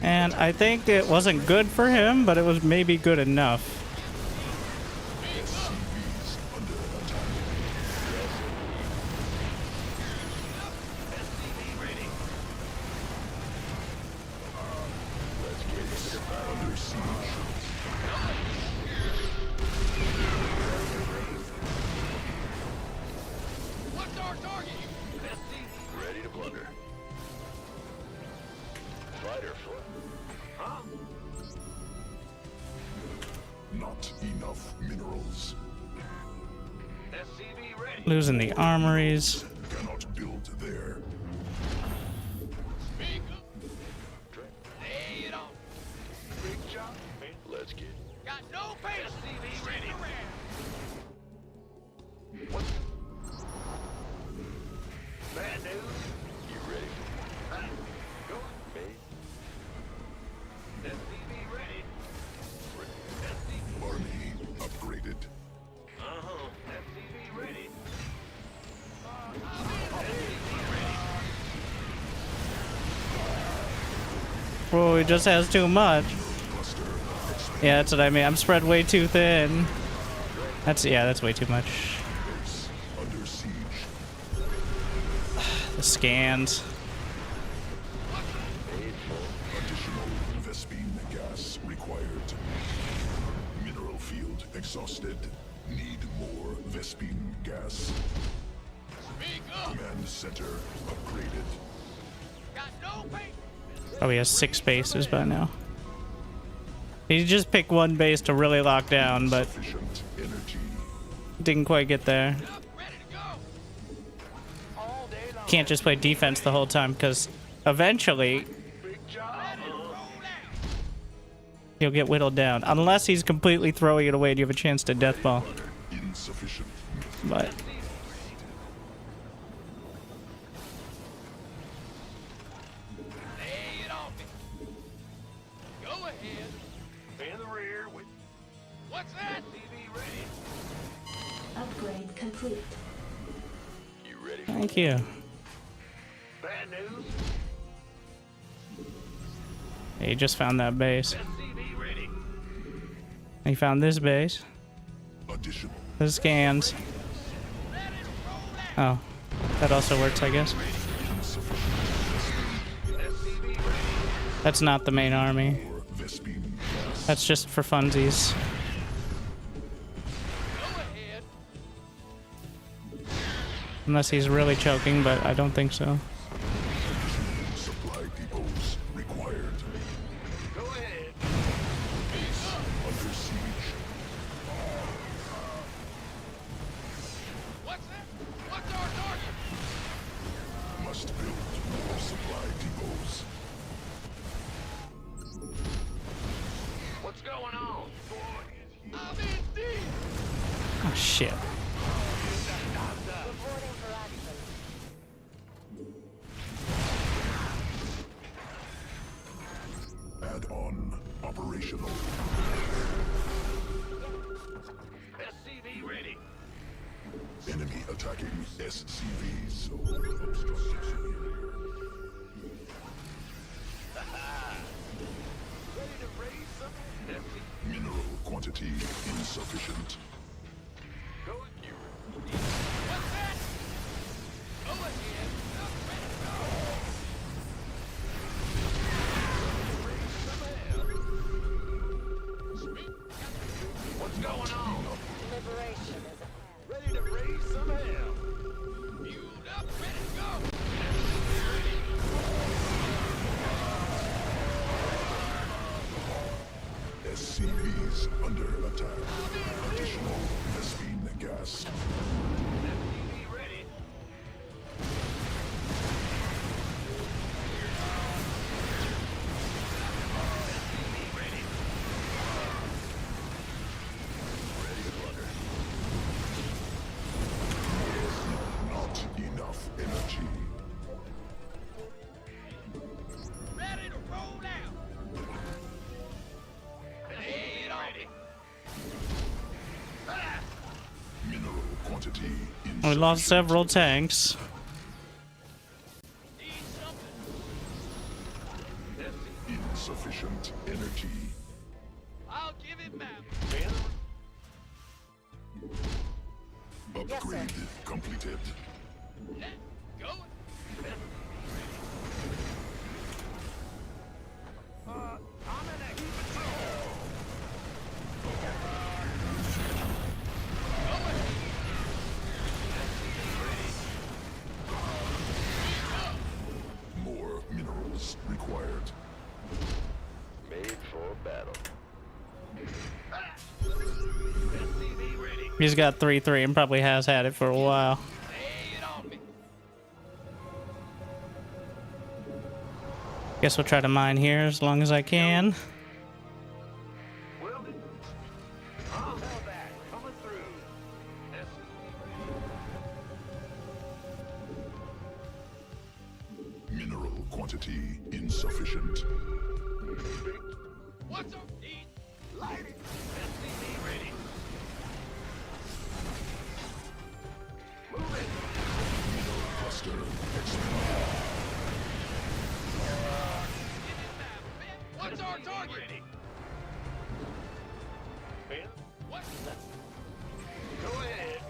And I think it wasn't good for him, but it was maybe good enough. What's our target? SCV ready to plunder. Fighter foot. Huh? Not enough minerals. SCV ready. Losing the armories. Cannot build there. Speak up. Lay it on. Big job. Let's get. Got no patience. SCV ready. What? Bad news. You ready? Huh? Go. Me. SCV ready. SCV. Army upgraded. Uh-huh. SCV ready. Oh, he just has too much. Cluster. Yeah, that's what I mean. I'm spread way too thin. That's way too much. Base under siege. The scans. Additional Vespine gas required. Mineral field exhausted. Need more Vespine gas. Speak up. Command center upgraded. Got no patience. Probably has 6 bases by now. He just picked one base to really lock down, but Sufficient energy. didn't quite get there. Can't just play defense the whole time, because eventually he'll get whittled down. Unless he's completely throwing it away and you have a chance to deathball. Insufficient. But Lay it on me. Go ahead. In the rear with. What's that? TV ready. Upgrade complete. You ready? thank you. Bad news. He just found that base. SCV ready. He found this base. Additional. The scans. Oh, that also works, I guess. That's not the main army. Vespine. That's just for funsies. Go ahead. Unless he's really choking, but I don't think so. Supply depots required. Go ahead. Under siege. What's that? What's our target? Must build more supply depots. What's going on? I'm in deep. Oh, shit. Reporting for action. Add-on operational. SCV ready. Enemy attacking SCVs. Ready to raise some? Mineral quantity insufficient. Go you. What's that? Go ahead. I'm ready to go. Raise some hell. Sweet. What's going on? Liberation is ahead. Ready to raise some hell. Fueled up, ready to go. SCVs under attack. Additional Vespine gas. SCV ready. SCV ready. Ready to bugger. Not enough energy. Ready to roll out. Lay it on me. Ah! Mineral quantity We insufficient. lost several tanks. Need something. Insufficient energy. I'll give it map. Upgrade completed. Going. I'm in a heap of trouble. More minerals required. Made for battle. SCV ready. He's got 3-3 and probably has had it for a while. Lay it on me. Guess we'll try to mine here as long as I can. Will it? I'll have that coming through. Mineral quantity insufficient. What's up? Eat. Light it. SCV ready. Move it. Mineral cluster expanded. What's our target? Ready. Ben? What? Go ahead.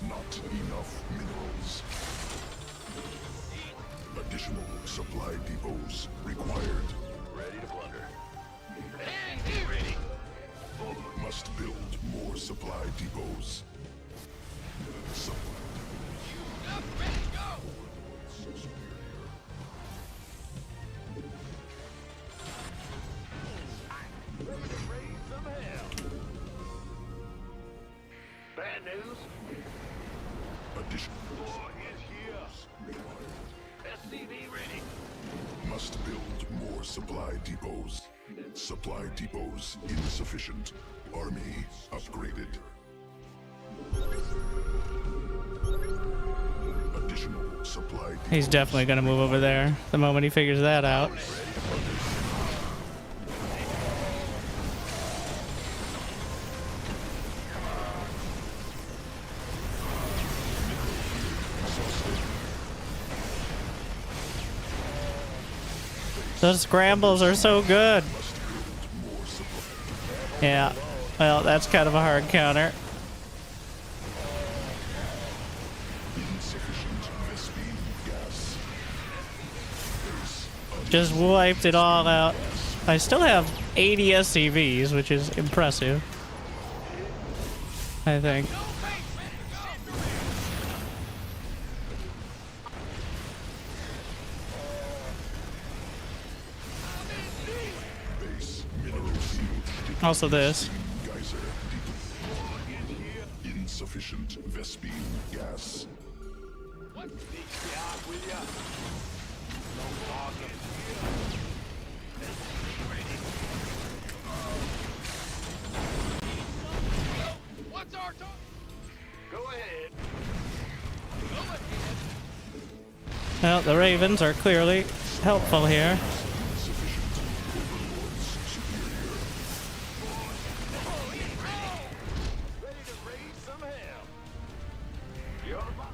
Not enough minerals. Additional supply depots required. Ready to blunder. SCV ready. Must build more supply depots. Up, ready to go. SCV ready. Must build more supply depots. Supply depots insufficient. Army upgraded. Additional supply depots. He's definitely gonna move over there the moment he figures that out. Those scrambles are so good. Yeah, well, that's kind of a hard counter. Just wiped it all out. I still have 80 SCVs, which is impressive, I think. Also this. Insufficient Vespine gas. What's our target? Go ahead. Well, the Ravens are clearly helpful here. Ready to raise some hell. You're the boss.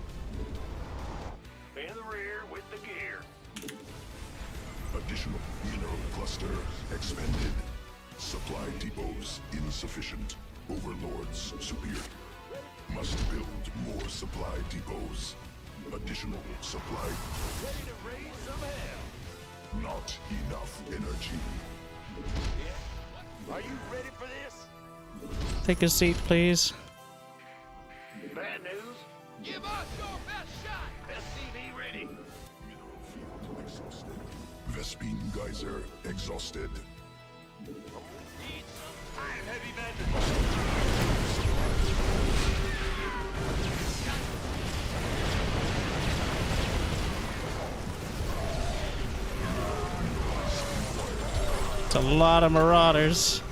In the rear with the gear. Additional mineral cluster expended. Supply depots insufficient. Overlords superior. Must build more supply depots. Additional supply. Ready to raise some hell. Not enough energy. Yeah. Are you ready for this? Take a seat, please. Bad news. Give us your best shot. SCV ready. Mineral field exhausted. Vespine geyser exhausted. Need some iron heavy magic. It's a lot of marauders.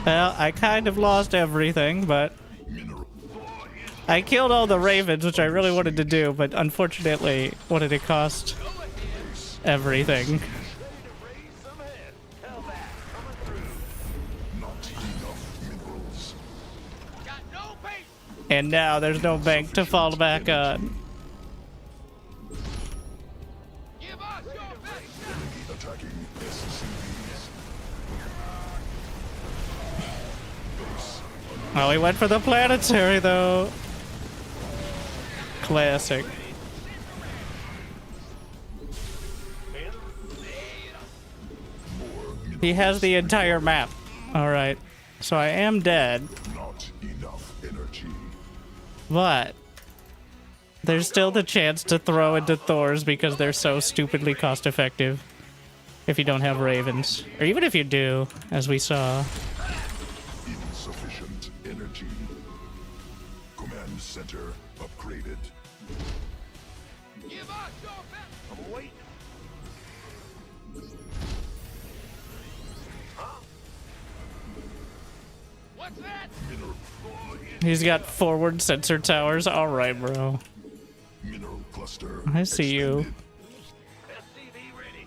Well, I kind of lost everything, but I killed all the ravens, which I really wanted to do, but unfortunately, what did it cost? Everything. And now there's no bank to fall back on. Attacking SCVs. Oh, he went for the planetary, though. Classic. He has the entire map. Alright. So I am dead. Not enough energy. But there's still the chance to throw into Thors because they're so stupidly cost effective. If you don't have ravens. Or even if you do, as we saw. Insufficient energy. Command center upgraded. Give us your best. I'm waiting. Huh? What's that? Mineral. He's got forward sensor towers. Alright, bro. Mineral cluster. I see you. SCV ready.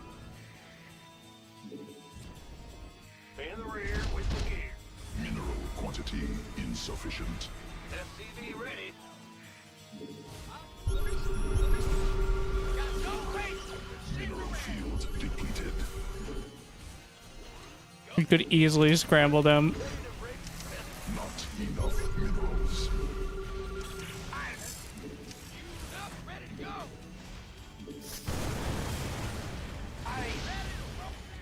In the rear with the gear. Mineral quantity insufficient. SCV ready. Mineral field depleted. You could easily scramble them. Not enough minerals. Ready to go.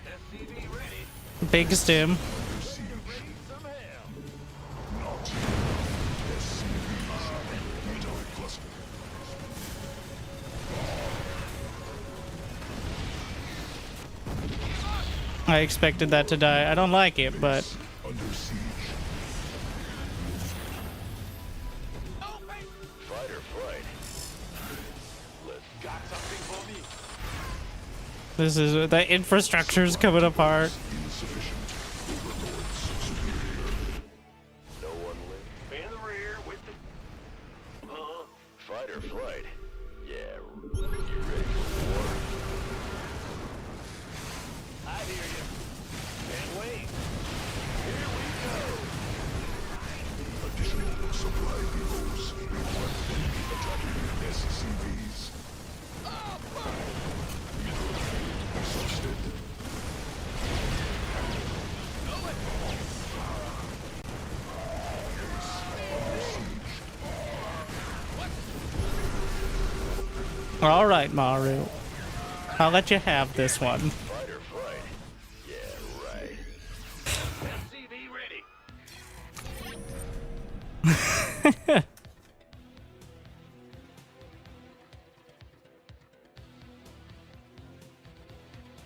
SCV ready. Big stim. Some hell. Not SCVs. Mineral cluster. I expected that to die. I don't like it, but Under siege. Fighter This is the infrastructure's coming apart. Insufficient. Overlords superior. No one lives. In the rear with the... Fight or flight? Yeah, you ready for war? I hear you. Can't wait. Here we go. Additional supply depots report enemy attacking SCVs. Exhausted. All right, Maru. I'll let you have this one. Fight or flight? Yeah, right. SCV ready.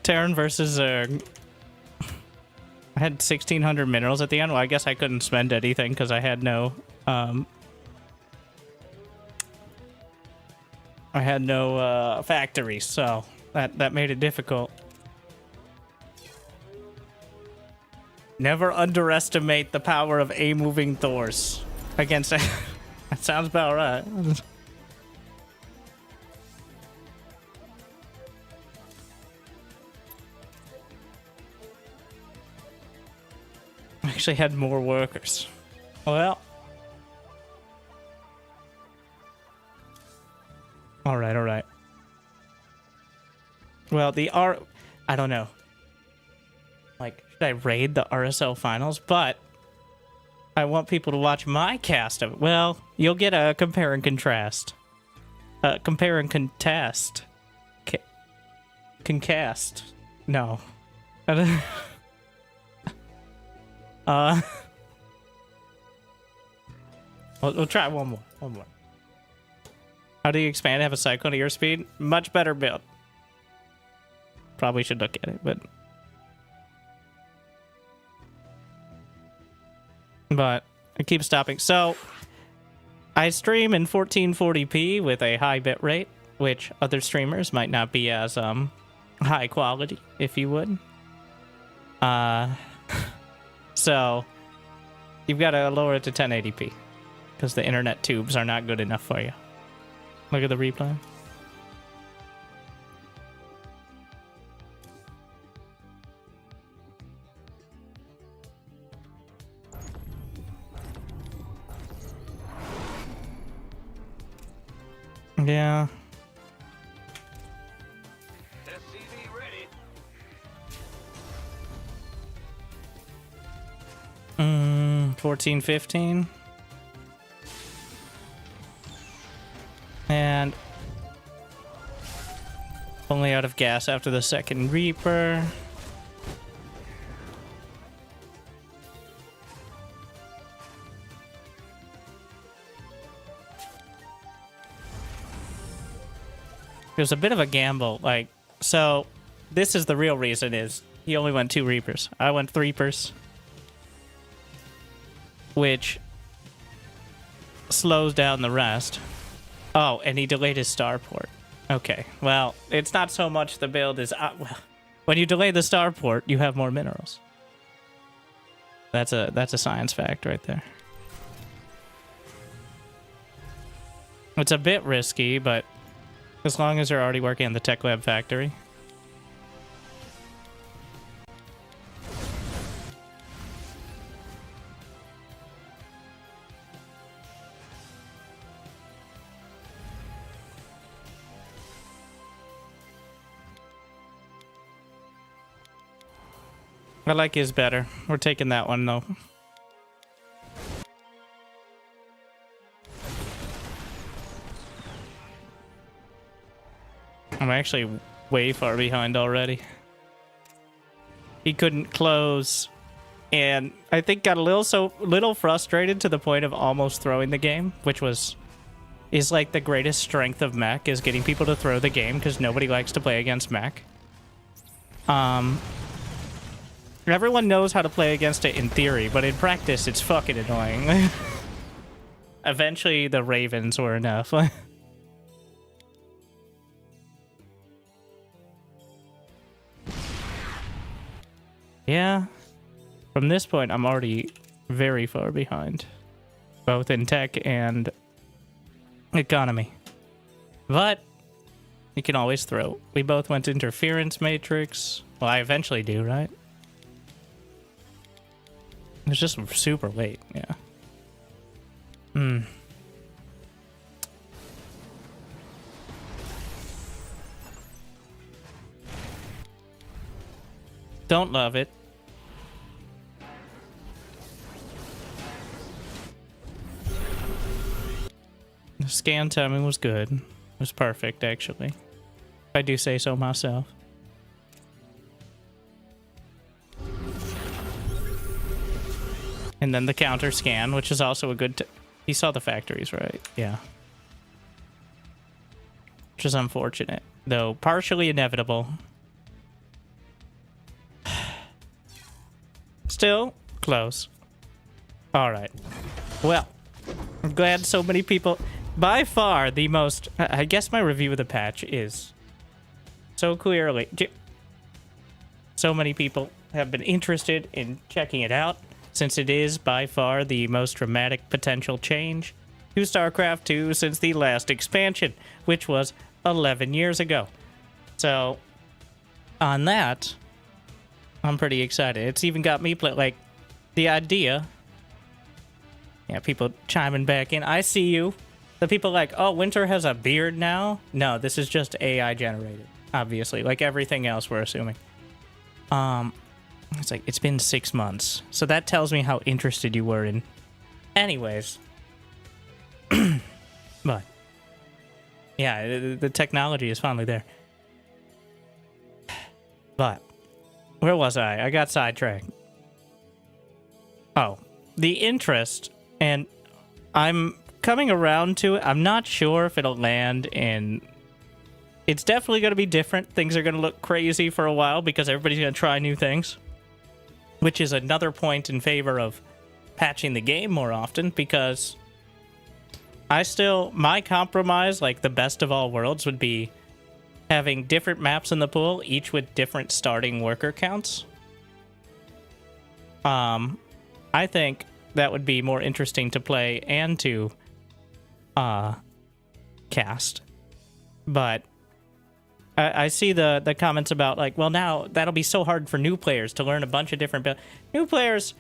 Terran versus I had 1,600 minerals at the end. Well, I guess I couldn't spend anything because I had no factories, so that made it difficult. Never underestimate the power of a moving Thors against. That sounds about right. I actually had more workers. Well. Alright, alright. Well, I don't know. Like, should I raid the RSL finals? But I want people to watch my cast of it. Well, you'll get a compare and contrast. Compare and contest. Concast. No. We'll try one more. One more. How do you expand? Have a cyclone to your speed? Much better build. Probably should look at it, but I keep stopping. So I stream in 1440p with a high bit rate, which other streamers might not be as high quality, if you would. So you've got to lower it to 1080p because the internet tubes are not good enough for you. Look at the replay. Yeah. SCV ready. 14, 15. And only out of gas after the second Reaper. It was a bit of a gamble, like, so this is the real reason is he only went 2 Reapers. I went 3 Reapers, which slows down the rest. Oh, and he delayed his starport. Okay, well, it's not so much the build is... well, when you delay the starport, you have more minerals. That's a science fact right there. It's a bit risky, but as long as you're already working on the tech lab factory. I like his better. We're taking that one, though. I'm actually way far behind already. He couldn't close, and I think got a little frustrated to the point of almost throwing the game, which is like the greatest strength of mech, is getting people to throw the game because nobody likes to play against mech. Everyone knows how to play against it in theory, but in practice, it's fucking annoying. Eventually, the Ravens were enough. Yeah. From this point, I'm already very far behind, both in tech and economy. But you can always throw. We both went to interference matrix. Well, I eventually do, right? It's just super late, yeah. Don't love it. The scan timing was good. It was perfect, actually. If I do say so myself. And then the counter scan, which is also a good... He saw the factories, right? Yeah. Which is unfortunate, though partially inevitable. Still close. All right. Well, I'm glad so many people... By far, the most... I guess my review of the patch is so clearly... So many people have been interested in checking it out, since it is by far the most dramatic potential change to StarCraft 2 since the last expansion, which was 11 years ago. So, on that, I'm pretty excited. It's even got me like the idea. Yeah, people chiming back in. I see you. The people like, oh, Winter has a beard now? No, this is just AI generated, obviously, like everything else we're assuming. It's like, it's been 6 months. So that tells me how interested you were in. Anyways. But, yeah, the technology is finally there. But, where was I? I got sidetracked. Oh, the interest, and I'm coming around to it. I'm not sure if it'll land in... It's definitely going to be different. Things are going to look crazy for a while because everybody's going to try new things. Which is another point in favor of patching the game more often, because my compromise, like the best of all worlds, would be having different maps in the pool, each with different starting worker counts. I think that would be more interesting to play and to cast. But I see the comments about, like, well, now that'll be so hard for new players to learn a bunch of different builds.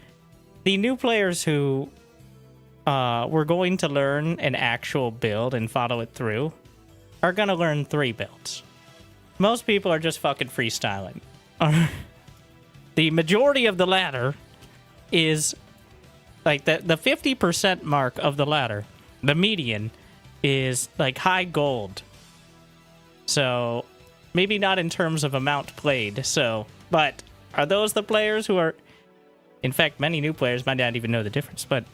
The new players who were going to learn an actual build and follow it through are going to learn 3 builds. Most people are just fucking freestyling. The majority of the ladder is, like, the 50% mark of the ladder, the median, is, like, high gold. So... Maybe not in terms of amount played, but are those the players who are... In fact, many new players might not even know the difference, but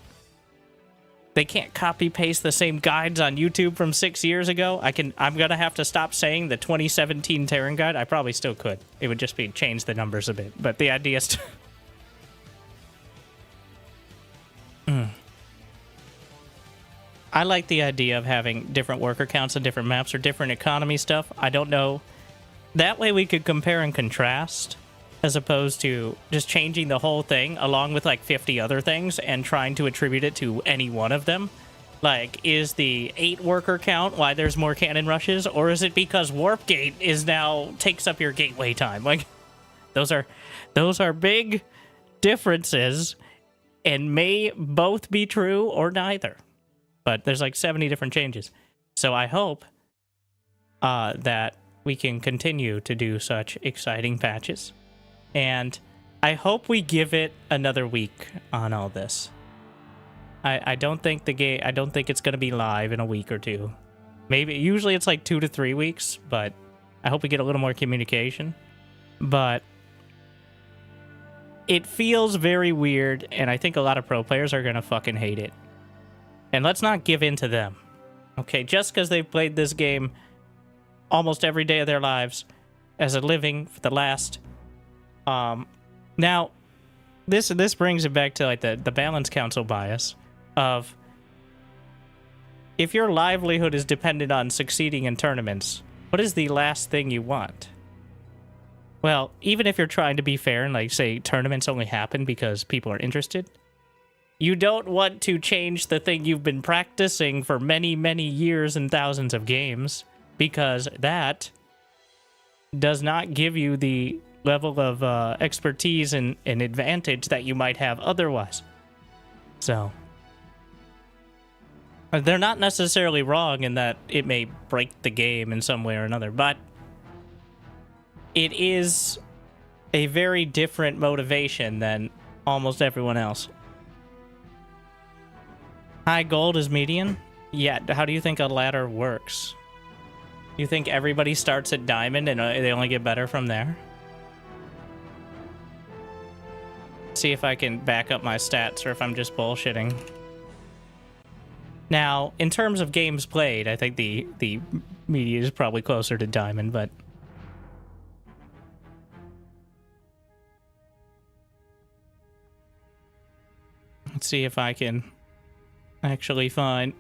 they can't copy-paste the same guides on YouTube from 6 years ago. I'm gonna have to stop saying the 2017 Terran guide. I probably still could. It would just be change the numbers a bit, but the idea is I like the idea of having different worker counts and different maps or different economy stuff. I don't know... That way we could compare and contrast, as opposed to just changing the whole thing along with like 50 other things and trying to attribute it to any one of them. Like, is the 8 worker count why there's more cannon rushes, or is it because Warp Gate is now takes up your gateway time? Like, those are big differences and may both be true or neither. But there's like 70 different changes. So I hope that we can continue to do such exciting patches. And I hope we give it another week on all this. I don't think it's going to be live in a week or two. Maybe, usually it's like 2 to 3 weeks, but I hope we get a little more communication. But it feels very weird, and I think a lot of pro players are going to fucking hate it. And let's not give in to them. Okay, just because they've played this game almost every day of their lives as a living for the last... Now, this brings it back to like the balance council bias of... If your livelihood is dependent on succeeding in tournaments, what is the last thing you want? well, even if you're trying to be fair and, like, say tournaments only happen because people are interested, you don't want to change the thing you've been practicing for many, many years and thousands of games, because that does not give you the level of expertise and advantage that you might have otherwise. So, they're not necessarily wrong in that it may break the game in some way or another, but it is a very different motivation than almost everyone else. High gold is median? Yeah, how do you think a ladder works? You think everybody starts at diamond and they only get better from there? See if I can back up my stats or if I'm just bullshitting. Now, in terms of games played, I think the media is probably closer to diamond, but let's see if I can actually find.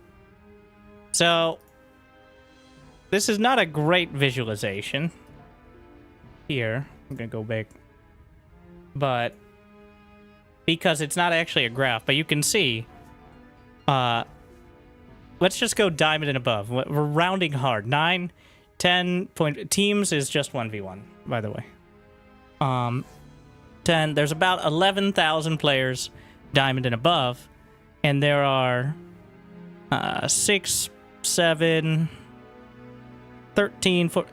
So, this is not a great visualization. Here, I'm gonna go back. But, because it's not actually a graph, but you can see, let's just go diamond and above. We're rounding hard. 9, 10 point, teams is just 1v1, by the way. 10, there's about 11,000 players, diamond and above, and there are 6, 7, 13, 4,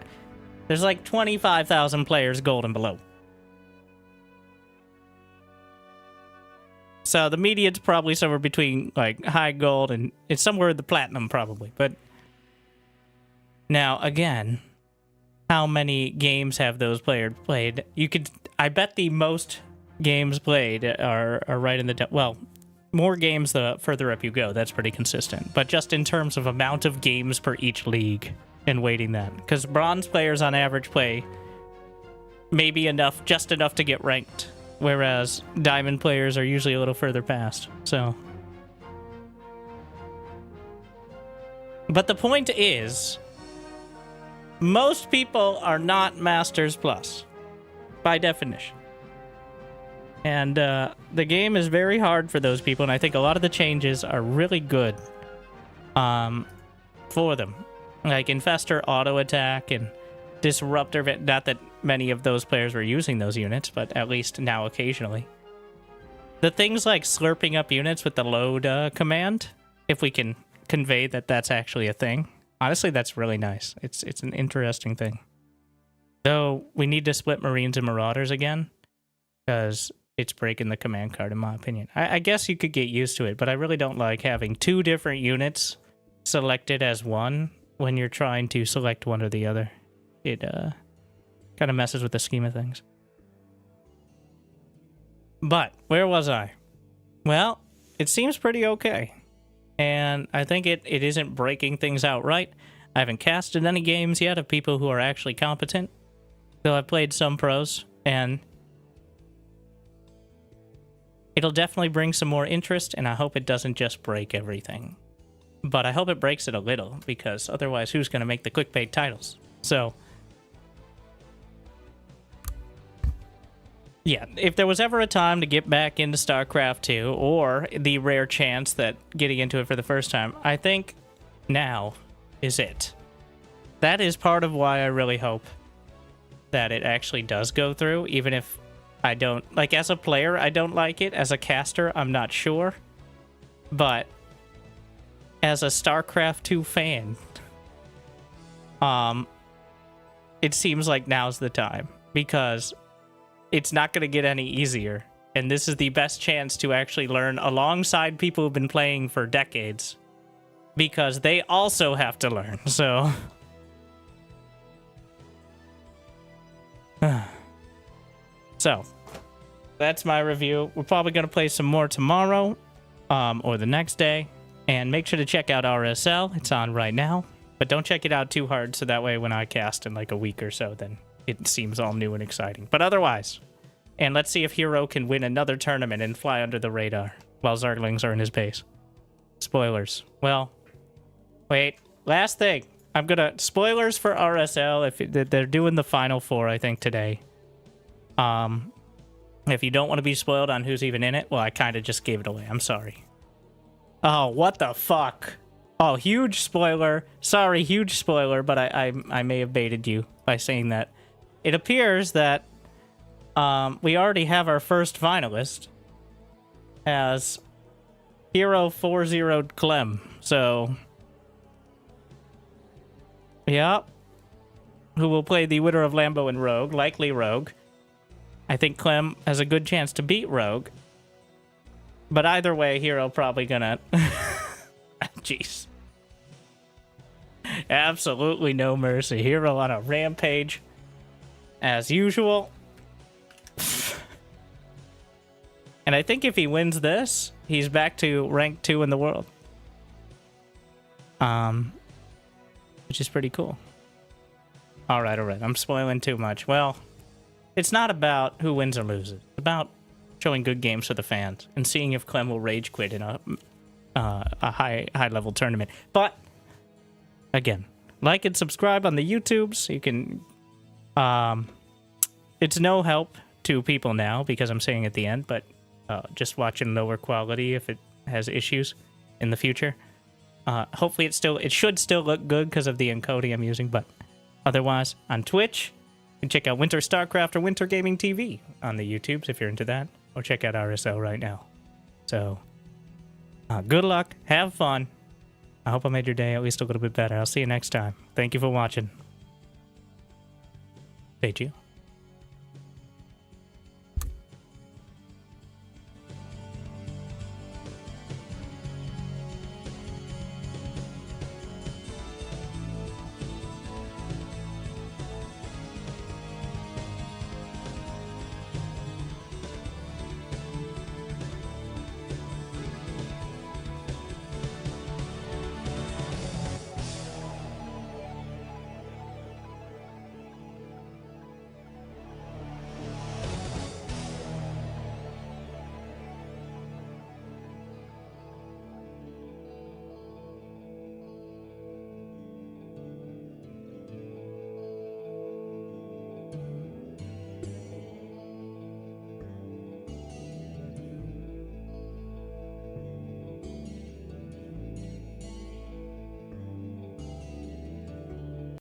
there's like 25,000 players gold and below. So the median's probably somewhere between like high gold and it's somewhere in the platinum probably. But now again, how many games have those players played? You could, I bet the most games played are right in the, well, more games the further up you go. That's pretty consistent. But just in terms of amount of games per each league and weighting that, because bronze players on average play maybe enough, just enough to get ranked. Whereas diamond players are usually a little further past, so. But the point is, most people are not Masters Plus, by definition. And the game is very hard for those people, and I think a lot of the changes are really good for them. Like Infestor auto attack and Disruptor, not that many of those players were using those units, but at least now occasionally. The things like slurping up units with the load command, if we can convey that that's actually a thing. Honestly, that's really nice. It's an interesting thing. So we need to split Marines and Marauders again, because it's breaking the command card in my opinion. I guess you could get used to it, but I really don't like having two different units selected as one when you're trying to select one or the other. It kind of messes with the scheme of things. But, where was I? Well, it seems pretty okay. And I think it isn't breaking things outright. I haven't casted any games yet of people who are actually competent. Though I've played some pros, and it'll definitely bring some more interest, and I hope it doesn't just break everything. But I hope it breaks it a little, because otherwise who's going to make the clickbait titles? So, yeah, if there was ever a time to get back into StarCraft 2, or the rare chance that getting into it for the first time, I think now is it. That is part of why I really hope that it actually does go through, even if I don't, like, as a player, I don't like it. As a caster, I'm not sure. But as a StarCraft 2 fan, it seems like now's the time, because it's not going to get any easier. And this is the best chance to actually learn alongside people who've been playing for decades, because they also have to learn. So, so that's my review. We're probably going to play some more tomorrow, or the next day. And make sure to check out RSL. It's on right now. But don't check it out too hard, so that way when I cast in like a week or so, then it seems all new and exciting. But otherwise, and let's see if Hero can win another tournament and fly under the radar while Zerglings are in his base. Spoilers. Well, wait. Last thing. I'm gonna... Spoilers for RSL. If they're doing the Final Four, I think, today. If you don't want to be spoiled on who's even in it, well, I kind of just gave it away. I'm sorry. Oh, what the fuck? Oh, huge spoiler. Sorry, huge spoiler, but I may have baited you by saying that. It appears that we already have our first finalist as Hero 4-0'd Clem. So, yeah. Who will play the winner of Lambo and Rogue, likely Rogue. I think Clem has a good chance to beat Rogue. But either way, Hero probably gonna... Jeez. Absolutely no mercy. Hero on a rampage. As usual. And I think if he wins this, he's back to rank 2 in the world. Which is pretty cool. Alright. I'm spoiling too much. Well, it's not about who wins or loses. It's about showing good games for the fans and seeing if Clem will rage quit in a high level tournament. But again, like and subscribe on the YouTubes. You can it's no help to people now because I'm saying at the end, but just watching lower quality if it has issues in the future. Hopefully it should still look good because of the encoding I'm using, but otherwise on Twitch, you can check out Winterstarcraft or Winter Gaming TV on the YouTubes if you're into that, or check out RSL right now. So, good luck, have fun. I hope I made your day at least a little bit better. I'll see you next time. Thank you for watching. Stay tuned.